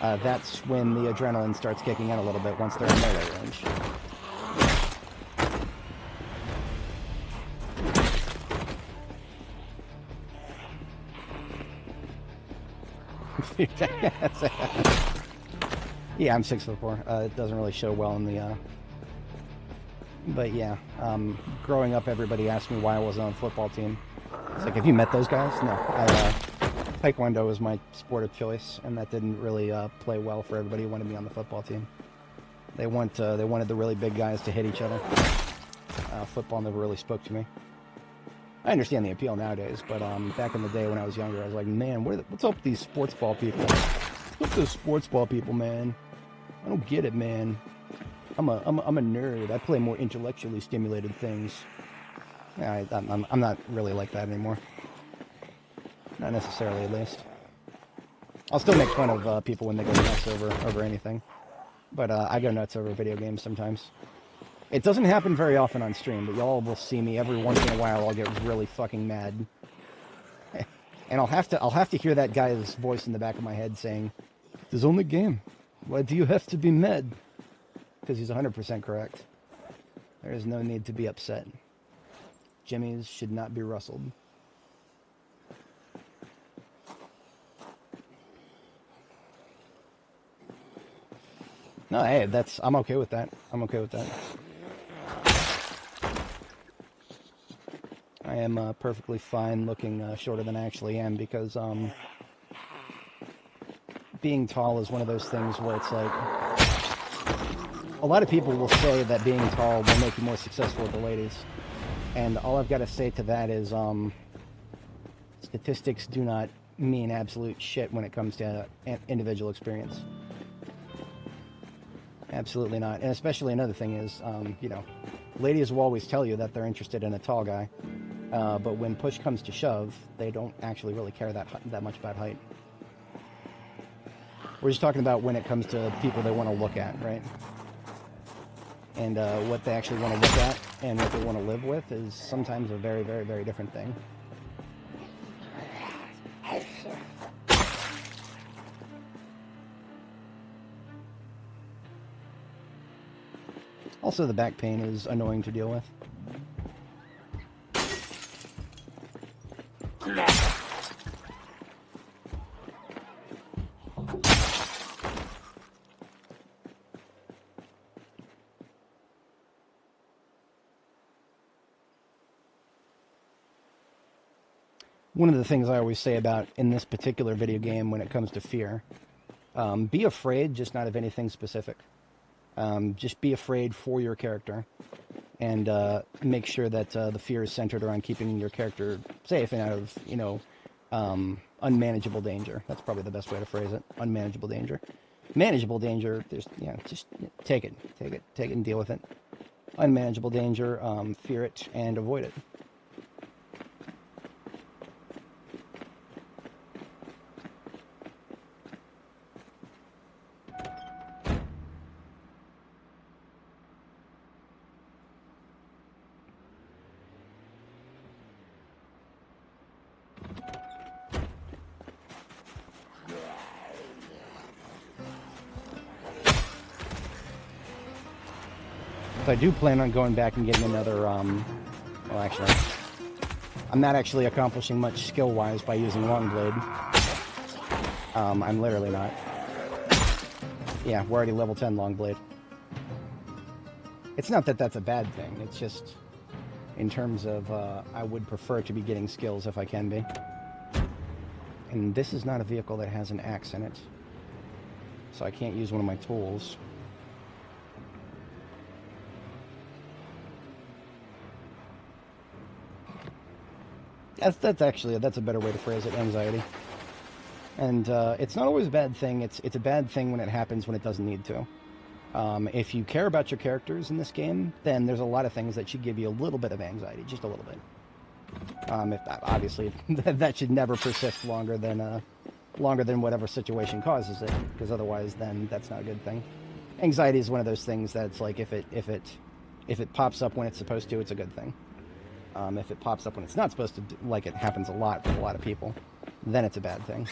That's when the adrenaline starts kicking in a little bit once they're in melee range. Yeah, I'm 6'4". It doesn't really show well in the... But yeah, growing up, everybody asked me why I wasn't on the football team. It's like, have you met those guys? No. Taekwondo was my sport of choice, and that didn't really play well for everybody who wanted me on the football team. They wanted the really big guys to hit each other. Football never really spoke to me. I understand the appeal nowadays, but back in the day when I was younger, I was like, man, what's up with these sports ball people? What's up with those sports ball people, man? I don't get it, man. I'm a nerd. I play more intellectually stimulated things. Yeah, I'm not really like that anymore. Not necessarily, at least. I'll still make fun of people when they go nuts over anything. But I go nuts over video games sometimes. It doesn't happen very often on stream, but y'all will see me every once in a while. I'll get really fucking mad, and I'll have to hear that guy's voice in the back of my head saying, "There's only game. Why do you have to be mad?" Because he's 100% correct. There is no need to be upset. Jimmies should not be rustled. No, hey, I'm okay with that. I'm okay with that. I am perfectly fine looking shorter than I actually am because being tall is one of those things where it's like a lot of people will say that being tall will make you more successful with the ladies, and all I've got to say to that is statistics do not mean absolute shit when it comes to individual experience. Absolutely not. And especially another thing is, ladies will always tell you that they're interested in a tall guy. But when push comes to shove, they don't actually really care that much about height. We're just talking about when it comes to people they want to look at, right? And what they actually want to look at and what they want to live with is sometimes a very, very, very different thing. Also, the back pain is annoying to deal with. One of the things I always say about in this particular video game when it comes to fear, be afraid, just not of anything specific. Just be afraid for your character, and make sure that the fear is centered around keeping your character safe and out of, you know, unmanageable danger. That's probably the best way to phrase it. Unmanageable danger. Manageable danger, there's, you know, just take it and deal with it. Unmanageable danger, fear it and avoid it. So I do plan on going back and getting another, well, actually, I'm not actually accomplishing much skill-wise by using Longblade. I'm literally not. Yeah, we're already level 10 Longblade. It's not that that's a bad thing, it's just, in terms of, I would prefer to be getting skills if I can be. And this is not a vehicle that has an axe in it, so I can't use one of my tools. That's actually, that's a better way to phrase it, anxiety. And it's not always a bad thing, it's a bad thing when it happens when it doesn't need to. If you care about your characters in this game, then there's a lot of things that should give you a little bit of anxiety, just a little bit. Obviously, that should never persist longer than whatever situation causes it, because otherwise, then that's not a good thing. Anxiety is one of those things that's like, if it pops up when it's supposed to, it's a good thing. If it pops up when it's not supposed to, like it happens a lot with a lot of people, then it's a bad thing.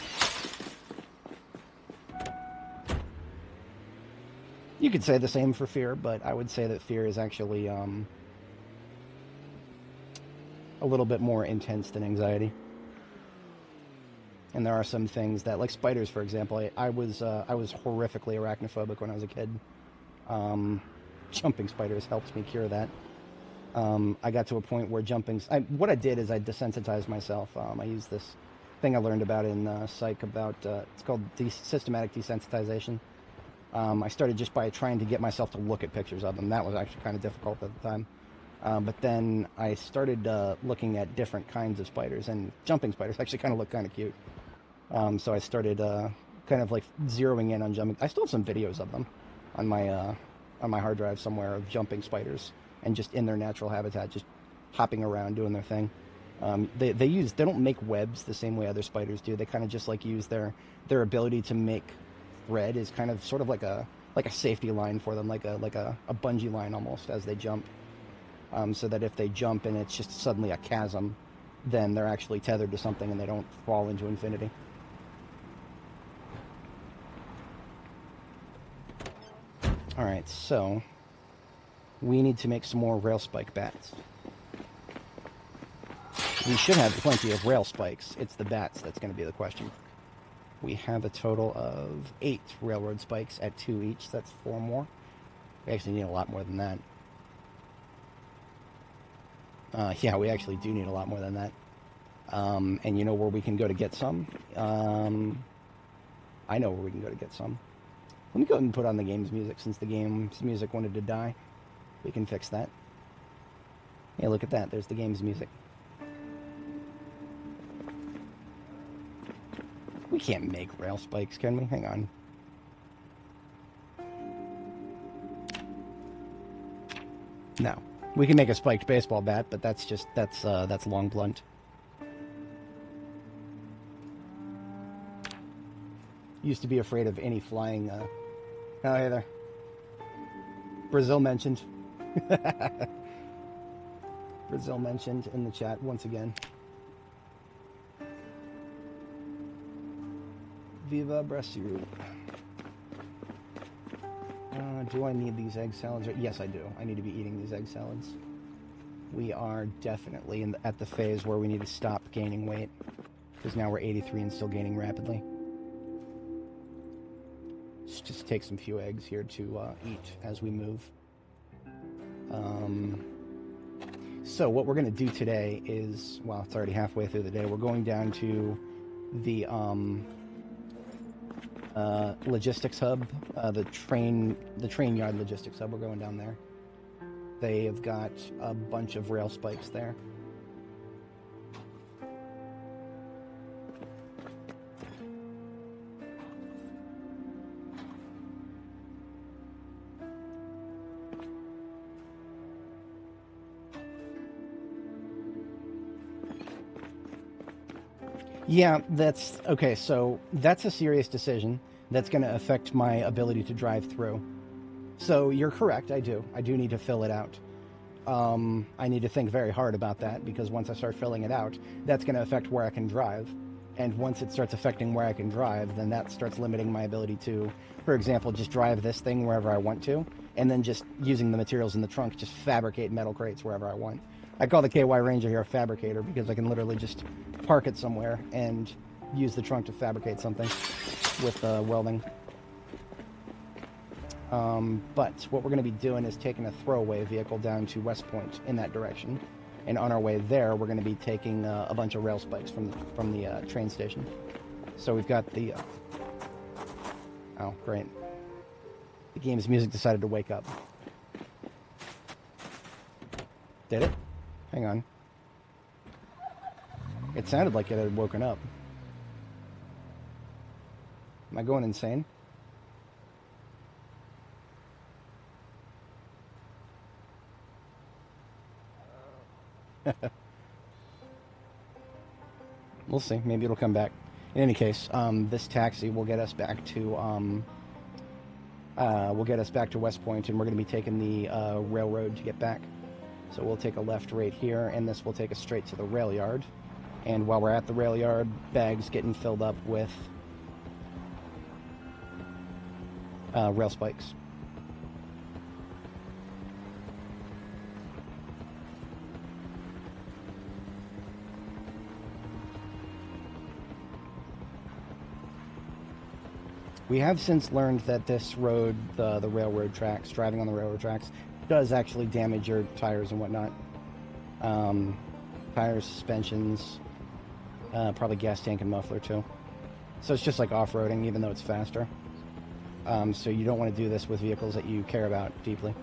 You could say the same for fear, but I would say that fear is actually a little bit more intense than anxiety. And there are some things that, like spiders, for example, I was horrifically arachnophobic when I was a kid. Jumping spiders helped me cure that. I got to a point where what I did is I desensitized myself. I used this thing I learned about in psych about, it's called systematic desensitization. I started just by trying to get myself to look at pictures of them. That was actually kind of difficult at the time. But then I started looking at different kinds of spiders, and jumping spiders actually kind of look kind of cute. So I started kind of like zeroing in on jumping. I still have some videos of them on my hard drive somewhere of jumping spiders, and just in their natural habitat, just hopping around doing their thing. They don't make webs the same way other spiders do. They kind of just like use their ability to make thread is kind of sort of like a safety line for them, like a bungee line almost as they jump. So that if they jump and it's just suddenly a chasm, then they're actually tethered to something and they don't fall into infinity. Alright, so we need to make some more rail spike bats. We should have plenty of rail spikes. It's the bats that's going to be the question. We have a total of 8 railroad spikes at 2 each. That's 4 more. We actually need a lot more than that. Yeah, we actually do need a lot more than that. And you know where we can go to get some? I know where we can go to get some. Let me go ahead and put on the game's music, since the game's music wanted to die. We can fix that. Hey, look at that. There's the game's music. We can't make rail spikes, can we? Hang on. No. We can make a spiked baseball bat, but that's long blunt. Used to be afraid of any flying, oh, hey there. Brazil mentioned. Brazil mentioned in the chat once again. Viva Brasil. Do I need these egg salads? Yes, I do. I need to be eating these egg salads. We are definitely at the phase where we need to stop gaining weight, because now we're 83 and still gaining rapidly. Let's just take some few eggs here to eat as we move. So what we're going to do today is, well, it's already halfway through the day. We're going down to the logistics hub, the train yard logistics hub. We're going down there. They have got a bunch of rail spikes there. Yeah, that's okay. So that's a serious decision that's going to affect my ability to drive through. So you're correct. I do need to fill it out. I need to think very hard about that, because once I start filling it out, that's going to affect where I can drive. And once it starts affecting where I can drive, then that starts limiting my ability to, for example, just drive this thing wherever I want to, and then just using the materials in the trunk, just fabricate metal crates wherever I want. I call the KY Ranger here a fabricator, because I can literally just park it somewhere and use the trunk to fabricate something with welding. But what we're going to be doing is taking a throwaway vehicle down to West Point in that direction. And on our way there, we're going to be taking a bunch of rail spikes from the train station. So we've got the... oh, great. The game's music decided to wake up. Did it? Hang on. It sounded like it had woken up. Am I going insane? We'll see. Maybe it'll come back. In any case, this taxi will get us back to West Point, and we're going to be taking the railroad to get back. So we'll take a left right here, and this will take us straight to the rail yard. And while we're at the rail yard, bags getting filled up with rail spikes. We have since learned that this road, the railroad tracks, driving on the railroad tracks, does actually damage your tires and whatnot. Tires, suspensions, probably gas tank and muffler too. So it's just like off-roading, even though it's faster. So you don't want to do this with vehicles that you care about deeply.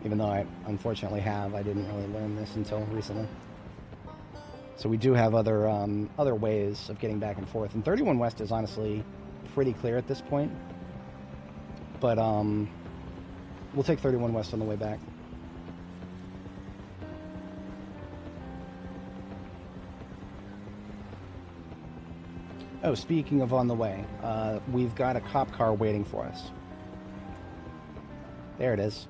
Even though I unfortunately have, I didn't really learn this until recently. So we do have other ways of getting back and forth. And 31 West is honestly pretty clear at this point. But we'll take 31 West on the way back. Oh, speaking of on the way, we've got a cop car waiting for us. There it is.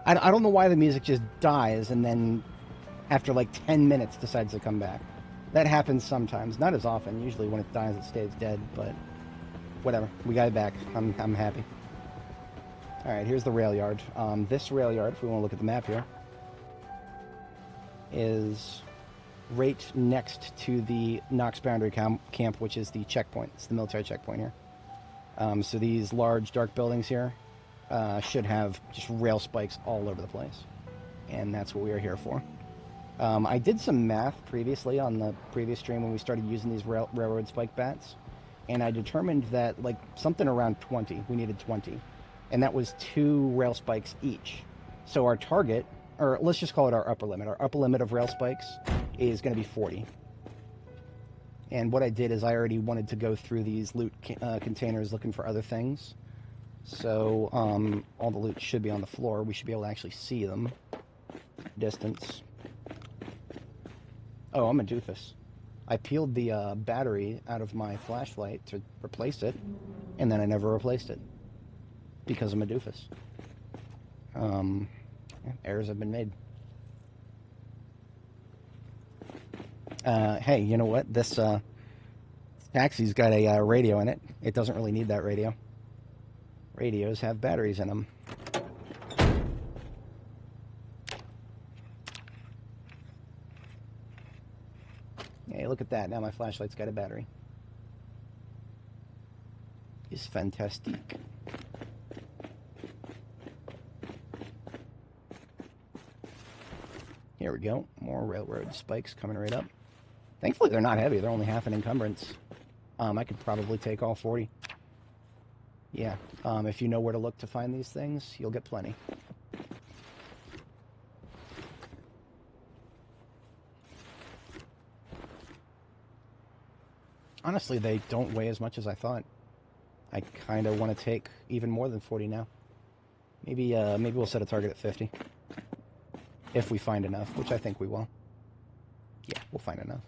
I don't know why the music just dies and then after like 10 minutes decides to come back. That happens sometimes, not as often. Usually when it dies it stays dead, but whatever. We got it back. I'm happy. Alright, here's the rail yard. This rail yard, if we want to look at the map here, is right next to the Knox Boundary Camp, which is the checkpoint. It's the military checkpoint here. So these large dark buildings here should have just rail spikes all over the place. And that's what we are here for. I did some math previously on the previous stream when we started using these railroad spike bats. And I determined that like something around 20, we needed 20. And that was 2 rail spikes each. So our target, or let's just call it our upper limit. Our upper limit of rail spikes is going to be 40. And what I did is I already wanted to go through these loot containers looking for other things. So all the loot should be on the floor. We should be able to actually see them. Distance. Oh, I'm a doofus. I peeled the battery out of my flashlight to replace it, and then I never replaced it. Because I'm a doofus. Errors have been made. Hey, you know what? This taxi's got a radio in it. It doesn't really need that radio. Radios have batteries in them. Hey, look at that. Now my flashlight's got a battery. It's fantastic. Here we go. More railroad spikes coming right up. Thankfully, they're not heavy. They're only half an encumbrance. I could probably take all 40. Yeah. If you know where to look to find these things, you'll get plenty. Honestly, they don't weigh as much as I thought. I kind of want to take even more than 40 now. Maybe we'll set a target at 50. If we find enough, which I think we will. Yeah, we'll find enough.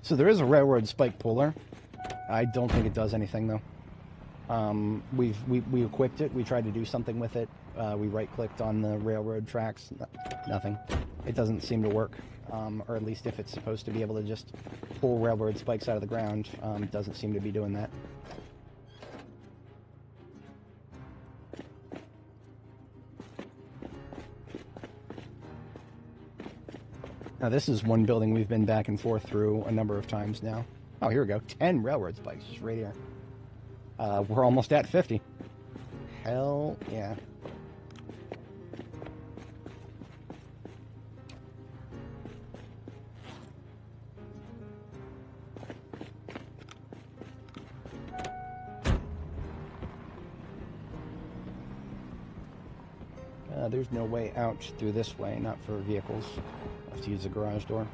So there is a railroad spike puller. I don't think it does anything though. We equipped it. We tried to do something with it. We right-clicked on the railroad tracks. Nothing. It doesn't seem to work. Or at least if it's supposed to be able to just pull railroad spikes out of the ground, it doesn't seem to be doing that. Now this is one building we've been back and forth through a number of times now. Oh, here we go. 10 railroad spikes just right here. We're almost at 50. Hell yeah. There's no way out through this way, not for vehicles. I have to use the garage door.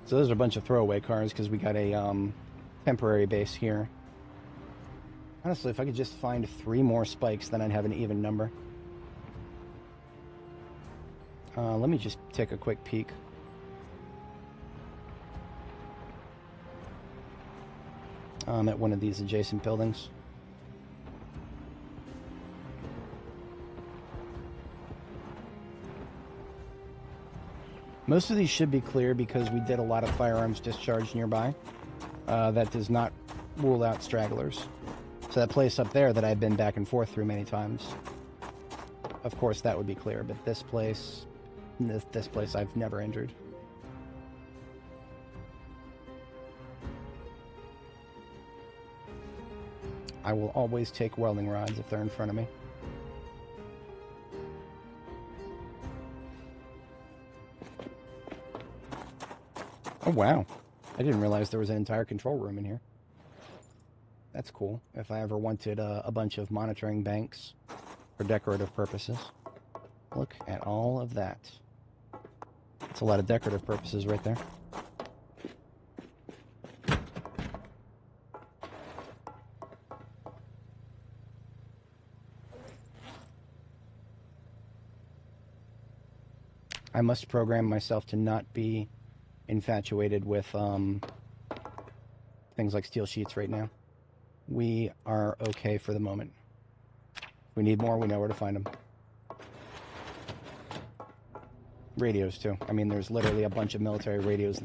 So those are a bunch of throwaway cars because we got a temporary base here. Honestly, if I could just find 3 more spikes, then I'd have an even number. Let me just take a quick peek. At one of these adjacent buildings. Most of these should be clear because we did a lot of firearms discharge nearby. That does not rule out stragglers. So that place up there that I've been back and forth through many times, of course that would be clear, but this place I've never injured. I will always take welding rods if they're in front of me. Oh wow, I didn't realize there was an entire control room in here. That's cool. If I ever wanted a bunch of monitoring banks for decorative purposes. Look at all of that. That's a lot of decorative purposes right there. I must program myself to not be infatuated with things like steel sheets right now. We are okay for the moment. If we need more, we know where to find them. Radios, too. I mean, there's literally a bunch of military radios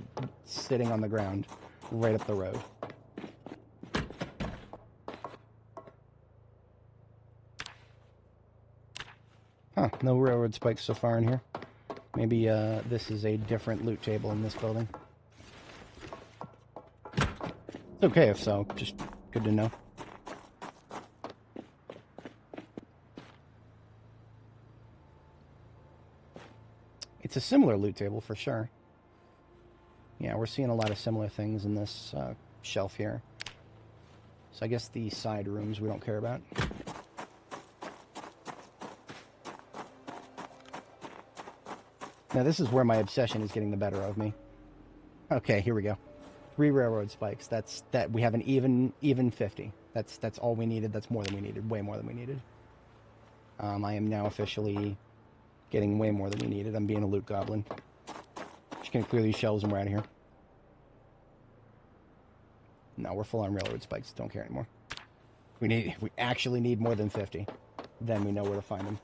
sitting on the ground right up the road. Huh, no railroad spikes so far in here. Maybe this is a different loot table in this building. It's okay if so, just good to know. It's a similar loot table for sure. Yeah, we're seeing a lot of similar things in this shelf here. So I guess the side rooms we don't care about. Now this is where my obsession is getting the better of me. Okay, here we go. 3 railroad spikes. That we have an even 50. That's all we needed. That's more than we needed. Way more than we needed. I am now officially getting way more than we needed. I'm being a loot goblin. Just gonna clear these shelves and we're out of here. No, we're full on railroad spikes. Don't care anymore. If we actually need more than 50, then we know where to find them.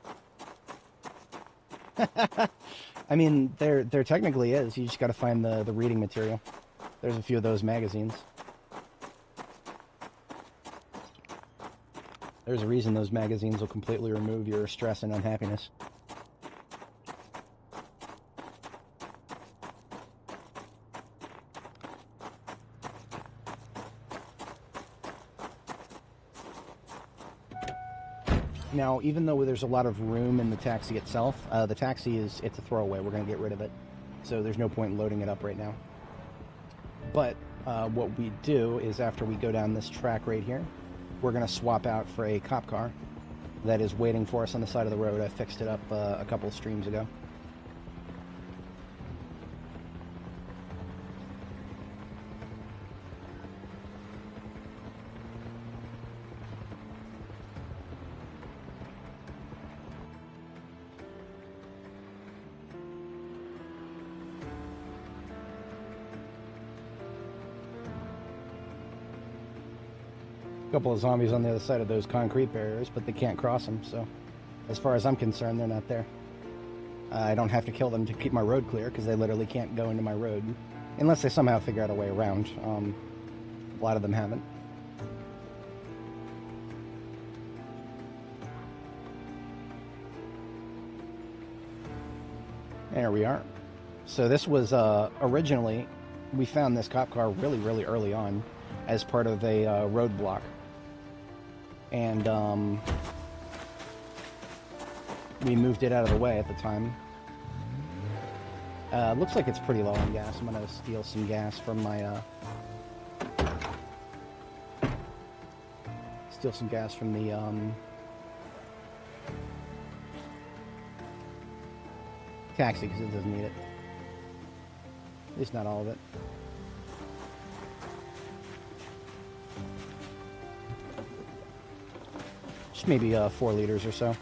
I mean, there technically is. You just got to find the reading material. There's a few of those magazines. There's a reason those magazines will completely remove your stress and unhappiness. Now, even though there's a lot of room in the taxi itself, the taxi it's a throwaway. We're going to get rid of it. So there's no point in loading it up right now. But what we do is after we go down this track right here, we're going to swap out for a cop car that is waiting for us on the side of the road. I fixed it up a couple of streams ago. Couple of zombies on the other side of those concrete barriers, but they can't cross them, so as far as I'm concerned, they're not there. I don't have to kill them to keep my road clear, because they literally can't go into my road, unless they somehow figure out a way around. A lot of them haven't. There we are. So this was, originally, we found this cop car really, really early on as part of a roadblock. And we moved it out of the way at the time. Looks like it's pretty low on gas. I'm gonna steal some gas from my taxi, because it doesn't need it. At least not all of it. Just maybe 4 liters or so.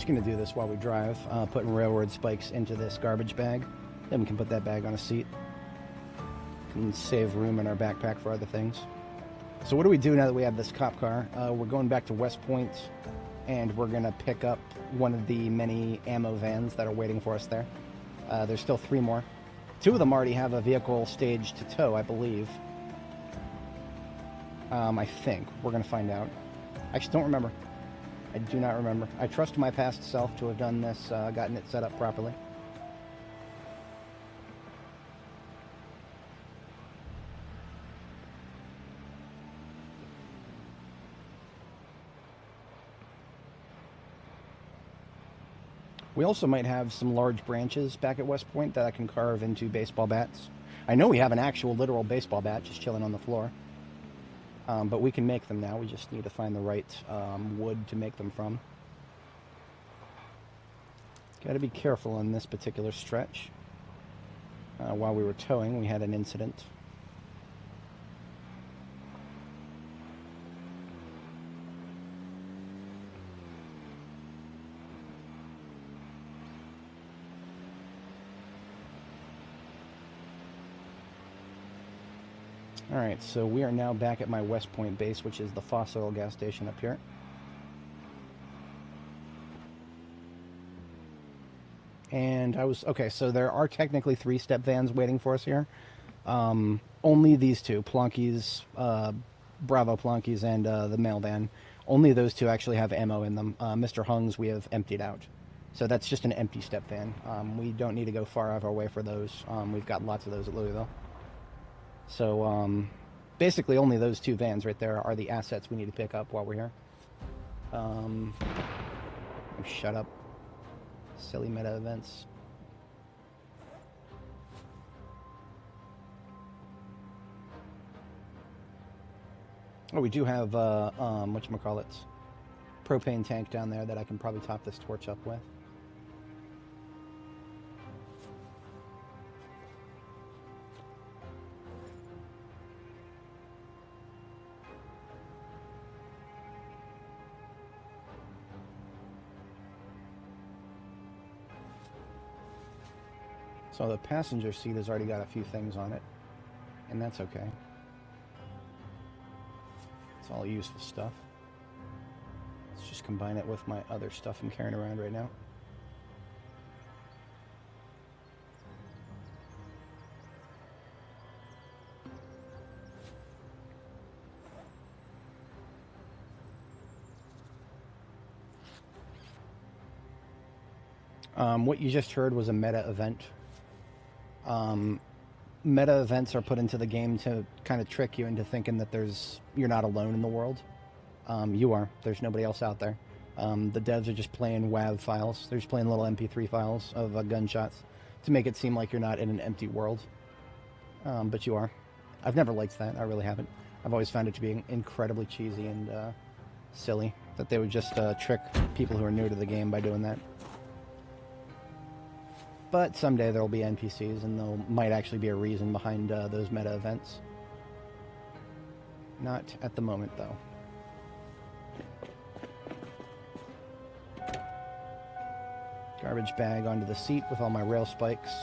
Going to do this while we drive, putting railroad spikes into this garbage bag. Then we can put that bag on a seat. Can save room in our backpack for other things. So what do we do now that we have this cop car? We're going back to West Point, and we're going to pick up one of the many ammo vans that are waiting for us there. There's still 3 more. 2 of them already have a vehicle staged to tow, I believe. I think. We're going to find out. I just don't remember. I do not remember. I trust my past self to have done this, gotten it set up properly. We also might have some large branches back at West Point that I can carve into baseball bats. I know we have an actual literal baseball bat just chilling on the floor. But we can make them now. We just need to find the right wood to make them from. Got to be careful on this particular stretch. While we were towing, we had an incident. Alright, so we are now back at my West Point base, which is the Fossil gas station up here. And okay, so there are technically 3-step vans waiting for us here. Only these 2, Plonkies, Bravo Plonkies, and the mail van. Only those 2 actually have ammo in them. Mr. Hung's we have emptied out. So that's just an empty step van. We don't need to go far out of our way for those. We've got lots of those at Louisville. So, basically only those 2 vans right there are the assets we need to pick up while we're here. Oh, shut up. Silly meta events. Oh, we do have, whatchamacallit, propane tank down there that I can probably top this torch up with. So the passenger seat has already got a few things on it, and that's okay. It's all useful stuff. Let's just combine it with my other stuff I'm carrying around right now. What you just heard was a meta event. Meta events are put into the game to kind of trick you into thinking that you're not alone in the world. You are. There's nobody else out there. The devs are just playing WAV files. They're just playing little MP3 files of gunshots to make it seem like you're not in an empty world. But you are. I've never liked that. I really haven't. I've always found it to be incredibly cheesy and silly that they would just trick people who are new to the game by doing that. But someday there will be NPCs, and there might actually be a reason behind those meta events. Not at the moment, though. Garbage bag onto the seat with all my rail spikes.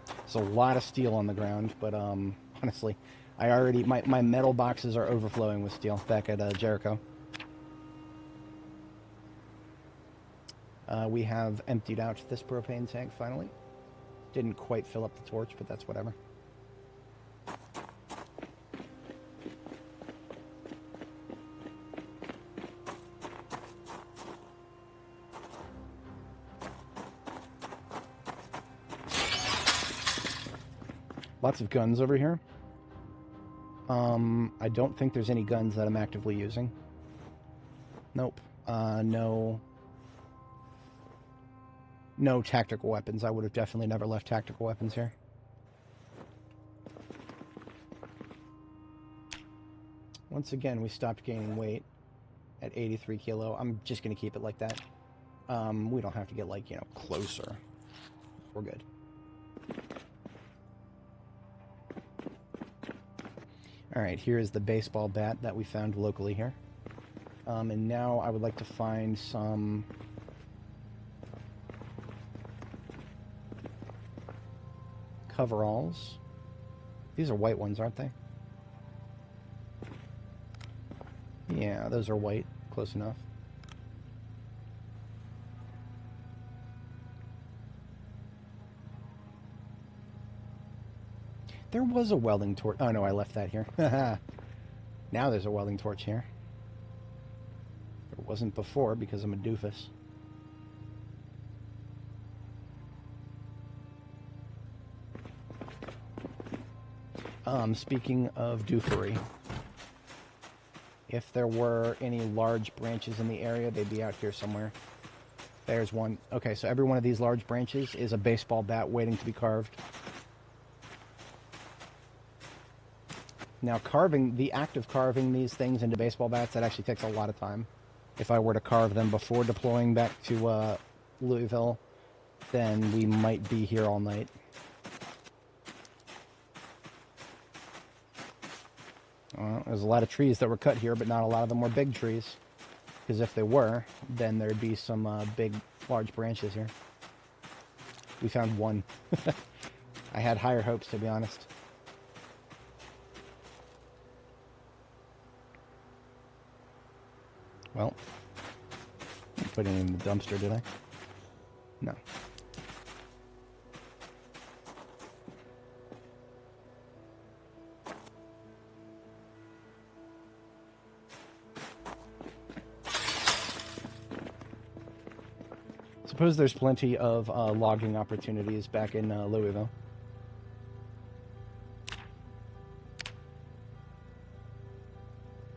There's a lot of steel on the ground, but honestly, my metal boxes are overflowing with steel back at Jericho. We have emptied out this propane tank finally. Didn't quite fill up the torch, but that's whatever. Lots of guns over here. I don't think there's any guns that I'm actively using. Nope. No tactical weapons. I would have definitely never left tactical weapons here. Once again, we stopped gaining weight at 83 kilo. I'm just going to keep it like that. We don't have to get, like, closer. We're good. Alright, here's the baseball bat that we found locally here. And now I would like to find some coveralls. These are white ones, aren't they? Yeah, those are white. Close enough. There was a welding torch. Oh, no, I left that here. Now there's a welding torch here. There wasn't before because I'm a doofus. Speaking of doofery, if there were any large branches in the area, they'd be out here somewhere. There's one. Okay, so every one of these large branches is a baseball bat waiting to be carved. Now, the act of carving these things into baseball bats, that actually takes a lot of time. If I were to carve them before deploying back to Louisville, then we might be here all night. Well, there's a lot of trees that were cut here, but not a lot of them were big trees. Because if they were, then there'd be some large branches here. We found one. I had higher hopes, to be honest. Well, I didn't put any in the dumpster, did I? No. Suppose there's plenty of logging opportunities back in Louisville.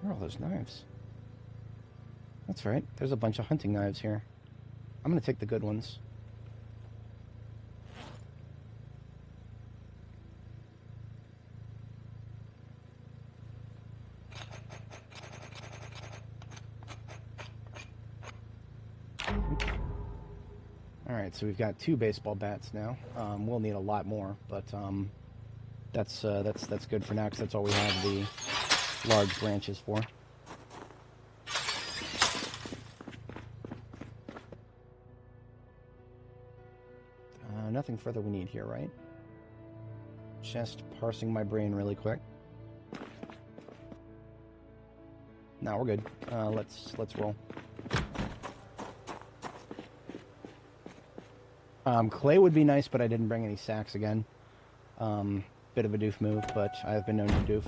Where are all those knives? That's right. There's a bunch of hunting knives here. I'm going to take the good ones. Alright, so we've got 2 baseball bats now. We'll need a lot more, but that's good for now because that's all we have the large branches for. Nothing further we need here, right? Just parsing my brain really quick. No, we're good. Let's roll. Clay would be nice, but I didn't bring any sacks again. Bit of a doof move, but I have been known to doof.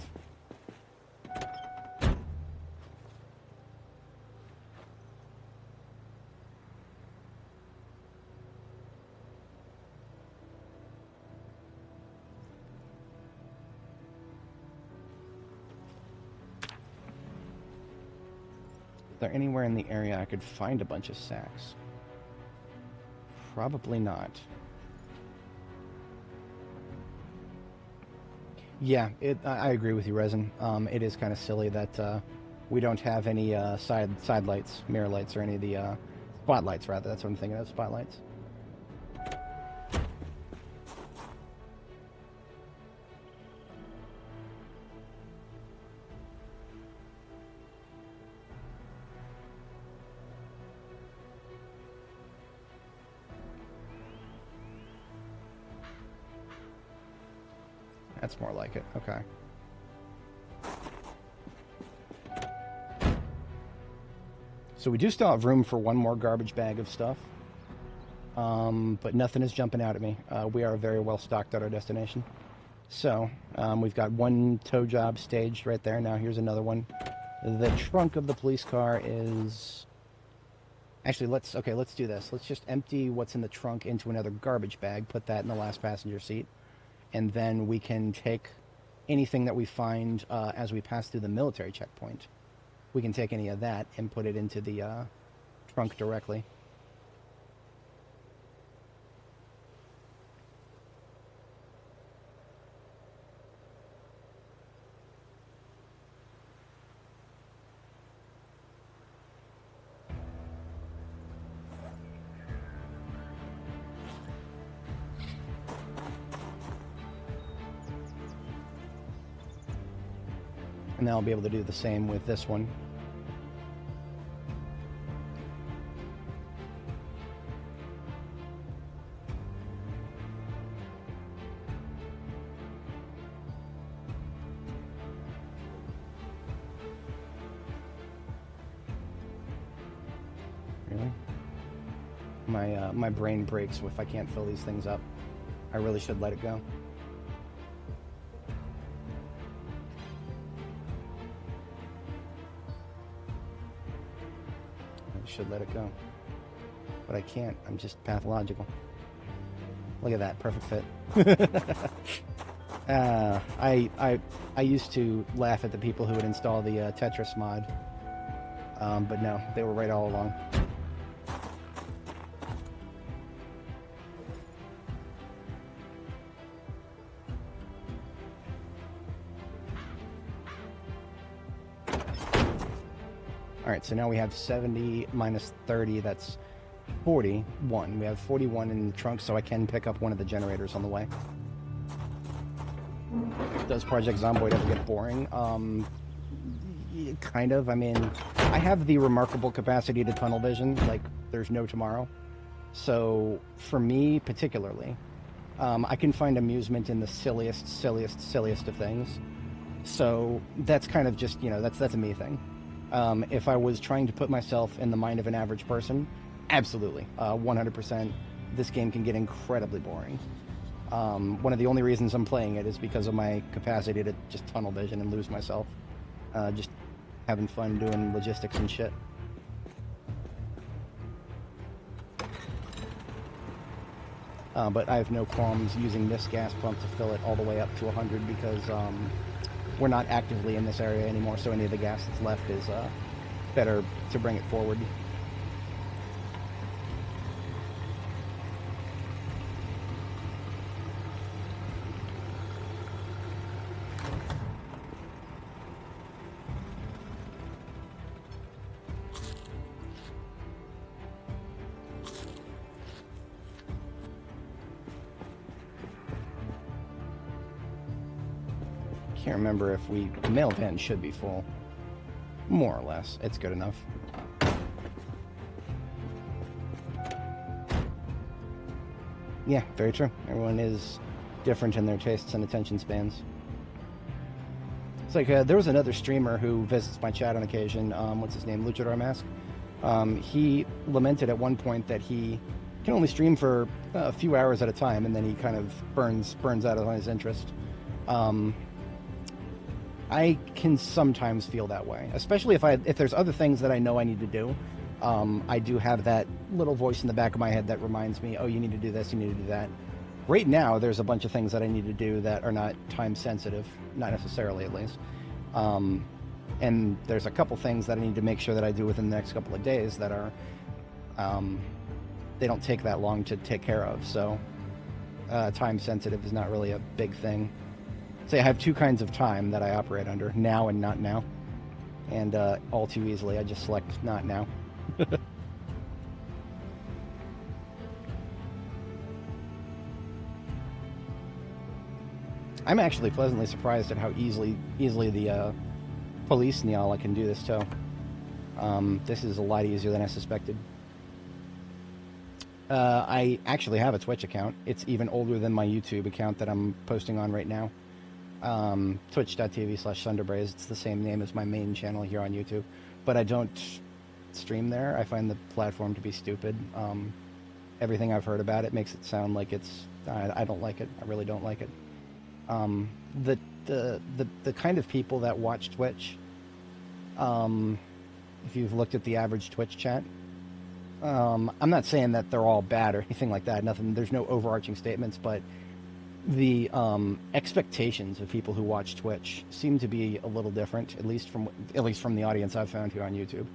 Is there anywhere in the area I could find a bunch of sacks? Probably not. Yeah, I agree with you, Resin. It is kind of silly that we don't have any side lights, mirror lights, or any of the spotlights, rather. That's what I'm thinking of, spotlights. That's more like it. Okay. So we do still have room for one more garbage bag of stuff. But nothing is jumping out at me. We are very well stocked at our destination. So, we've got 1 tow job staged right there. Now here's another one. The trunk of the police car is... Actually, let's do this. Let's just empty what's in the trunk into another garbage bag, put that in the last passenger seat. And then we can take anything that we find as we pass through the military checkpoint. We can take any of that and put it into the trunk directly. And then I'll be able to do the same with this one. Really? My brain breaks if I can't fill these things up. I really should let it go. Should let it go, but I can't. I'm just pathological. Look at that, perfect fit. I used to laugh at the people who would install the Tetris mod, but no, they were right all along. Alright, so now we have 70 minus 30, that's 41. We have 41 in the trunk, so I can pick up one of the generators on the way. Does Project Zomboid ever get boring? Kind of. I mean, I have the remarkable capacity to tunnel vision, like there's no tomorrow. So, for me particularly, I can find amusement in the silliest of things. So, that's kind of just, you know, that's a me thing. If I was trying to put myself in the mind of an average person, absolutely, 100%, this game can get incredibly boring. One of the only reasons I'm playing it is because of my capacity to just tunnel vision and lose myself. Just having fun doing logistics and shit. but I have no qualms using this gas pump to fill it all the way up to 100 because we're not actively in this area anymore, so any of the gas that's left is better to bring it forward. Can't remember if the mail van should be full. More or less. It's good enough. Yeah, very true. Everyone is different in their tastes and attention spans. It's like, there was another streamer who visits my chat on occasion, what's his name, Luchador Mask. He lamented at one point that he can only stream for a few hours at a time, and then he kind of burns out of his interest. I can sometimes feel that way, especially if there's other things that I know I need to do. I do have that little voice in the back of my head that reminds me, oh, you need to do this, you need to do that. Right now, there's a bunch of things that I need to do that are not time sensitive, not necessarily at least. And there's a couple things that I need to make sure that I do within the next couple of days that are, they don't take that long to take care of. So time sensitive is not really a big thing. So I have two kinds of time that I operate under, now and not now. And all too easily, I just select not now. I'm actually pleasantly surprised at how easily the police and Nyala can do this too. This is a lot easier than I suspected. I actually have a Twitch account. It's even older than my YouTube account that I'm posting on right now. Twitch.tv/Thunderbraze. It's the same name as my main channel here on YouTube, but I don't stream there. I find the platform to be stupid. Everything I've heard about it makes it sound like it's. I don't like it. I really don't like it. The kind of people that watch Twitch. If you've looked at the average Twitch chat, I'm not saying that they're all bad or anything like that. Nothing. There's no overarching statements, but the expectations of people who watch Twitch seem to be a little different, at least from the audience I've found here on YouTube.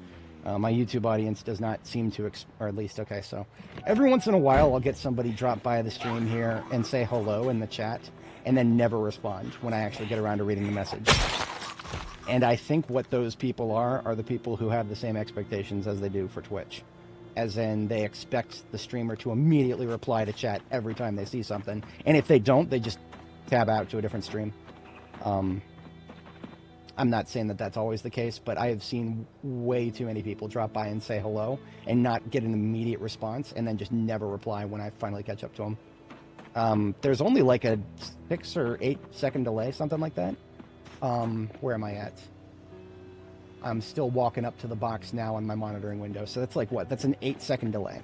My YouTube audience does not seem to, or at least, okay, so every once in a while I'll get somebody drop by the stream here and say hello in the chat, and then never respond when I actually get around to reading the message. And I think what those people are the people who have the same expectations as they do for Twitch. As in, they expect the streamer to immediately reply to chat every time they see something. And if they don't, they just tab out to a different stream. I'm not saying that that's always the case, but I have seen way too many people drop by and say hello and not get an immediate response and then just never reply when I finally catch up to them. There's only like a 6 or 8 second delay, something like that. Where am I at? I'm still walking up to the box now on my monitoring window. So that's like what? That's an 8-second delay.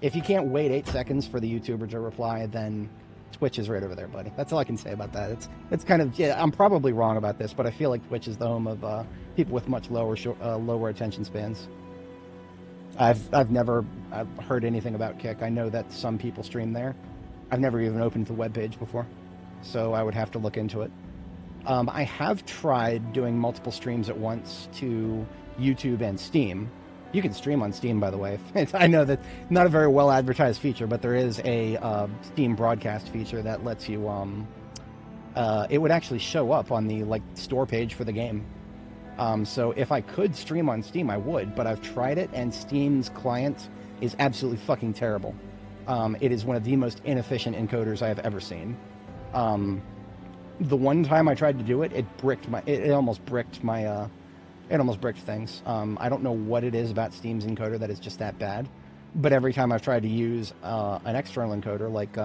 If you can't wait 8 seconds for the YouTuber to reply, then Twitch is right over there, buddy. That's all I can say about that. It's kind of, yeah, I'm probably wrong about this, but I feel like Twitch is the home of people with much lower attention spans. I've never heard anything about Kick. I know that some people stream there. I've never even opened the webpage before, so I would have to look into it. I have tried doing multiple streams at once to YouTube and Steam. You can stream on Steam, by the way. I know that not a very well advertised feature, but there is a Steam broadcast feature that lets you. It would actually show up on the store page for the game. So if I could stream on Steam, I would. But I've tried it, and Steam's client is absolutely fucking terrible. It is one of the most inefficient encoders I have ever seen. The one time I tried to do it, it almost bricked my. It almost bricked things. I don't know what it is about Steam's encoder that is just that bad, but every time I've tried to use an external encoder, like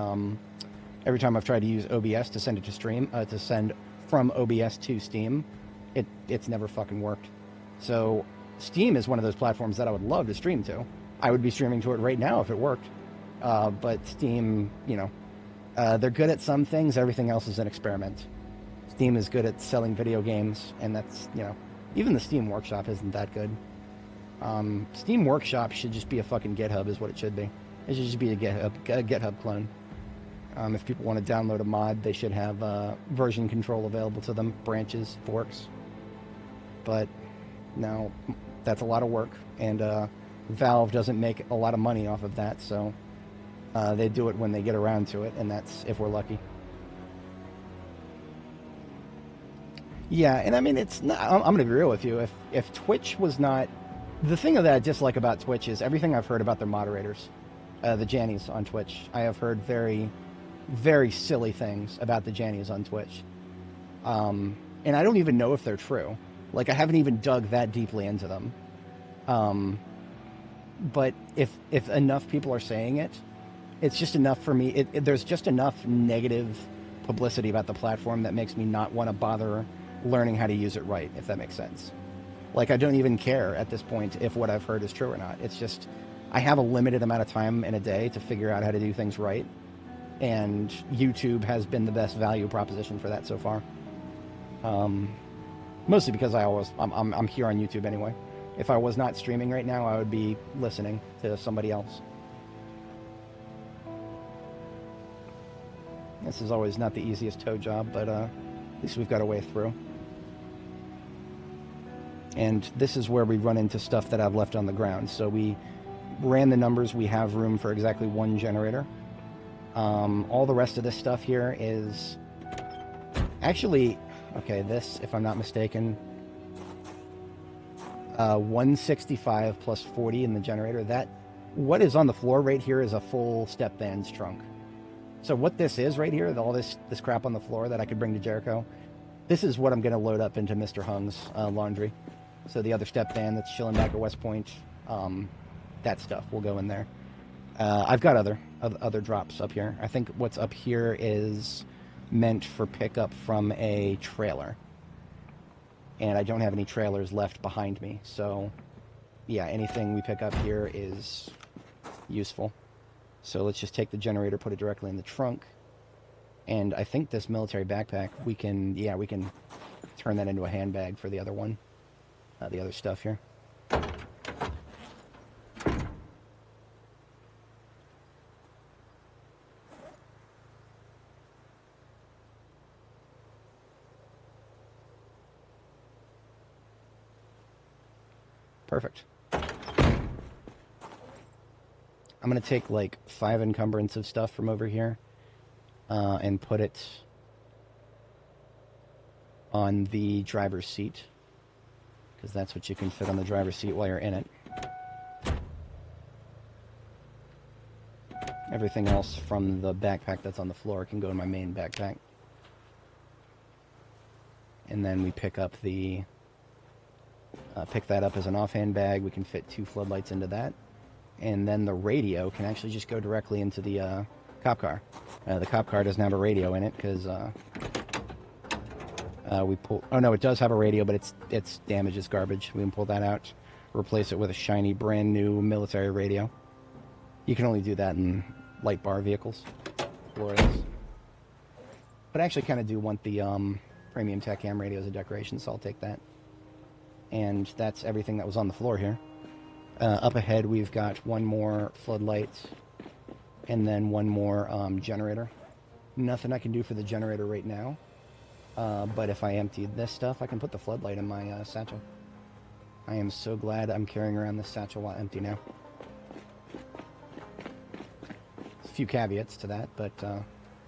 every time I've tried to use OBS to send it to stream, to send from OBS to Steam, it's never fucking worked. So Steam is one of those platforms that I would love to stream to. I would be streaming to it right now if it worked. But Steam, they're good at some things. Everything else is an experiment. Steam is good at selling video games, and that's, even the Steam Workshop isn't that good. Steam Workshop should just be a fucking GitHub is what it should be. It should just be a GitHub clone. If people want to download a mod, they should have version control available to them, branches, forks. But no, that's a lot of work, and Valve doesn't make a lot of money off of that, so they do it when they get around to it, and that's if we're lucky. Yeah, and I mean, it's not, I'm going to be real with you. If Twitch was not... The thing that I dislike about Twitch is everything I've heard about their moderators, the Jannies on Twitch. I have heard very, very silly things about the Jannies on Twitch. And I don't even know if they're true. Like, I haven't even dug that deeply into them. But if enough people are saying it, it's just enough for me. There's just enough negative publicity about the platform that makes me not want to bother learning how to use it right, if that makes sense. Like, I don't even care at this point if what I've heard is true or not. It's just, I have a limited amount of time in a day to figure out how to do things right. And YouTube has been the best value proposition for that so far. Mostly because I'm here on YouTube anyway. If I was not streaming right now, I would be listening to somebody else. This is always not the easiest toe job, but at least we've got a way through. And this is where we run into stuff that I've left on the ground. So we ran the numbers. We have room for exactly one generator. All the rest of this stuff here is actually, okay, this, if I'm not mistaken, 165 plus 40 in the generator. That, what is on the floor right here is a full step band's trunk. So what this is right here, all this crap on the floor that I could bring to Jericho, this is what I'm going to load up into Mr. Hung's laundry. So the other step van that's chilling back at West Point, that stuff will go in there. I've got other drops up here. I think what's up here is meant for pickup from a trailer. And I don't have any trailers left behind me. So, yeah, anything we pick up here is useful. So let's just take the generator, put it directly in the trunk. And I think this military backpack, we can turn that into a handbag for the other one. The other stuff here. Perfect. I'm going to take like 5 encumbrance of stuff from over here and put it on the driver's seat, because that's what you can fit on the driver's seat while you're in it. Everything else from the backpack that's on the floor can go in my main backpack. And then we pick up pick that up as an offhand bag. We can fit 2 floodlights into that. And then the radio can actually just go directly into the cop car. The cop car doesn't have a radio in it because we pull... Oh no, it does have a radio, but it's damaged, it's garbage. We can pull that out, replace it with a shiny, brand new military radio. You can only do that in light bar vehicles, Floridas. But I actually kind of do want the premium tech cam radio as a decoration, so I'll take that. And that's everything that was on the floor here. Up ahead, we've got 1 more floodlight, and then 1 more generator. Nothing I can do for the generator right now. But if I emptied this stuff, I can put the floodlight in my satchel. I am so glad I'm carrying around this satchel while empty now. A few caveats to that, but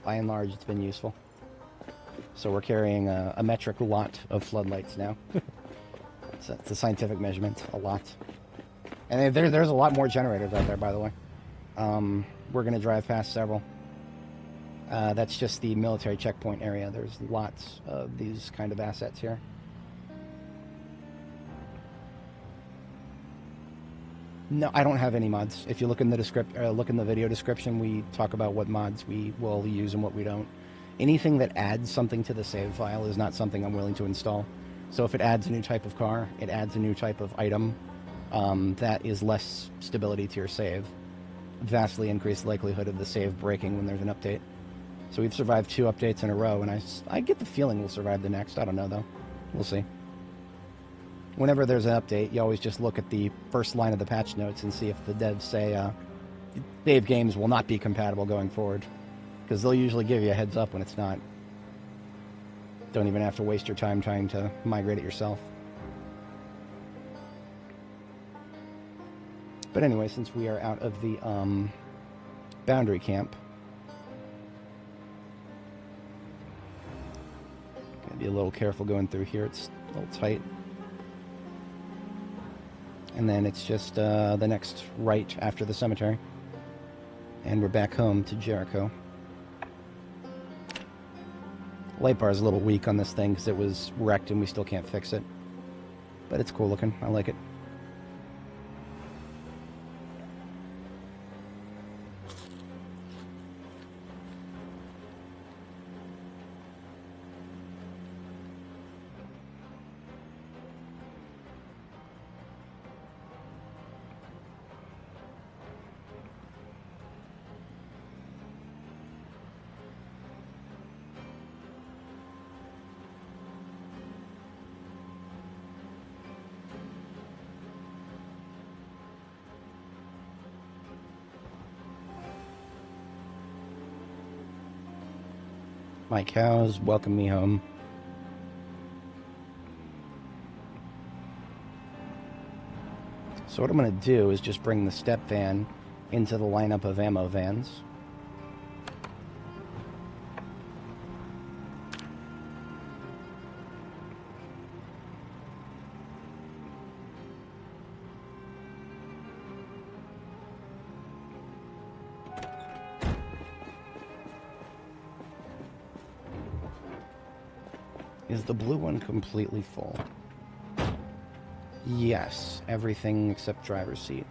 by and large, it's been useful. So we're carrying a metric lot of floodlights now. It's a scientific measurement, a lot. And there's a lot more generators out there, by the way. We're going to drive past several. That's just the military checkpoint area. There's lots of these kind of assets here. No, I don't have any mods. If you look in the video description, we talk about what mods we will use and what we don't. Anything that adds something to the save file is not something I'm willing to install. So if it adds a new type of car, it adds a new type of item, that is less stability to your save. Vastly increased likelihood of the save breaking when there's an update. So we've survived 2 updates in a row, and I get the feeling we'll survive the next. I don't know, though. We'll see. Whenever there's an update, you always just look at the first line of the patch notes and see if the devs say, save games will not be compatible going forward. because they'll usually give you a heads up when it's not. Don't even have to waste your time trying to migrate it yourself. But anyway, since we are out of the boundary camp, gotta be a little careful going through here. It's a little tight. And then it's just the next right after the cemetery. And we're back home to Jericho. Light bar is a little weak on this thing because it was wrecked and we still can't fix it. But it's cool looking. I like it. My cows welcome me home. So what I'm going to do is just bring the step van into the lineup of ammo vans. Is the blue one completely full? Yes, everything except driver's seat.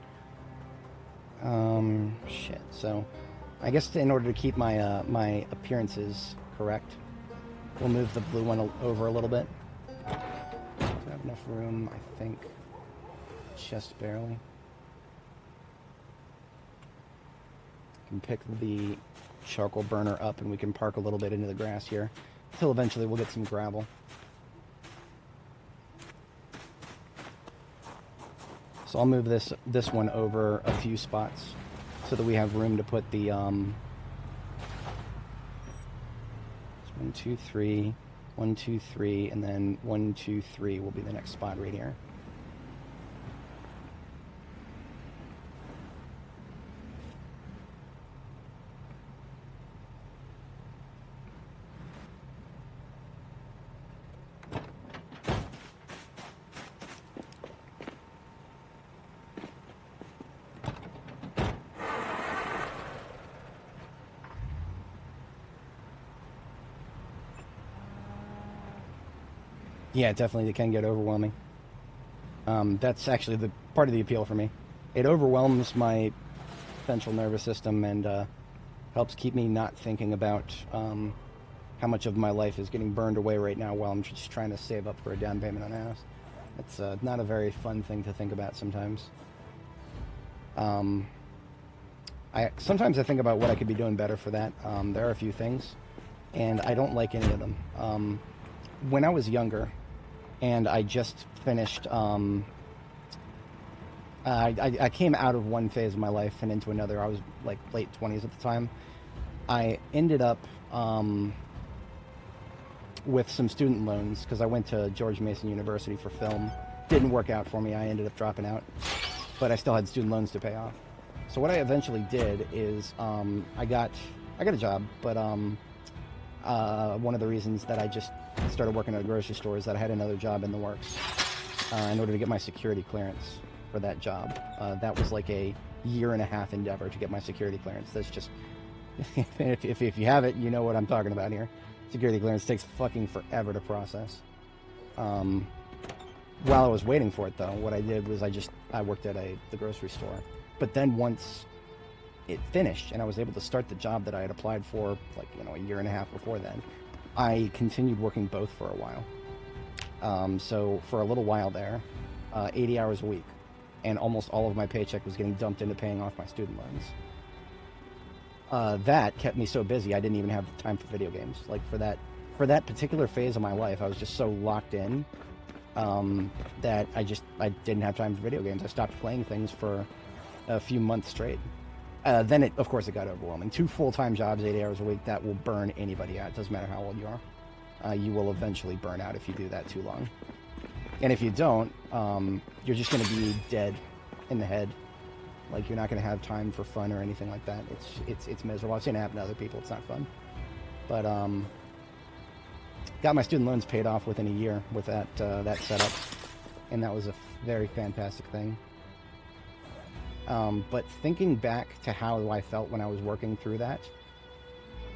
Shit. So, I guess in order to keep my my appearances correct, we'll move the blue one over a little bit. Do I have enough room? I think just barely. Can pick the charcoal burner up, and we can park a little bit into the grass here. Until eventually we'll get some gravel. So I'll move this one over a few spots so that we have room to put the 1, 2, 3, 1, 2, 3, and then 1, 2, 3 will be the next spot right here. Yeah, definitely it can get overwhelming. That's actually the part of the appeal for me. It overwhelms my central nervous system and helps keep me not thinking about how much of my life is getting burned away right now while I'm just trying to save up for a down payment on a house. It's not a very fun thing to think about sometimes. Sometimes I think about what I could be doing better for that. There are a few things, and I don't like any of them. When I was younger, and I just finished, I came out of one phase of my life and into another. I was like late 20s at the time. I ended up with some student loans because I went to George Mason University for film. Didn't work out for me. I ended up dropping out, but I still had student loans to pay off. So what I eventually did is I got a job, but one of the reasons that I just started working at a grocery store is that I had another job in the works in order to get my security clearance for that job. That was like a 1.5-year endeavor to get my security clearance. That's just, if you have it, you know what I'm talking about here. Security clearance takes fucking forever to process. While I was waiting for it, though, what I did was I worked at the grocery store. But then once it finished and I was able to start the job that I had applied for, like, 1.5 years before then, I continued working both for a while. So for a little while there, 80 hours a week, and almost all of my paycheck was getting dumped into paying off my student loans. That kept me so busy I didn't even have time for video games. Like for that particular phase of my life, I was just so locked in that I didn't have time for video games. I stopped playing things for a few months straight. Then it, of course, it got overwhelming. 2 full-time jobs, 8 hours a week, that will burn anybody out. It doesn't matter how old you are. You will eventually burn out if you do that too long. And if you don't, you're just going to be dead in the head. Like, you're not going to have time for fun or anything like that. It's miserable. I've seen it happen to other people. It's not fun. But got my student loans paid off within a year with that setup, and that was a very fantastic thing. But thinking back to how I felt when I was working through that,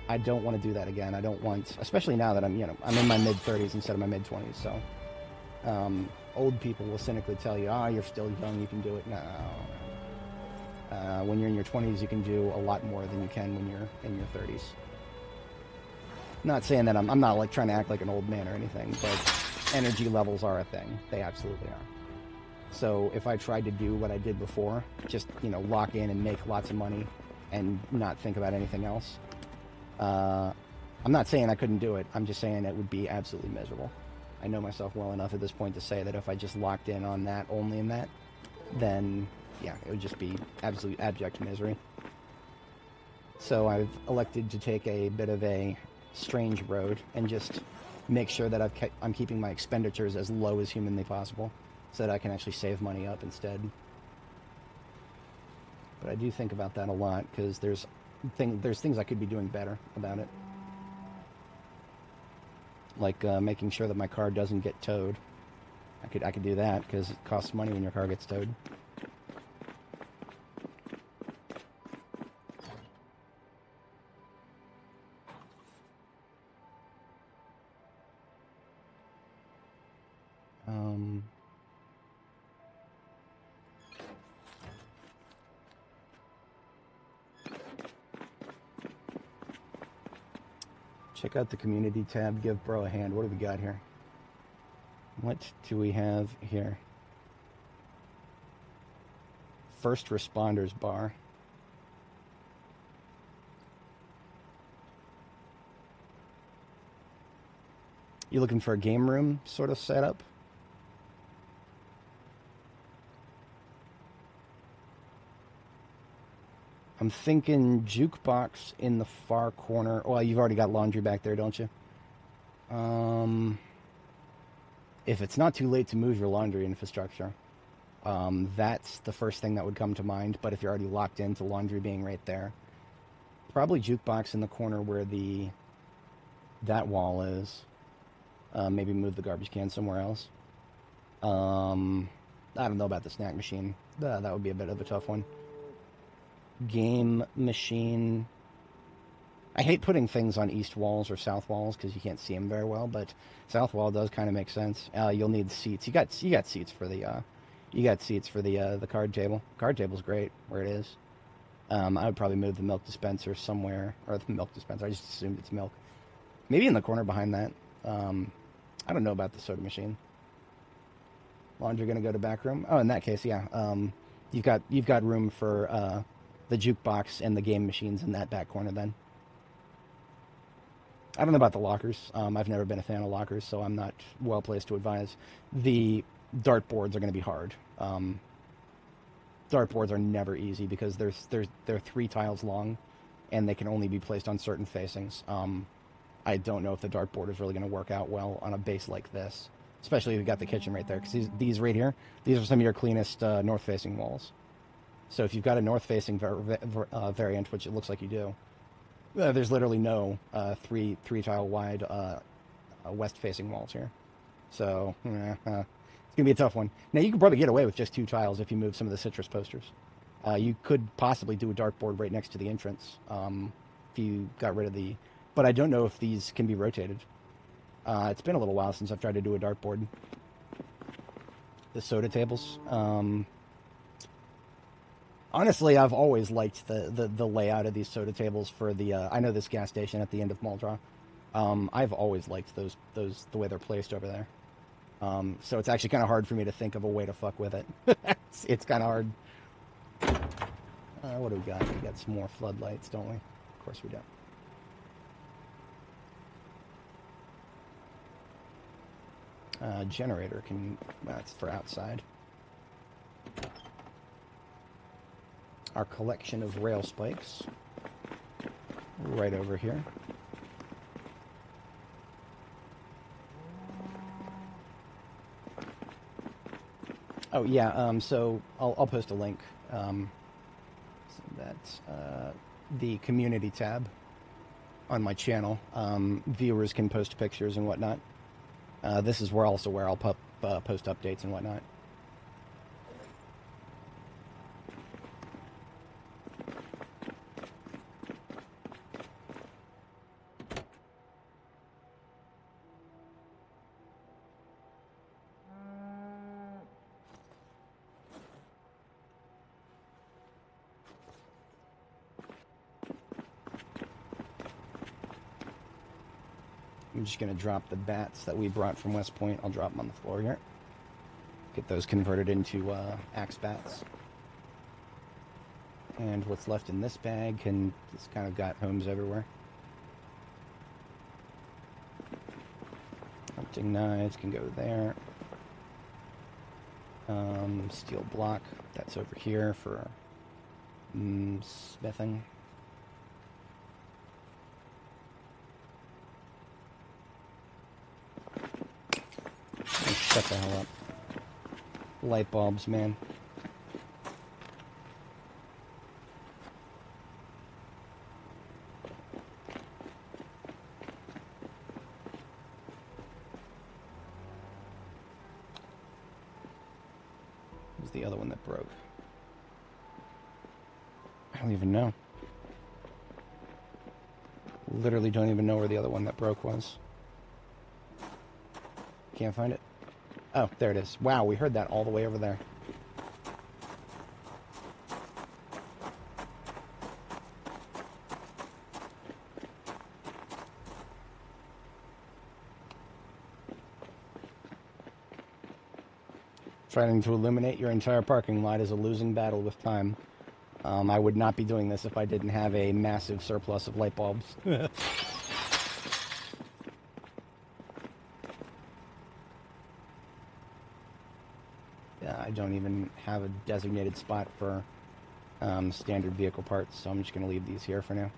I don't want to do that again. I don't want, especially now that I'm in my mid-30s instead of my mid-20s. So, old people will cynically tell you, you're still young, you can do it. No. When you're in your 20s, you can do a lot more than you can when you're in your 30s. Not saying that I'm not like trying to act like an old man or anything, but energy levels are a thing. They absolutely are. So if I tried to do what I did before, just, lock in and make lots of money and not think about anything else, I'm not saying I couldn't do it. I'm just saying it would be absolutely miserable. I know myself well enough at this point to say that if I just locked in on that, only in that, then, yeah, it would just be absolute abject misery. So I've elected to take a bit of a strange road and just make sure that I'm keeping my expenditures as low as humanly possible, so that I can actually save money up instead. But I do think about that a lot, because there's things I could be doing better about it. Like making sure that my car doesn't get towed. I could do that, because it costs money when your car gets towed. Check out the community tab, give bro a hand. What do we got here? What do we have here? First responders bar. You looking for a game room sort of setup? I'm thinking jukebox in the far corner. Well, you've already got laundry back there, don't you? If it's not too late to move your laundry infrastructure, that's the first thing that would come to mind. But if you're already locked into laundry being right there, probably jukebox in the corner where that wall is. Maybe move the garbage can somewhere else. I don't know about the snack machine. That would be a bit of a tough one. Game machine. I hate putting things on east walls or south walls because you can't see them very well, but south wall does kind of make sense. You'll need seats. You got seats for the card table. Card table's great where it is. I would probably move the milk dispenser somewhere, or the milk dispenser. I just assumed it's milk. Maybe in the corner behind that. I don't know about the soda machine. Laundry gonna go to back room. Oh, in that case, yeah. You've got room for the jukebox and the game machines in that back corner then. I don't know about the lockers. I've never been a fan of lockers, so I'm not well placed to advise. The dartboards are going to be hard. Dartboards are never easy because they're 3 tiles long, and they can only be placed on certain facings. I don't know if the dartboard is really going to work out well on a base like this, especially if you've got the kitchen right there, because these right here, these are some of your cleanest north-facing walls. So if you've got a north-facing variant, which it looks like you do, there's literally no 3 tile wide west-facing walls here. So it's gonna be a tough one. Now you can probably get away with just 2 tiles if you move some of the citrus posters. You could possibly do a dartboard right next to the entrance if you got rid of the. But I don't know if these can be rotated. It's been a little while since I've tried to do a dartboard. The soda tables. Honestly, I've always liked the layout of these soda tables for the. I know this gas station at the end of Muldraw. I've always liked those the way they're placed over there. So it's actually kind of hard for me to think of a way to fuck with it. It's kind of hard. What do we got? We got some more floodlights, don't we? Of course we do. Generator that's for outside. our collection of rail spikes right over here. Oh yeah, so I'll post a link. So that's the community tab on my channel. Viewers can post pictures and whatnot. This is where I'll post updates and whatnot. I'm just going to drop the bats that we brought from West Point. I'll drop them on the floor here. Get those converted into axe bats. And what's left in this bag can just kind of got homes everywhere. Hunting knives can go there. Steel block, that's over here for smithing. Shut the hell up. Light bulbs, man. Who's the other one that broke? I don't even know. Literally don't even know where the other one that broke was. Can't find it. Oh, there it is. Wow, we heard that all the way over there. Trying to illuminate your entire parking lot is a losing battle with time. I would not be doing this if I didn't have a massive surplus of light bulbs. I don't even have a designated spot for standard vehicle parts, so I'm just going to leave these here for now.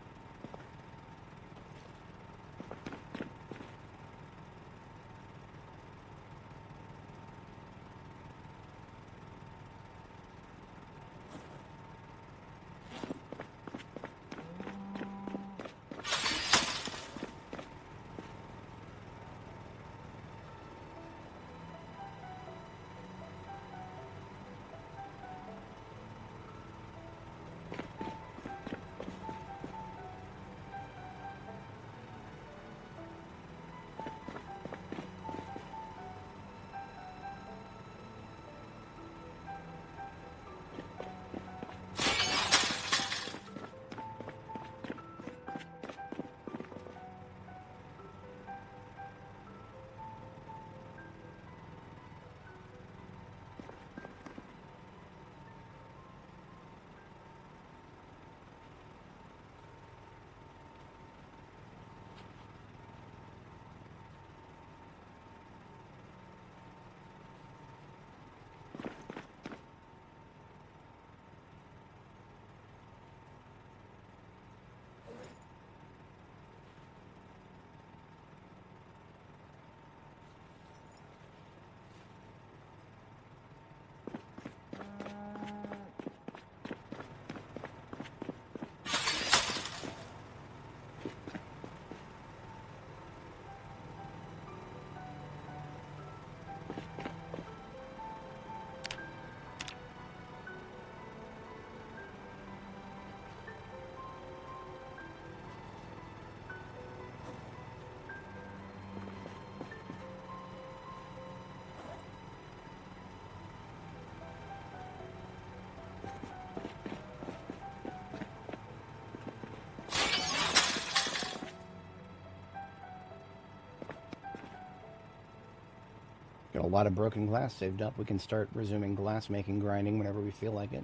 Got a lot of broken glass saved up. We can start resuming glass making grinding whenever we feel like it.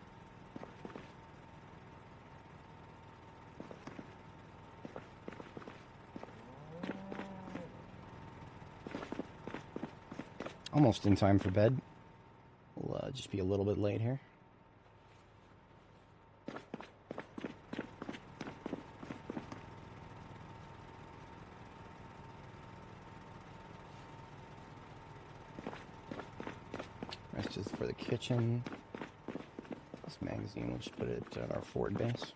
Almost in time for bed. We'll just be a little bit late here. is for the kitchen. This magazine, we'll just put it at our forward base.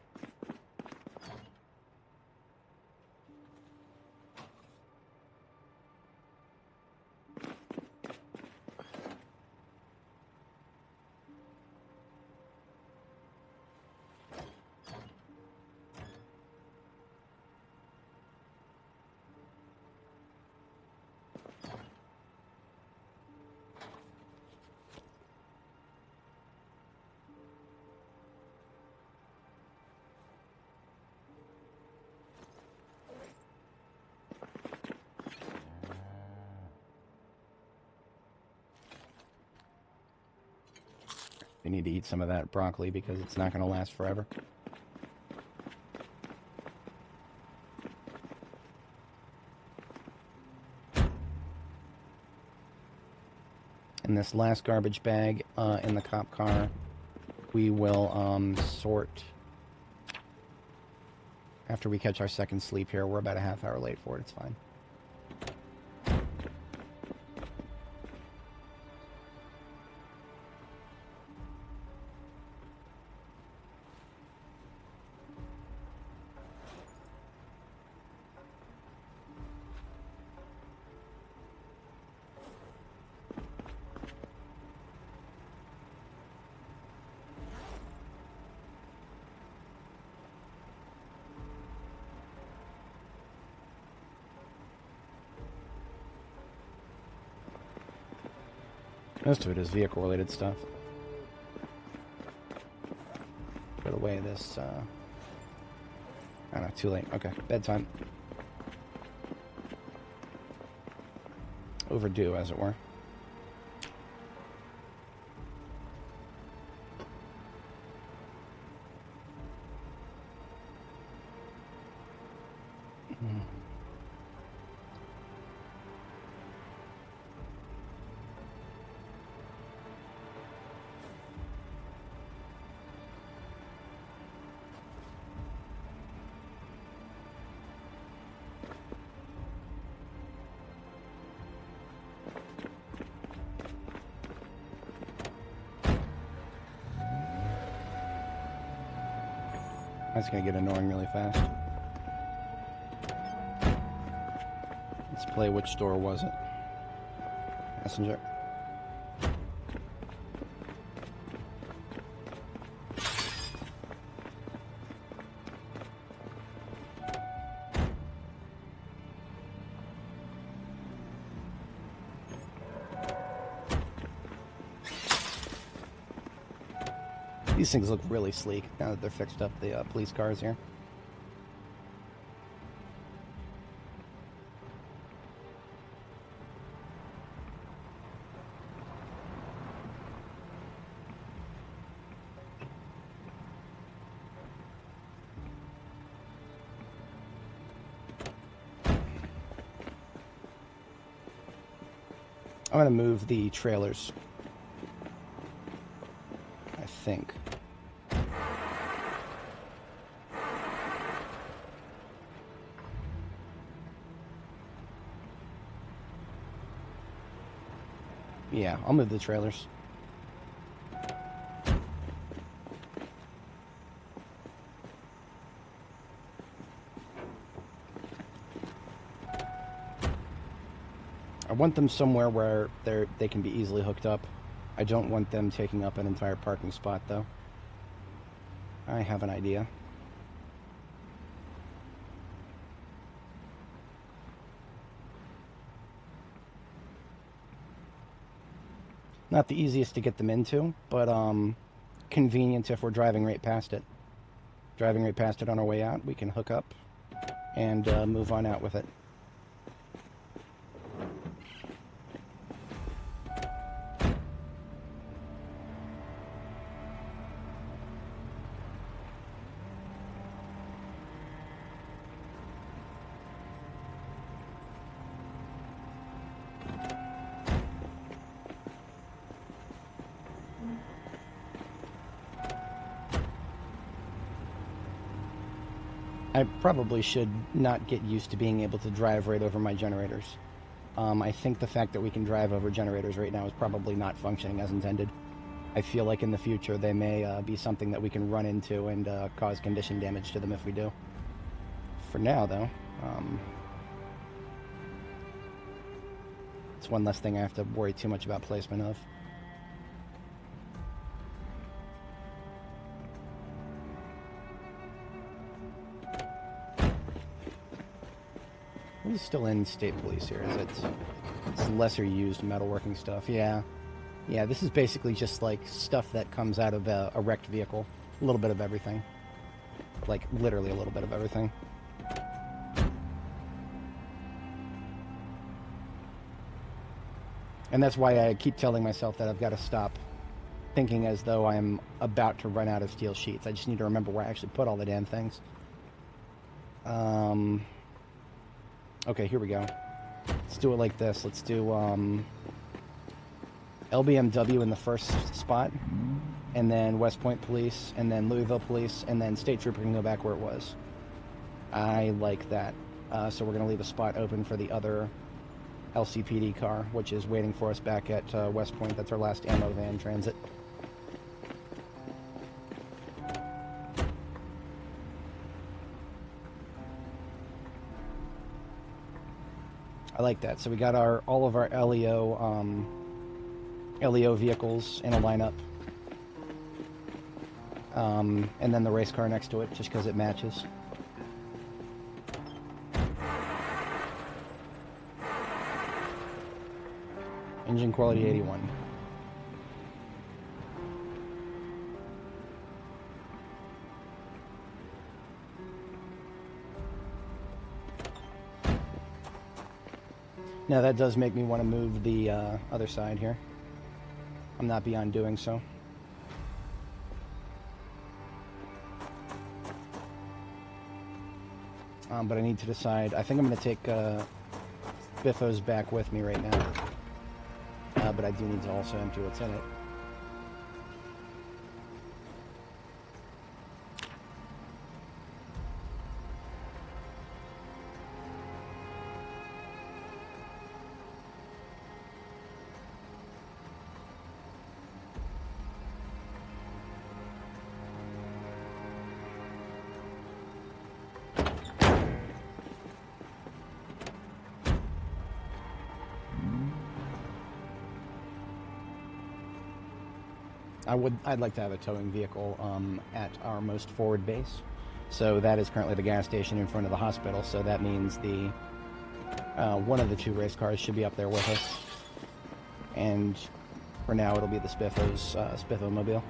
We need to eat some of that broccoli because it's not going to last forever. In this last garbage bag in the cop car, we will sort after we catch our second sleep here. We're about a half hour late for it. It's fine. Most of it is vehicle-related stuff. Put away this, I don't know, too late. Okay, bedtime. Overdue, as it were. That's going to get annoying really fast. Let's play which store was it? Messenger. These things look really sleek now that they're fixed up, the police cars here. I'm going to move the trailers, I think. Yeah, I'll move the trailers. I want them somewhere where they can be easily hooked up. I don't want them taking up an entire parking spot, though. I have an idea. Not the easiest to get them into, but convenient if we're driving right past it. Driving right past it on our way out, we can hook up and move on out with it. I probably should not get used to being able to drive right over my generators. I think the fact that we can drive over generators right now is probably not functioning as intended. I feel like in the future they may be something that we can run into and cause condition damage to them if we do. For now, though, it's one less thing I have to worry too much about placement of. Who's still in state police here? Is it? It's lesser used metalworking stuff. Yeah. Yeah, this is basically just like stuff that comes out of a wrecked vehicle. A little bit of everything. Like, literally a little bit of everything. And that's why I keep telling myself that I've got to stop thinking as though I'm about to run out of steel sheets. I just need to remember where I actually put all the damn things. Okay, here we go. Let's do it like this. Let's do LBMW in the first spot, and then West Point Police, and then Louisville Police, and then State Trooper can go back where it was. I like that. So we're going to leave a spot open for the other LCPD car, which is waiting for us back at West Point. That's our last ammo van transit. I like that. So we got all of our LEO vehicles in a lineup, and then the race car next to it, just because it matches. Engine quality 81. Now that does make me want to move the other side here. I'm not beyond doing so. But I need to decide. I think I'm going to take Biffos back with me right now. But I do need to also empty what's in it. I'd like to have a towing vehicle at our most forward base. So that is currently the gas station in front of the hospital. So that means the one of the two race cars should be up there with us. And for now, it'll be the Spiffo mobile.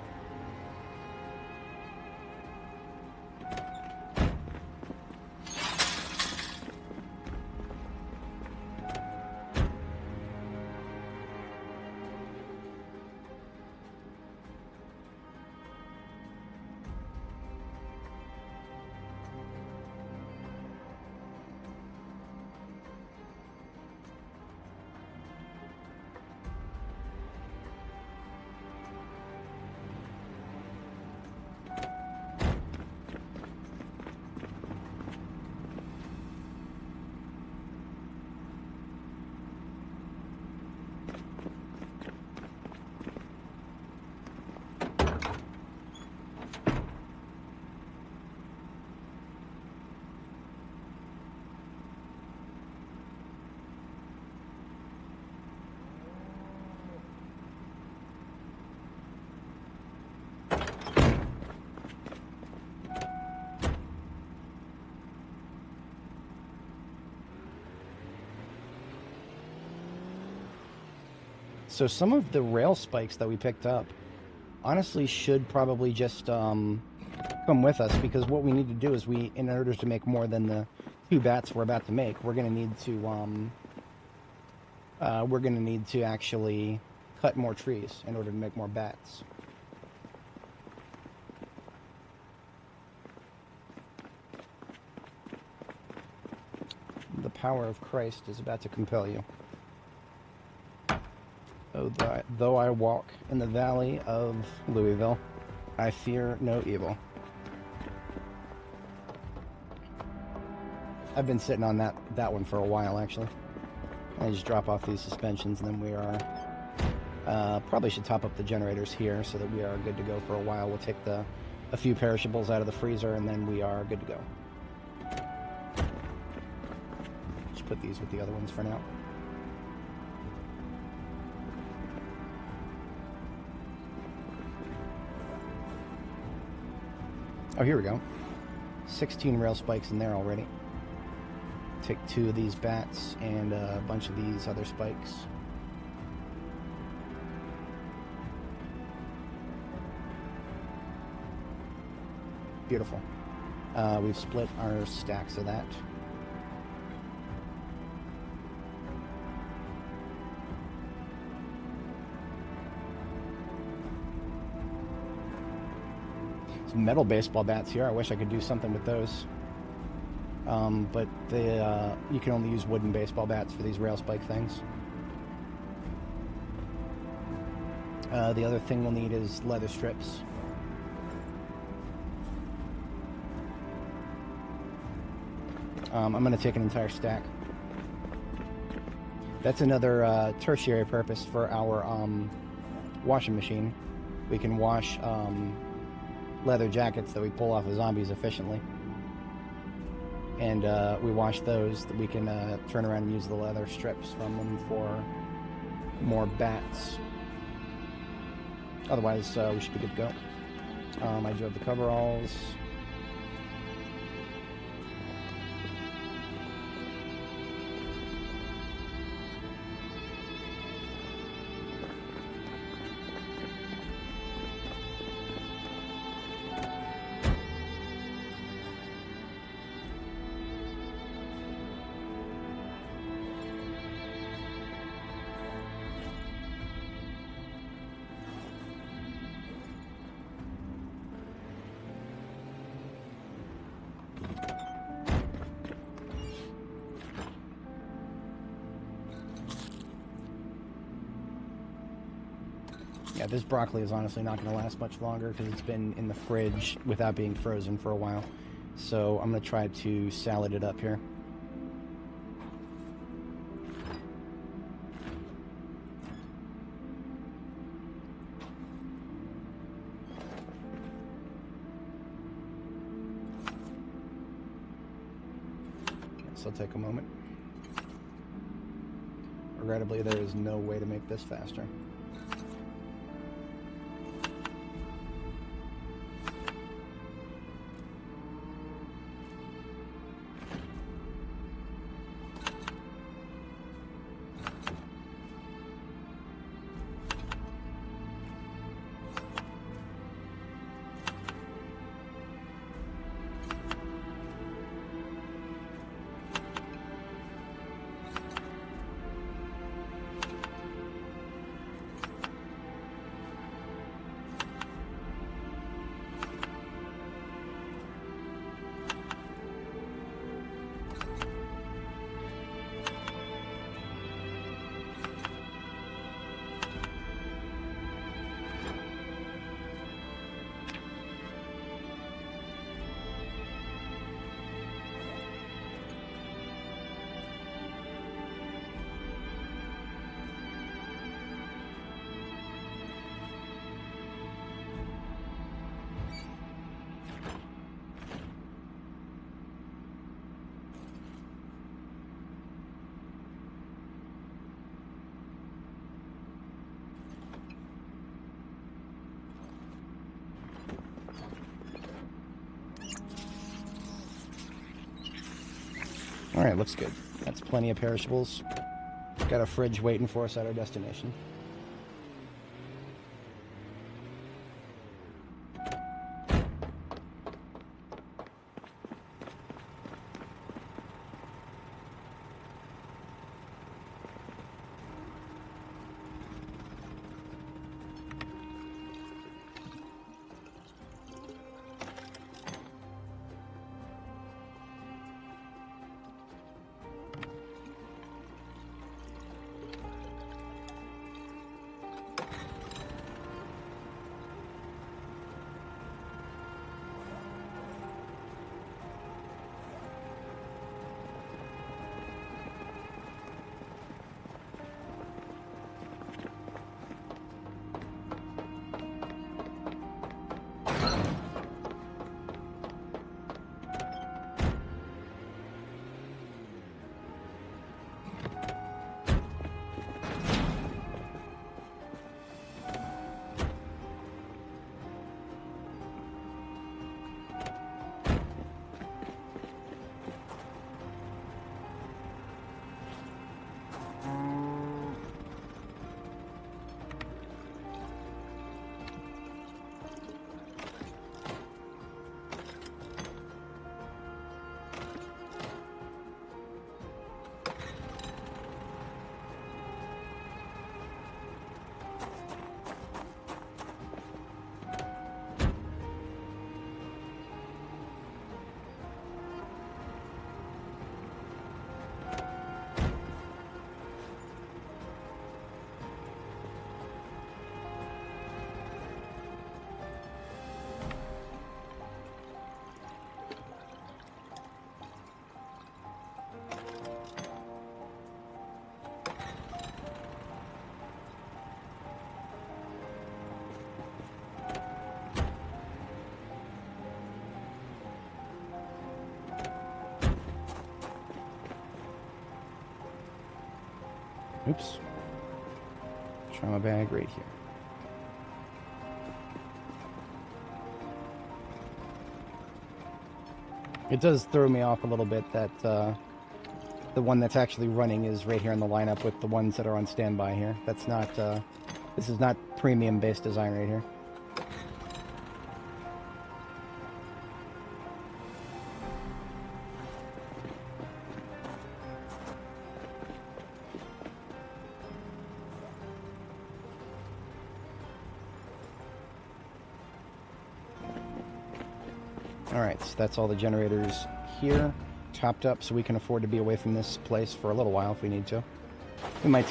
So some of the rail spikes that we picked up honestly should probably just come with us, because what we need to do is in order to make more than the 2 bats we're about to make, we're going to need to actually cut more trees in order to make more bats. The power of Christ is about to compel you. Though I walk in the valley of Louisville, I fear no evil. I've been sitting on that one for a while, actually. I just drop off these suspensions, and then we are... probably should top up the generators here so that we are good to go for a while. We'll take a few perishables out of the freezer, and then we are good to go. Just put these with the other ones for now. Oh, here we go. 16 rail spikes in there already. Take 2 of these bats and a bunch of these other spikes. Beautiful. We've split our stacks of that. Some metal baseball bats here. I wish I could do something with those. But you can only use wooden baseball bats for these rail spike things. The other thing we'll need is leather strips. I'm going to take an entire stack. That's another tertiary purpose for our washing machine. We can wash leather jackets that we pull off of zombies efficiently. And we wash those, that we can turn around and use the leather strips from them for more bats. Otherwise, we should be good to go. I do have the coveralls. Yeah, this broccoli is honestly not going to last much longer because it's been in the fridge without being frozen for a while. So I'm going to try to salad it up here. This will take a moment. Regrettably, there is no way to make this faster. Alright, looks good. That's plenty of perishables. Got a fridge waiting for us at our destination. Oops. Trauma bag right here. It does throw me off a little bit that the one that's actually running is right here in the lineup with the ones that are on standby here. That's not, this is not premium-based design right here. Alright, so that's all the generators here, topped up, so we can afford to be away from this place for a little while if we need to. We might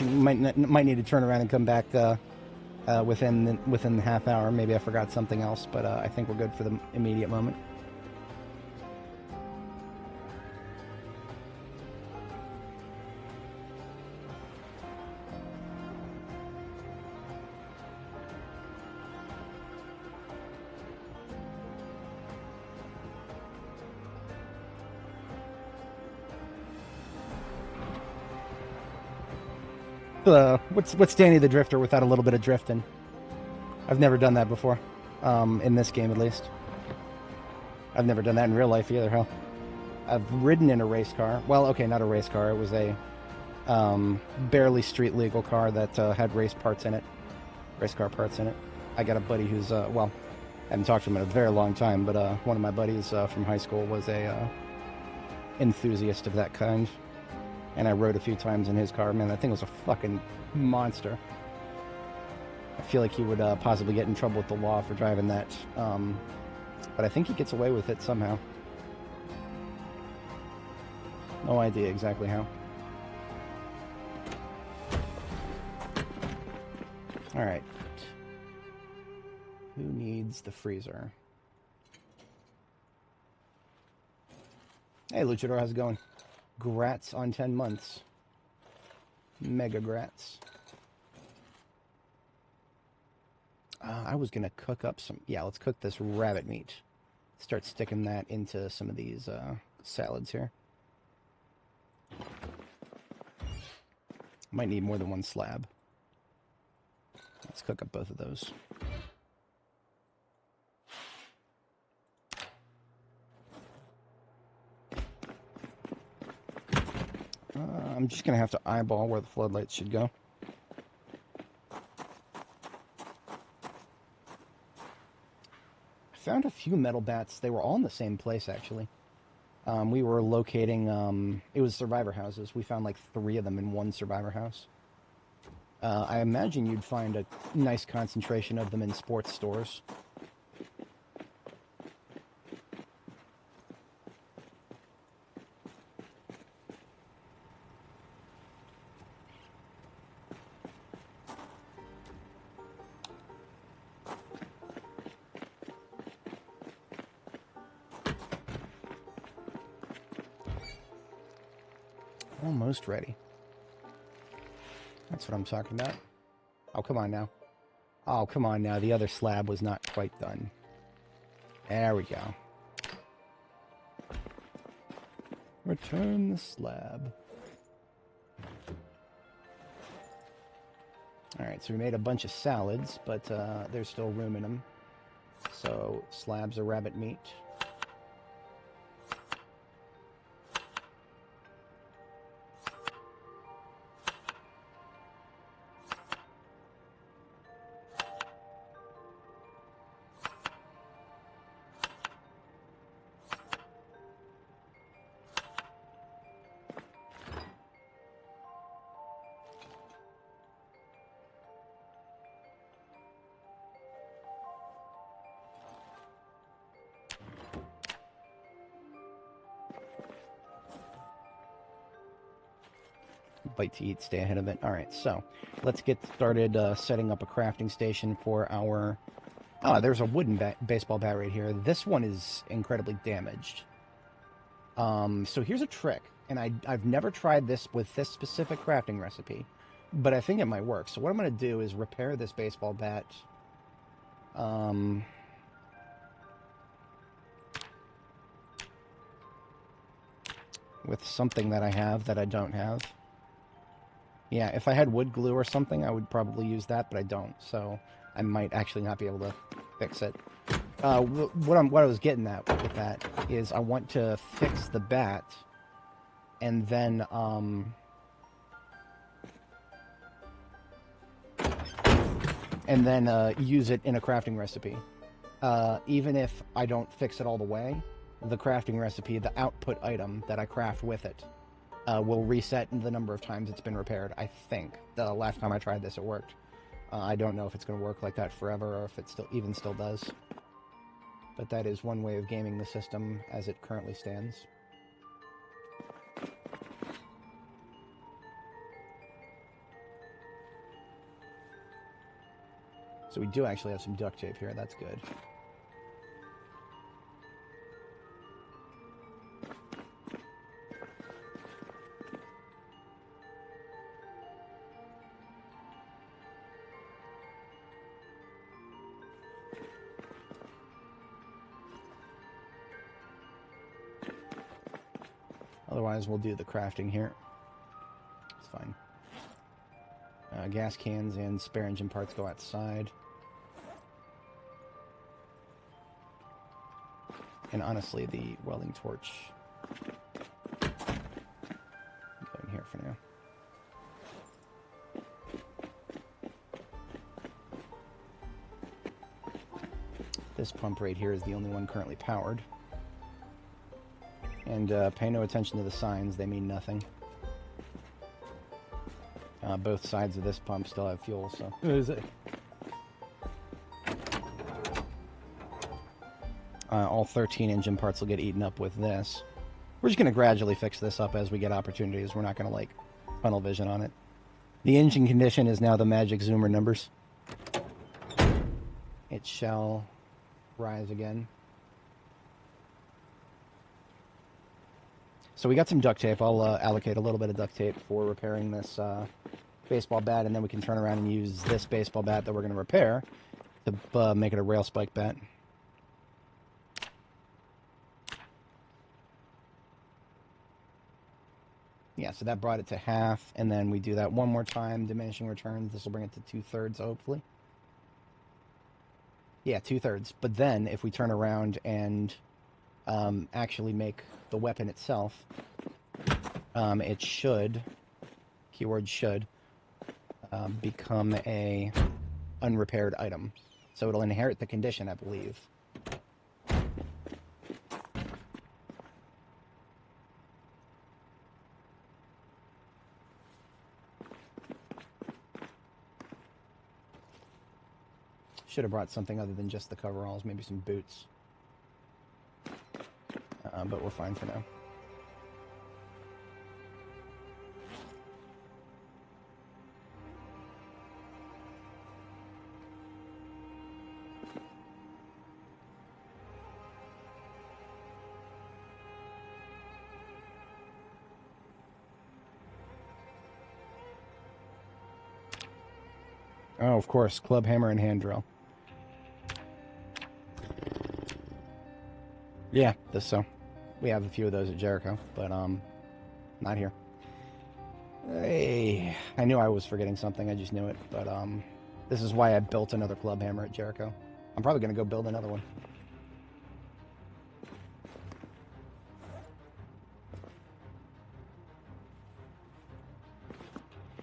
need to turn around and come back within the half hour. Maybe I forgot something else, but I think we're good for the immediate moment. What's Dani the Drifter without a little bit of drifting? I've never done that before, in this game at least. I've never done that in real life either, hell. I've ridden in a race car. Well, okay, not a race car. It was a barely street legal car that had race parts in it. Race car parts in it. I got a buddy who's, well, I haven't talked to him in a very long time, but one of my buddies from high school was a enthusiast of that kind. And I rode a few times in his car. Man, that thing was a fucking monster. I feel like he would possibly get in trouble with the law for driving that. But I think he gets away with it somehow. No idea exactly how. Alright. Who needs the freezer? Hey, Luchador, how's it going? Grats on 10 months. Mega grats. I was going to cook up some... Yeah, let's cook this rabbit meat. Start sticking that into some of these salads here. Might need more than one slab. Let's cook up both of those. I'm just going to have to eyeball where the floodlights should go. I found a few metal bats. They were all in the same place, actually. We were locating, it was survivor houses. We found like 3 of them in one survivor house. I imagine you'd find a nice concentration of them in sports stores. Almost ready. That's what I'm talking about. Oh, come on now. Oh, come on now. The other slab was not quite done. There we go. Return the slab. Alright, so we made a bunch of salads, but there's still room in them. So, slabs of rabbit meat. Bite to eat, stay ahead of it. Alright, so let's get started setting up a crafting station for our... Oh, there's a wooden baseball bat right here. This one is incredibly damaged. So here's a trick, and I've never tried this with this specific crafting recipe, but I think it might work. So what I'm going to do is repair this baseball bat. With something that I have that I don't have. Yeah, if I had wood glue or something, I would probably use that, but I don't, so I might actually not be able to fix it. What I was getting at with that is I want to fix the bat, and then use it in a crafting recipe. Even if I don't fix it all the way, the crafting recipe, the output item that I craft with it, will reset the number of times it's been repaired. I think the last time I tried this, it worked. I don't know if it's going to work like that forever or if it still does. But that is one way of gaming the system as it currently stands. So we do actually have some duct tape here. That's good. Otherwise, we'll do the crafting here. It's fine. Gas cans and spare engine parts go outside. And honestly, the welding torch go in here for now. This pump right here is the only one currently powered. And pay no attention to the signs, they mean nothing. Both sides of this pump still have fuel, so... What is it? All 13 engine parts will get eaten up with this. We're just going to gradually fix this up as we get opportunities. We're not going to, like, tunnel vision on it. The engine condition is now the magic zoomer numbers. It shall rise again. So we got some duct tape. I'll allocate a little bit of duct tape for repairing this baseball bat, and then we can turn around and use this baseball bat that we're going to repair to make it a rail spike bat. Yeah, so that brought it to half, and then we do that one more time, diminishing returns. This will bring it to 2/3, hopefully. Yeah, 2/3. But then, if we turn around and actually make the weapon itself, it should, keyword should, become a unrepaired item. So it'll inherit the condition, I believe. Should have brought something other than just the coveralls, maybe some boots. But we're fine for now. Oh, of course, club hammer and hand drill. Yeah, so. We have a few of those at Jericho, but not here. Hey, I knew I was forgetting something, I just knew it, but this is why I built another club hammer at Jericho. I'm probably going to go build another one.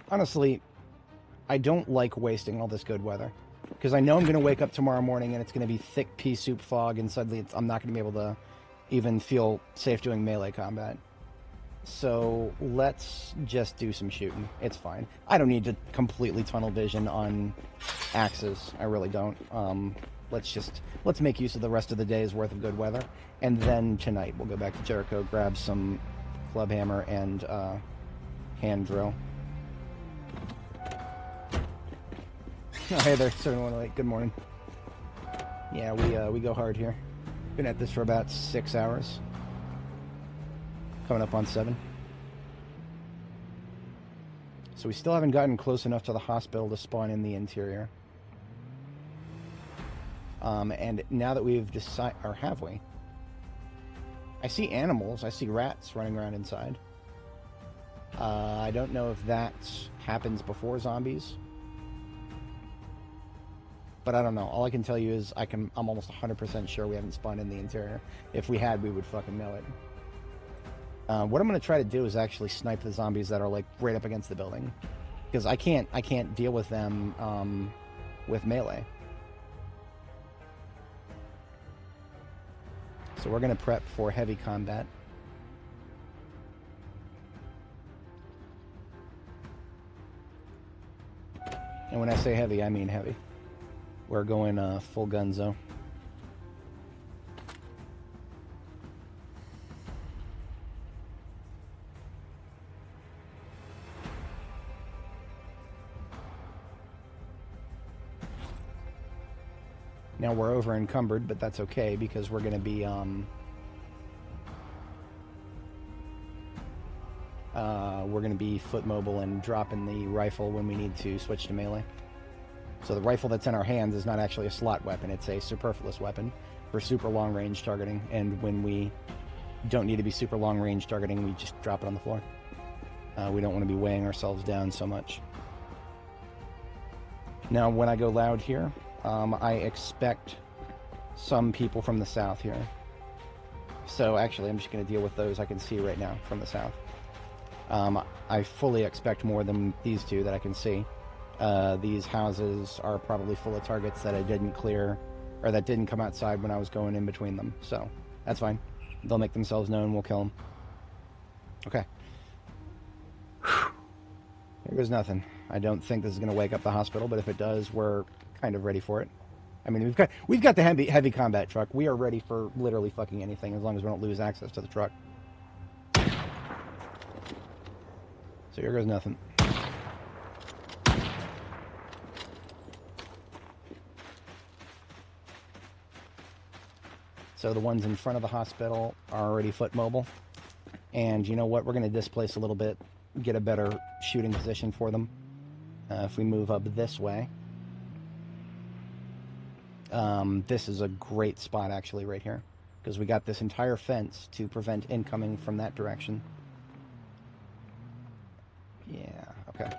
Honestly, I don't like wasting all this good weather, because I know I'm going to wake up tomorrow morning and it's going to be thick pea soup fog, and suddenly I'm not going to be able to even feel safe doing melee combat. So let's just do some shooting. It's fine. I don't need to completely tunnel vision on axes. I really don't. Let's make use of the rest of the day's worth of good weather, and then tonight we'll go back to Jericho, grab some club hammer and hand drill. Oh, hey there, 718. Good morning. Yeah, we go hard here. Been at this for about 6 hours. Coming up on 7. So we still haven't gotten close enough to the hospital to spawn in the interior. And now that we've decided, or have we? I see animals. I see rats running around inside. I don't know if that happens before zombies. But I don't know. All I can tell you is I'm almost 100% sure we haven't spawned in the interior. If we had, we would fucking know it. What I'm going to try to do is actually snipe the zombies that are like right up against the building. Because I can't deal with them with melee. So we're going to prep for heavy combat. And when I say heavy, I mean heavy. We're going full gunzo. Now we're over encumbered, but that's okay because we're going to be foot mobile and dropping the rifle when we need to switch to melee. So the rifle that's in our hands is not actually a slot weapon, it's a superfluous weapon for super long range targeting, and when we don't need to be super long range targeting, we just drop it on the floor. We don't want to be weighing ourselves down so much. Now when I go loud here, I expect some people from the south here. So actually I'm just going to deal with those I can see right now from the south. I fully expect more than these two that I can see. These houses are probably full of targets that I didn't clear, or that didn't come outside when I was going in between them. So that's fine. They'll make themselves known, we'll kill them. Okay. Here goes nothing. I don't think this is going to wake up the hospital, but if it does, we're kind of ready for it. I mean, we've got the heavy combat truck. We are ready for literally fucking anything as long as we don't lose access to the truck. So here goes nothing. So the ones in front of the hospital are already foot mobile. And you know what? We're going to displace a little bit, get a better shooting position for them. If we move up this way. This is a great spot actually right here. Because we got this entire fence to prevent incoming from that direction. Yeah, okay.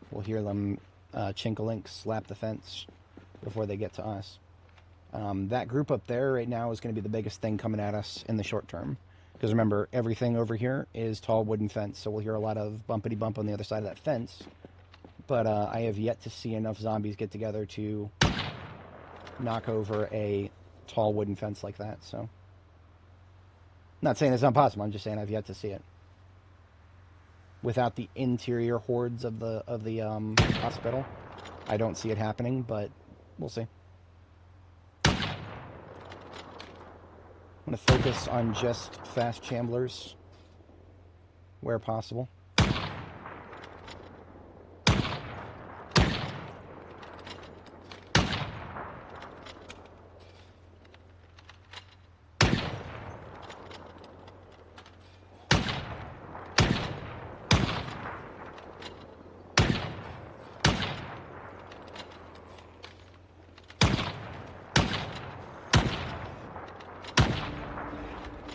We'll hear them chink-a-link slap the fence before they get to us. That group up there right now is going to be the biggest thing coming at us in the short term. Because remember, everything over here is tall wooden fence, so we'll hear a lot of bumpity-bump on the other side of that fence. But I have yet to see enough zombies get together to knock over a tall wooden fence like that, so... I'm not saying it's not possible, I'm just saying I've yet to see it. Without the interior hordes of the hospital, I don't see it happening, but we'll see. I'm going to focus on just fast chamblers where possible.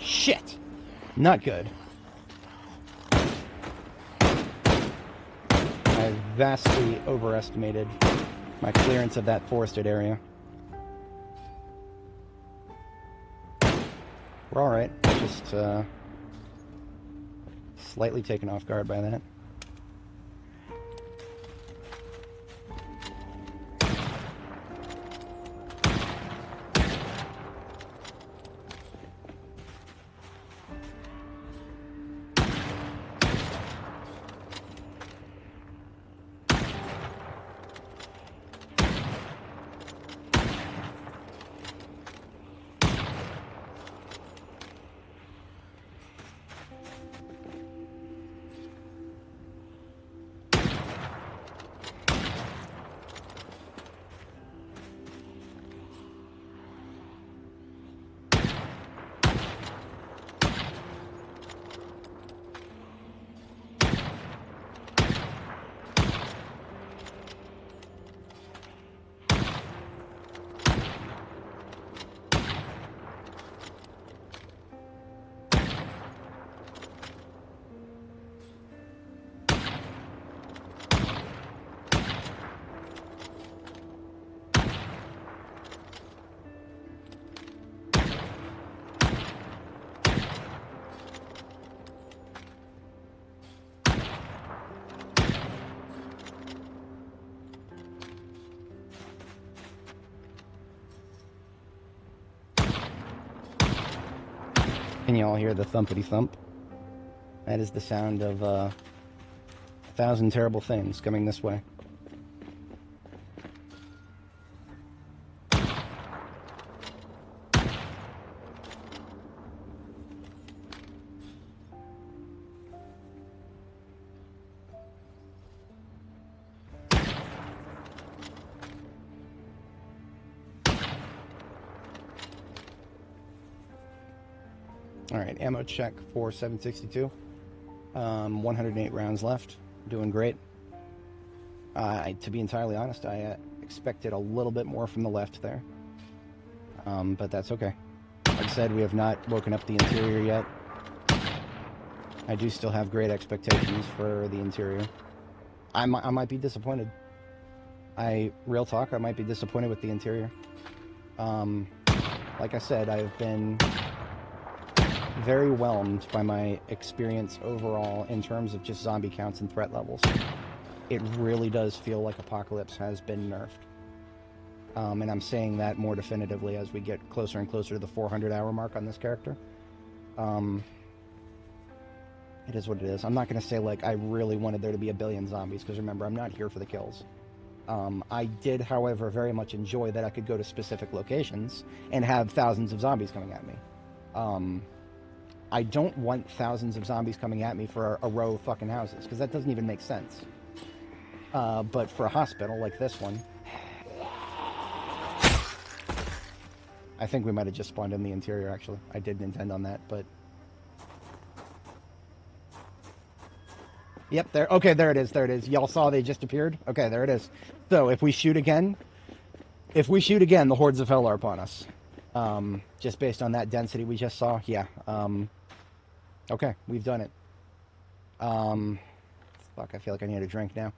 Shit! Not good. I vastly overestimated my clearance of that forested area. We're alright, just slightly taken off guard by that. Can you all hear the thumpity thump? That is the sound of a thousand terrible things coming this way. Alright, ammo check for 762. 108 rounds left. Doing great. To be entirely honest, I expected a little bit more from the left there. But that's okay. Like I said, we have not woken up the interior yet. I do still have great expectations for the interior. I might be disappointed. Real talk, I might be disappointed with the interior. Like I said, I've been very whelmed by my experience overall in terms of just zombie counts and threat levels. It really does feel like Apocalypse has been nerfed. And I'm saying that more definitively as we get closer and closer to the 400-hour mark on this character. It is what it is. I'm not going to say, like, I really wanted there to be a billion zombies, because remember, I'm not here for the kills. I did, however, very much enjoy that I could go to specific locations and have thousands of zombies coming at me. I don't want thousands of zombies coming at me for a row of fucking houses, because that doesn't even make sense. But for a hospital like this one, I think we might have just spawned in the interior, actually. I didn't intend on that, but... Yep, there. Okay, there it is, there it is. Y'all saw they just appeared? Okay, there it is. So, if we shoot again, the hordes of hell are upon us. Just based on that density we just saw, yeah. Okay, we've done it. Fuck, I feel like I need a drink now.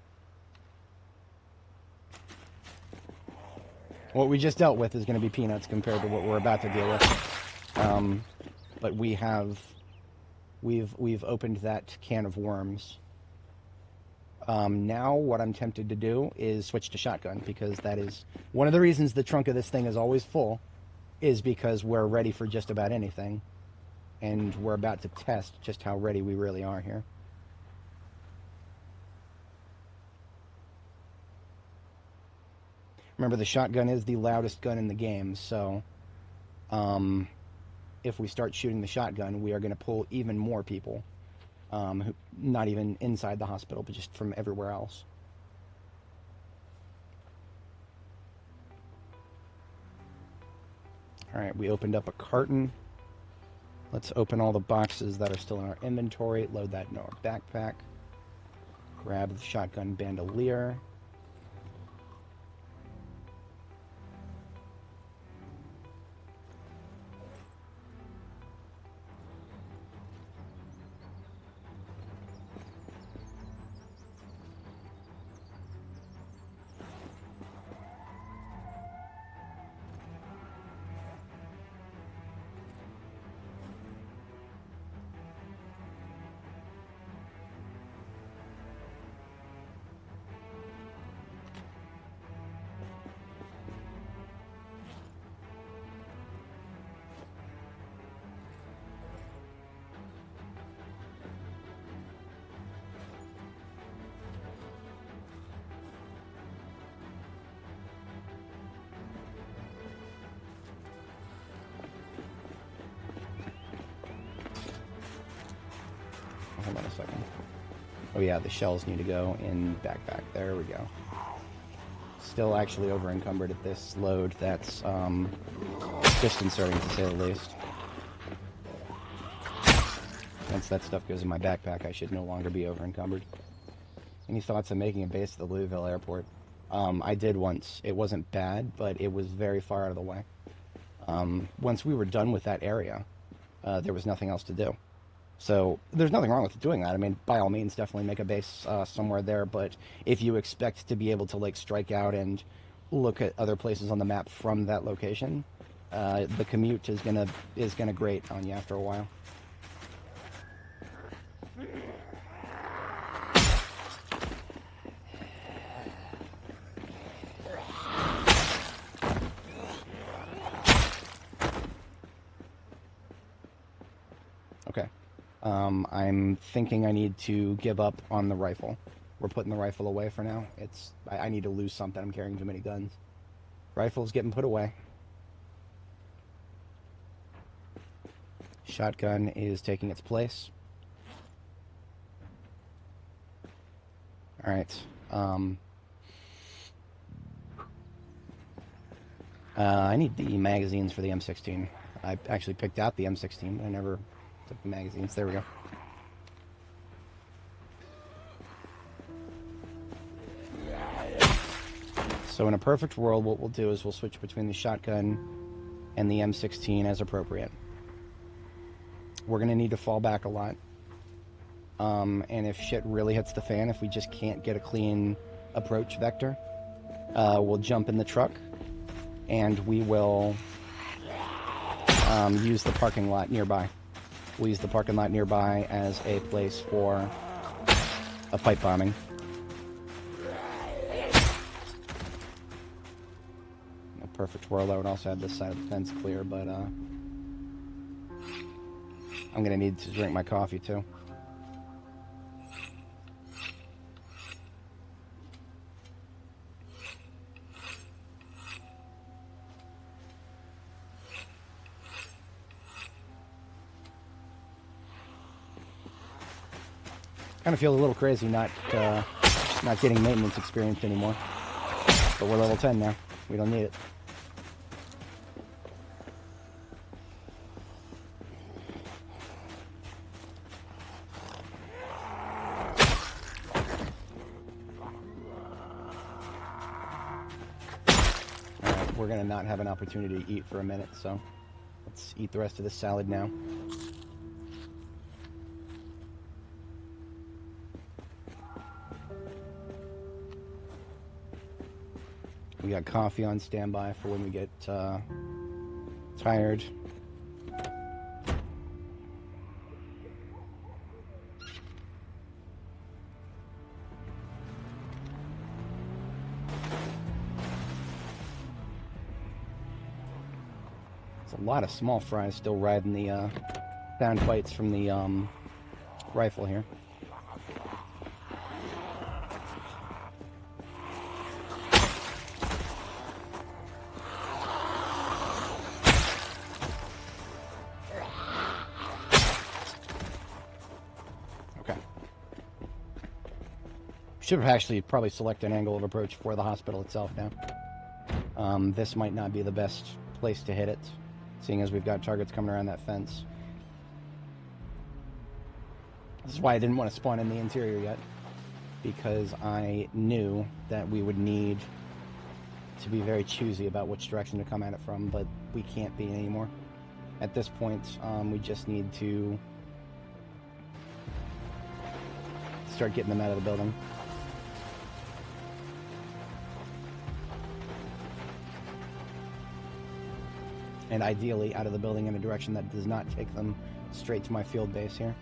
What we just dealt with is going to be peanuts compared to what we're about to deal with. But we've opened that can of worms. Now what I'm tempted to do is switch to shotgun, because that is one of the reasons the trunk of this thing is always full, is because we're ready for just about anything. And we're about to test just how ready we really are here. Remember, the shotgun is the loudest gun in the game, so if we start shooting the shotgun, we are going to pull even more people. Not even inside the hospital, but just from everywhere else. Alright, we opened up a carton. Let's open all the boxes that are still in our inventory, load that in our backpack, grab the shotgun bandolier. Hold on a second. Oh yeah, the shells need to go in backpack. There we go. Still actually over encumbered at this load. That's disconcerting to say the least. Once that stuff goes in my backpack, I should no longer be over encumbered. Any thoughts on making a base at the Louisville airport? I did once. It wasn't bad, but it was very far out of the way. Once we were done with that area, there was nothing else to do. So there's nothing wrong with doing that. I mean, by all means, definitely make a base somewhere there. But if you expect to be able to like strike out and look at other places on the map from that location, the commute is gonna grate on you after a while. I'm thinking I need to give up on the rifle. We're putting the rifle away for now. I need to lose something. I'm carrying too many guns. Rifle's getting put away. Shotgun is taking its place. Alright. I need the magazines for the M16. I actually picked out the M16, but I never took the magazines. There we go. So in a perfect world, what we'll do is we'll switch between the shotgun and the M16 as appropriate. We're going to need to fall back a lot. And if shit really hits the fan, if we just can't get a clean approach vector, we'll jump in the truck and we will use the parking lot nearby. We'll use the parking lot nearby as a place for a pipe bombing. In a perfect world, I would also have this side of the fence clear, but I'm going to need to drink my coffee too. Kind of feel a little crazy not getting maintenance experience anymore. But we're level 10 now. We don't need it. Alright, we're going to not have an opportunity to eat for a minute, so let's eat the rest of this salad now. We got coffee on standby for when we get tired. There's a lot of small fries still riding the down bites from the rifle here. Should have actually probably select an angle of approach for the hospital itself now. This might not be the best place to hit it, seeing as we've got targets coming around that fence. This is why I didn't want to spawn in the interior yet, because I knew that we would need to be very choosy about which direction to come at it from, but we can't be anymore. At this point, we just need to start getting them out of the building. And ideally out of the building in a direction that does not take them straight to my field base here.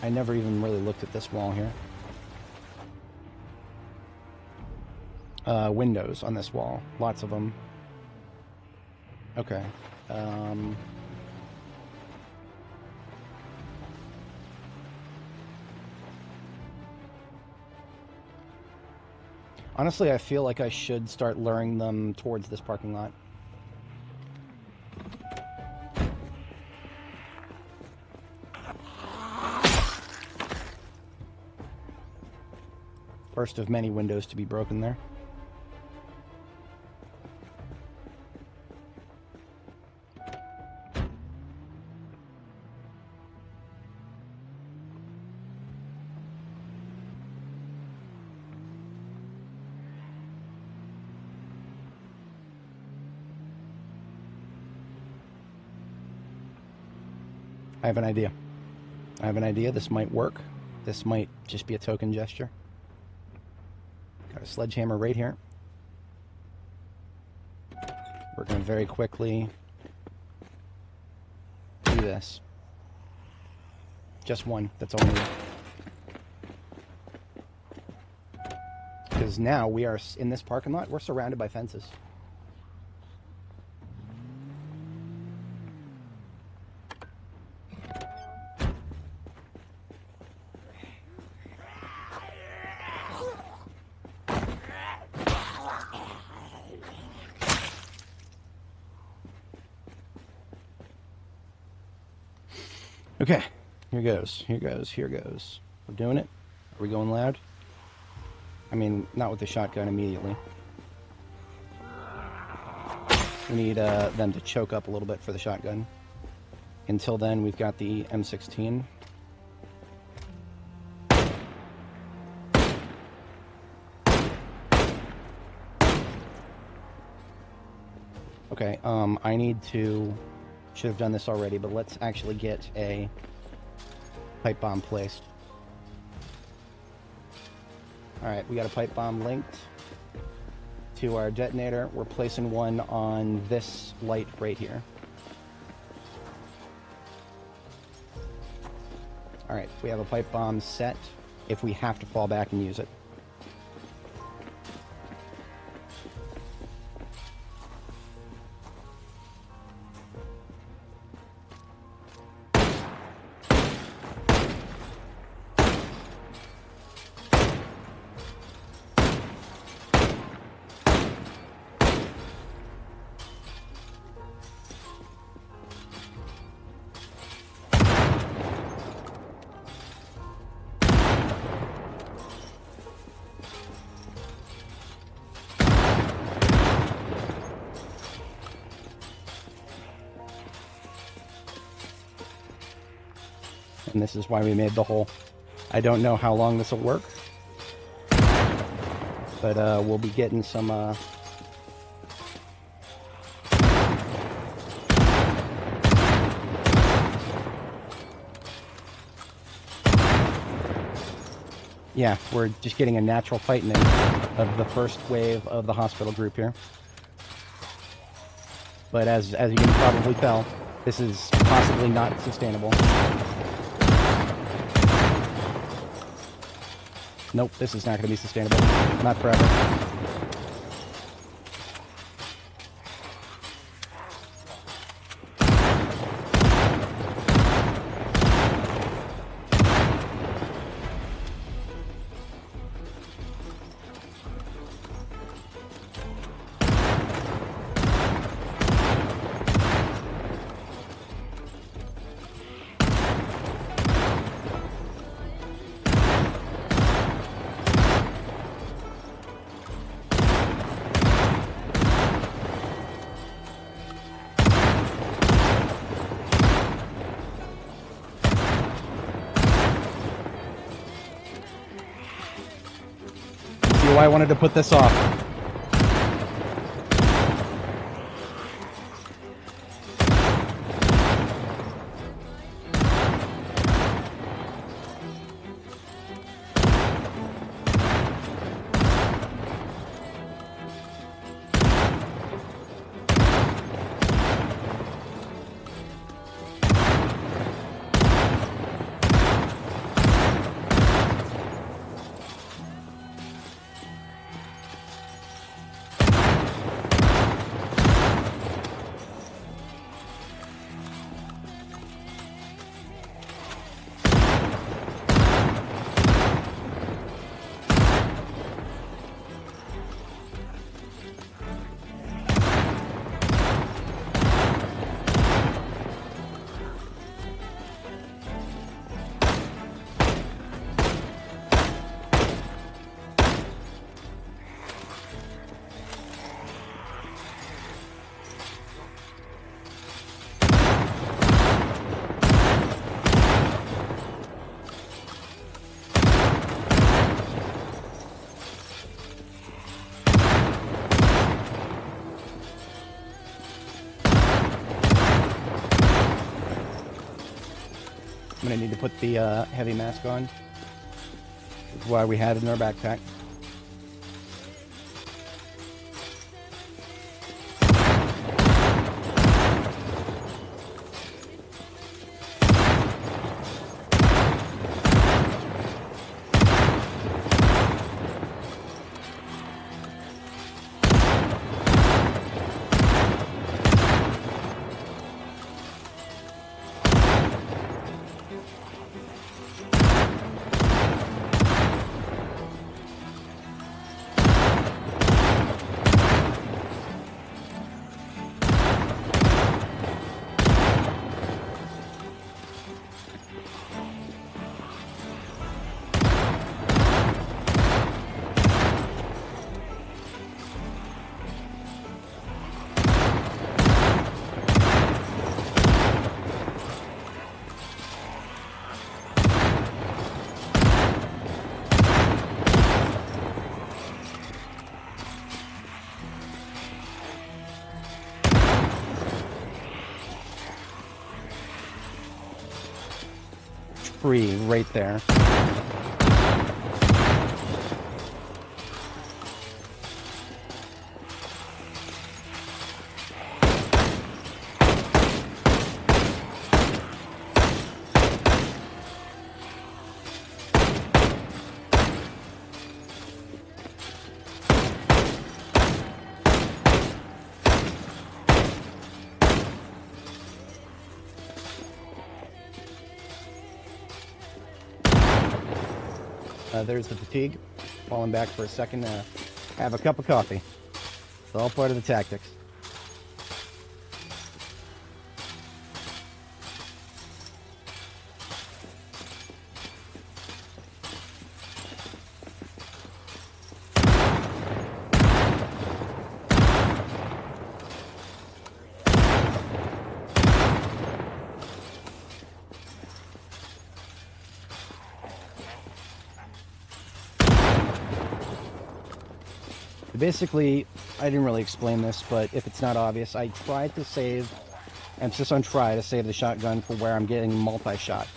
I never even really looked at this wall here. Windows on this wall, lots of them. Okay. Honestly, I feel like I should start luring them towards this parking lot. First of many windows to be broken there. I have an idea. I have an idea. This might work. This might just be a token gesture. Got a sledgehammer right here. We're going to very quickly do this. Just one. That's all we need. because now we are in this parking lot. We're surrounded by fences. Okay, here goes, here goes, here goes. We're doing it. Are we going loud? I mean, not with the shotgun immediately. We need them to choke up a little bit for the shotgun. Until then, we've got the M16. Okay, I need to... Should have done this already, but let's actually get a pipe bomb placed. Alright, we got a pipe bomb linked to our detonator. We're placing one on this light right here. Alright, we have a pipe bomb set if we have to fall back and use it. And this is why we made the hole. I don't know how long this will work, but we'll be getting some yeah, we're just getting a natural tightening of the first wave of the hospital group here. But as you can probably tell, this is possibly not sustainable. Nope, this is not going to be sustainable. Not forever. Why I wanted to put this off. I'm going to need to put the heavy mask on. That's why we had it in our backpack. free right there. There's the fatigue. Falling back for a second to have a cup of coffee. It's all part of the tactics. Basically, I didn't really explain this, but if it's not obvious, I tried to save, emphasis on try to save the shotgun for where I'm getting multi-shot.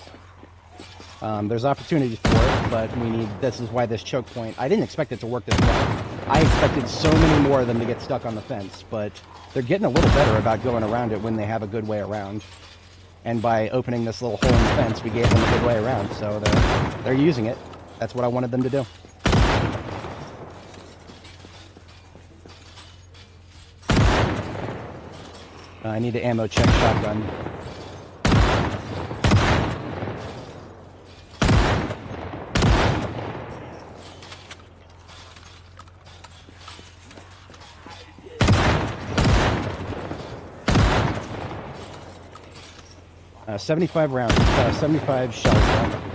There's opportunities for it, but this is why this choke point, I didn't expect it to work this well. I expected so many more of them to get stuck on the fence, but they're getting a little better about going around it when they have a good way around. And by opening this little hole in the fence, we gave them a good way around, so they're using it. That's what I wanted them to do. I need to ammo check shotgun. Uh, 75 rounds, 75 shells left.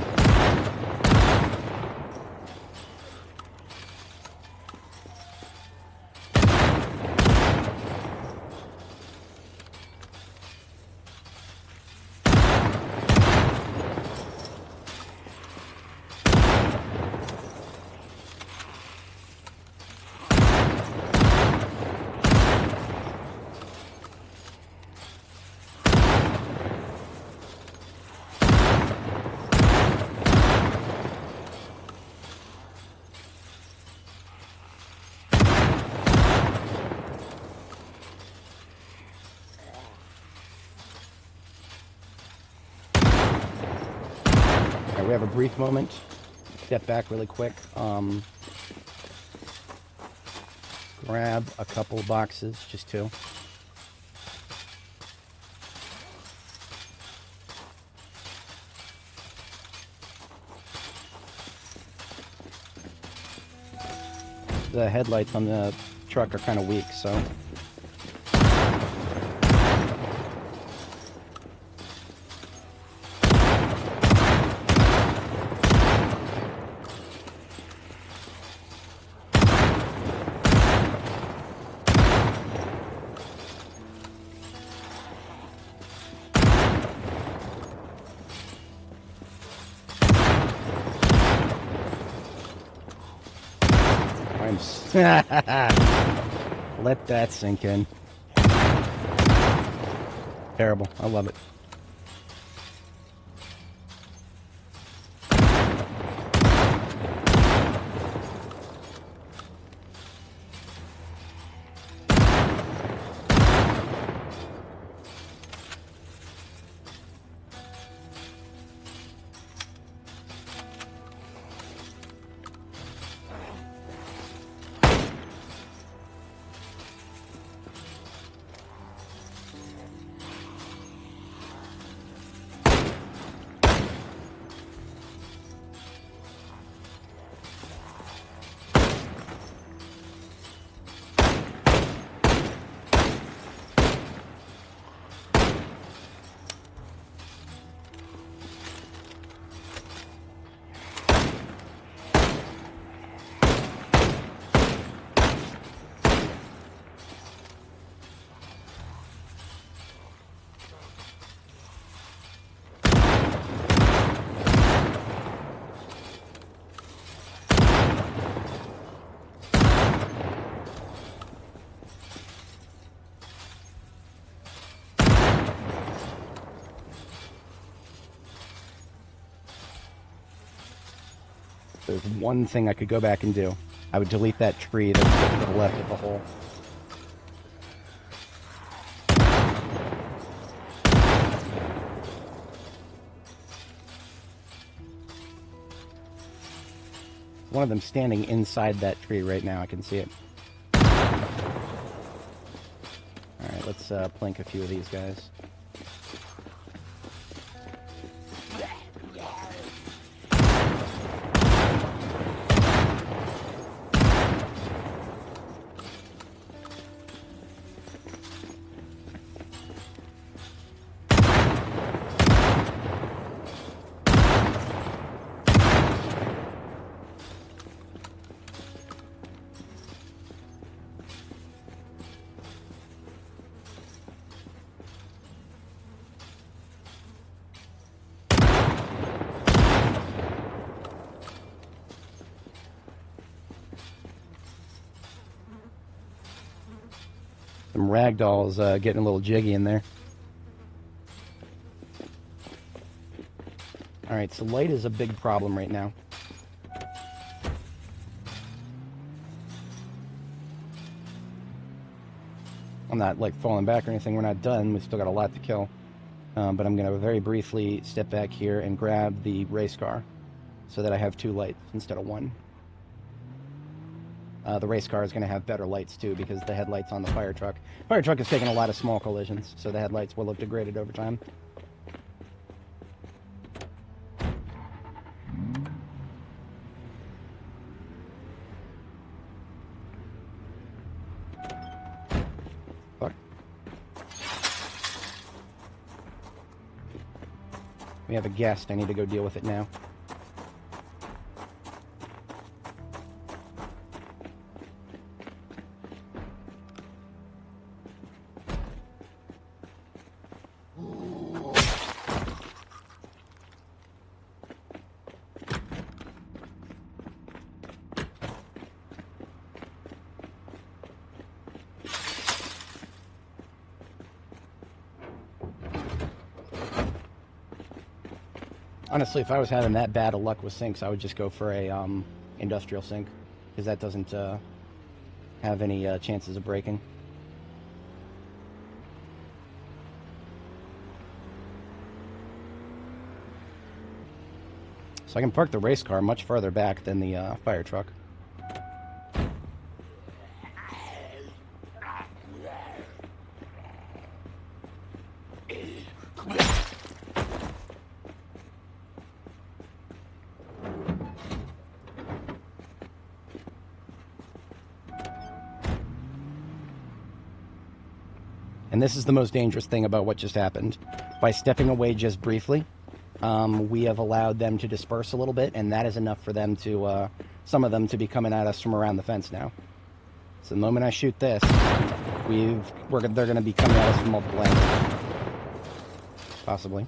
We have a brief moment. Step back really quick. Grab a couple boxes, just two. The headlights on the truck are kind of weak, so. Let that sink in. Terrible. I love it. There's one thing I could go back and do. I would delete that tree that's to the left of the hole. One of them standing inside that tree right now. I can see it. Alright, let's plink a few of these guys. Some ragdolls getting a little jiggy in there. Alright, so light is a big problem right now. I'm not, like, falling back or anything. We're not done. We've still got a lot to kill. But I'm going to very briefly step back here and grab the race car so that I have 2 lights instead of 1. The race car is going to have better lights, too, because the headlights on the fire truck. Fire truck has taken a lot of small collisions, so the headlights will look degraded over time. Fuck. We have a guest. I need to go deal with it now. Honestly, if I was having that bad of luck with sinks, I would just go for a industrial sink, because that doesn't have any chances of breaking. So I can park the race car much farther back than the fire truck. And this is the most dangerous thing about what just happened. By stepping away just briefly, we have allowed them to disperse a little bit, and that is enough for them to, some of them to be coming at us from around the fence now. So the moment I shoot this, they're going to be coming at us from multiple angles. Possibly.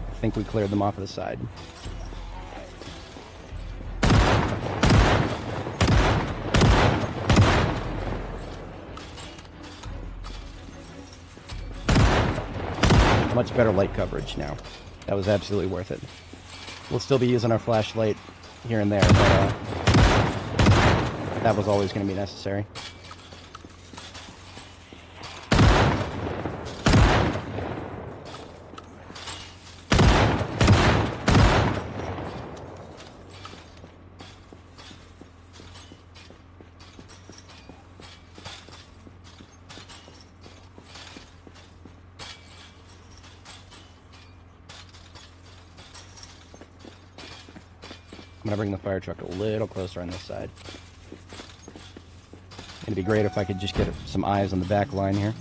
I think we cleared them off to the side. Much better light coverage now. That was absolutely worth it. We'll still be using our flashlight here and there, but that was always going to be necessary. I'm going to bring the fire truck a little closer on this side. It'd be great if I could just get some eyes on the back line here.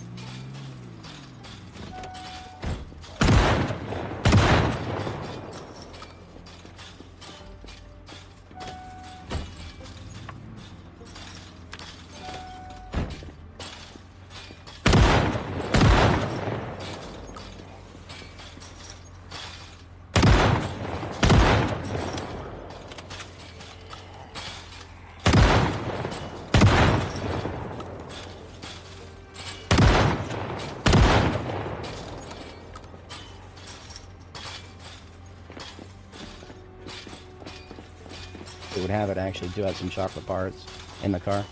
have it, I actually do have some chocolate bars in the car.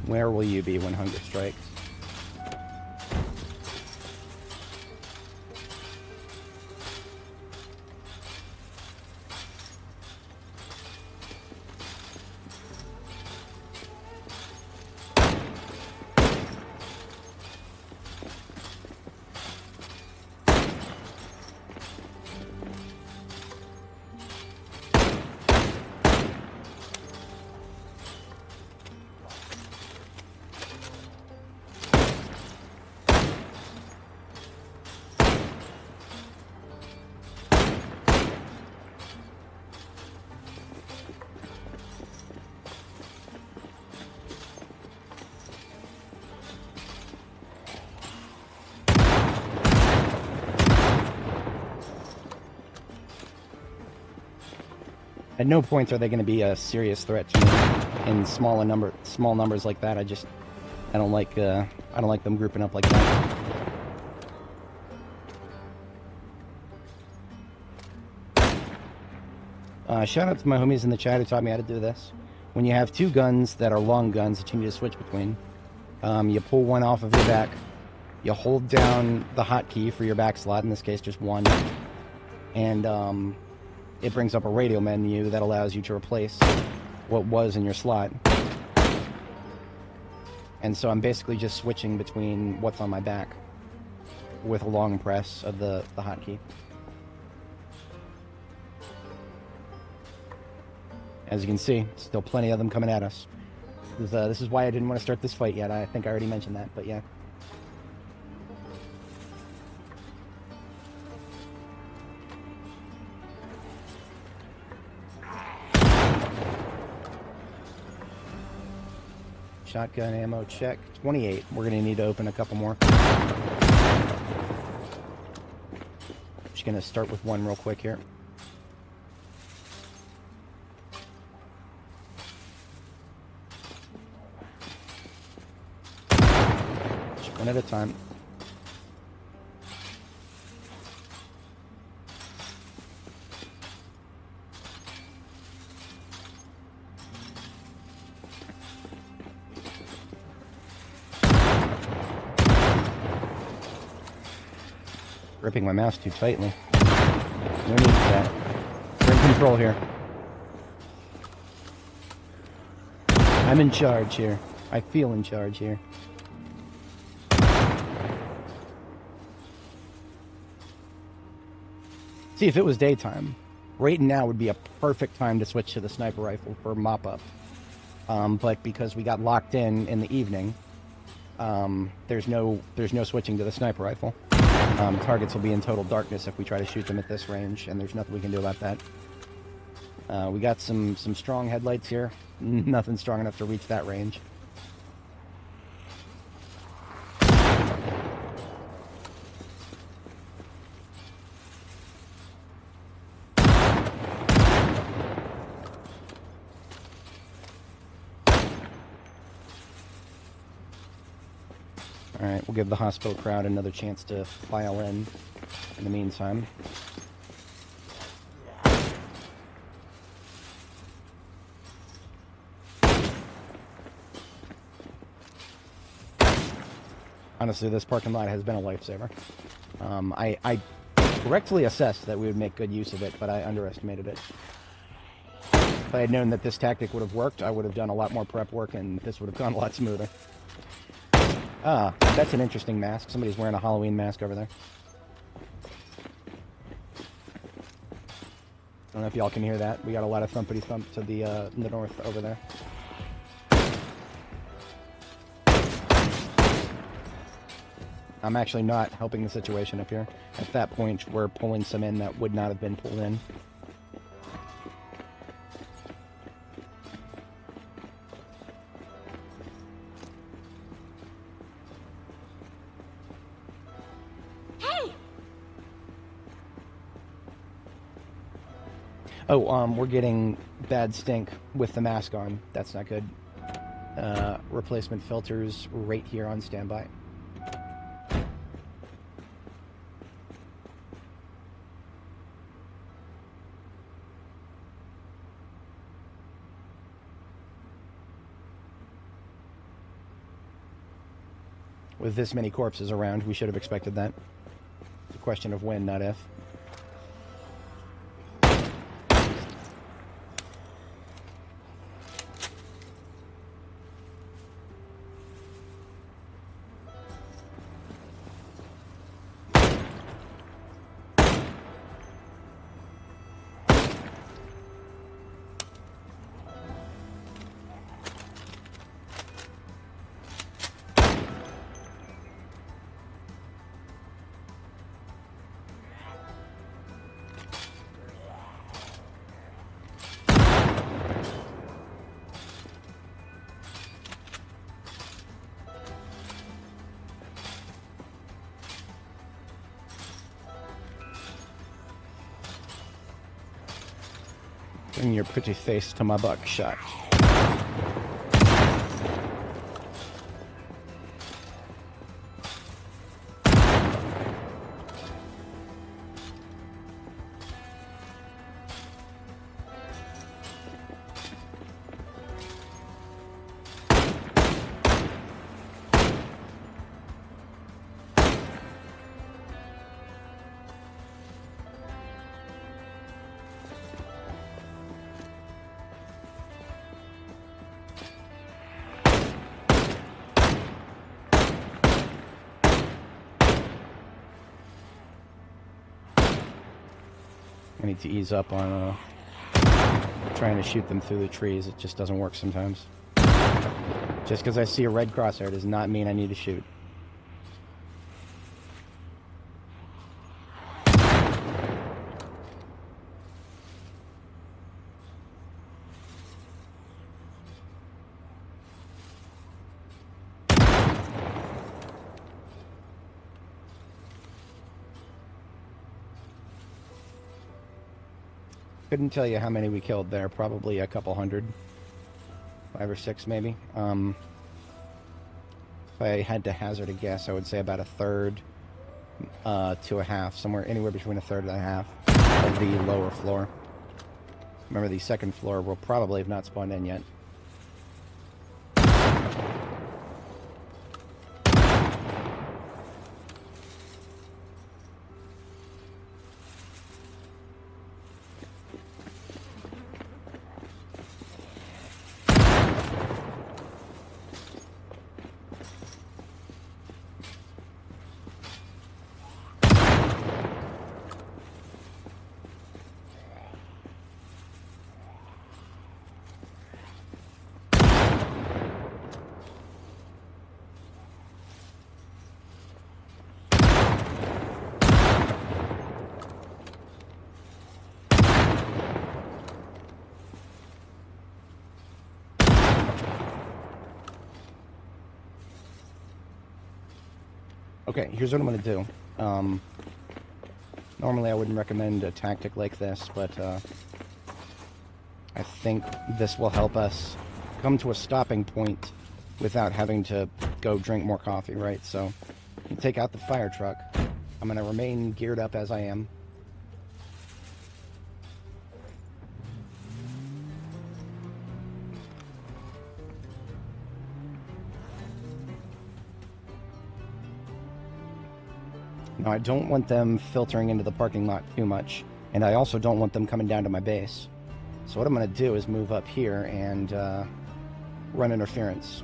Where will you be when hunger strikes? At no point are they going to be a serious threat to me in small numbers like that. I don't like them grouping up like that. Shout out to my homies in the chat who taught me how to do this. When you have two guns that are long guns that you need to switch between, you pull one off of your back, you hold down the hotkey for your back slot, in this case just one, and it brings up a radio menu that allows you to replace what was in your slot. And so I'm basically just switching between what's on my back with a long press of the hotkey. As you can see, still plenty of them coming at us. This is why I didn't want to start this fight yet. I think I already mentioned that, but yeah. Shotgun ammo check. 28. We're going to need to open a couple more. Just going to start with one real quick here. Just one at a time. Gripping my mouse too tightly. No need for that. We're in control here. I'm in charge here. I feel in charge here. See, if it was daytime, right now would be a perfect time to switch to the sniper rifle for mop-up. But because we got locked in the evening, there's no switching to the sniper rifle. Targets will be in total darkness if we try to shoot them at this range, and there's nothing we can do about that. We got some strong headlights here. Nothing strong enough to reach that range. Alright, we'll give the hospital crowd another chance to file in the meantime. Honestly, this parking lot has been a lifesaver. I correctly assessed that we would make good use of it, but I underestimated it. If I had known that this tactic would have worked, I would have done a lot more prep work, and this would have gone a lot smoother. Ah, that's an interesting mask. Somebody's wearing a Halloween mask over there. I don't know if y'all can hear that. We got a lot of thumpity thump to the north over there. I'm actually not helping the situation up here. At that point, we're pulling some in that would not have been pulled in. Oh, we're getting bad stink with the mask on. That's not good. Replacement filters right here on standby. With this many corpses around, we should have expected that. It's a question of when, not if. Bring your pretty face to my buckshot. I need to ease up on trying to shoot them through the trees. It just doesn't work sometimes. Just because I see a red crosshair does not mean I need to shoot. Couldn't tell you how many we killed there. Probably a couple hundred. 5 or 6 maybe. If I had to hazard a guess, I would say about a third to a half. Somewhere, anywhere between a third and a half of the lower floor. Remember, the second floor will probably have not spawned in yet. Okay, here's what I'm going to do. Normally I wouldn't recommend a tactic like this, but I think this will help us come to a stopping point without having to go drink more coffee, right? So, you take out the fire truck. I'm going to remain geared up as I am. Now, I don't want them filtering into the parking lot too much, and I also don't want them coming down to my base. So what I'm going to do is move up here and run interference.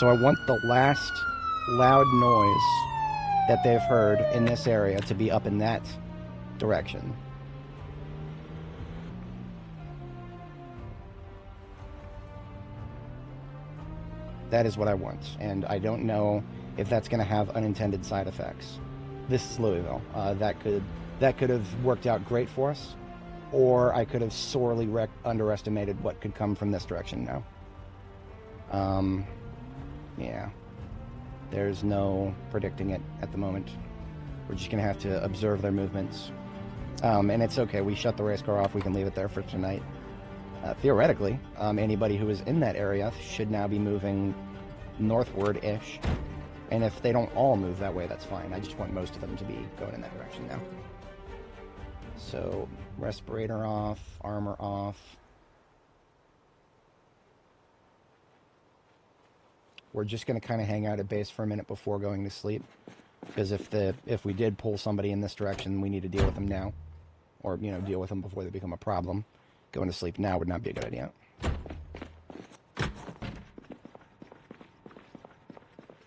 So I want the last loud noise that they've heard in this area to be up in that direction. That is what I want, and I don't know if that's going to have unintended side effects. This is Louisville. That could have worked out great for us, or I could have sorely underestimated what could come from this direction now. Yeah. There's no predicting it at the moment. We're just going to have to observe their movements. And it's okay. We shut the race car off. We can leave it there for tonight. Theoretically, anybody who is in that area should now be moving northward-ish. And if they don't all move that way, that's fine. I just want most of them to be going in that direction now. So, respirator off, armor off. We're just going to kind of hang out at base for a minute before going to sleep. Because if we did pull somebody in this direction, we need to deal with them now. Or, you know, deal with them before they become a problem. Going to sleep now would not be a good idea.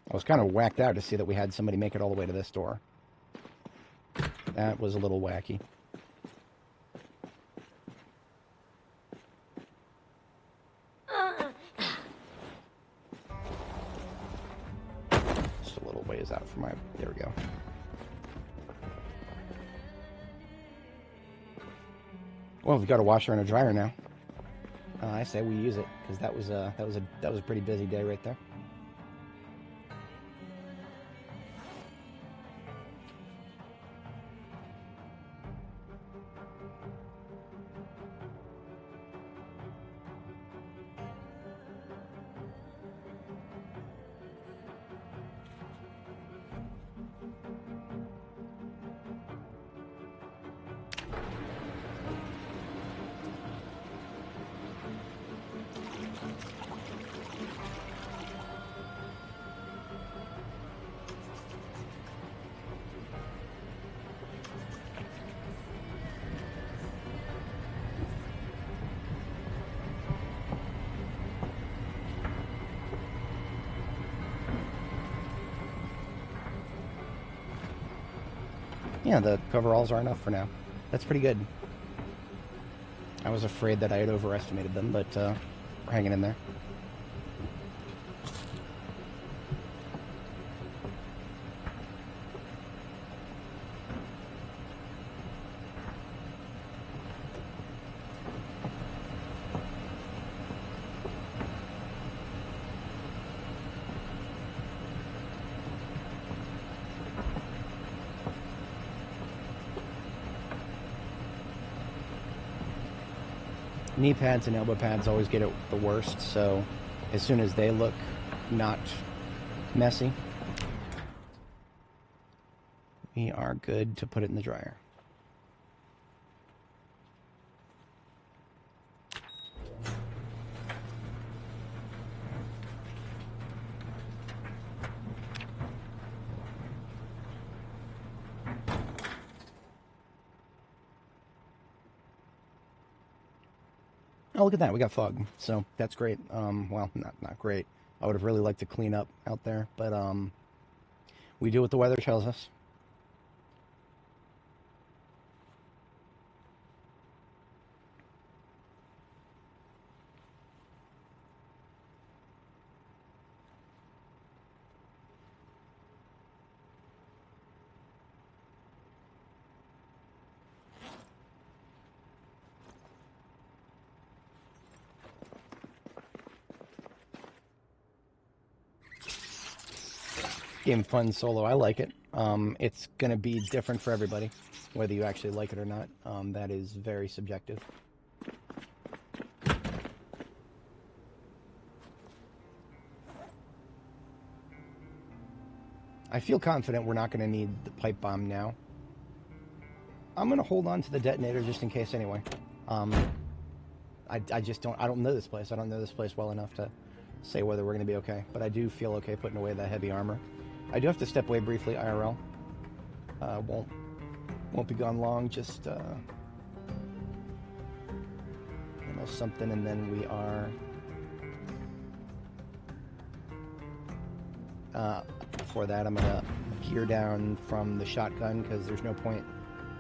I was kind of whacked out to see that we had somebody make it all the way to this door. That was a little wacky. Just a little ways out from my... There we go. Well, we've got a washer and a dryer now. I say we use it because that was a pretty busy day right there. Yeah, the coveralls are enough for now. That's pretty good. I was afraid that I had overestimated them, but we're hanging in there. Knee pads and elbow pads always get it the worst, so as soon as they look not messy, we are good to put it in the dryer. Oh, look at that. We got fog. So that's great. Well, not great. I would have really liked to clean up out there, but we do what the weather tells us. Game fun solo. I like it. It's going to be different for everybody, whether you actually like it or not. That is very subjective. I feel confident we're not going to need the pipe bomb now. I'm going to hold on to the detonator just in case anyway. I just don't know this place. I don't know this place well enough to say whether we're going to be okay. But I do feel okay putting away that heavy armor. I do have to step away briefly IRL. Won't be gone long, just something, and then we are before that I'm gonna gear down from the shotgun because there's no point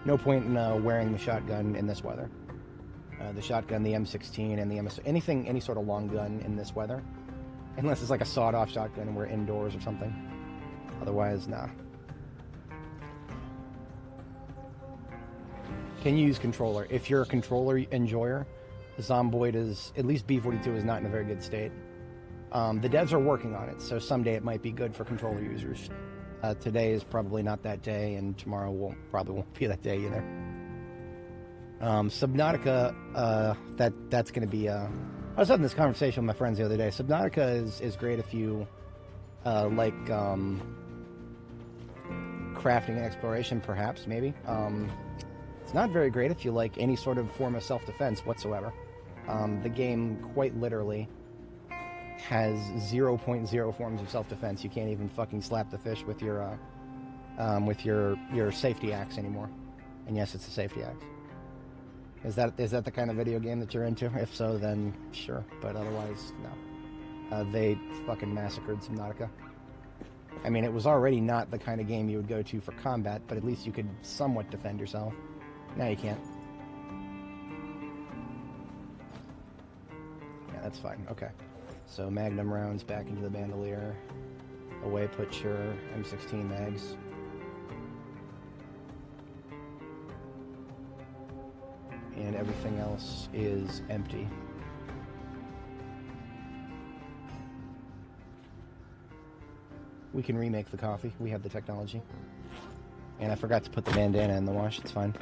in wearing the shotgun in this weather. The shotgun, the M16, and the any sort of long gun in this weather, unless it's like a sawed-off shotgun and we're indoors or something. Otherwise, nah. Can you use controller? If you're a controller enjoyer, Zomboid is, at least B42 is not in a very good state. The devs are working on it, so someday it might be good for controller users. Today is probably not that day, and tomorrow probably won't be that day either. Subnautica, that's going to be... I was having this conversation with my friends the other day. Subnautica is great if you like crafting and exploration, perhaps, maybe. It's not very great if you like any sort of form of self-defense whatsoever. The game quite literally has zero point 0.0 forms of self-defense. You can't even fucking slap the fish with your safety axe anymore. And yes, it's a safety axe. Is that the kind of video game that you're into? If so, then sure. But otherwise, no. They fucking massacred Subnautica. I mean, it was already not the kind of game you would go to for combat, but at least you could somewhat defend yourself. Now you can't. Yeah, that's fine. Okay. So Magnum rounds back into the bandolier. Away put your M16 mags. And everything else is empty. We can remake the coffee. We have the technology. And I forgot to put the bandana in the wash. It's fine.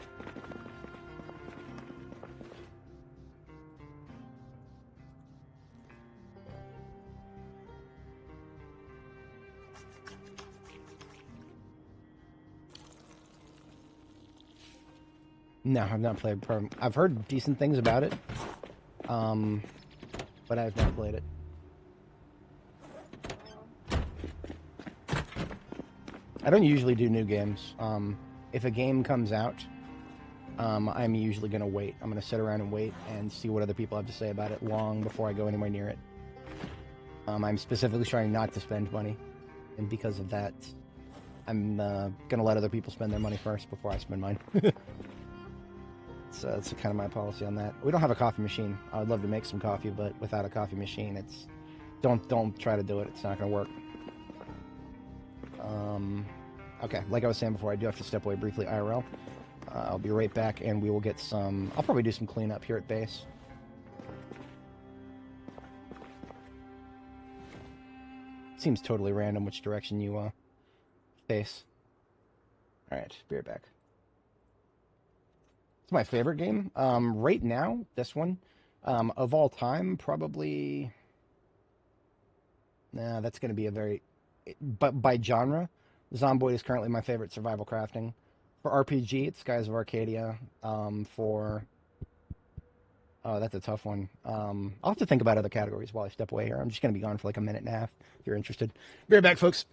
No, I've not played Pro. I've heard decent things about it, but I've not played it. I don't usually do new games. If a game comes out, I'm usually going to wait. I'm going to sit around and wait and see what other people have to say about it long before I go anywhere near it. I'm specifically trying not to spend money, and because of that, I'm going to let other people spend their money first before I spend mine. So that's kind of my policy on that. We don't have a coffee machine. I would love to make some coffee, but without a coffee machine, it's don't try to do it. It's not going to work. Okay, like I was saying before, I do have to step away briefly IRL. I'll be right back, and we will get some... I'll probably do some cleanup here at base. Seems totally random which direction you face. Alright, be right back. It's my favorite game. Right now, this one. Of all time, probably... Nah, that's going to be a very... But by genre, Zomboid is currently my favorite survival crafting. For RPG, it's Skies of Arcadia. For... Oh, that's a tough one. I'll have to think about other categories while I step away here. I'm just going to be gone for like a minute and a half, if you're interested. Be right back, folks.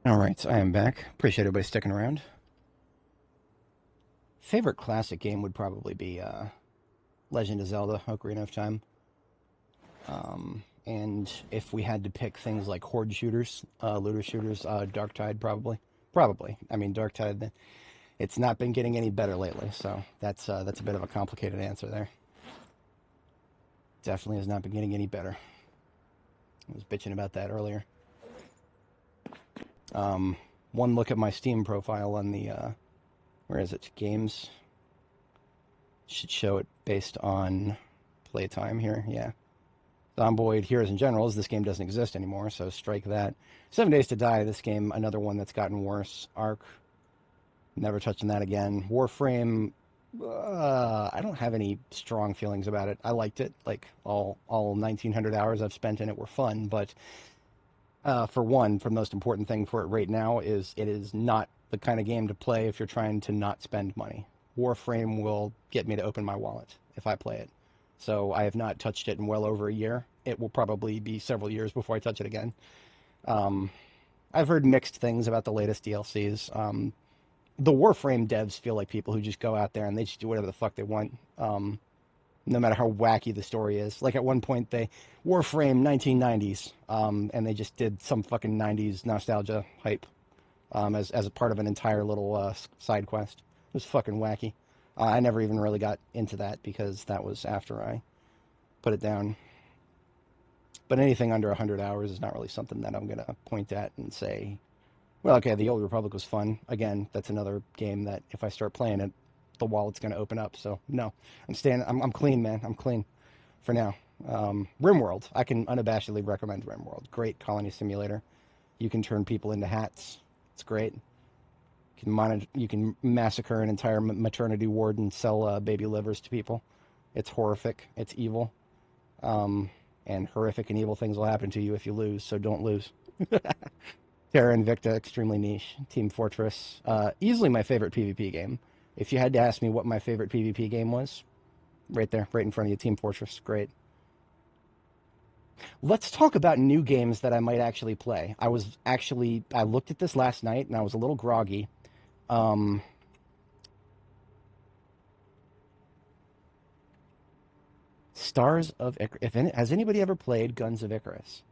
Alright, so I am back. Appreciate everybody sticking around. Favorite classic game would probably be Legend of Zelda: Ocarina of Time. And if we had to pick things like horde shooters, looter shooters, Darktide probably. Probably. I mean, Darktide, it's not been getting any better lately, so that's a bit of a complicated answer there. Definitely has not been getting any better. I was bitching about that earlier. One look at my Steam profile on the, where is it? Games. Should show it based on playtime here, yeah. Zomboid Heroes and Generals, this game doesn't exist anymore, so strike that. 7 Days to Die, this game, another one that's gotten worse. Ark, never touching that again. Warframe, I don't have any strong feelings about it. I liked it, like all 1,900 hours I've spent in it were fun, but for one, the most important thing for it right now is it is not the kind of game to play if you're trying to not spend money. Warframe will get me to open my wallet if I play it. So I have not touched it in well over a year. It will probably be several years before I touch it again. I've heard mixed things about the latest DLCs. The Warframe devs feel like people who just go out there and they just do whatever the fuck they want, no matter how wacky the story is. Like at one point, they Warframe 1990s, and they just did some fucking 90s nostalgia hype as a part of an entire little side quest. It was fucking wacky. I never even really got into that because that was after I put it down. But anything under 100 hours is not really something that I'm going to point at and say, well, okay, the Old Republic was fun. Again, that's another game that if I start playing it, the wallet's going to open up. So, no, I'm clean, man. I'm clean for now. RimWorld, I can unabashedly recommend RimWorld. Great colony simulator. You can turn people into hats. It's great. You can massacre an entire maternity ward and sell baby livers to people. It's horrific. It's evil. And horrific and evil things will happen to you if you lose, so don't lose. Terra Invicta, extremely niche. Team Fortress, easily my favorite PvP game. If you had to ask me what my favorite PvP game was, right there, right in front of you, Team Fortress, great. Let's talk about new games that I might actually play. I looked at this last night and I was a little groggy. Stars of Icarus. Has anybody ever played Guns of Icarus?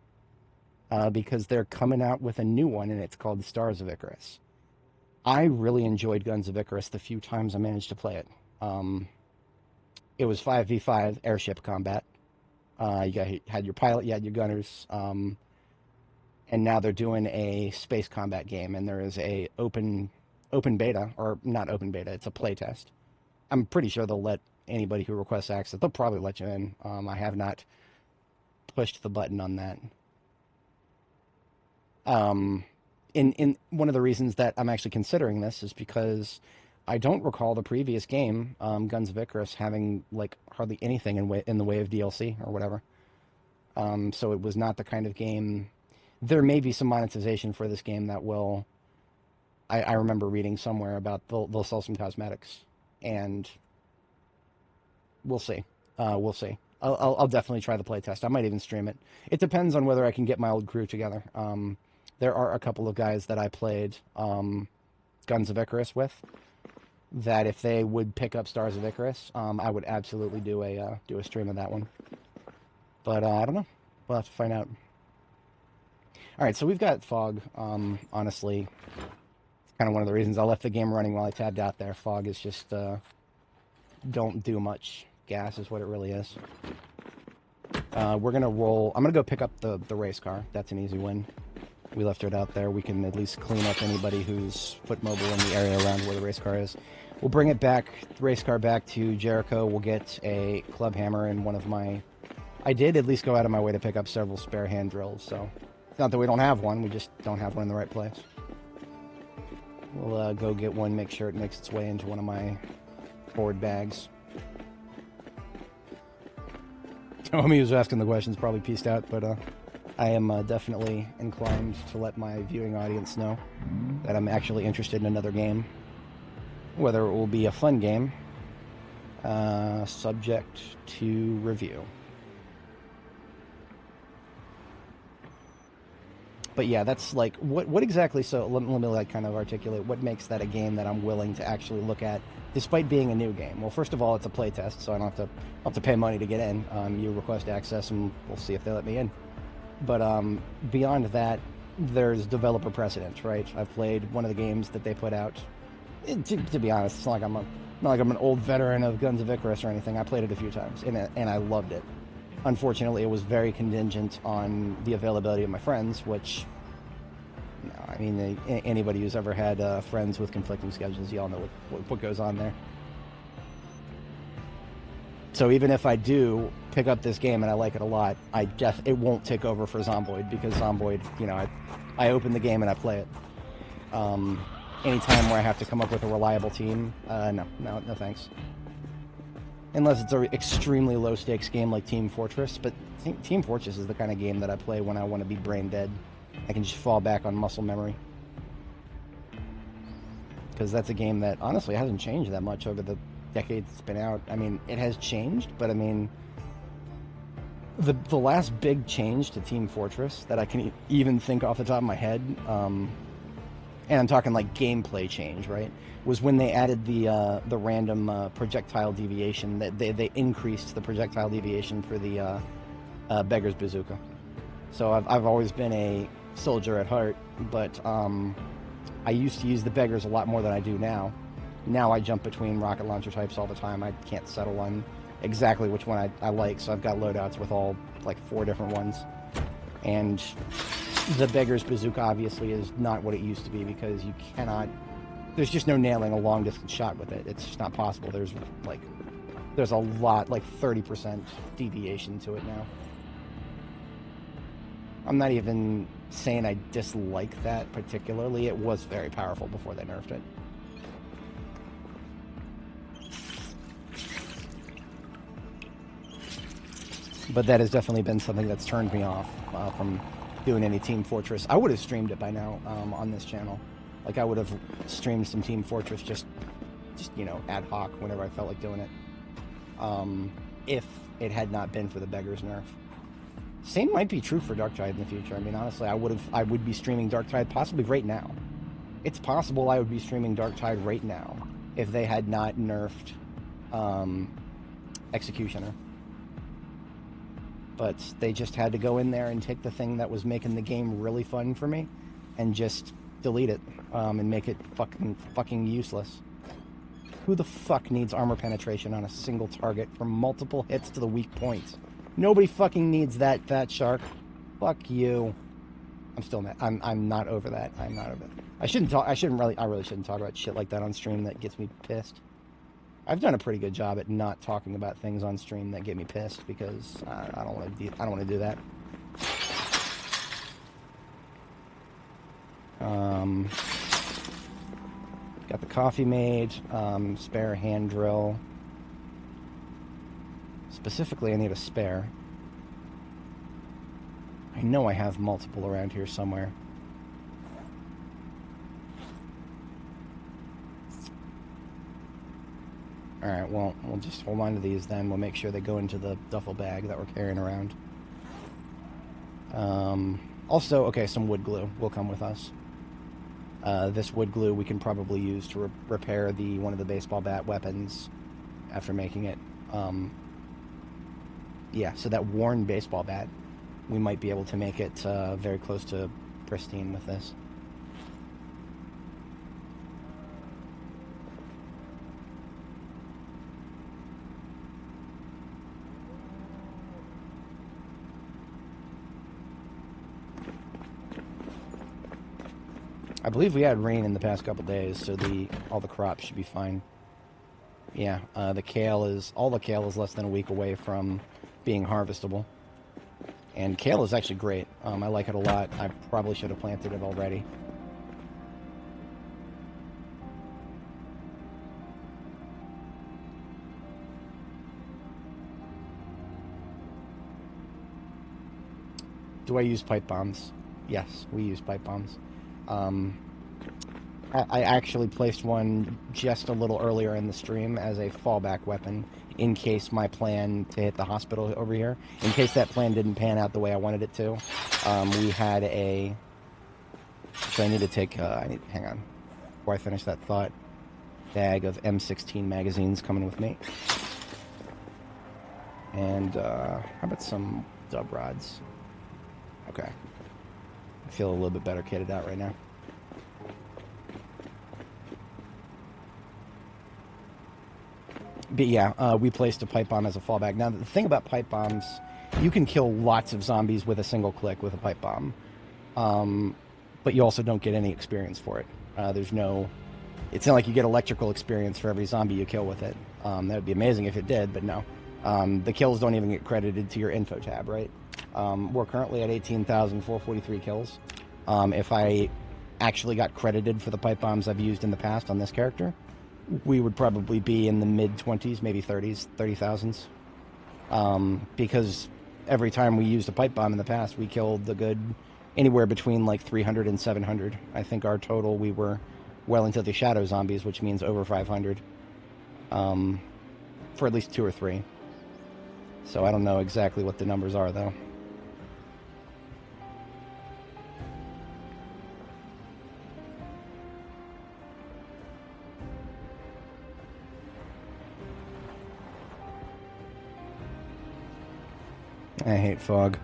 Because they're coming out with a new one and it's called Stars of Icarus. I really enjoyed Guns of Icarus the few times I managed to play it. It was 5v5 airship combat. You had your pilot, you had your gunners, and now they're doing a space combat game, and there is a open beta, or not open beta, it's a playtest. I'm pretty sure they'll let anybody who requests access, they'll probably let you in. I have not pushed the button on that. In one of the reasons that I'm actually considering this is because I don't recall the previous game, Guns of Icarus, having like hardly anything in the way of DLC or whatever. So it was not the kind of game. There may be some monetization for this game that will. I remember reading somewhere about they'll sell some cosmetics, and we'll see. We'll see. I'll definitely try the playtest. I might even stream it. It depends on whether I can get my old crew together. There are a couple of guys that I played Guns of Icarus with that if they would pick up Stars of Icarus, I would absolutely do a stream of that one. But I don't know. We'll have to find out. All right, so we've got fog. Honestly, it's kind of one of the reasons I left the game running while I tabbed out there. Fog is just don't do much. Gas is what it really is. We're gonna roll. I'm gonna go pick up the race car. That's an easy win. We left it out there. We can at least clean up anybody who's foot mobile in the area around where the race car is. We'll bring it back, the race car back to Jericho. We'll get a club hammer and one of my... I did at least go out of my way to pick up several spare hand drills, so... It's not that we don't have one, we just don't have one in the right place. We'll go get one, make sure it makes its way into one of my forward bags. Homie who's asking the questions probably pieced out, but I am definitely inclined to let my viewing audience know that I'm actually interested in another game. Whether it will be a fun game, subject to review. But yeah, that's like what exactly. So let me like kind of articulate what makes that a game that I'm willing to actually look at, despite being a new game. Well, first of all, it's a playtest, so I don't have to pay money to get in. You request access, and we'll see if they let me in. But beyond that, there's developer precedent, right? I've played one of the games that they put out. To be honest, it's not like I'm an old veteran of Guns of Icarus or anything. I played it a few times, and I loved it. Unfortunately, it was very contingent on the availability of my friends, which, you know, I mean, anybody who's ever had friends with conflicting schedules, you all know what goes on there. So even if I do pick up this game and I like it a lot, it won't take over for Zomboid, because Zomboid, you know, I open the game and I play it. Anytime where I have to come up with a reliable team, no thanks. Unless it's an extremely low-stakes game like Team Fortress, but Team Fortress is the kind of game that I play when I want to be brain dead. I can just fall back on muscle memory. Because that's a game that, honestly, hasn't changed that much over the decades it's been out. I mean, it has changed, but I mean, the last big change to Team Fortress that I can even think off the top of my head, and I'm talking like gameplay change, right, was when they added the random projectile deviation. That they increased the projectile deviation for the Beggar's Bazooka. So I've always been a soldier at heart, but I used to use the Beggars a lot more than I do now. Now I jump between rocket launcher types all the time. I can't settle on exactly which one I like, so I've got loadouts with all like 4 different ones. And the Beggar's Bazooka obviously is not what it used to be, because you cannot... There's just no nailing a long-distance shot with it. It's just not possible. There's a lot, like 30% deviation to it now. I'm not even saying I dislike that particularly. It was very powerful before they nerfed it. But that has definitely been something that's turned me off from doing any Team Fortress. I would have streamed it by now on this channel. Like, I would have streamed some Team Fortress just you know, ad hoc whenever I felt like doing it. If it had not been for the Beggar's nerf. Same might be true for Darktide in the future. I mean, honestly, I would be streaming Darktide possibly right now. It's possible I would be streaming Darktide right now if they had not nerfed Executioner. But they just had to go in there and take the thing that was making the game really fun for me and just delete it and make it fucking useless. Who the fuck needs armor penetration on a single target for multiple hits to the weak points? Nobody fucking needs that, Fat Shark. Fuck you. I'm still mad. I'm not over that. I'm not over it. I really shouldn't talk about shit like that on stream. That gets me pissed. I've done a pretty good job at not talking about things on stream that get me pissed, because I don't want to do that. Got the coffee made. Spare hand drill. Specifically, I need a spare. I know I have multiple around here somewhere. Alright, well, we'll just hold on to these then. We'll make sure they go into the duffel bag that we're carrying around. Also, okay, some wood glue will come with us. This wood glue we can probably use to repair one of the baseball bat weapons after making it. Yeah, so that worn baseball bat, we might be able to make it very close to pristine with this. I believe we had rain in the past couple days, so all the crops should be fine. Yeah, all the kale is less than a week away from being harvestable. And kale is actually great. I like it a lot. I probably should have planted it already. Do I use pipe bombs? Yes, we use pipe bombs. I actually placed one just a little earlier in the stream as a fallback weapon in case my plan to hit the hospital over here, in case that plan didn't pan out the way I wanted it to. We had a So I need to take, hang on, before I finish that thought, bag of M16 magazines coming with me. And, how about some dub rods? Okay. I feel a little bit better kitted out right now. But yeah, we placed a pipe bomb as a fallback. Now, the thing about pipe bombs, you can kill lots of zombies with a single click with a pipe bomb. But you also don't get any experience for it. There's no... It's not like you get electrical experience for every zombie you kill with it. That would be amazing if it did, but no. The kills don't even get credited to your info tab, right? We're currently at 18,443 kills. If I actually got credited for the pipe bombs I've used in the past on this character, we would probably be in the mid-20s, maybe 30s, 30,000s. Because every time we used a pipe bomb in the past, we killed a good anywhere between like 300 and 700. I think our total, we were well into the shadow zombies, which means over 500. For at least 2 or 3. So I don't know exactly what the numbers are, though. I hate fog.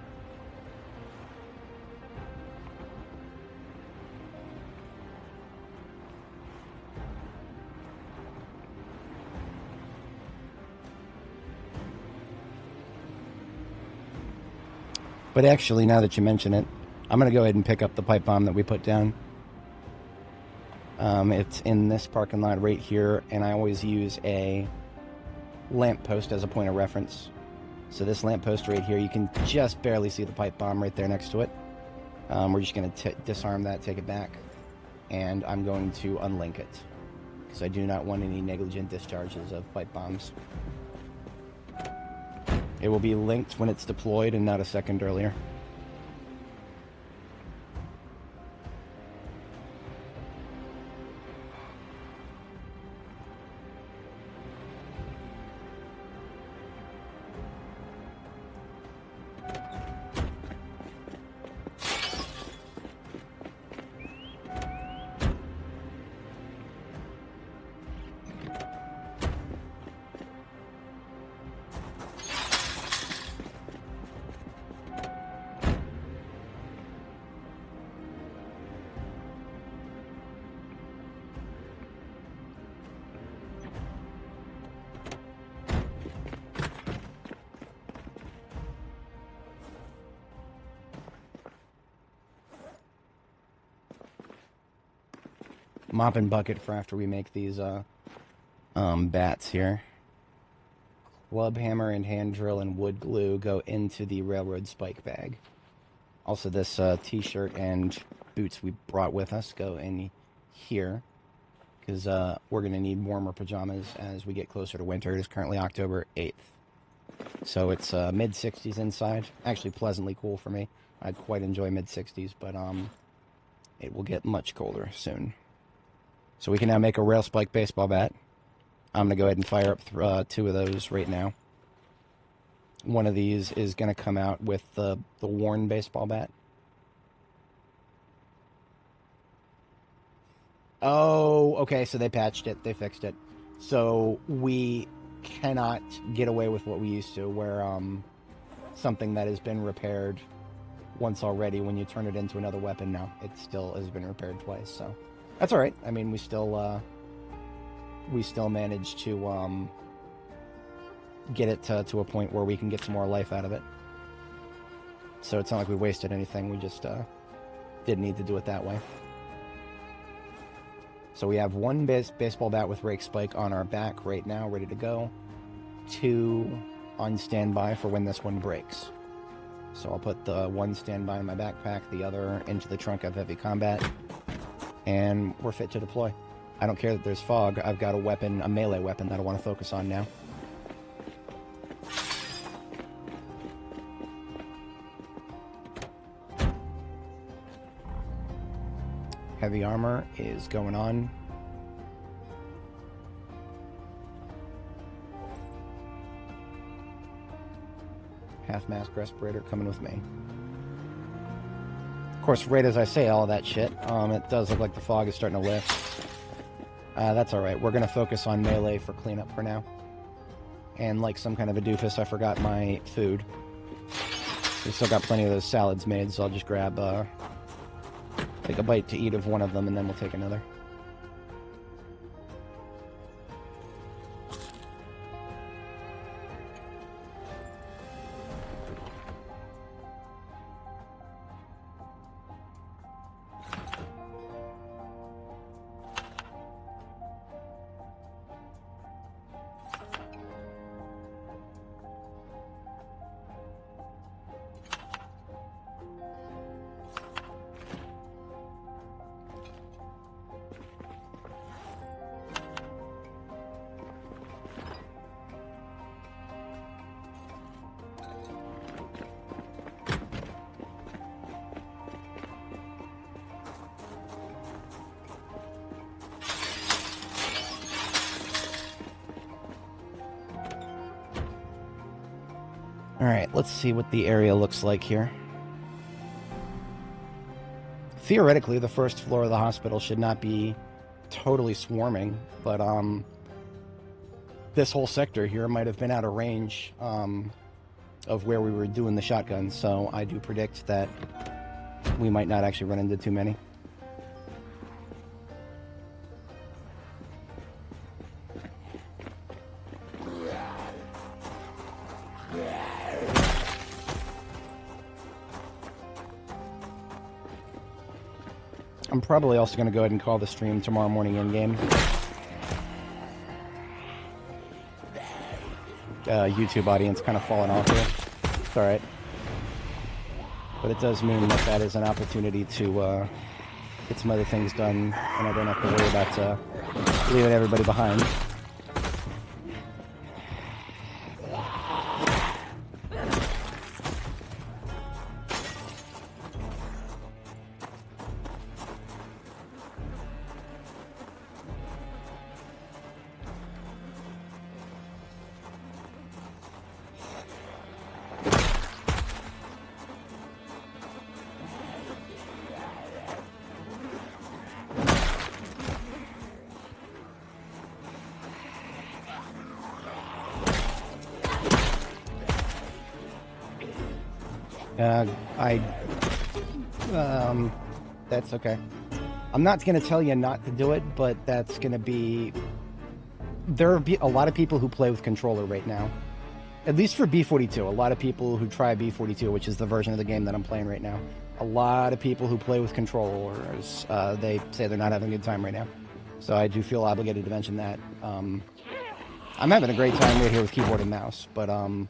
But actually, now that you mention it, I'm going to go ahead and pick up the pipe bomb that we put down. It's in this parking lot right here, and I always use a lamppost as a point of reference. So this lamppost right here, you can just barely see the pipe bomb right there next to it. We're just going to disarm that, take it back, and I'm going to unlink it, because I do not want any negligent discharges of pipe bombs. It will be linked when it's deployed and not a second earlier. Mop and bucket for after we make these bats here. Club hammer and hand drill and wood glue go into the railroad spike bag. Also, this t-shirt and boots we brought with us go in here, because we're going to need warmer pajamas as we get closer to winter. It is currently October 8th. So it's mid-60s inside. Actually pleasantly cool for me. I quite enjoy mid-60s, but it will get much colder soon. So we can now make a rail spike baseball bat. I'm going to go ahead and fire up 2 of those right now. One of these is going to come out with the worn baseball bat. Oh, okay, so they patched it. They fixed it. So we cannot get away with what we used to, where something that has been repaired once already, when you turn it into another weapon now, it still has been repaired twice, so... That's all right. I mean, we still managed to get it to a point where we can get some more life out of it. So it's not like we wasted anything. We just didn't need to do it that way. So we have 1 baseball bat with rake spike on our back right now, ready to go. 2 on standby for when this one breaks. So I'll put the 1 standby in my backpack, the other into the trunk of heavy combat. And we're fit to deploy. I don't care that there's fog. I've got a weapon, a melee weapon, that I want to focus on now. Heavy armor is going on. Half mask respirator coming with me. Of course, right as I say all that shit, it does look like the fog is starting to lift. That's alright. We're going to focus on melee for cleanup for now. And like some kind of a doofus, I forgot my food. We've still got plenty of those salads made, so I'll just grab, take a bite to eat of one of them, and then we'll take another. Alright, let's see what the area looks like here. Theoretically, the first floor of the hospital should not be totally swarming, but this whole sector here might have been out of range of where we were doing the shotgun, so I do predict that we might not actually run into too many. I'm probably also going to go ahead and call the stream tomorrow morning in-game. YouTube audience kind of falling off here. It's alright. But it does mean that that is an opportunity to get some other things done, and I don't have to worry about leaving everybody behind. That's okay. I'm not going to tell you not to do it, but that's going to be... There are a lot of people who play with controller right now. At least for B42. A lot of people who try B42, which is the version of the game that I'm playing right now. A lot of people who play with controllers, they say they're not having a good time right now. So I do feel obligated to mention that. I'm having a great time right here with keyboard and mouse, but if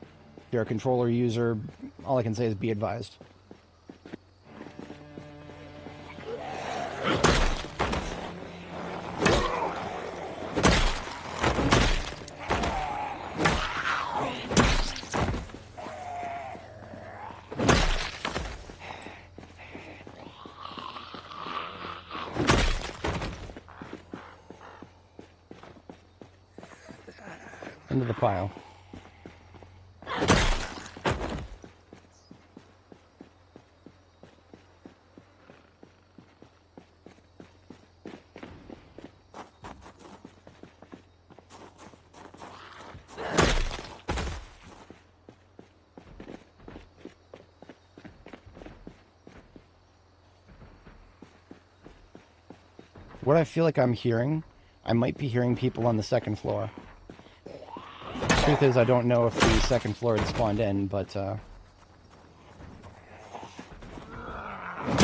you're a controller user, all I can say is be advised. Into the pile. What I feel like I'm hearing, I might be hearing people on the second floor. Truth is, I don't know if the second floor had spawned in, but I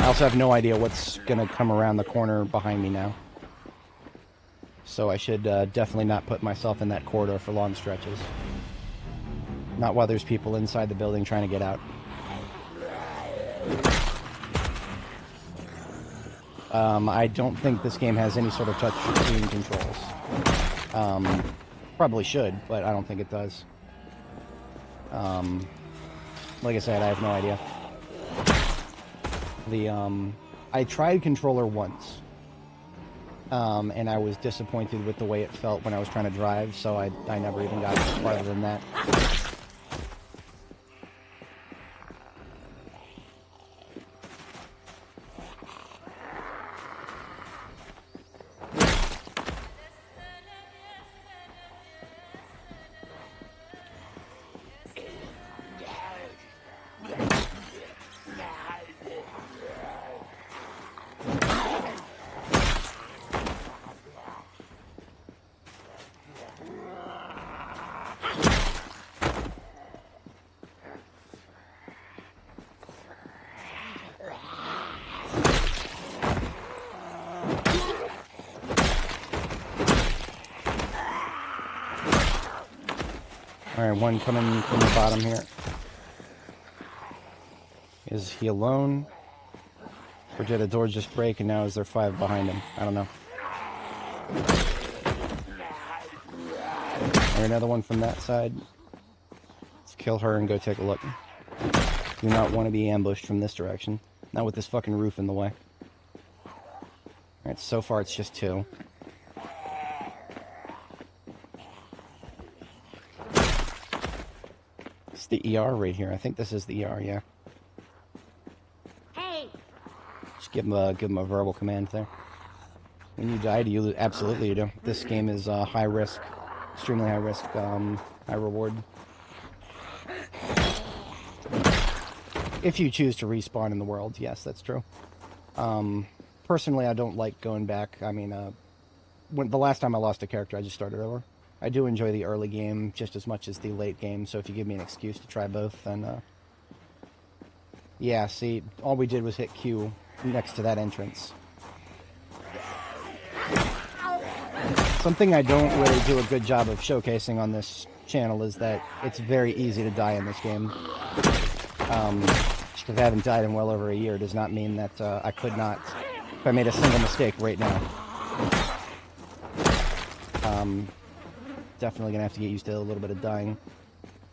also have no idea what's gonna come around the corner behind me now. So I should definitely not put myself in that corridor for long stretches. Not while there's people inside the building trying to get out. I don't think this game has any sort of touchscreen controls. Probably should, but I don't think it does. Like I said, I have no idea. I tried controller once, and I was disappointed with the way it felt when I was trying to drive, so I never even got farther than that. Alright, one coming from the bottom here. Is he alone? Or did a door just break and now is there 5 behind him? I don't know. Or another one from that side. Let's kill her and go take a look. Do not want to be ambushed from this direction. Not with this fucking roof in the way. Alright, so far it's just 2. It's the ER right here. I think this is the ER, yeah. Hey! Just give him a verbal command there. When you die, do you absolutely you do. This game is high risk, extremely high risk, high reward. If you choose to respawn in the world, yes, that's true. Personally, I don't like going back. I mean, when the last time I lost a character, I just started over. I do enjoy the early game just as much as the late game, so if you give me an excuse to try both, then, yeah, see, all we did was hit Q next to that entrance. Something I don't really do a good job of showcasing on this channel is that it's very easy to die in this game. Just because I haven't died in well over a year does not mean that I could not, if I made a single mistake right now. Definitely going to have to get used to a little bit of dying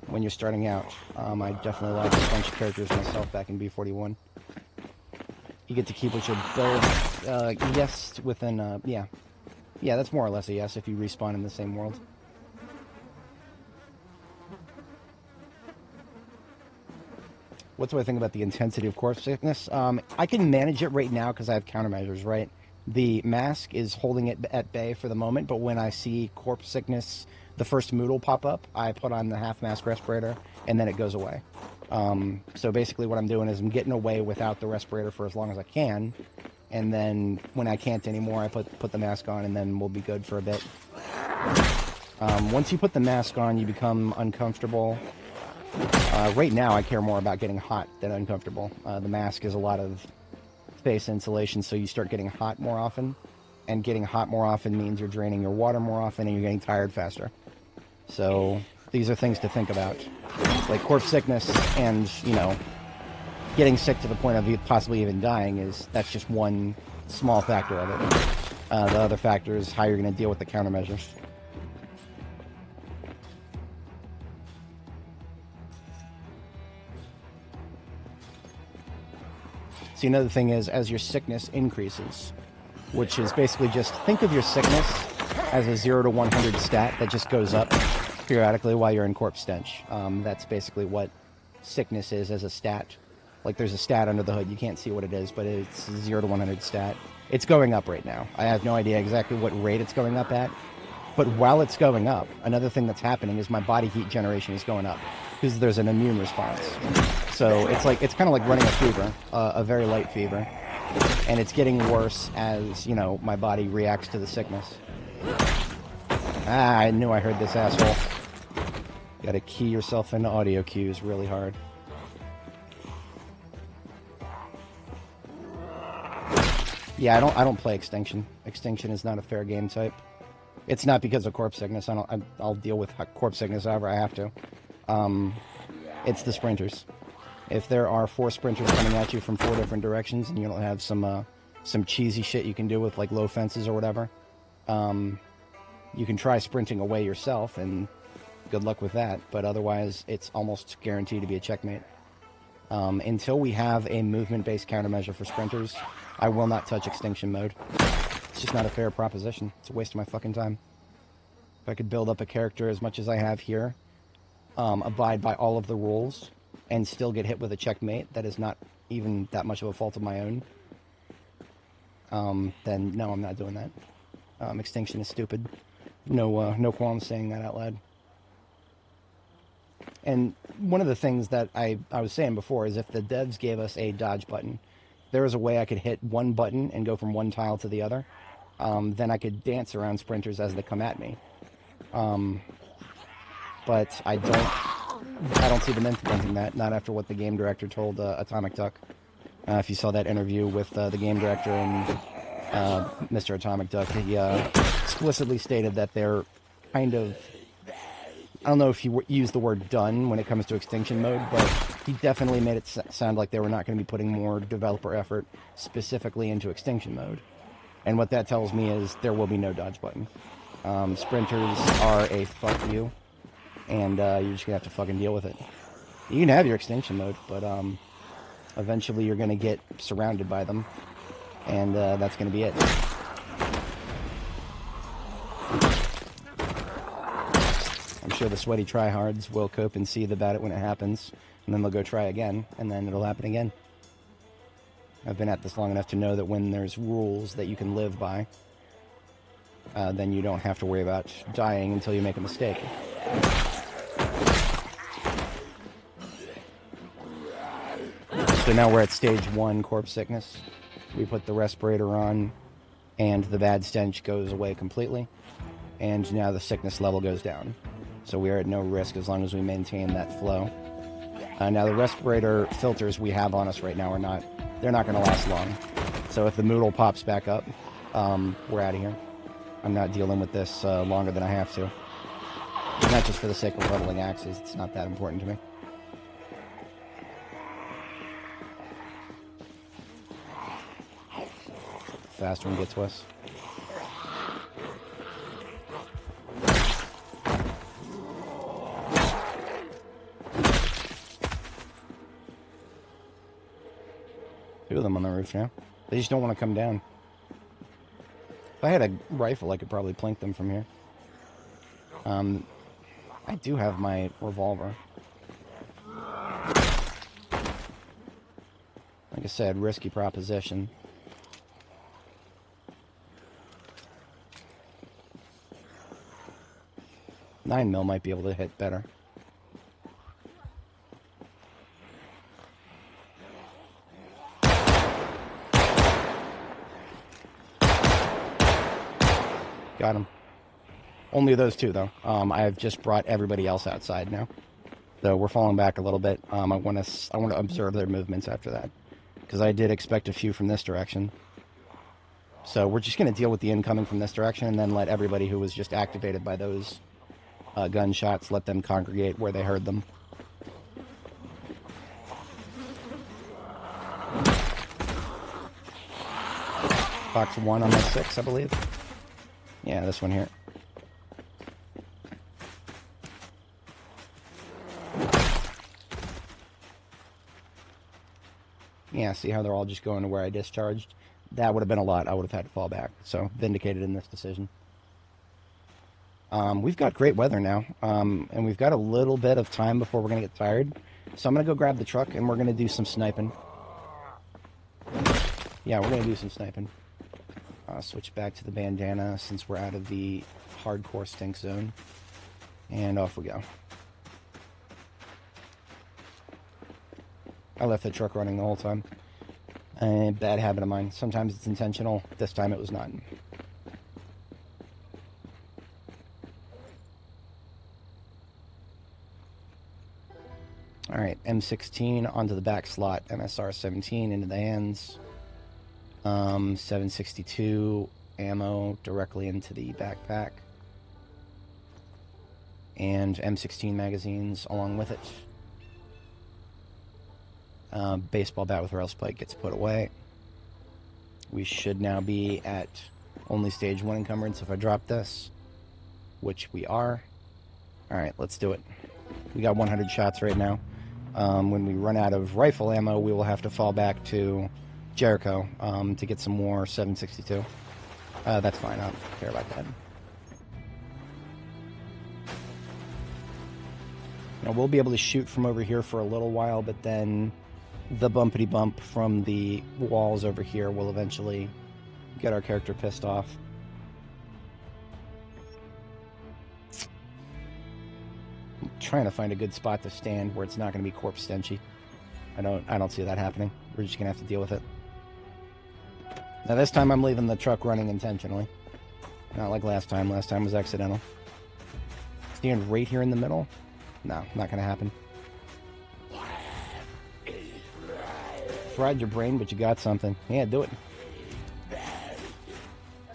when you're starting out. I definitely lost a bunch of characters myself back in B41. You get to keep what you build. Yes, within, yeah. Yeah, that's more or less a yes if you respawn in the same world. What do I think about the intensity of corpse sickness? I can manage it right now because I have countermeasures, right? The mask is holding it at bay for the moment, but when I see corpse sickness, the first mood will pop up. I put on the half-mask respirator, and then it goes away. So basically what I'm doing is I'm getting away without the respirator for as long as I can, and then when I can't anymore, I put the mask on, and then we'll be good for a bit. Once you put the mask on, you become uncomfortable. Right now, I care more about getting hot than uncomfortable. The mask is a lot of face insulation, so you start getting hot more often. And getting hot more often means you're draining your water more often and you're getting tired faster. So these are things to think about. Like corpse sickness and, you know, getting sick to the point of possibly even dying that's just one small factor of it. The other factor is how you're going to deal with the countermeasures. See, another thing is, as your sickness increases, which is basically just think of your sickness as a 0 to 100 stat that just goes up periodically while you're in corpse stench. That's basically what sickness is as a stat. Like there's a stat under the hood, you can't see what it is, but it's a 0 to 100 stat. It's going up right now. I have no idea exactly what rate it's going up at, but while it's going up, another thing that's happening is my body heat generation is going up because there's an immune response. So it's kind of like running a fever, a very light fever, and it's getting worse as, you know, my body reacts to the sickness. Ah, I knew I heard this asshole. Gotta key yourself into audio cues really hard. Yeah, I don't play Extinction. Extinction is not a fair game type. It's not because of corpse sickness. I'll deal with corpse sickness however I have to. It's the sprinters. If there are 4 sprinters coming at you from 4 different directions and you don't have some cheesy shit you can do with like low fences or whatever, you can try sprinting away yourself and good luck with that, but otherwise it's almost guaranteed to be a checkmate. Until we have a movement-based countermeasure for sprinters, I will not touch Extinction mode. It's just not a fair proposition. It's a waste of my fucking time. If I could build up a character as much as I have here, abide by all of the rules, and still get hit with a checkmate that is not even that much of a fault of my own, then no, I'm not doing that. Extinction is stupid. No qualms saying that out loud. And one of the things that I was saying before is if the devs gave us a dodge button, there was a way I could hit one button and go from one tile to the other, then I could dance around sprinters as they come at me. But I don't see them implementing that, not after what the game director told Atomic Duck. If you saw that interview with the game director and Mr. Atomic Duck, he explicitly stated that they're kind of I don't know if he used the word done when it comes to extinction mode, but he definitely made it sound like they were not going to be putting more developer effort specifically into extinction mode. And what that tells me is there will be no dodge button. Sprinters are a fuck you, and you're just going to have to fucking deal with it. You can have your extinction mode, but eventually you're going to get surrounded by them, and that's going to be it. I'm sure the sweaty tryhards will cope and seethe about it when it happens, and then they'll go try again, and then it'll happen again. I've been at this long enough to know that when there's rules that you can live by, then you don't have to worry about dying until you make a mistake. So now we're at stage 1, corpse sickness. We put the respirator on, and the bad stench goes away completely, and now the sickness level goes down. So we are at no risk as long as we maintain that flow. Now the respirator filters we have on us right now they're not going to last long. So if the Moodle pops back up, we're out of here. I'm not dealing with this longer than I have to. Not just for the sake of leveling axes, it's not that important to me. The faster one gets to us. Two of them on the roof now. They just don't want to come down. If I had a rifle, I could probably plink them from here. I do have my revolver. Like I said, risky proposition. Nine mil might be able to hit better. Got him. Only those two, though. I have just brought everybody else outside now. So we're falling back a little bit. I want to observe their movements after that, because I did expect a few from this direction. So we're just going to deal with the incoming from this direction, and then let everybody who was just activated by those gunshots, let them congregate where they heard them. Box 1 on that 6, I believe. Yeah, this one here. Yeah, see how they're all just going to where I discharged? That would have been a lot. I would have had to fall back. So, vindicated in this decision. We've got great weather now. And we've got a little bit of time before we're going to get tired. So I'm going to go grab the truck and we're going to do some sniping. Yeah, we're going to do some sniping. Switch back to the bandana since we're out of the hardcore stink zone. And off we go. I left the truck running the whole time. Bad habit of mine. Sometimes it's intentional. This time it was not. Alright, M16 onto the back slot. MSR 17 into the hands. 762 ammo directly into the backpack. And M16 magazines along with it. Baseball bat with rail spike gets put away. We should now be at only stage 1 encumbrance if I drop this, which we are. Alright, let's do it. We got 100 shots right now. When we run out of rifle ammo, we will have to fall back to Jericho to get some more 762. That's fine, I don't care about that. Now, we'll be able to shoot from over here for a little while, but then the bumpity bump from the walls over here will eventually get our character pissed off. I'm trying to find a good spot to stand where it's not going to be corpse stenchy. I don't see that happening. We're just going to have to deal with it. Now this time I'm leaving the truck running intentionally. Not like last time. Last time was accidental. Stand right here in the middle? No, not going to happen. Fried your brain, but you got something. Yeah, do it.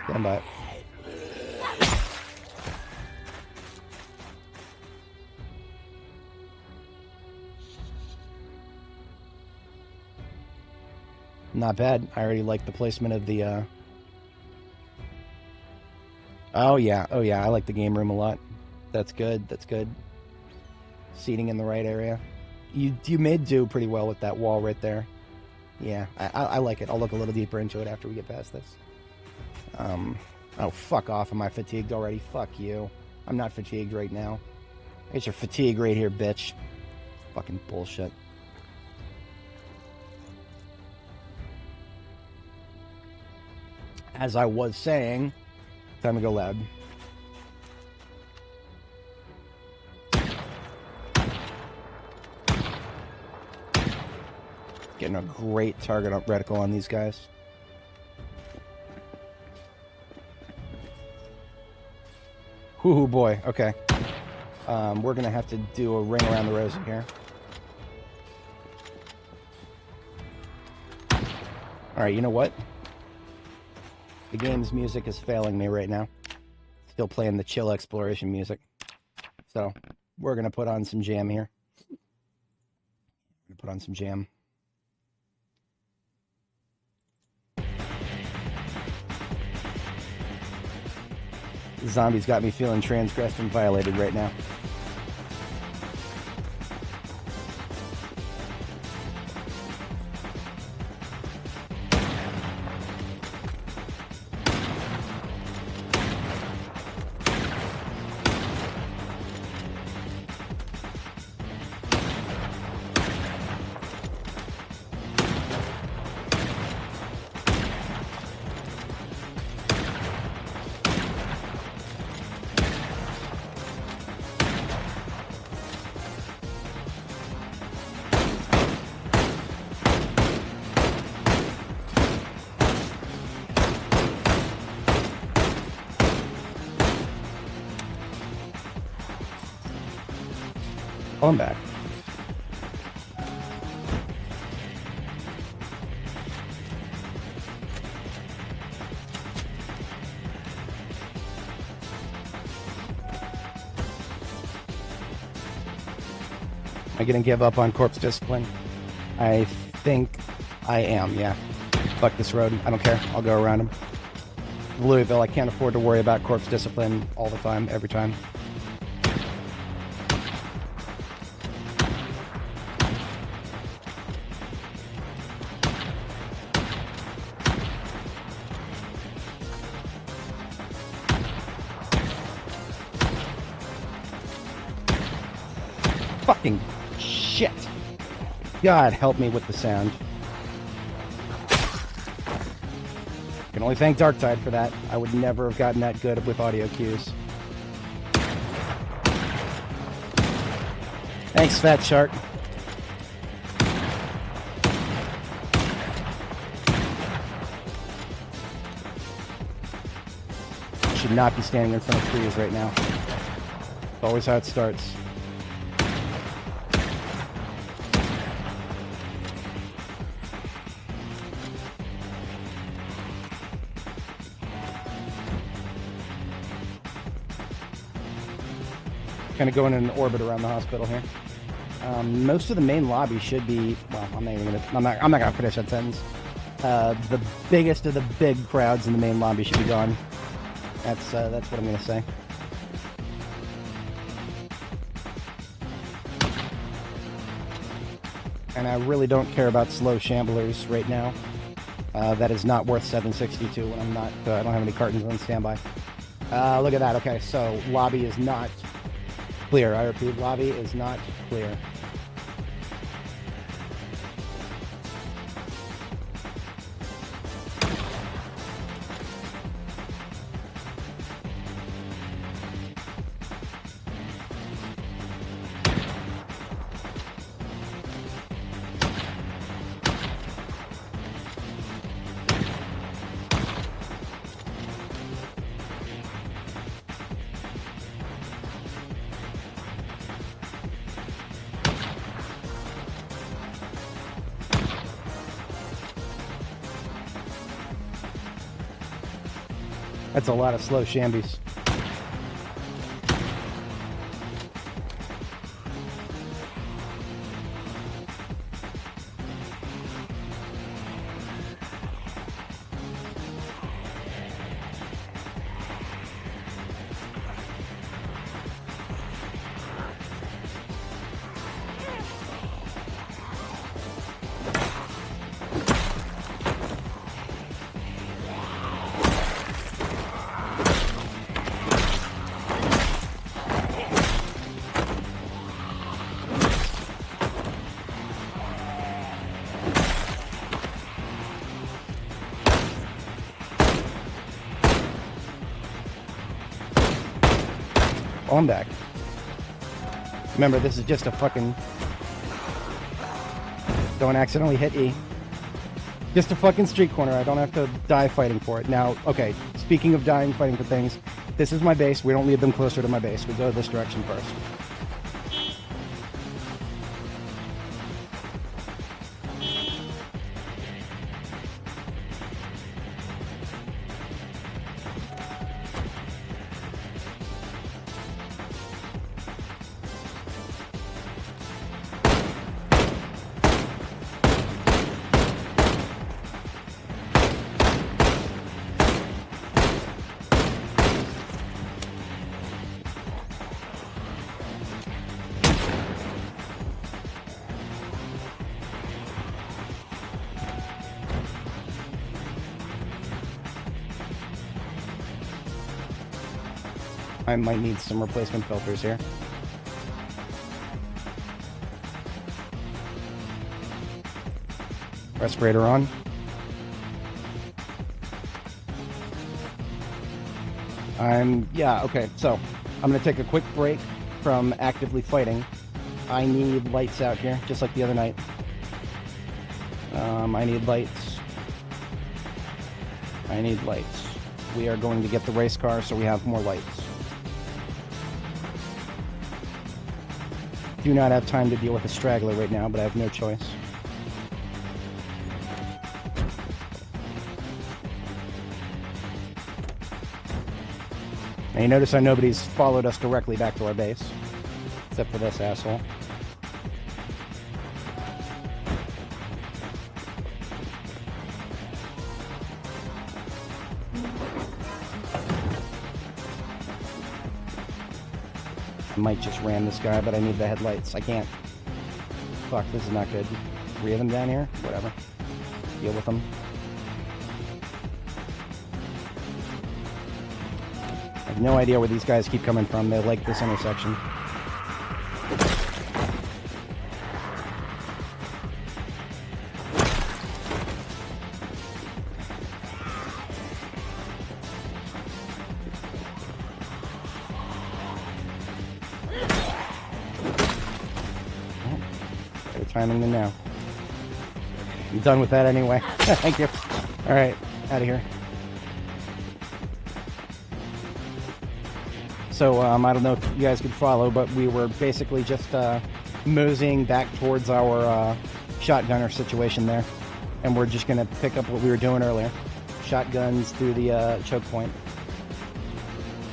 Stand by it. Not bad. I already like the placement of the, Oh, yeah. Oh, yeah. I like the game room a lot. That's good. That's good. Seating in the right area. You made do pretty well with that wall right there. Yeah, I like it. I'll look a little deeper into it after we get past this. Oh, fuck off. Am I fatigued already? Fuck you. I'm not fatigued right now. I get your fatigue right here, bitch. Fucking bullshit. As I was saying, time to go loud. Getting a great target reticle on these guys. Hoo boy. Okay. We're gonna have to do a ring around the rosy here. Alright, you know what? The game's music is failing me right now. Still playing the chill exploration music. So, we're gonna put on some jam here. Put on some jam. Zombies got me feeling transgressed and violated right now. Oh, I'm back. Am I gonna give up on corpse discipline? I think I am, yeah. Fuck this road. I don't care. I'll go around him. Louisville, I can't afford to worry about corpse discipline all the time, every time. Fucking shit. God help me with the sound. Can only thank Darktide for that. I would never have gotten that good with audio cues. Thanks, Fat Shark. Should not be standing in front of trees right now. It's always how it starts. Kind of going in an orbit around the hospital here. Most of the main lobby should be. Well, I'm not gonna finish that sentence. The biggest of the big crowds in the main lobby should be gone. That's what I'm gonna say. And I really don't care about slow shamblers right now. That is not worth 762 when I'm not. I don't have any cartons on standby. Look at that. Okay, so lobby is not clear. I repeat, lobby is not clear. That's a lot of slow shambies. Oh, I'm back. Remember, this is just a fucking... Don't accidentally hit E. Just a fucking street corner. I don't have to die fighting for it. Now, okay, speaking of dying fighting for things, this is my base. We don't lead them closer to my base. We go this direction first. I might need some replacement filters here. Respirator on. Yeah, okay, so I'm gonna take a quick break from actively fighting. I need lights out here, just like the other night. I need lights. I need lights. We are going to get the race car so we have more lights. Do not have time to deal with a straggler right now, but I have no choice. Now you notice how nobody's followed us directly back to our base, except for this asshole. I might just ram this guy, but I need the headlights. I can't. Fuck, this is not good. 3 of them down here? Whatever. Deal with them. I have no idea where these guys keep coming from. They like this intersection. Timing than now. I'm done with that anyway. Thank you. Alright, out of here. So, I don't know if you guys could follow, but we were basically just moseying back towards our shotgunner situation there. And we're just going to pick up what we were doing earlier. Shotguns through the choke point.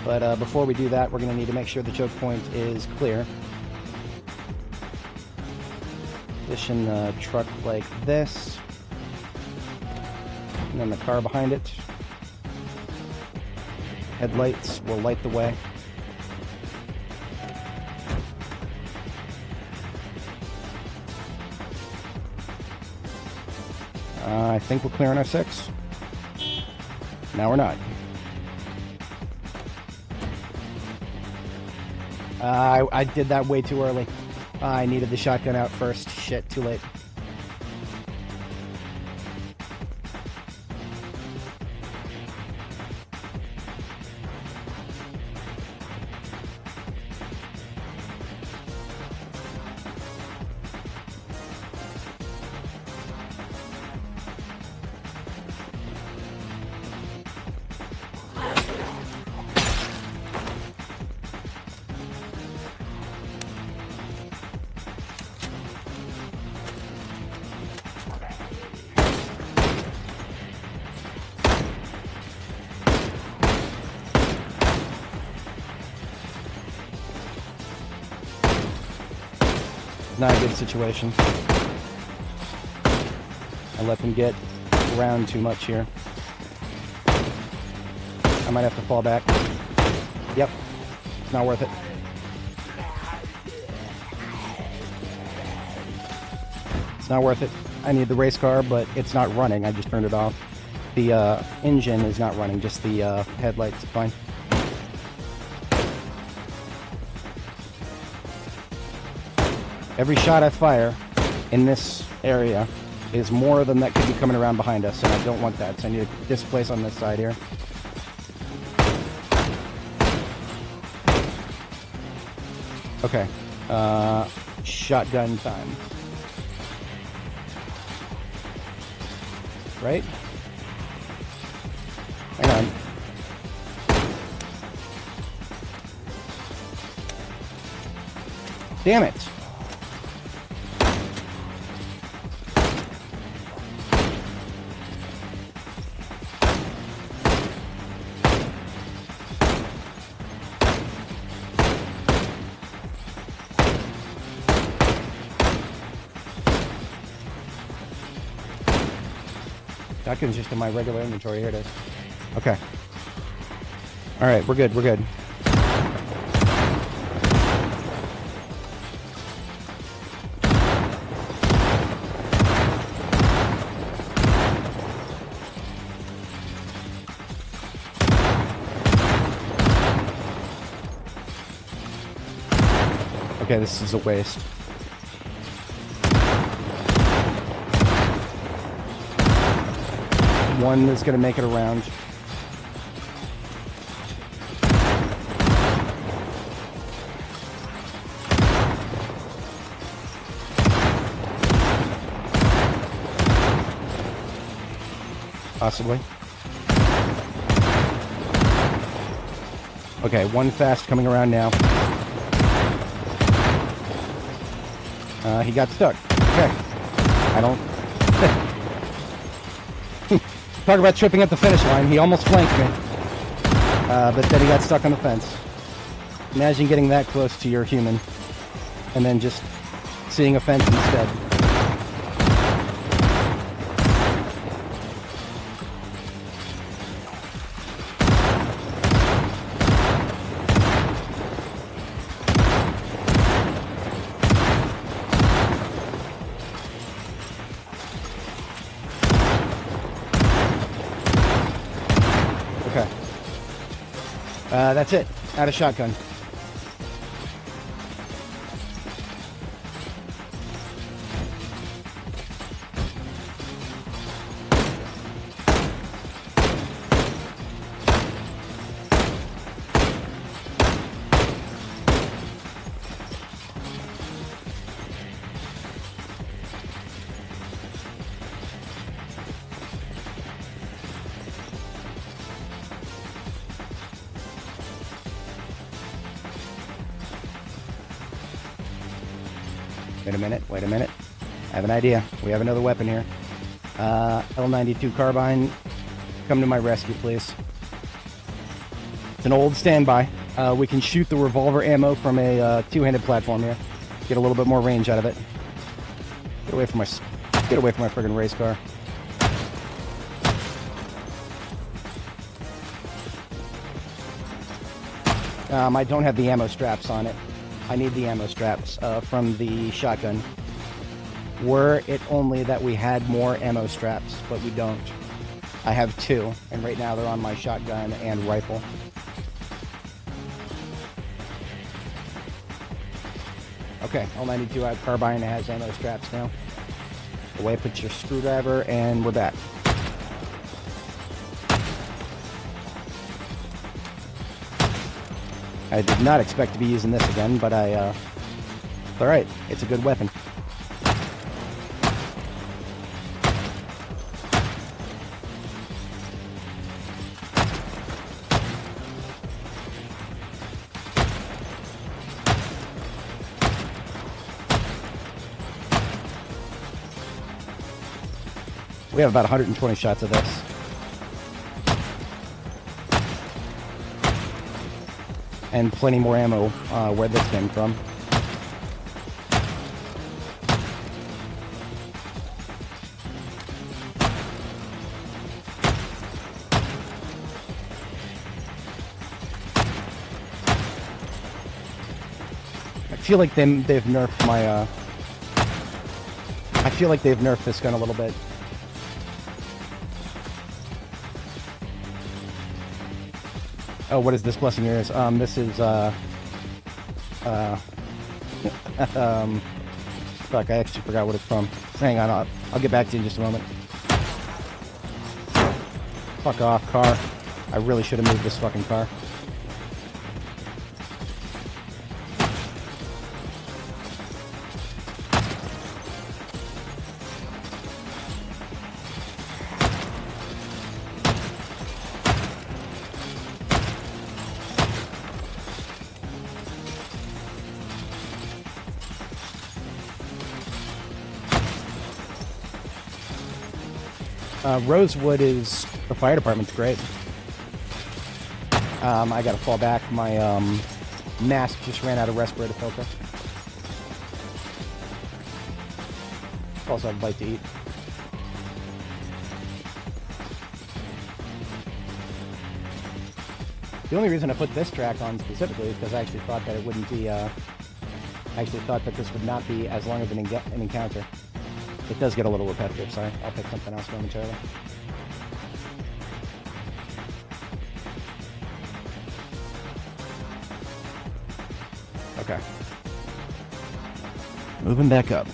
But before we do that, we're going to need to make sure the choke point is clear. Position the truck like this, and then the car behind it. Headlights will light the way. I think we're clearing our 6. Now we're not. I did that way too early. I needed the shotgun out first. Shit, too late. Not a good situation. I let them get around too much here. I might have to fall back. Yep. It's not worth it. It's not worth it. I need the race car, but it's not running. I just turned it off. The engine is not running, just the headlights. Fine. Every shot I fire in this area is more than that could be coming around behind us, and I don't want that, so I need to displace on this side here. Okay. Shotgun time. Right? Hang on. Damn it! Shotgun's just in my regular inventory. Here it is. Okay. Alright, we're good, we're good. Okay, this is a waste. One is going to make it around. Possibly. Okay, one fast coming around now. He got stuck. Okay. I don't... Talk about tripping at the finish line. He almost flanked me. But then he got stuck on the fence. Imagine getting that close to your human and then just seeing a fence instead. That's it. Out of shotgun. Wait a minute. I have an idea. We have another weapon here. L92 carbine. Come to my rescue, please. It's an old standby. We can shoot the revolver ammo from a two-handed platform here. Get a little bit more range out of it. Get away from my friggin' race car. I don't have the ammo straps on it. I need the ammo straps from the shotgun. Were it only that we had more ammo straps, but we don't. I have two, and right now they're on my shotgun and rifle. Okay, L92 carbine has ammo straps now. Away, put your screwdriver, and we're back. I did not expect to be using this again, but it's alright. It's a good weapon. We have about 120 shots of this. And plenty more ammo where this came from. I feel like they've nerfed my I feel like they've nerfed this gun a little bit. Oh, what is this blessing here? This is, fuck, I actually forgot what it's from. Hang on, I'll get back to you in just a moment. Fuck off, car. I really should have moved this fucking car. Rosewood is... The fire department's great. I gotta fall back. My mask just ran out of respirator filter. Also have a bite to eat. The only reason I put this track on specifically is because I actually thought that it wouldn't be... I actually thought that this would not be as long of an encounter. It does get a little repetitive, so I'll pick something else momentarily. Okay. Moving back up.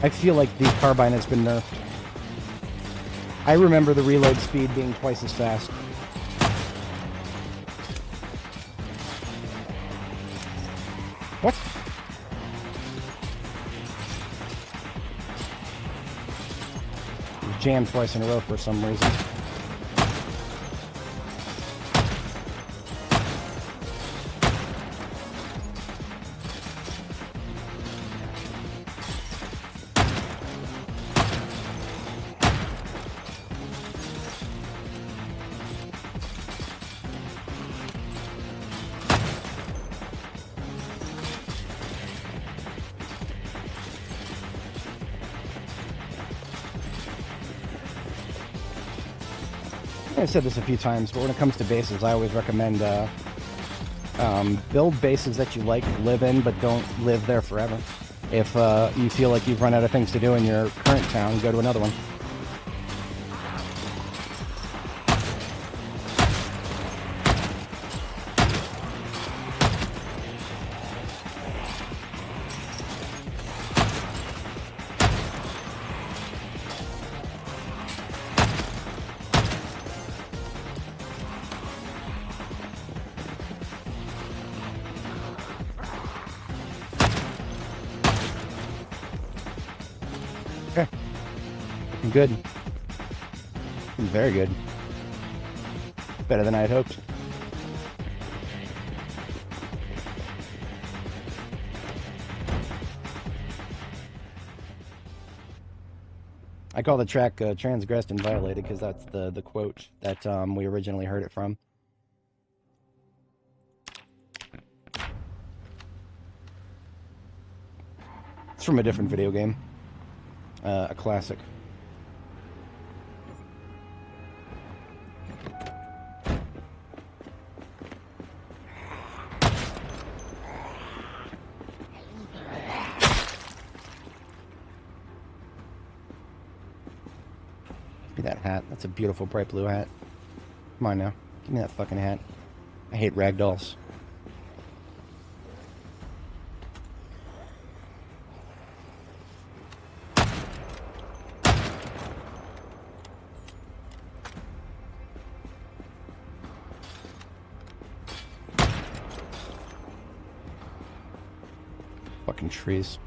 I feel like the carbine has been nerfed. I remember the reload speed being twice as fast. What? It was jammed twice in a row for some reason. I've said this a few times, but when it comes to bases, I always recommend build bases that you like, live in, but don't live there forever. If you feel like you've run out of things to do in your current town, go to another one. Okay. Good. Very good. Better than I had hoped. I call the track transgressed and violated because that's the quote that we originally heard it from. It's from a different video game. A classic. Give me that hat. That's a beautiful bright blue hat. Come on now. Give me that fucking hat. I hate ragdolls. Fucking trees.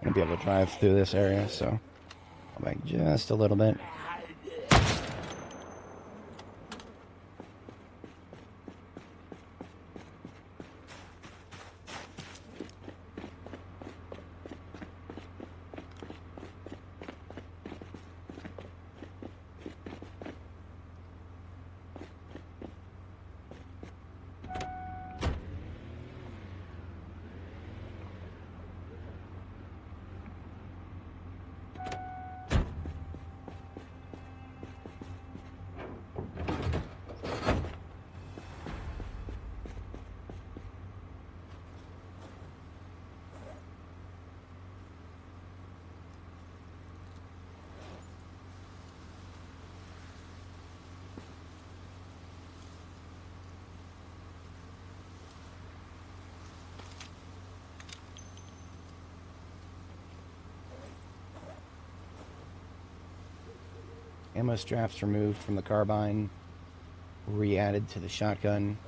I'll be able to drive through this area, so I'll back just a little bit. Ammo straps removed from the carbine, re-added to the shotgun.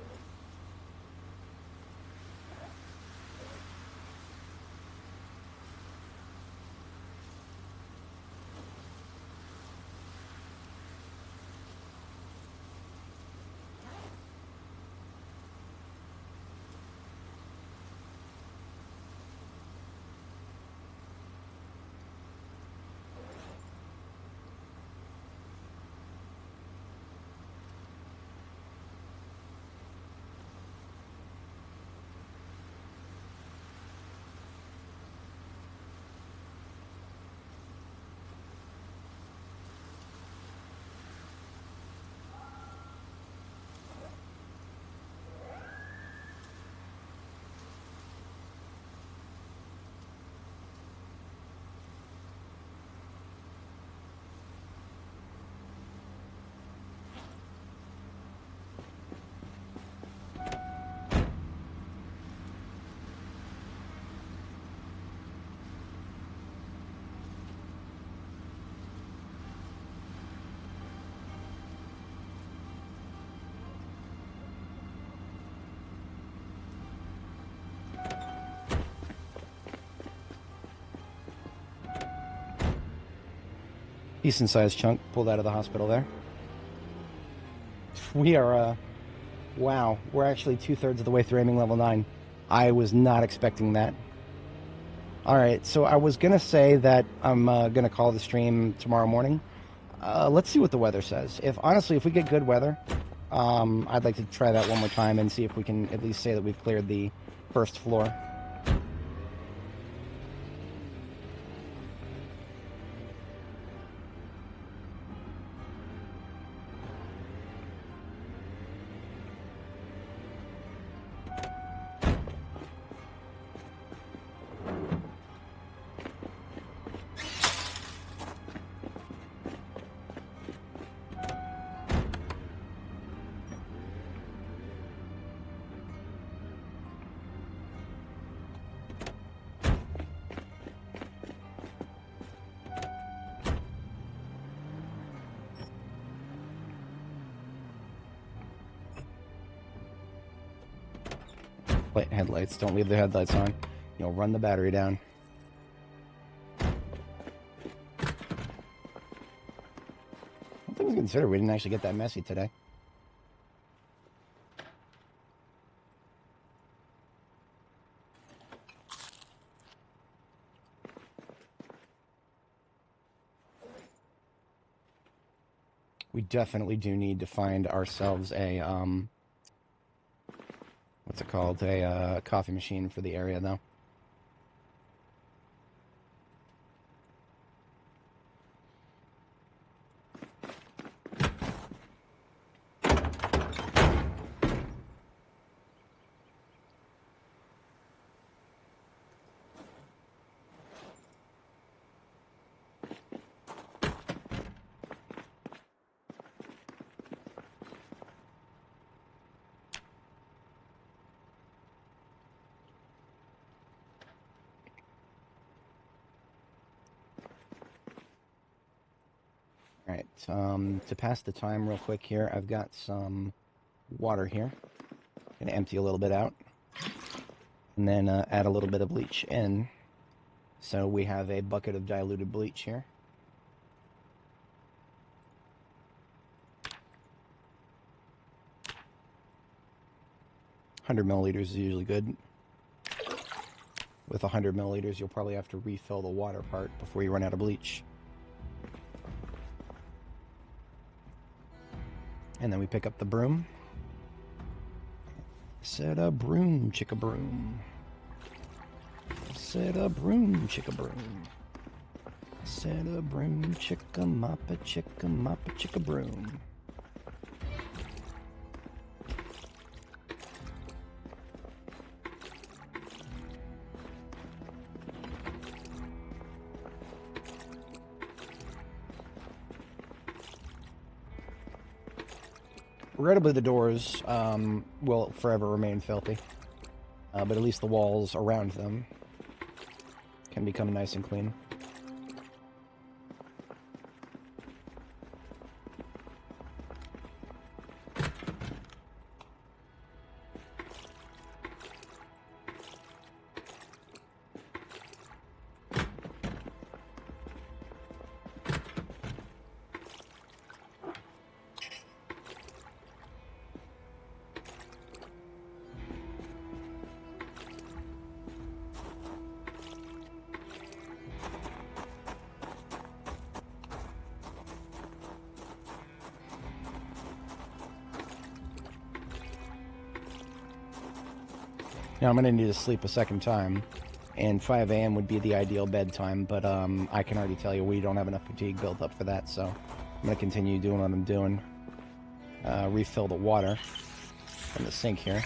Decent sized chunk pulled out of the hospital there. We are, wow, we're actually 2/3 of the way through aiming level 9. I was not expecting that. Alright, so I was going to say that I'm going to call the stream tomorrow morning. Let's see what the weather says. Honestly, if we get good weather, I'd like to try that one more time and see if we can at least say that we've cleared the first floor. Headlights. Don't leave the headlights on. You'll run the battery down. All things considered, we didn't actually get that messy today. We definitely do need to find ourselves a, what's it called? A coffee machine for the area, though. Alright, to pass the time real quick here, I've got some water here. Gonna empty a little bit out. And then add a little bit of bleach in. So we have a bucket of diluted bleach here. $100 is usually good. With 100 milliliters, you'll probably have to refill the water part before you run out of bleach. And then we pick up the broom. Set a broom, chicka broom. Set a broom, chicka broom. Set a broom, chicka moppa, chicka broom. Regrettably, the doors will forever remain filthy, but at least the walls around them can become nice and clean. Now I'm going to need to sleep a second time, and 5 a.m. would be the ideal bedtime, but I can already tell you we don't have enough fatigue built up for that, so I'm going to continue doing what I'm doing. Refill the water from the sink here.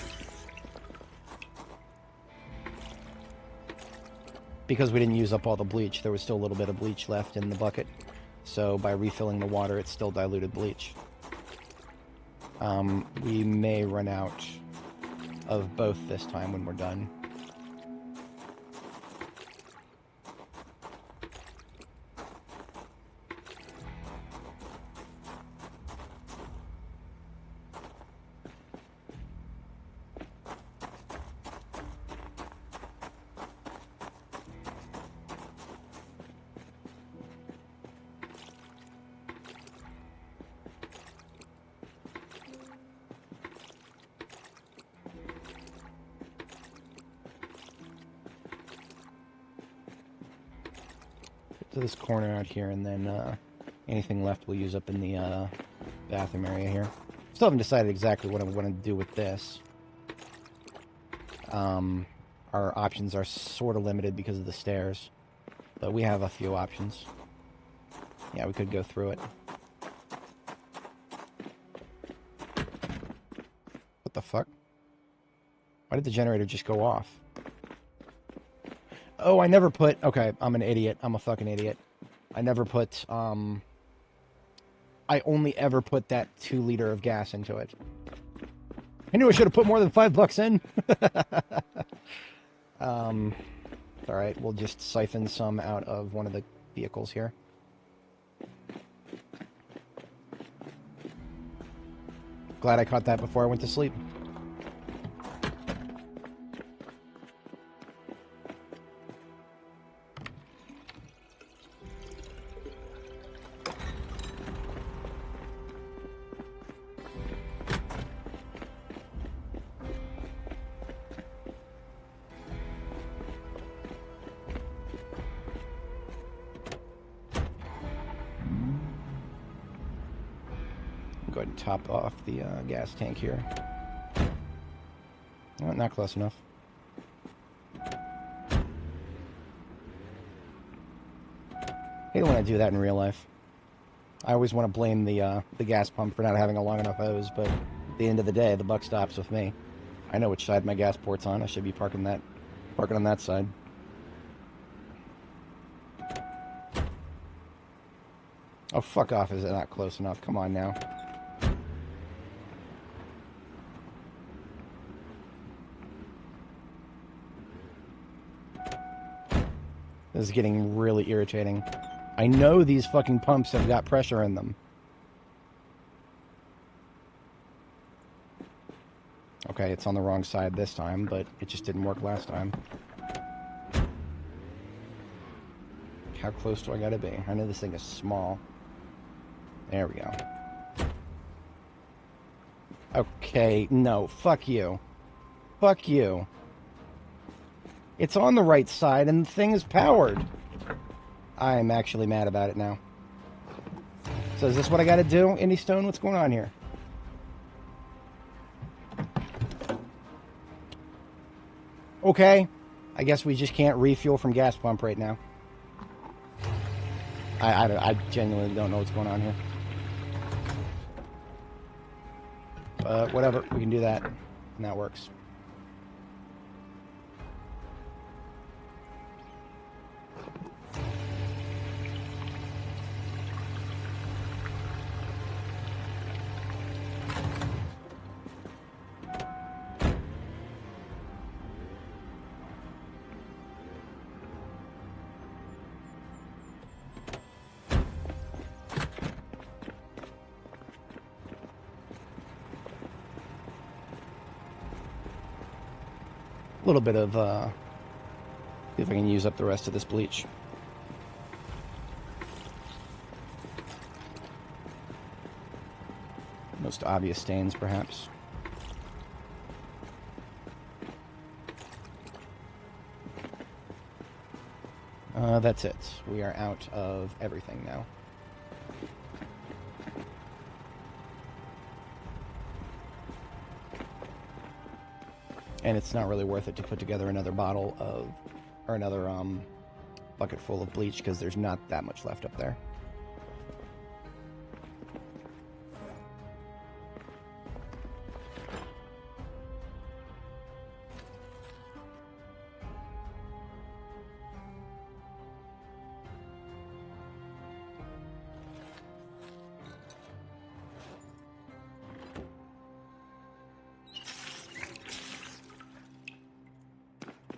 Because we didn't use up all the bleach, there was still a little bit of bleach left in the bucket. So by refilling the water, it's still diluted bleach. We may run out of both this time when we're done. To this corner out here, and then anything left we'll use up in the bathroom area here. Still haven't decided exactly what I want to do with this. Our options are sort of limited because of the stairs, but we have a few options. Yeah, we could go through it. What the fuck? Why did the generator just go off? Oh, I never put... Okay, I'm an idiot. I'm a fucking idiot. I never put, I only ever put that 2 liter of gas into it. I knew I should have put more than $5 in. Alright, we'll just siphon some out of one of the vehicles here. Glad I caught that before I went to sleep. Go ahead and top off the gas tank here. Oh, not close enough. Hate when I do that in real life. I always want to blame the gas pump for not having a long enough hose, but at the end of the day, the buck stops with me. I know which side my gas port's on. I should be parking on that side. Oh, fuck off! Is it not close enough? Come on now. This is getting really irritating. I know these fucking pumps have got pressure in them. Okay, it's on the wrong side this time, but it just didn't work last time. How close do I gotta be? I know this thing is small. There we go. Okay, no, fuck you. Fuck you. It's on the right side, and the thing is powered. I am actually mad about it now. So is this what I gotta do? Indy Stone, what's going on here? Okay. I guess we just can't refuel from gas pump right now. I genuinely don't know what's going on here. But whatever, we can do that. And that works. A little bit of, see if I can use up the rest of this bleach. Most obvious stains, perhaps. That's it. We are out of everything now. and it's not really worth it to put together another bottle of, or another bucket full of bleach, because there's not that much left up there.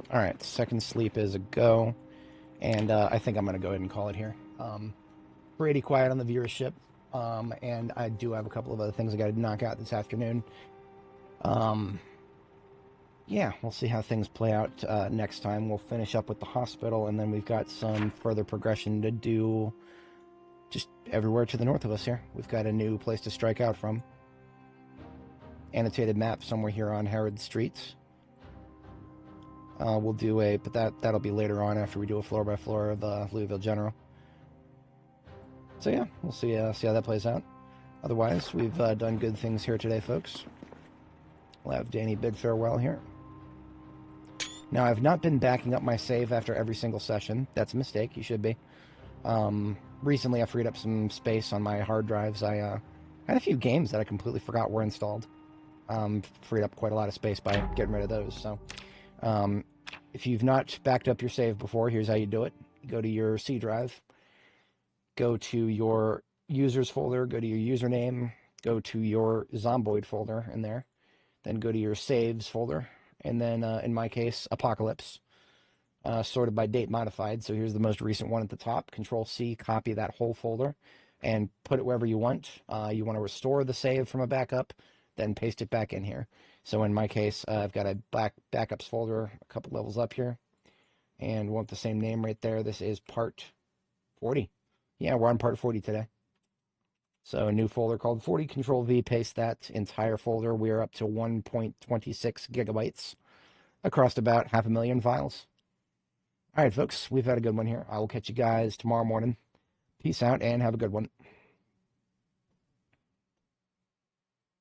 All right, second sleep is a go, and I think I'm going to go ahead and call it here. Pretty quiet on the viewership, and I do have a couple of other things I got to knock out this afternoon. Yeah, we'll see how things play out next time. We'll finish up with the hospital, and then we've got some further progression to do just everywhere to the north of us here. We've got a new place to strike out from. Annotated map somewhere here on Herod Street. We'll do a, but that'll be later on after we do a floor by floor of Louisville General. So yeah, we'll see how that plays out. Otherwise, we've done good things here today, folks. We'll have Dani bid farewell here. Now, I've not been backing up my save after every single session. That's a mistake. You should be. Recently, I freed up some space on my hard drives. I had a few games that I completely forgot were installed. Freed up quite a lot of space by getting rid of those. So, if you've not backed up your save before, here's how you do it. Go to your C drive. Go to your users folder. Go to your username. Go to your Zomboid folder in there. Then go to your saves folder. And then, in my case, Apocalypse. Sorted by date modified. So here's the most recent one at the top. Control-C, copy that whole folder, and put it wherever you want. You want to restore the save from a backup, then paste it back in here. So in my case, I've got a backups folder a couple levels up here, and want the same name right there. This is part 40. Yeah, we're on part 40 today. So a new folder called 40, Control-V, paste that entire folder. We're up to 1.26 gigabytes across about 500,000 files. All right, folks, we've had a good one here. I will catch you guys tomorrow morning. Peace out and have a good one.